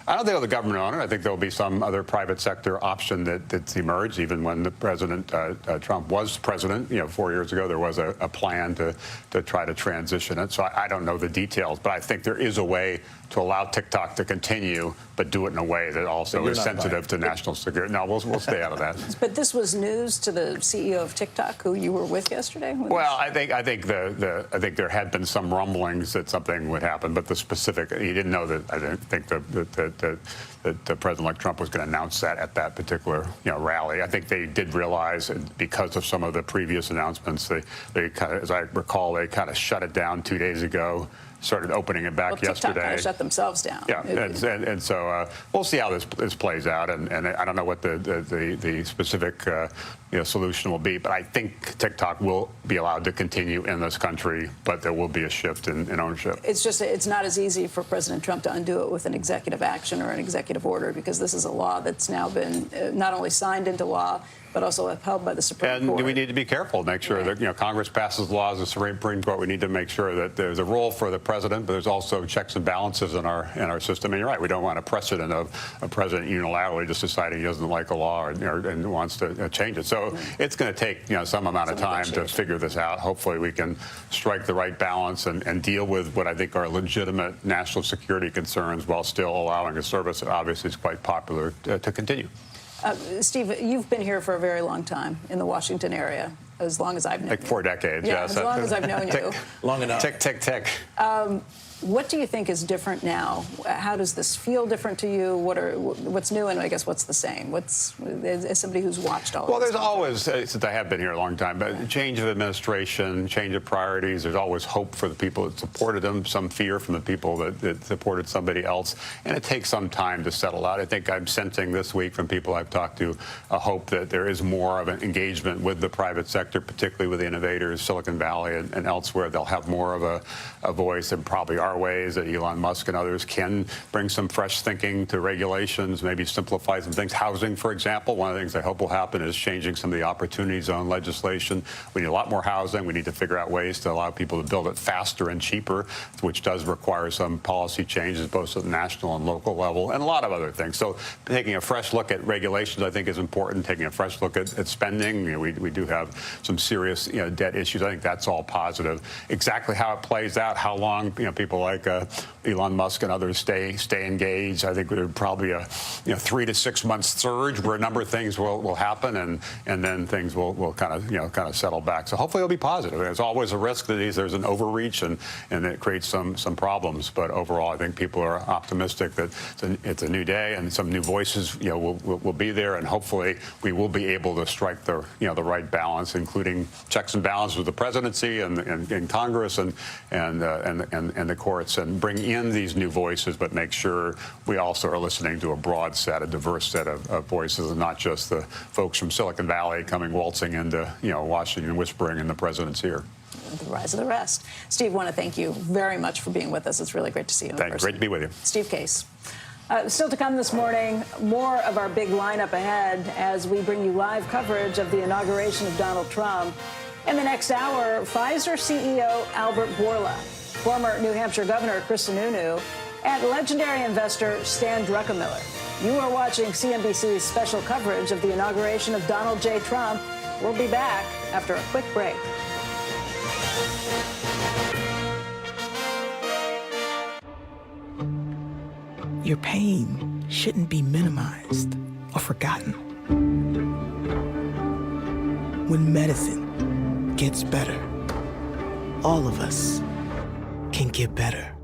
Speaker 31: I don't think the government own it. I think there will be some other private sector option that's emerged. Even when the President Trump was president, 4 years ago, there was a plan to try to transition it. So I don't know the details, but I think there is a way to allow TikTok to continue, but do it in a way that also is sensitive to national security. No, we'll stay out of that.
Speaker 30: But this was news to the CEO of TikTok, who you were with yesterday?
Speaker 31: Well, I think there had been some rumblings that something would happen, but the specific, he didn't know that. I didn't think that President-elect Trump was going to announce that at that particular rally. I think they did realize, because of some of the previous announcements, they kind of, as I recall, they kind of shut it down 2 days ago. Started opening it back yesterday.
Speaker 30: TikTok kind of shut themselves down.
Speaker 31: Yeah, and so we'll see how this plays out, and I don't know what the specific solution will be. But I think TikTok will be allowed to continue in this country, but there will be a shift in ownership.
Speaker 30: It's not as easy for President Trump to undo it with an executive action or an executive order, because this is a law that's now been not only signed into law, but also upheld by the Supreme Court.
Speaker 31: And we need to be careful, make sure that Congress passes laws, the Supreme Court. We need to make sure that there's a role for the president, but there's also checks and balances in our system. And you're right, we don't want a precedent of a president unilaterally just deciding he doesn't like a law and wants to change it. So it's going to take some amount of time to figure this out. Hopefully, we can strike the right balance and deal with what I think are legitimate national security concerns while still allowing a service that obviously is quite popular to continue.
Speaker 30: Steve, you've been here for a very long time in the Washington area, as long as I've known you.
Speaker 31: Like 4 decades,
Speaker 30: yeah,
Speaker 31: yes.
Speaker 30: as long as I've known you.
Speaker 15: Long enough.
Speaker 31: Tick, tick, tick.
Speaker 30: What do you think is different now? How does this feel different to you? What's new, and I guess what's the same? As somebody who's watched all of this?
Speaker 31: Well, there's always, since I have been here a long time, but change of administration, change of priorities. There's always hope for the people that supported them, some fear from the people that supported somebody else, and it takes some time to settle out. I think I'm sensing this week from people I've talked to a hope that there is more of an engagement with the private sector, particularly with the innovators, Silicon Valley and elsewhere. They'll have more of a voice, and probably are ways that Elon Musk and others can bring some fresh thinking to regulations, maybe simplify some things. Housing, for example, one of the things I hope will happen is changing some of the opportunity zone legislation. We need a lot more housing. We need to figure out ways to allow people to build it faster and cheaper, which does require some policy changes, both at the national and local level, and a lot of other things. So taking a fresh look at regulations, I think, is important. Taking a fresh look at spending. We do have some serious debt issues. I think that's all positive. Exactly how it plays out, how long people like Elon Musk and others stay engaged. I think there's probably a 3 to 6 month surge where a number of things will happen, and then things will kind of settle back. So hopefully it'll be positive. There's always a risk that there's an overreach and it creates some problems. But overall, I think people are optimistic that it's a new day and some new voices will be there, and hopefully we will be able to strike the right balance, including checks and balances with the presidency and Congress and the courts, and bring in these new voices, but make sure we also are listening to a broad set, a diverse set of voices, and not just the folks from Silicon Valley coming waltzing into Washington whispering, and the president's here.
Speaker 30: The rise of the rest. Steve, I want to thank you very much for being with us. It's really great to see you in person.
Speaker 31: Great to be with you.
Speaker 30: Steve Case. Still to come this morning, more of our big lineup ahead as we bring you live coverage of the inauguration of Donald Trump. In the next hour, Pfizer CEO Albert Bourla, former New Hampshire Governor Chris Sununu, and legendary investor Stan Druckenmiller. You are watching CNBC's special coverage of the inauguration of Donald J. Trump. We'll be back after a quick break.
Speaker 2: Your pain shouldn't be minimized or forgotten. When medicine gets better, all of us can get better.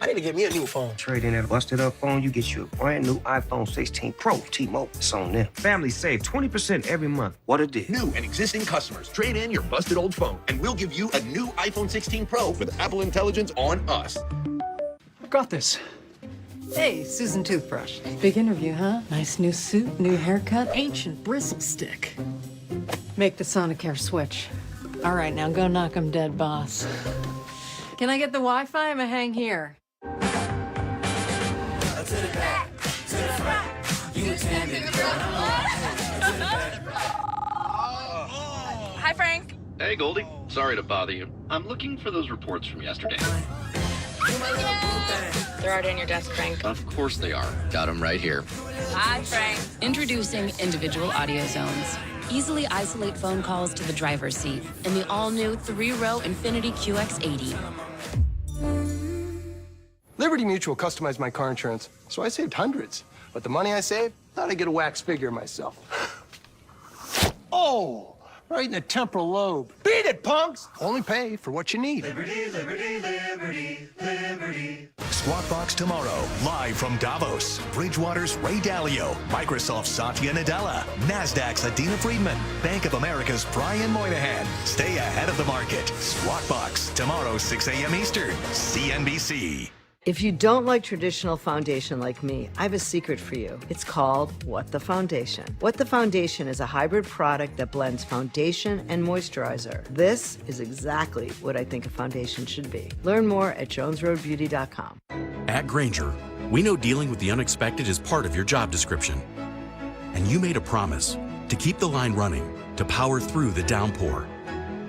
Speaker 3: I need to get me a new phone. Trade in that busted up phone, you get you a brand new iPhone 16 Pro. T-Mobile, it's on them. Families save 20% every month. What a deal.
Speaker 8: New and existing customers, trade in your busted old phone, and we'll give you a new iPhone 16 Pro with Apple Intelligence on us.
Speaker 25: I've got this. Hey, Susan Toothbrush. Big interview, huh? Nice new suit, new haircut, ancient bristle stick. Make the Sonicare switch. All right, now go knock 'em dead, boss. Can I get the Wi-Fi? I'm gonna hang here.
Speaker 9: Hi, Frank.
Speaker 10: Hey, Goldie. Sorry to bother you. I'm looking for those reports from yesterday.
Speaker 9: They're already on your desk, Frank.
Speaker 10: Of course they are. Got them right here.
Speaker 9: Hi, Frank.
Speaker 11: Introducing individual audio zones. Easily isolate phone calls to the driver's seat in the all-new 3-row Infiniti QX80.
Speaker 12: Liberty Mutual customized my car insurance, so I saved hundreds. But the money I saved, thought I'd get a wax figure myself. Oh, right in the temporal lobe. Beat it, punks! Only pay for what you need.
Speaker 28: Liberty, liberty, liberty, liberty. Squawk Box tomorrow, live from Davos. Bridgewater's Ray Dalio, Microsoft's Satya Nadella, NASDAQ's Adina Friedman, Bank of America's Brian Moynihan. Stay ahead of the market. Squawk Box tomorrow, 6 a.m. Eastern, CNBC.
Speaker 1: If you don't like traditional foundation like me, I have a secret for you. It's called What the Foundation. What the Foundation is a hybrid product that blends foundation and moisturizer. This is exactly what I think a foundation should be. Learn more at jonesroadbeauty.com.
Speaker 6: At Grainger, we know dealing with the unexpected is part of your job description. And you made a promise to keep the line running, to power through the downpour,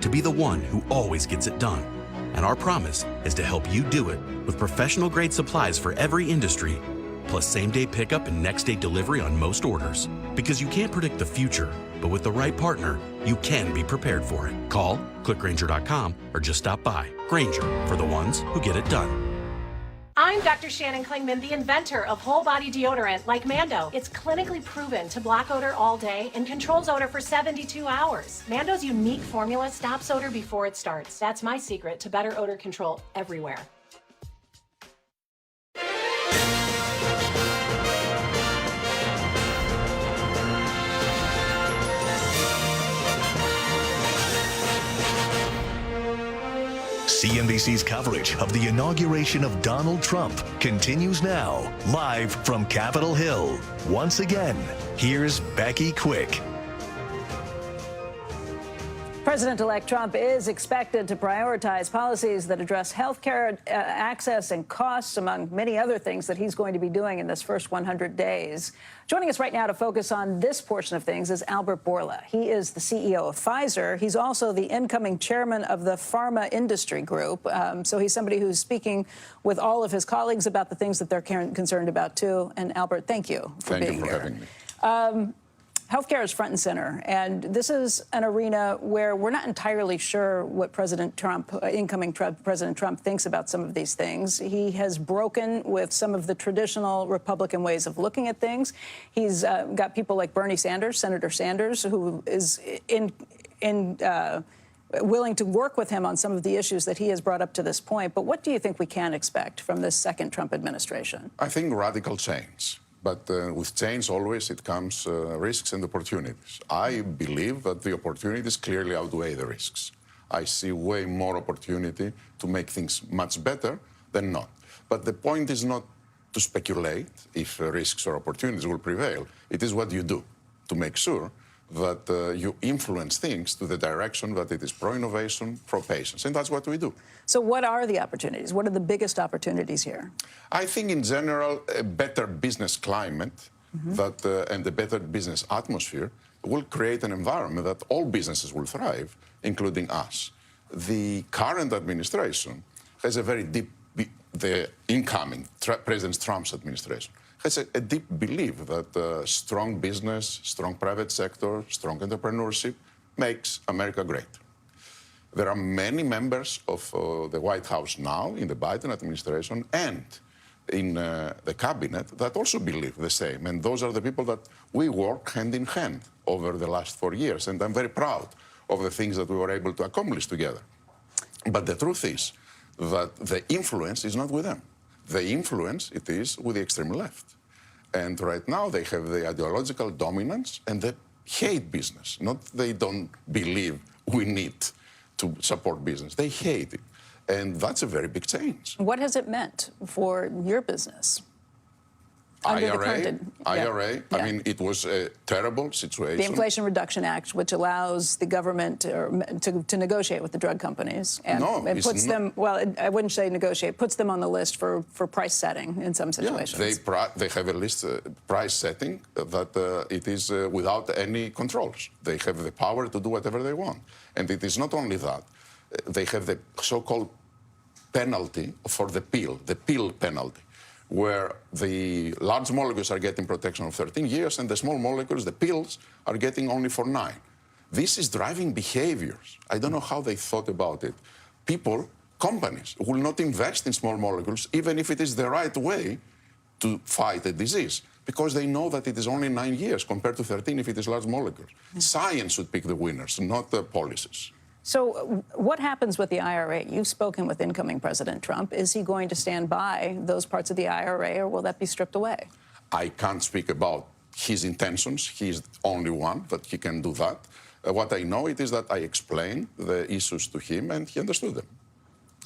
Speaker 6: to be the one who always gets it done. And our promise is to help you do it with professional-grade supplies for every industry, plus same-day pickup and next-day delivery on most orders. Because you can't predict the future, but with the right partner, you can be prepared for it. Call, click Grainger.com, or just stop by. Grainger, for the ones who get it done.
Speaker 13: I'm Dr. Shannon Klingman, the inventor of whole body deodorant like Mando. It's clinically proven to block odor all day and controls odor for 72 hours. Mando's unique formula stops odor before it starts. That's my secret to better odor control everywhere.
Speaker 28: CNBC's coverage of the inauguration of Donald Trump continues now, live from Capitol Hill. Once again, here's Becky Quick.
Speaker 30: President-elect Trump is expected to prioritize policies that address health care access and costs, among many other things that he's going to be doing in this first 100 days. Joining us right now to focus on this portion of things is Albert Bourla. He is the CEO of Pfizer. He's also the incoming chairman of the Pharma Industry Group. So he's somebody who's speaking with all of his colleagues about the things that they're concerned about, too. And Albert, thank you for being here.
Speaker 14: Thank you for having me.
Speaker 30: Healthcare is front and center, and this is an arena where we're not entirely sure what President Trump, incoming President Trump, thinks about some of these things. He has broken with some of the traditional Republican ways of looking at things. He's got people like Bernie Sanders, Senator Sanders, who is willing to work with him on some of the issues that he has brought up to this point. But what do you think we can expect from this second Trump administration?
Speaker 14: I think radical change. But with change, always it comes risks and opportunities. I believe that the opportunities clearly outweigh the risks. I see way more opportunity to make things much better than not. But the point is not to speculate if risks or opportunities will prevail. It is what you do to make sure that you influence things to the direction that it is pro-innovation, pro-patients. And that's what we do.
Speaker 30: So what are the opportunities? What are the biggest opportunities here?
Speaker 14: I think, in general, a better business climate and a better business atmosphere will create an environment that all businesses will thrive, including us. The current administration has a very deep, the incoming President Trump's administration has a deep belief that strong business, strong private sector, strong entrepreneurship makes America great. There are many members of the White House now in the Biden administration and in the cabinet that also believe the same. And those are the people that we work hand in hand over the last 4 years. And I'm very proud of the things that we were able to accomplish together. But the truth is that the influence is not with them. The influence, it is with the extreme left. And right now they have the ideological dominance and they hate business. Not they don't believe we need to support business. They hate it. And that's a very big change.
Speaker 30: What has it meant for your business?
Speaker 14: IRA, I mean, it was a terrible situation.
Speaker 30: The Inflation Reduction Act, which allows the government to negotiate with the drug companies. And it puts them, well, I wouldn't say negotiate, puts them on the list for price setting in some situations.
Speaker 14: Yeah, they have a list, price setting, that it is without any controls. They have the power to do whatever they want. And it is not only that. They have the so-called penalty for the pill penalty, where the large molecules are getting protection of 13 years and the small molecules, the pills, are getting only for 9. This is driving behaviors. I don't know how they thought about it. People, companies, will not invest in small molecules even if it is the right way to fight a disease, because they know that it is only 9 years compared to 13 if it is large molecules. Science should pick the winners, not the policies.
Speaker 30: So what happens with the IRA? You've spoken with incoming President Trump. Is he going to stand by those parts of the IRA, or will that be stripped away?
Speaker 14: I can't speak about his intentions. He's the only one that he can do that. What I know it is that I explained the issues to him and he understood them.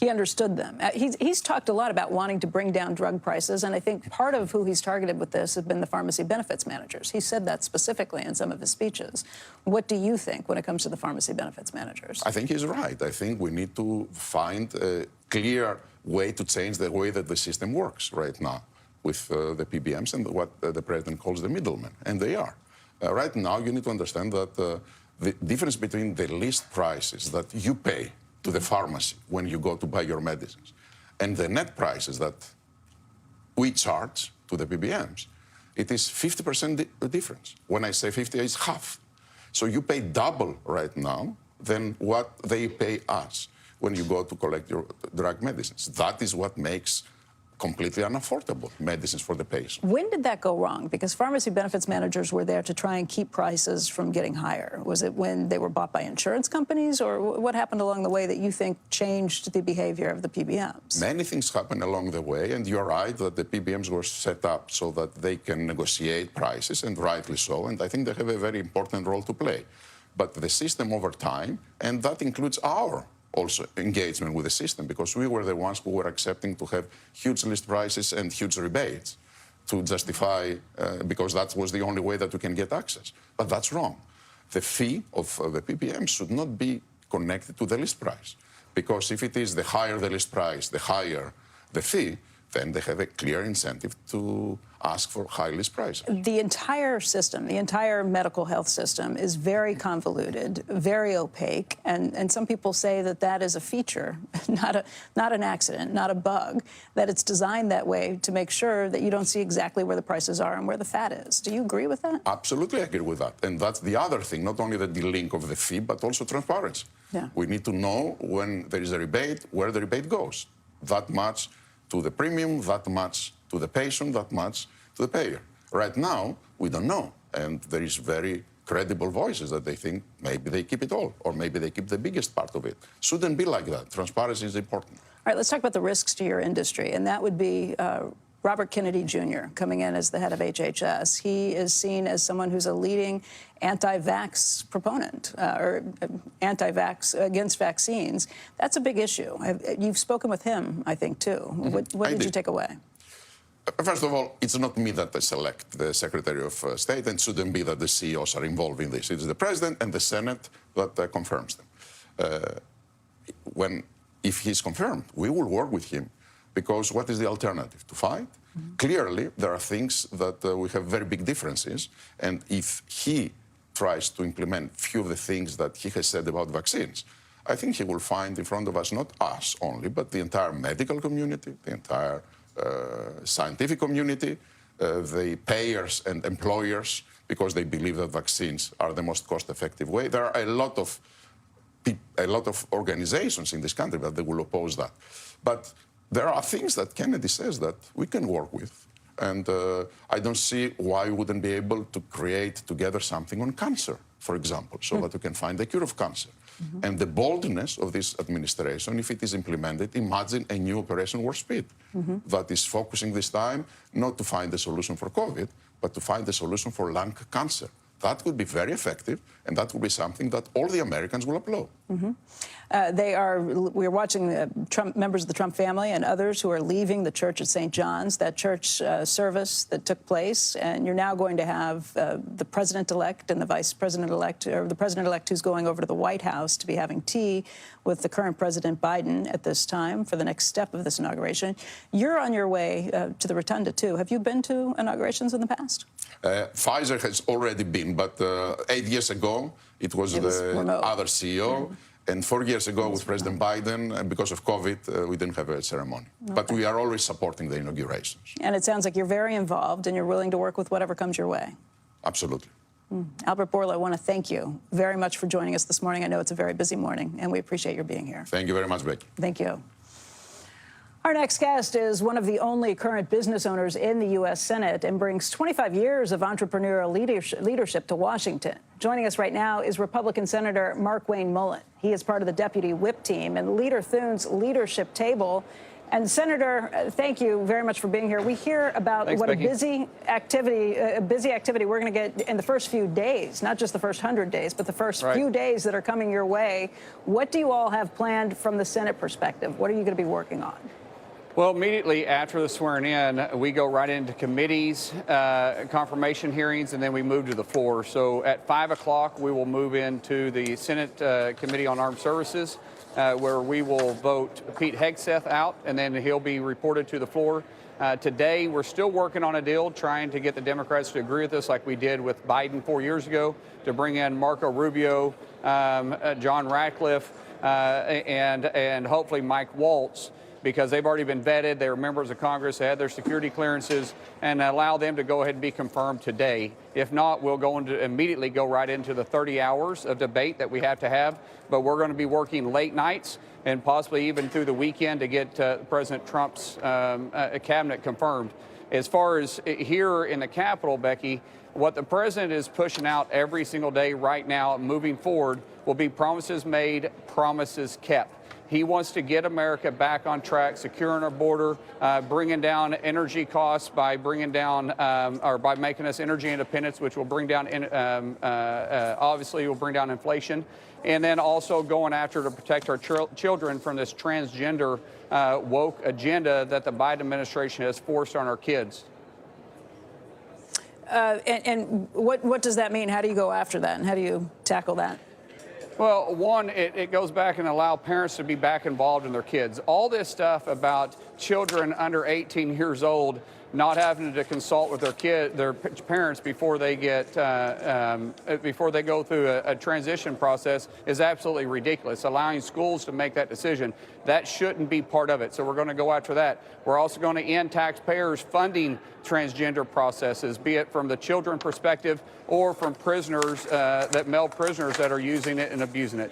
Speaker 30: He understood them. He's talked a lot about wanting to bring down drug prices, and I think part of who he's targeted with this have been the pharmacy benefits managers. He said that specifically in some of his speeches. What do you think when it comes to the pharmacy benefits managers?
Speaker 14: I think he's right. I think we need to find a clear way to change the way that the system works right now with the PBMs and what the president calls the middlemen, and they are. Right now, you need to understand that the difference between the list prices that you pay to the pharmacy when you go to buy your medicines and the net prices that we charge to the PBMs, it is 50% difference. When I say 50, it's half. So you pay double right now than what they pay us when you go to collect your drug medicines. That is what makes completely unaffordable medicines for the patient.
Speaker 30: When did that go wrong? Because pharmacy benefits managers were there to try and keep prices from getting higher. Was it when they were bought by insurance companies, or what happened along the way that you think changed the behavior of the PBMs?
Speaker 14: Many things happened along the way, and you're right that the PBMs were set up so that they can negotiate prices, and rightly so, and I think they have a very important role to play. But the system over time, and that includes our also engagement with the system, because we were the ones who were accepting to have huge list prices and huge rebates to justify, because that was the only way that we can get access. But that's wrong. The fee of the PBM should not be connected to the list price, because if it is the higher the list price, the higher the fee, then they have a clear incentive to ask for high list prices.
Speaker 30: The entire system, the entire medical health system is very convoluted, very opaque, and some people say that that is a feature, not an accident, not a bug, that it's designed that way to make sure that you don't see exactly where the prices are and where the fat is. Do you agree with that?
Speaker 14: Absolutely agree with that. And that's the other thing, not only the delink of the fee, but also transparency.
Speaker 30: Yeah.
Speaker 14: We need to know when there is a rebate, where the rebate goes. That much to the premium, that much to the patient, that much to the payer. Right now, we don't know. And there is very credible voices that they think maybe they keep it all, or maybe they keep the biggest part of it. Shouldn't be like that. Transparency is important.
Speaker 30: All right, let's talk about the risks to your industry, and that would be Robert Kennedy Jr. coming in as the head of HHS. He is seen as someone who's a leading anti-vax proponent, or anti-vax against vaccines. That's a big issue. You've spoken with him, I think, too. What did you take away?
Speaker 14: First of all, it's not me that I select the Secretary of State, and shouldn't be that the CEOs are involved in this. It's the President and the Senate that confirms them. If he's confirmed, we will work with him, because what is the alternative? To fight? Mm-hmm. Clearly, there are things that we have very big differences, and if he tries to implement few of the things that he has said about vaccines, I think he will find in front of us not us only, but the entire medical community, the entire scientific community, the payers and employers, because they believe that vaccines are the most cost-effective way. There are a lot of organizations in this country that they will oppose that. But there are things that Kennedy says that we can work with. And I don't see why we wouldn't be able to create together something on cancer, for example, so that we can find the cure of cancer. Mm-hmm. And the boldness of this administration, if it is implemented, imagine a new Operation Warp Speed that is focusing this time not to find the solution for COVID, but to find the solution for lung cancer. That would be very effective, and that would be something that all the Americans will applaud. Mm-hmm.
Speaker 30: We're watching members of the Trump family and others who are leaving the church at St. John's, that church service that took place, and you're now going to have the president-elect and the vice president-elect, or the president-elect who's going over to the White House to be having tea with the current President Biden at this time for the next step of this inauguration. You're on your way to the Rotunda, too. Have you been to inaugurations in the past?
Speaker 14: Pfizer has already been, but 8 years ago, it was the remote. Other CEO. Mm-hmm. And 4 years ago with President Biden, and because of COVID, we didn't have a ceremony. Okay. But we are always supporting the inaugurations.
Speaker 30: And it sounds like you're very involved and you're willing to work with whatever comes your way.
Speaker 14: Absolutely.
Speaker 30: Albert Bourla, I want to thank you very much for joining us this morning. I know it's a very busy morning, and we appreciate your being here.
Speaker 14: Thank you very much, Becky.
Speaker 30: Thank you. Our next guest is one of the only current business owners in the U.S. Senate and brings 25 years of entrepreneurial leadership to Washington. Joining us right now is Republican Senator Markwayne Mullin. He is part of the Deputy Whip team and Leader Thune's leadership table And Senator, thank you very much for being here. We hear about
Speaker 4: Thanks,
Speaker 30: what
Speaker 4: Becky.
Speaker 30: a busy activity we're going to get in the first few days, not just the first 100 days, but the first few days that are coming your way. What do you all have planned from the Senate perspective? What are you going to be working on?
Speaker 4: Well, immediately after the swearing in, we go right into committees, confirmation hearings, and then we move to the floor. So at 5 o'clock, we will move into the Senate Committee on Armed Services, where we will vote Pete Hegseth out, and then he'll be reported to the floor. Today, we're still working on a deal, trying to get the Democrats to agree with us like we did with Biden 4 years ago, to bring in Marco Rubio, John Ratcliffe, and hopefully Mike Waltz, because they've already been vetted. They were members of Congress. They had their security clearances, and allow them to go ahead and be confirmed today. If not, we'll immediately go right into the 30 hours of debate that we have to have. But we're going to be working late nights and possibly even through the weekend to get President Trump's cabinet confirmed. As far as here in the Capitol, Becky, what the president is pushing out every single day right now, moving forward, will be promises made, promises kept. He wants to get America back on track, securing our border, bringing down energy costs by bringing down or by making us energy independent, which will bring down, obviously, will bring down inflation, and then also going after to protect our children from this transgender woke agenda that the Biden administration has forced on our kids.
Speaker 30: And what does that mean? How do you go after that, and how do you tackle that?
Speaker 4: Well, one, it goes back and allow parents to be back involved in their kids. All this stuff about children under 18 years old not having to consult with their parents before they get before they go through a transition process is absolutely ridiculous. Allowing schools to make that decision, that shouldn't be part of it. So we're going to go after that. We're also going to end taxpayers funding transgender processes, be it from the children perspective or from prisoners, male prisoners that are using it and abusing it.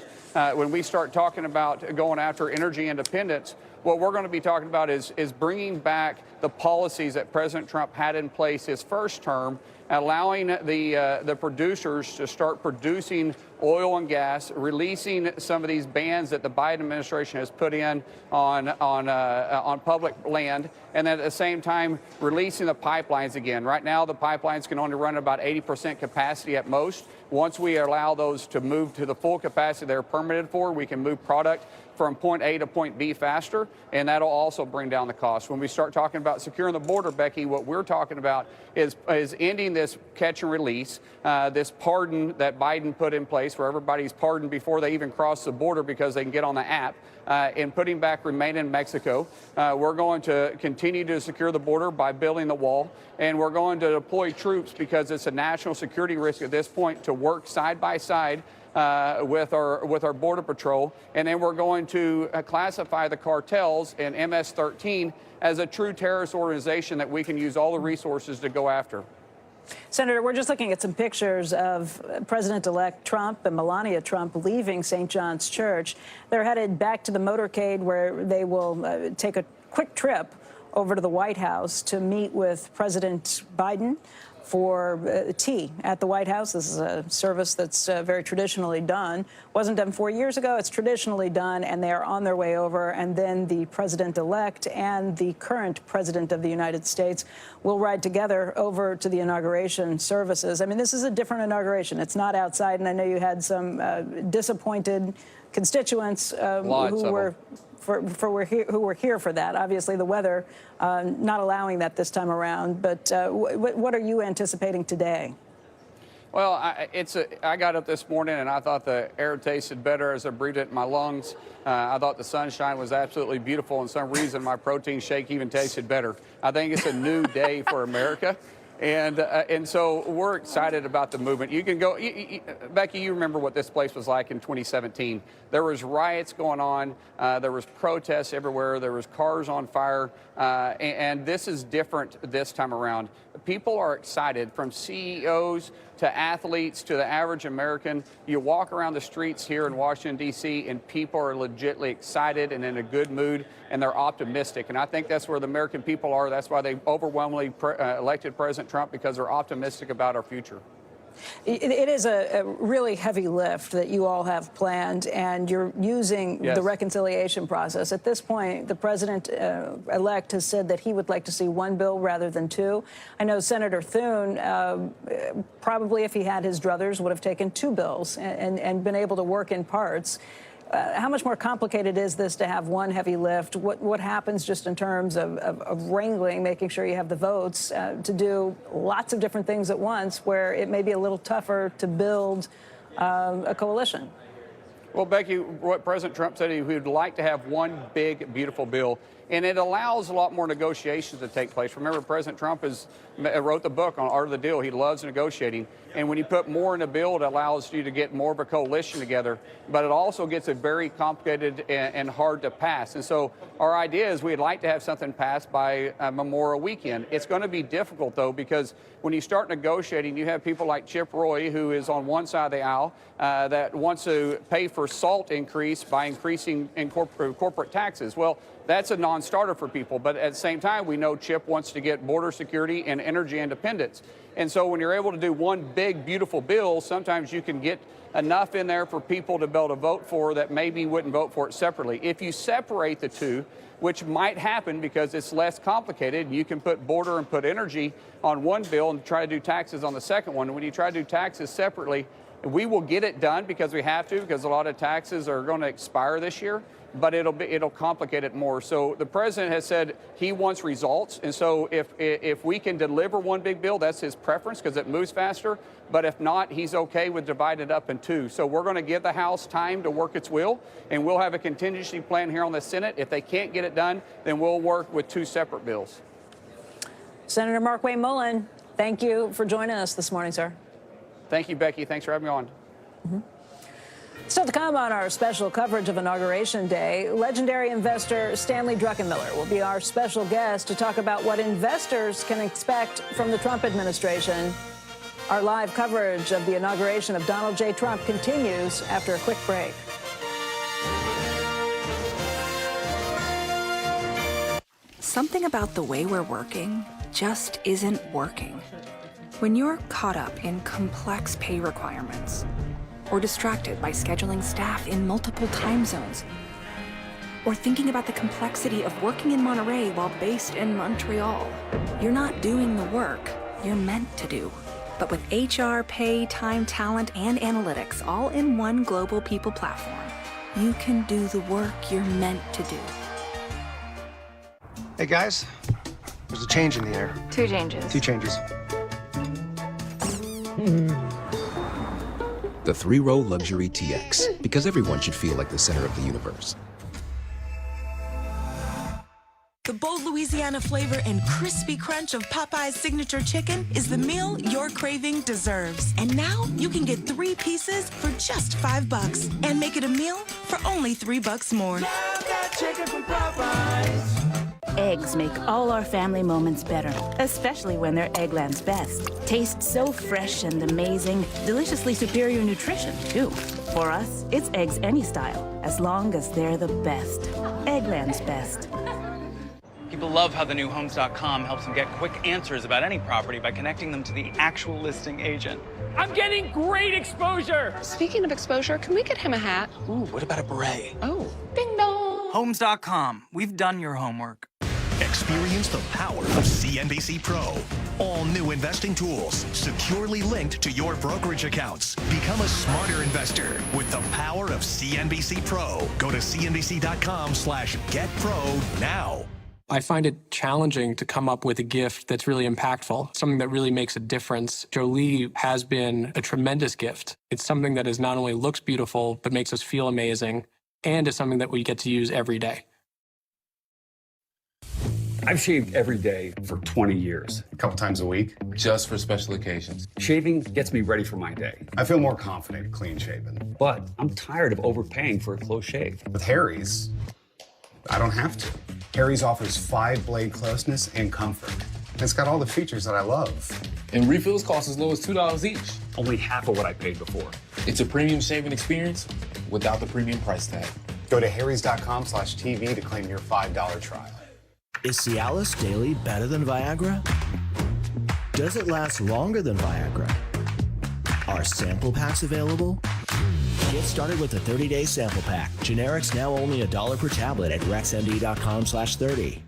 Speaker 4: When we start talking about going after energy independence, what we're going to be talking about is bringing back the policies that President Trump had in place his first term, allowing the producers to start producing oil and gas, releasing some of these bans that the Biden administration has put in on public land, and then at the same time releasing the pipelines again. Right now, the pipelines can only run about 80% capacity at most. Once we allow those to move to the full capacity they're permitted for, we can move product from point A to point B faster, and that'll also bring down the cost. When we start talking about securing the border, Becky, what we're talking about is ending this catch and release, this pardon that Biden put in place where everybody's pardoned before they even cross the border because they can get on the app, and putting back Remain in Mexico. We're going to continue to secure the border by building the wall, and we're going to deploy troops because it's a national security risk at this point to work side by side with our Border Patrol, and then we're going to classify the cartels in MS-13 as a true terrorist organization that we can use all the resources to go after.
Speaker 30: Senator, we're just looking at some pictures of President-elect Trump and Melania Trump leaving St. John's Church. They're headed back to the motorcade where they will take a quick trip over to the White House to meet with President Biden for tea at the White House. This is a service that's very traditionally done. Wasn't done 4 years ago. It's traditionally done, and they are on their way over. And then the president-elect and the current president of the United States will ride together over to the inauguration services. I mean, this is a different inauguration. It's not outside, and I know you had some disappointed constituents who were here for that. Obviously, the weather not allowing that this time around. But what are you anticipating today?
Speaker 4: Well, I got up this morning and I thought the air tasted better as I breathed it in my lungs. I thought the sunshine was absolutely beautiful, and for some reason my protein shake even tasted better. I think it's a new day for America. And so we're excited about the movement. You can go, Becky, you remember what this place was like in 2017. There was riots going on. There was protests everywhere. There was cars on fire. And this is different this time around. People are excited, from CEOs to athletes to the average American. You walk around the streets here in Washington, D.C., and people are legitimately excited and in a good mood, and they're optimistic. And I think that's where the American people are. That's why they overwhelmingly elected President Trump, because they're optimistic about our future.
Speaker 30: It is a really heavy lift that you all have planned, and you're using the reconciliation process. At this point, the president-elect has said that he would like to see one bill rather than two. I know Senator Thune, probably if he had his druthers, would have taken two bills and been able to work in parts. How much more complicated is this to have one heavy lift? What happens just in terms of wrangling, making sure you have the votes to do lots of different things at once, where it may be a little tougher to build a coalition?
Speaker 4: Well, Becky, what President Trump said, he would like to have one big, beautiful bill, and it allows a lot more negotiations to take place. Remember, President Trump wrote the book on Art of the Deal. He loves negotiating, and when you put more in a bill, it allows you to get more of a coalition together, but it also gets it very complicated and hard to pass. And so our idea is we'd like to have something passed by Memorial Weekend. It's going to be difficult, though, because when you start negotiating, you have people like Chip Roy, who is on one side of the aisle, that wants to pay for SALT increase by increasing in corporate taxes. Well, that's a non-starter for people. But at the same time, we know Chip wants to get border security and energy independence. And so when you're able to do one big, beautiful bill, sometimes you can get enough in there for people to be able to vote for that maybe wouldn't vote for it separately. If you separate the two, which might happen because it's less complicated, you can put border and put energy on one bill and try to do taxes on the second one. And when you try to do taxes separately, we will get it done because we have to, because a lot of taxes are going to expire this year, but it'll complicate it more. So the president has said he wants results, and so if we can deliver one big bill, that's his preference because it moves faster. But if not, he's okay with dividing it up in two. So we're going to give the House time to work its will, and we'll have a contingency plan here on the Senate. If they can't get it done, then we'll work with two separate bills.
Speaker 30: Senator Markwayne Mullin, thank you for joining us this morning, sir.
Speaker 4: Thank you, Becky. Thanks for having me on.
Speaker 30: Still to come on our special coverage of Inauguration Day, legendary investor Stanley Druckenmiller will be our special guest to talk about what investors can expect from the Trump administration. Our live coverage of the inauguration of Donald J. Trump continues after a quick break.
Speaker 5: Something about the way we're working just isn't working. When you're caught up in complex pay requirements, or distracted by scheduling staff in multiple time zones, or thinking about the complexity of working in Monterey while based in Montreal, you're not doing the work you're meant to do. But with HR, pay, time, talent, and analytics all in one global people platform, you can do the work you're meant to do.
Speaker 12: Hey guys, there's a change in the air.
Speaker 9: Two changes.
Speaker 12: Two changes.
Speaker 26: The 3-row luxury TX, because everyone should feel like the center of the universe.
Speaker 7: The bold Louisiana flavor and crispy crunch of Popeye's signature chicken is the meal your craving deserves. And now you can get 3 pieces for just $5 and make it a meal for only $3 more. Now got chicken from Popeyes.
Speaker 16: Eggs make all our family moments better, especially when they're Eggland's Best. Taste so fresh and amazing, deliciously superior nutrition, too. For us, it's eggs any style, as long as they're the best. Eggland's Best.
Speaker 27: People love how the new Homes.com helps them get quick answers about any property by connecting them to the actual listing agent.
Speaker 17: I'm getting great exposure!
Speaker 23: Speaking of exposure, can we get him a hat?
Speaker 27: Ooh, what about a beret?
Speaker 23: Oh, ding dong!
Speaker 27: Homes.com. We've done your homework.
Speaker 28: Experience the power of CNBC Pro. All new investing tools securely linked to your brokerage accounts. Become a smarter investor with the power of CNBC Pro. Go to cnbc.com/getpro now.
Speaker 18: I find it challenging to come up with a gift that's really impactful, something that really makes a difference. Jolie has been a tremendous gift. It's something that is not only looks beautiful, but makes us feel amazing, and is something that we get to use every day.
Speaker 19: I've shaved every day for 20 years.
Speaker 20: A couple times a week? Just for special occasions.
Speaker 19: Shaving gets me ready for my day.
Speaker 20: I feel more confident clean shaven.
Speaker 19: But I'm tired of overpaying for a close shave.
Speaker 20: With Harry's, I don't have to. Harry's offers 5-blade closeness and comfort. It's got all the features that I love.
Speaker 21: And refills cost as low as $2 each.
Speaker 19: Only half of what I paid before.
Speaker 21: It's a premium shaving experience without the premium price tag.
Speaker 20: Go to harrys.com/TV to claim your $5 trial.
Speaker 22: Is Cialis Daily better than Viagra? Does it last longer than Viagra? Are sample packs available? Get started with a 30-day sample pack. Generics now only $1 per tablet at rexmd.com/30.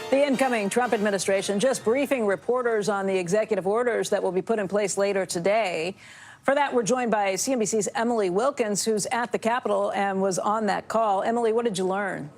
Speaker 30: The incoming Trump administration just briefing reporters on the executive orders that will be put in place later today. For that, we're joined by CNBC's Emily Wilkins, who's at the Capitol and was on that call. Emily, what did you learn?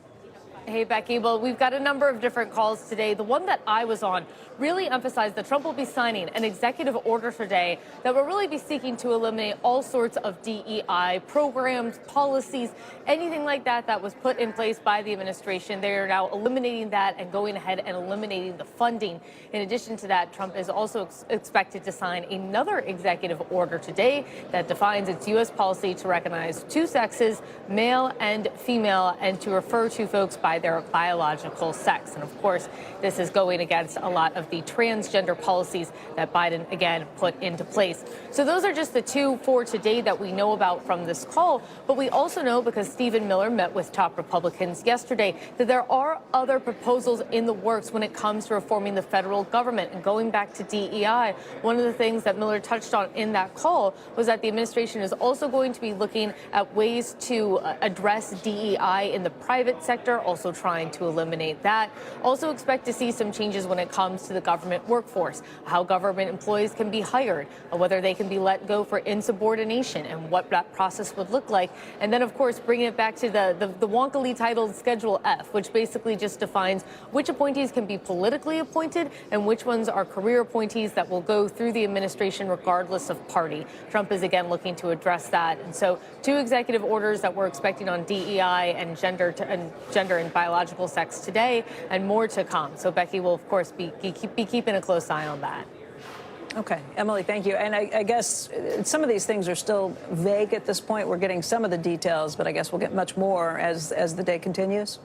Speaker 1: Hey, Becky. Well, we've got a number of different calls today. The one that I was on really emphasized that Trump will be signing an executive order today that will really be seeking to eliminate all sorts of DEI programs, policies, anything like that that was put in place by the administration. They are now eliminating that and going ahead and eliminating the funding. In addition to that, Trump is also expected to sign another executive order today that defines its U.S. policy to recognize two sexes, male and female, and to refer to folks by their biological sex. And of course, this is going against a lot of the transgender policies that Biden, again, put into place. So those are just the two for today that we know about from this call. But we also know, because Stephen Miller met with top Republicans yesterday, that there are other proposals in the works when it comes to reforming the federal government. And going back to DEI, one of the things that Miller touched on in that call was that the administration is also going to be looking at ways to address DEI in the private sector, also trying to eliminate that. Also expect to see some changes when it comes to the government workforce, how government employees can be hired, whether they can be let go for insubordination, and what that process would look like. And then, of course, bringing it back to the wonkily titled Schedule F, which basically just defines which appointees can be politically appointed and which ones are career appointees that will go through the administration regardless of party. Trump is again looking to address that. And so two executive orders that we're expecting on DEI and gender and biological sex today, and more to come. So Becky will, of course, be keeping a close eye on that.
Speaker 30: Okay, Emily, thank you. And I guess some of these things are still vague at this point. We're getting some of the details, but I guess we'll get much more as the day continues.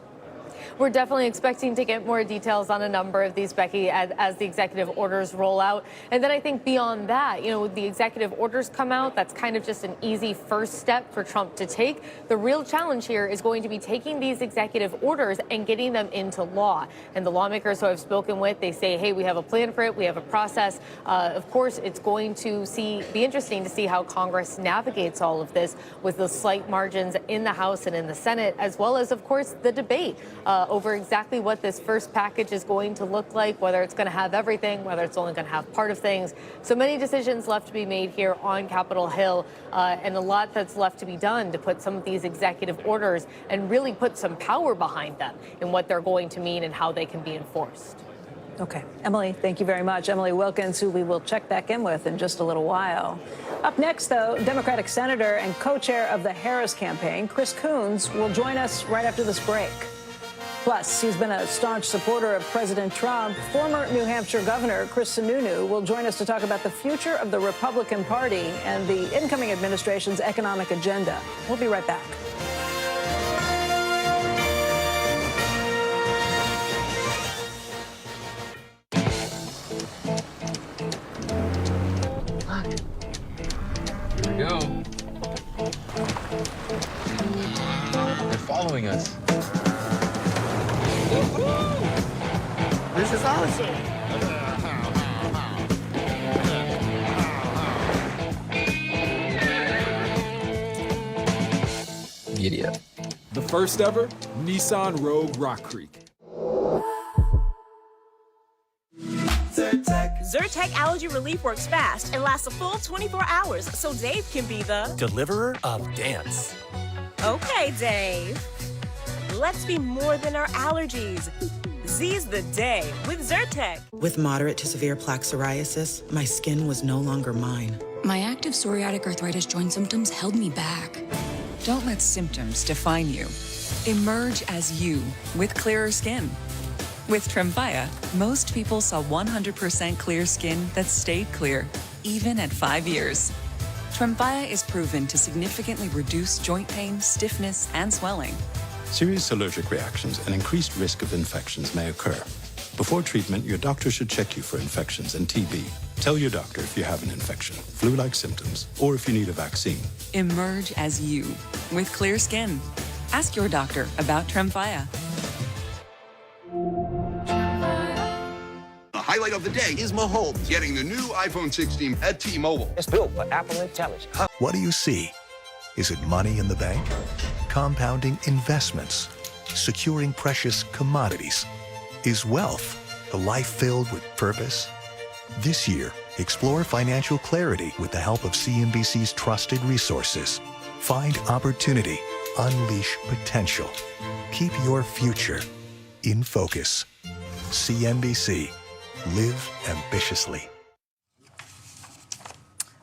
Speaker 1: We're definitely expecting to get more details on a number of these, Becky, as the executive orders roll out. And then I think beyond that, you know, the executive orders come out, that's kind of just an easy first step for Trump to take. The real challenge here is going to be taking these executive orders and getting them into law. And the lawmakers who I've spoken with, they say, hey, we have a plan for it. We have a process. Of course, it's going to be interesting to see how Congress navigates all of this with the slight margins in the House and in the Senate, as well as, of course, the debate over exactly what this first package is going to look like, whether it's going to have everything, whether it's only going to have part of things. So many decisions left to be made here on Capitol Hill, and a lot that's left to be done to put some of these executive orders and really put some power behind them and what they're going to mean and how they can be enforced.
Speaker 30: Okay. Emily, thank you very much. Emily Wilkins, who we will check back in with in just a little while. Up next, though, Democratic Senator and co-chair of the Harris campaign, Chris Coons, will join us right after this break. Plus, he's been a staunch supporter of President Trump. Former New Hampshire Governor Chris Sununu will join us to talk about the future of the Republican Party and the incoming administration's economic agenda. We'll be right back.
Speaker 21: Here we go. They're following us.
Speaker 2: This is awesome.
Speaker 21: Giddy up.
Speaker 3: The first ever Nissan Rogue Rock Creek.
Speaker 8: Zyrtec allergy relief works fast and lasts a full 24 hours, so Dave can be the
Speaker 22: Deliverer of dance.
Speaker 8: Okay, Dave. Let's be more than our allergies. Seize the day with Zyrtec.
Speaker 10: With moderate to severe plaque psoriasis, my skin was no longer mine.
Speaker 11: My active psoriatic arthritis joint symptoms held me back.
Speaker 15: Don't let symptoms define you. Emerge as you with clearer skin. With Tremfya, most people saw 100% clear skin that stayed clear, even at 5 years. Tremfya is proven to significantly reduce joint pain, stiffness, and swelling.
Speaker 24: Serious allergic reactions and increased risk of infections may occur. Before treatment, your doctor should check you for infections and TB. Tell your doctor if you have an infection, flu-like symptoms, or if you need a vaccine.
Speaker 15: Emerge as you with clear skin. Ask your doctor about Tremfya.
Speaker 4: The highlight of the day is Mahomes getting the new iPhone 16 at T-Mobile.
Speaker 5: It's built for Apple Intelligence.
Speaker 28: What do you see? Is it money in the bank? Compounding investments? Securing precious commodities? Is wealth a life filled with purpose? This year, explore financial clarity with the help of CNBC's trusted resources. Find opportunity, unleash potential. Keep your future in focus. CNBC. Live ambitiously.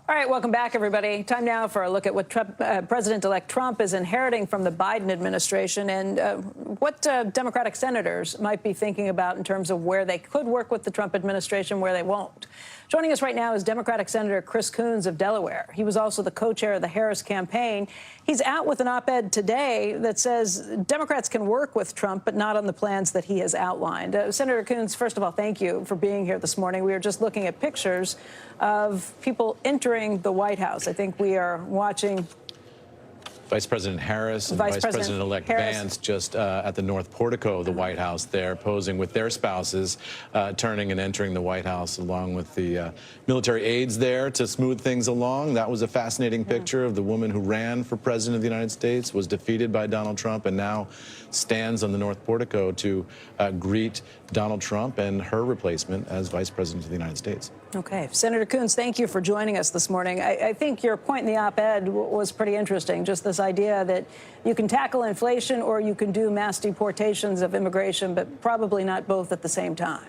Speaker 30: All right, welcome back, everybody. Time now for a look at what President-elect Trump is inheriting from the Biden administration and what Democratic senators might be thinking about in terms of where they could work with the Trump administration, where they won't. Joining us right now is Democratic Senator Chris Coons of Delaware. He was also the co-chair of the Harris campaign. He's out with an op-ed today that says Democrats can work with Trump, but not on the plans that he has outlined. Senator Coons, first of all, thank you for being here this morning. We were just looking at pictures of people entering the White House. I think we are watching
Speaker 21: Vice President Harris and Vice President-elect Vance just at the North Portico of the White House there, posing with their spouses, turning and entering the White House along with the military aides there to smooth things along. That was a fascinating picture of the woman who ran for President of the United States, was defeated by Donald Trump, and now stands on the North Portico to greet Donald Trump and her replacement as Vice President of the United States.
Speaker 30: Okay. Senator Coons, thank you for joining us this morning. I think your point in the op-ed was pretty interesting, just this idea that you can tackle inflation or you can do mass deportations of immigration, but probably not both at the same time.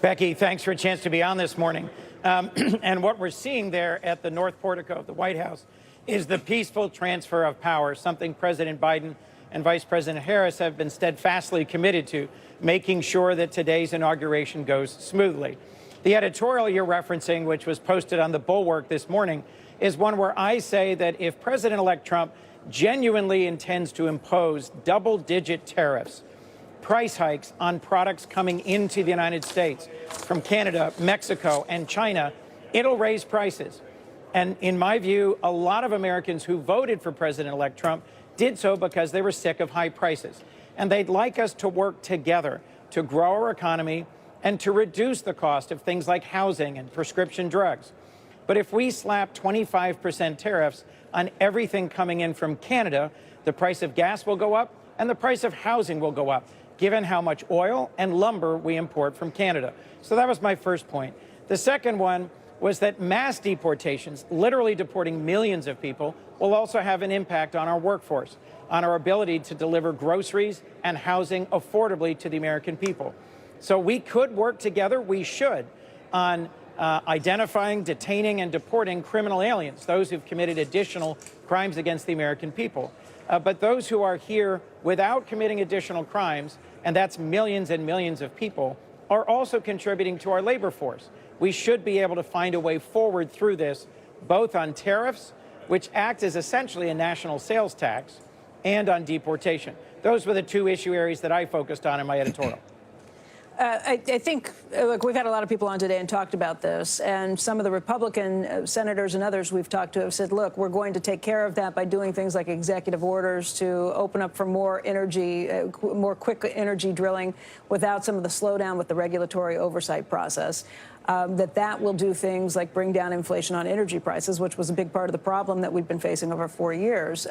Speaker 6: Becky, thanks for a chance to be on this morning. And what we're seeing there at the North Portico of the White House is the peaceful transfer of power, something President Biden and Vice President Harris have been steadfastly committed to, making sure that today's inauguration goes smoothly. The editorial you're referencing, which was posted on the Bulwark this morning, is one where I say that if President-elect Trump genuinely intends to impose double-digit tariffs, price hikes on products coming into the United States from Canada, Mexico, and China, it'll raise prices. And in my view, a lot of Americans who voted for President-elect Trump did so because they were sick of high prices. And they'd like us to work together to grow our economy and to reduce the cost of things like housing and prescription drugs. But if we slap 25% tariffs on everything coming in from Canada, the price of gas will go up and the price of housing will go up, given how much oil and lumber we import from Canada. So that was my first point. The second one was that mass deportations, literally deporting millions of people, will also have an impact on our workforce, on our ability to deliver groceries and housing affordably to the American people. So we could work together, we should, on identifying, detaining, and deporting criminal aliens, those who've committed additional crimes against the American people. But those who are here without committing additional crimes, and that's millions and millions of people, are also contributing to our labor force. We should be able to find a way forward through this, both on tariffs, which act as essentially a national sales tax, and on deportation. Those were the two issue areas that I focused on in my editorial.
Speaker 30: I think, look, we've had a lot of people on today and talked about this, and some of the Republican senators and others we've talked to have said, look, we're going to take care of that by doing things like executive orders to open up for more energy, more quick energy drilling without some of the slowdown with the regulatory oversight process. That will do things like bring down inflation on energy prices, which was a big part of the problem that we've been facing over 4 years.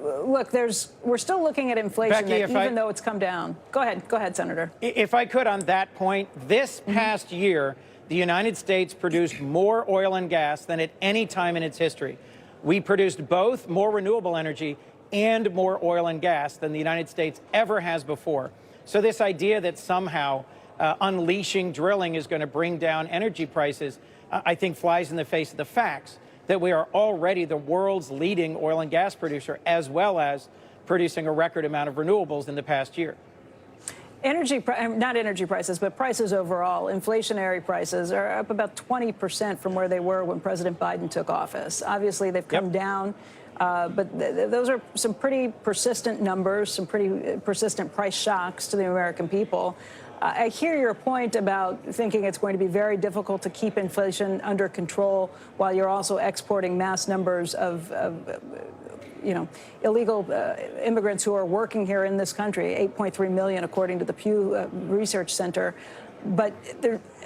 Speaker 30: Look, we're still looking at inflation,
Speaker 6: Becky,
Speaker 30: even though it's come down. Go ahead, Senator.
Speaker 6: If I could, on that point, this past year, the United States produced more oil and gas than at any time in its history. We produced both more renewable energy and more oil and gas than the United States ever has before. So this idea that somehow unleashing drilling is going to bring down energy prices, I think flies in the face of the facts that we are already the world's leading oil and gas producer, as well as producing a record amount of renewables in the past year.
Speaker 30: Not energy prices, but prices overall, inflationary prices are up about 20% from where they were when President Biden took office. Obviously, they've come down, but those are some pretty persistent numbers, some pretty persistent price shocks to the American people. I hear your point about thinking it's going to be very difficult to keep inflation under control while you're also exporting mass numbers of illegal immigrants who are working here in this country, 8.3 million, according to the Pew Research Center. But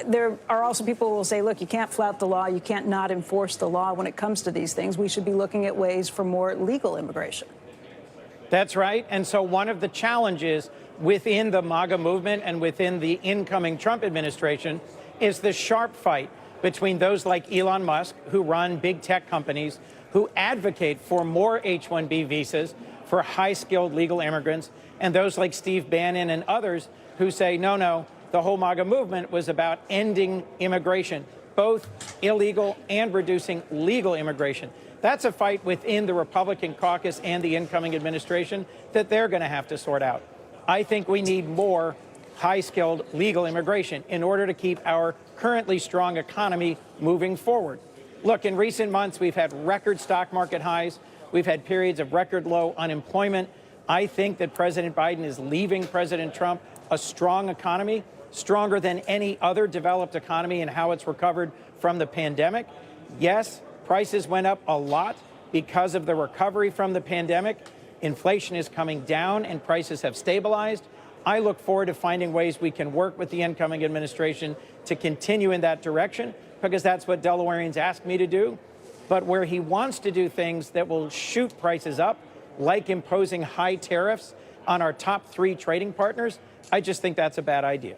Speaker 30: there are also people who will say, look, you can't flout the law. You can't not enforce the law when it comes to these things. We should be looking at ways for more legal immigration.
Speaker 6: That's right. And so one of the challenges within the MAGA movement and within the incoming Trump administration is the sharp fight between those like Elon Musk, who run big tech companies, who advocate for more H-1B visas for high-skilled legal immigrants, and those like Steve Bannon and others who say, no, the whole MAGA movement was about ending immigration, both illegal and reducing legal immigration. That's a fight within the Republican caucus and the incoming administration that they're going to have to sort out. I think we need more high-skilled legal immigration in order to keep our currently strong economy moving forward. Look, in recent months, we've had record stock market highs. We've had periods of record low unemployment. I think that President Biden is leaving President Trump a strong economy, stronger than any other developed economy in how it's recovered from the pandemic. Yes, prices went up a lot because of the recovery from the pandemic. Inflation is coming down and prices have stabilized. I look forward to finding ways we can work with the incoming administration to continue in that direction, because that's what Delawareans asked me to do. But where he wants to do things that will shoot prices up, like imposing high tariffs on our top 3 trading partners, I just think that's a bad idea.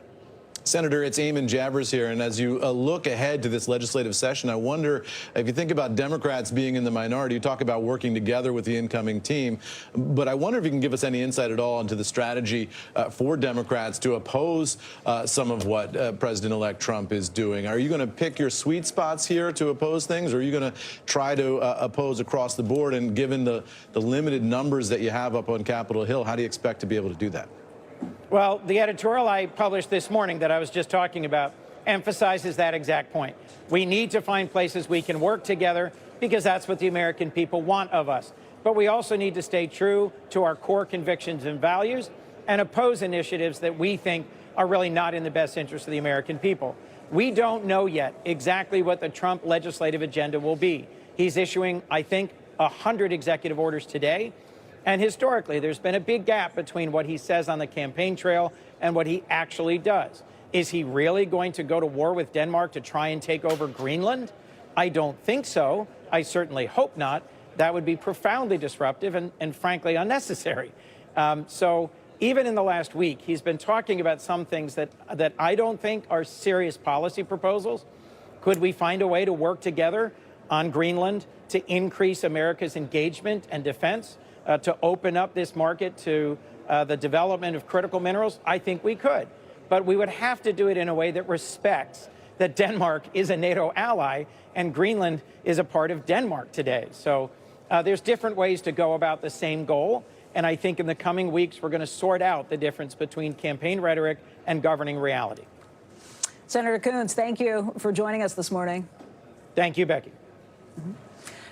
Speaker 21: Senator, it's Eamon Javers here, and as you look ahead to this legislative session, I wonder if you think about Democrats being in the minority. You talk about working together with the incoming team, but I wonder if you can give us any insight at all into the strategy for Democrats to oppose some of what President-elect Trump is doing. Are you going to pick your sweet spots here to oppose things, or are you going to try to oppose across the board? And given the limited numbers that you have up on Capitol Hill, how do you expect to be able to do that?
Speaker 6: Well, the editorial I published this morning that I was just talking about emphasizes that exact point. We need to find places we can work together because that's what the American people want of us. But we also need to stay true to our core convictions and values and oppose initiatives that we think are really not in the best interest of the American people. We don't know yet exactly what the Trump legislative agenda will be. He's issuing, I think, 100 executive orders today. And historically, there's been a big gap between what he says on the campaign trail and what he actually does. Is he really going to go to war with Denmark to try and take over Greenland? I don't think so. I certainly hope not. That would be profoundly disruptive and frankly, unnecessary. So even in the last week, he's been talking about some things that I don't think are serious policy proposals. Could we find a way to work together on Greenland to increase America's engagement and defense? To open up this market to the development of critical minerals? I think we could. But we would have to do it in a way that respects that Denmark is a NATO ally and Greenland is a part of Denmark today. So there's different ways to go about the same goal. And I think in the coming weeks, we're going to sort out the difference between campaign rhetoric and governing reality.
Speaker 30: Senator Coons, thank you for joining us this morning.
Speaker 6: Thank you, Becky.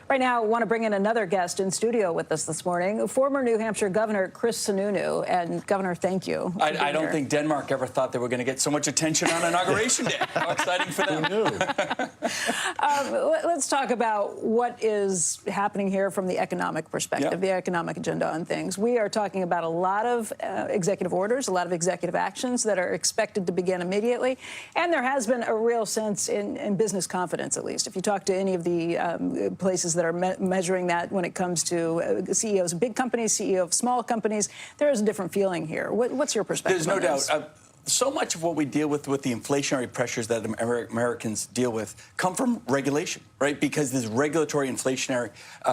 Speaker 30: Right now, I want to bring in another guest in studio with us this morning, former New Hampshire Governor Chris Sununu. And Governor, thank you.
Speaker 5: I don't think Denmark ever thought they were going to get so much attention on Inauguration Day. How exciting for them.
Speaker 21: Who knew?
Speaker 30: Let's talk about what is happening here from the economic perspective, the economic agenda on things. We are talking about a lot of executive orders, a lot of executive actions that are expected to begin immediately. And there has been a real sense in business confidence, at least. If you talk to any of the places that are measuring that when it comes to CEOs of big companies, CEO of small companies, there is a different feeling here. What's your perspective?
Speaker 5: There's no doubt. So much of what we deal with the inflationary pressures that Americans deal with come from regulation, right? Because there's regulatory inflationary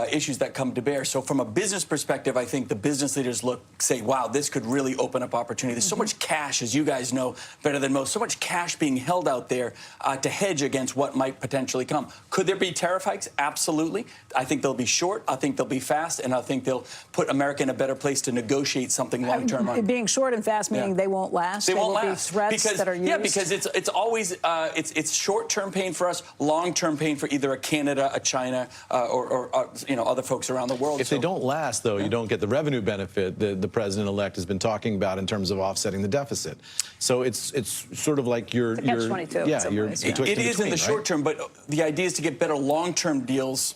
Speaker 5: issues that come to bear. So from a business perspective, I think the business leaders say, wow, this could really open up opportunity. There's so much cash, as you guys know better than most, so much cash being held out there to hedge against what might potentially come. Could there be tariff hikes? Absolutely. I think they'll be short. I think they'll be fast. And I think they'll put America in a better place to negotiate something long-term.
Speaker 30: Being short and fast meaning they won't last?
Speaker 5: They won't last. last.
Speaker 30: threats
Speaker 5: because,
Speaker 30: that are used?
Speaker 5: Yeah, because it's always it's short-term pain for us, long-term pain for either a Canada, a China, or other folks around the world.
Speaker 21: If they don't last, though, you don't get the revenue benefit that the president-elect has been talking about in terms of offsetting the deficit. So it's sort of like you're
Speaker 30: It is
Speaker 5: in the short term, but the idea is to get better long-term deals.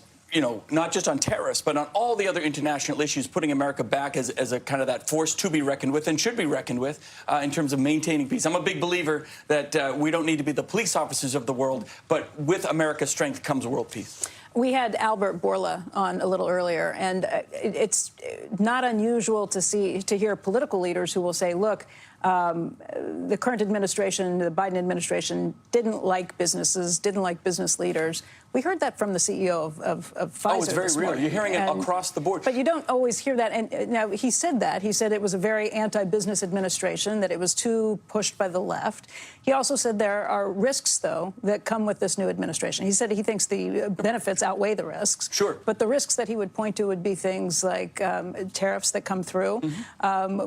Speaker 5: Not just on terrorists, but on all the other international issues, putting America back as a kind of that force to be reckoned with and should be reckoned with in terms of maintaining peace. I'm a big believer that we don't need to be the police officers of the world, but with America's strength comes world peace.
Speaker 30: We had Albert Bourla on a little earlier, and it's not unusual to hear political leaders who will say, look, the current administration, the Biden administration, didn't like businesses, didn't like business leaders. We heard that from the CEO of Pfizer.
Speaker 5: Oh, it's very real. You're hearing it across the board.
Speaker 30: But you don't always hear that. And now he said that. He said it was a very anti-business administration, that it was too pushed by the left. He also said there are risks, though, that come with this new administration. He said he thinks the benefits outweigh the risks.
Speaker 5: Sure.
Speaker 30: But the risks that he would point to would be things like tariffs that come through,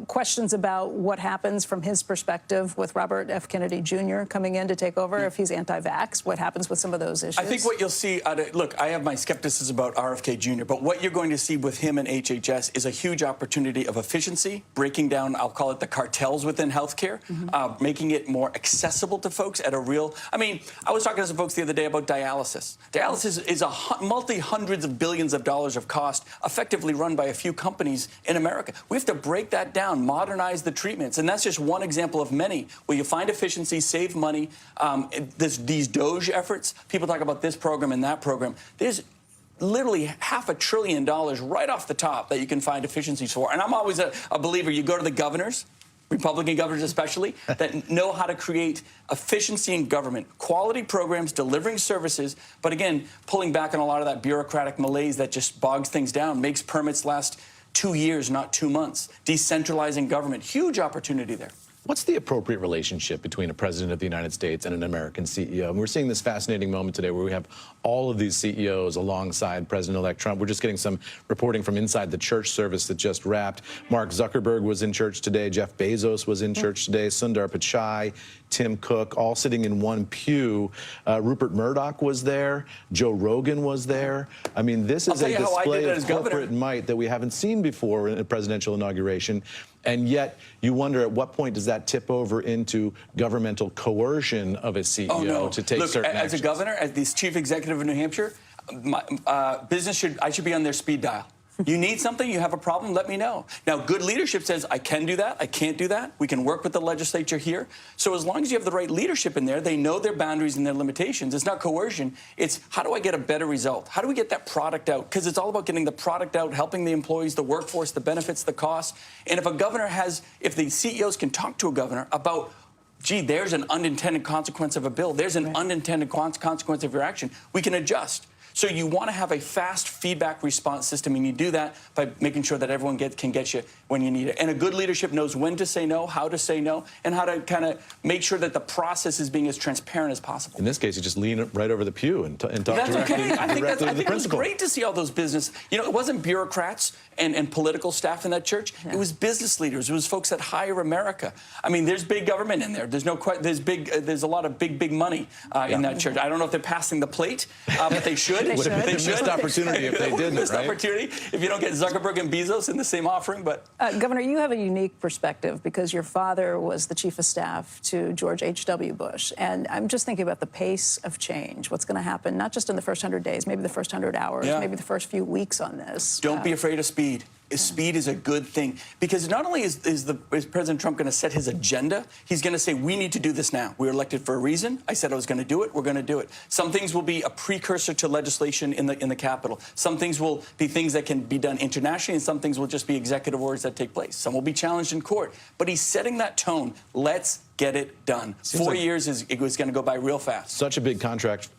Speaker 30: questions about what happens from his perspective with Robert F. Kennedy Jr. coming in to take over if he's anti-vax, what happens with some of those issues.
Speaker 5: I think what you'll see, look, I have my skepticism about RFK Jr., but what you're going to see with him and HHS is a huge opportunity of efficiency, breaking down, I'll call it the cartels within healthcare, making it more accessible to folks at a real, I was talking to some folks the other day about dialysis. Dialysis is a multi-hundreds of billions of dollars of cost, effectively run by a few companies in America. We have to break that down, modernize the treatments, and that's just one example of many where you find efficiency, save money. These DOGE efforts, people talk about this program and that program. There's literally $500 billion right off the top that you can find efficiencies for. And I'm always a believer. You go to the governors, Republican governors especially, that know how to create efficiency in government, quality programs, delivering services, but again, pulling back on a lot of that bureaucratic malaise that just bogs things down, makes permits last 2 years, not 2 months, decentralizing government. Huge opportunity there.
Speaker 21: What's the appropriate relationship between a president of the United States and an American CEO? And we're seeing this fascinating moment today where we have all of these CEOs alongside President-elect Trump. We're just getting some reporting from inside the church service that just wrapped. Mark Zuckerberg was in church today. Jeff Bezos was in church today. Sundar Pichai, Tim Cook, all sitting in one pew. Rupert Murdoch was there. Joe Rogan was there. This is a display of corporate might that we haven't seen before in a presidential inauguration. And yet, you wonder at what point does that tip over into governmental coercion of a CEO to take certain actions?
Speaker 5: As a governor, as the chief executive of New Hampshire, I should be on their speed dial. You need something, you have a problem, let me know. Now, good leadership says, I can do that, I can't do that. We can work with the legislature here. So as long as you have the right leadership in there, they know their boundaries and their limitations. It's not coercion. It's how do I get a better result? How do we get that product out? Because it's all about getting the product out, helping the employees, the workforce, the benefits, the costs. And if the CEOs can talk to a governor about, gee, there's an unintended consequence of a bill, there's an unintended consequence of your action, we can adjust. So you want to have a fast feedback response system, and you do that by making sure that everyone can get you when you need it. And a good leadership knows when to say no, how to say no, and how to kind of make sure that the process is being as transparent as possible.
Speaker 21: In this case, you just lean right over the pew and talk directly to the principal.
Speaker 5: It was great to see all those business. It wasn't bureaucrats and political staff in that church. It was business leaders. It was folks that hire America. There's big government in there. There's no question. There's a lot of big money in that church. I don't know if they're passing the plate, but they should.
Speaker 21: Would have been a missed opportunity if they didn't,
Speaker 5: missed opportunity if you don't get Zuckerberg and Bezos in the same offering. But
Speaker 30: Governor, you have a unique perspective because your father was the chief of staff to George H.W. Bush. And I'm just thinking about the pace of change, what's going to happen, not just in the first 100 days, maybe the first 100 hours, maybe the first few weeks on this.
Speaker 5: Don't be afraid of speed. Speed is a good thing because not only is President Trump going to set his agenda, he's going to say, we need to do this now. We were elected for a reason. I said I was going to do it. We're going to do it. Some things will be a precursor to legislation in the Capitol. Some things will be things that can be done internationally, and some things will just be executive orders that take place. Some will be challenged in court. But he's setting that tone. Let's get it done. 4 years it was going to go by real fast.
Speaker 21: Such a big contrast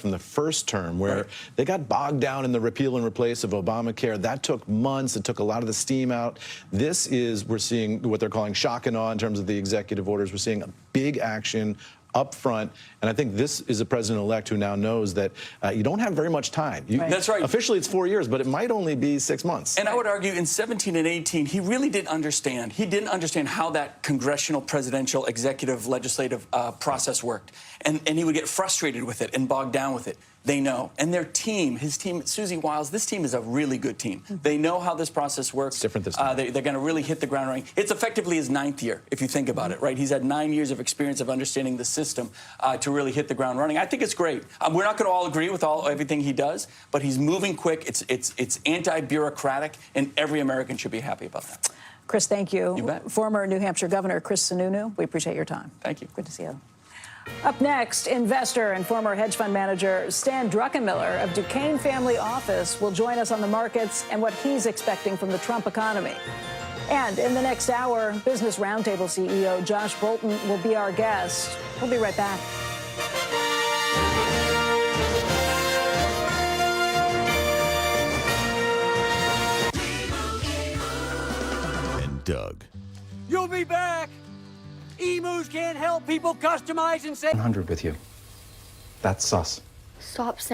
Speaker 21: from the first term where they got bogged down in the repeal and replace of Obamacare. That took months. It took a lot of the steam out. We're seeing what they're calling shock and awe in terms of the executive orders. We're seeing a big action up front. And I think this is a president-elect who now knows that you don't have very much time.
Speaker 5: That's right.
Speaker 21: Officially, it's 4 years, but it might only be 6 months.
Speaker 5: And I would argue in 17 and 18, he really didn't understand. He didn't understand how that congressional, presidential, executive, legislative process worked. And he would get frustrated with it and bogged down with it. They know. And their team, his team, Susie Wiles, this team is a really good team. They know how this process works.
Speaker 21: It's different this time.
Speaker 5: They're going to really hit the ground running. It's effectively his 9th year, if you think about it, right? He's had 9 years of experience of understanding the system to really hit the ground running. I think it's great. We're not going to all agree with everything he does, but he's moving quick. It's anti-bureaucratic, and every American should be happy about that.
Speaker 30: Chris, thank you.
Speaker 5: You bet.
Speaker 30: Former New Hampshire Governor Chris Sununu, we appreciate your time.
Speaker 5: Thank you.
Speaker 30: Good to see you. Up next, investor and former hedge fund manager Stan Druckenmiller of Duquesne Family Office will join us on the markets and what he's expecting from the Trump economy. And in the next hour, Business Roundtable CEO Josh Bolton will be our guest. We'll be right back.
Speaker 22: And Doug.
Speaker 7: You'll be back. Emus can't help people customize and say
Speaker 9: 100 with you. That's sus.
Speaker 12: Stop saying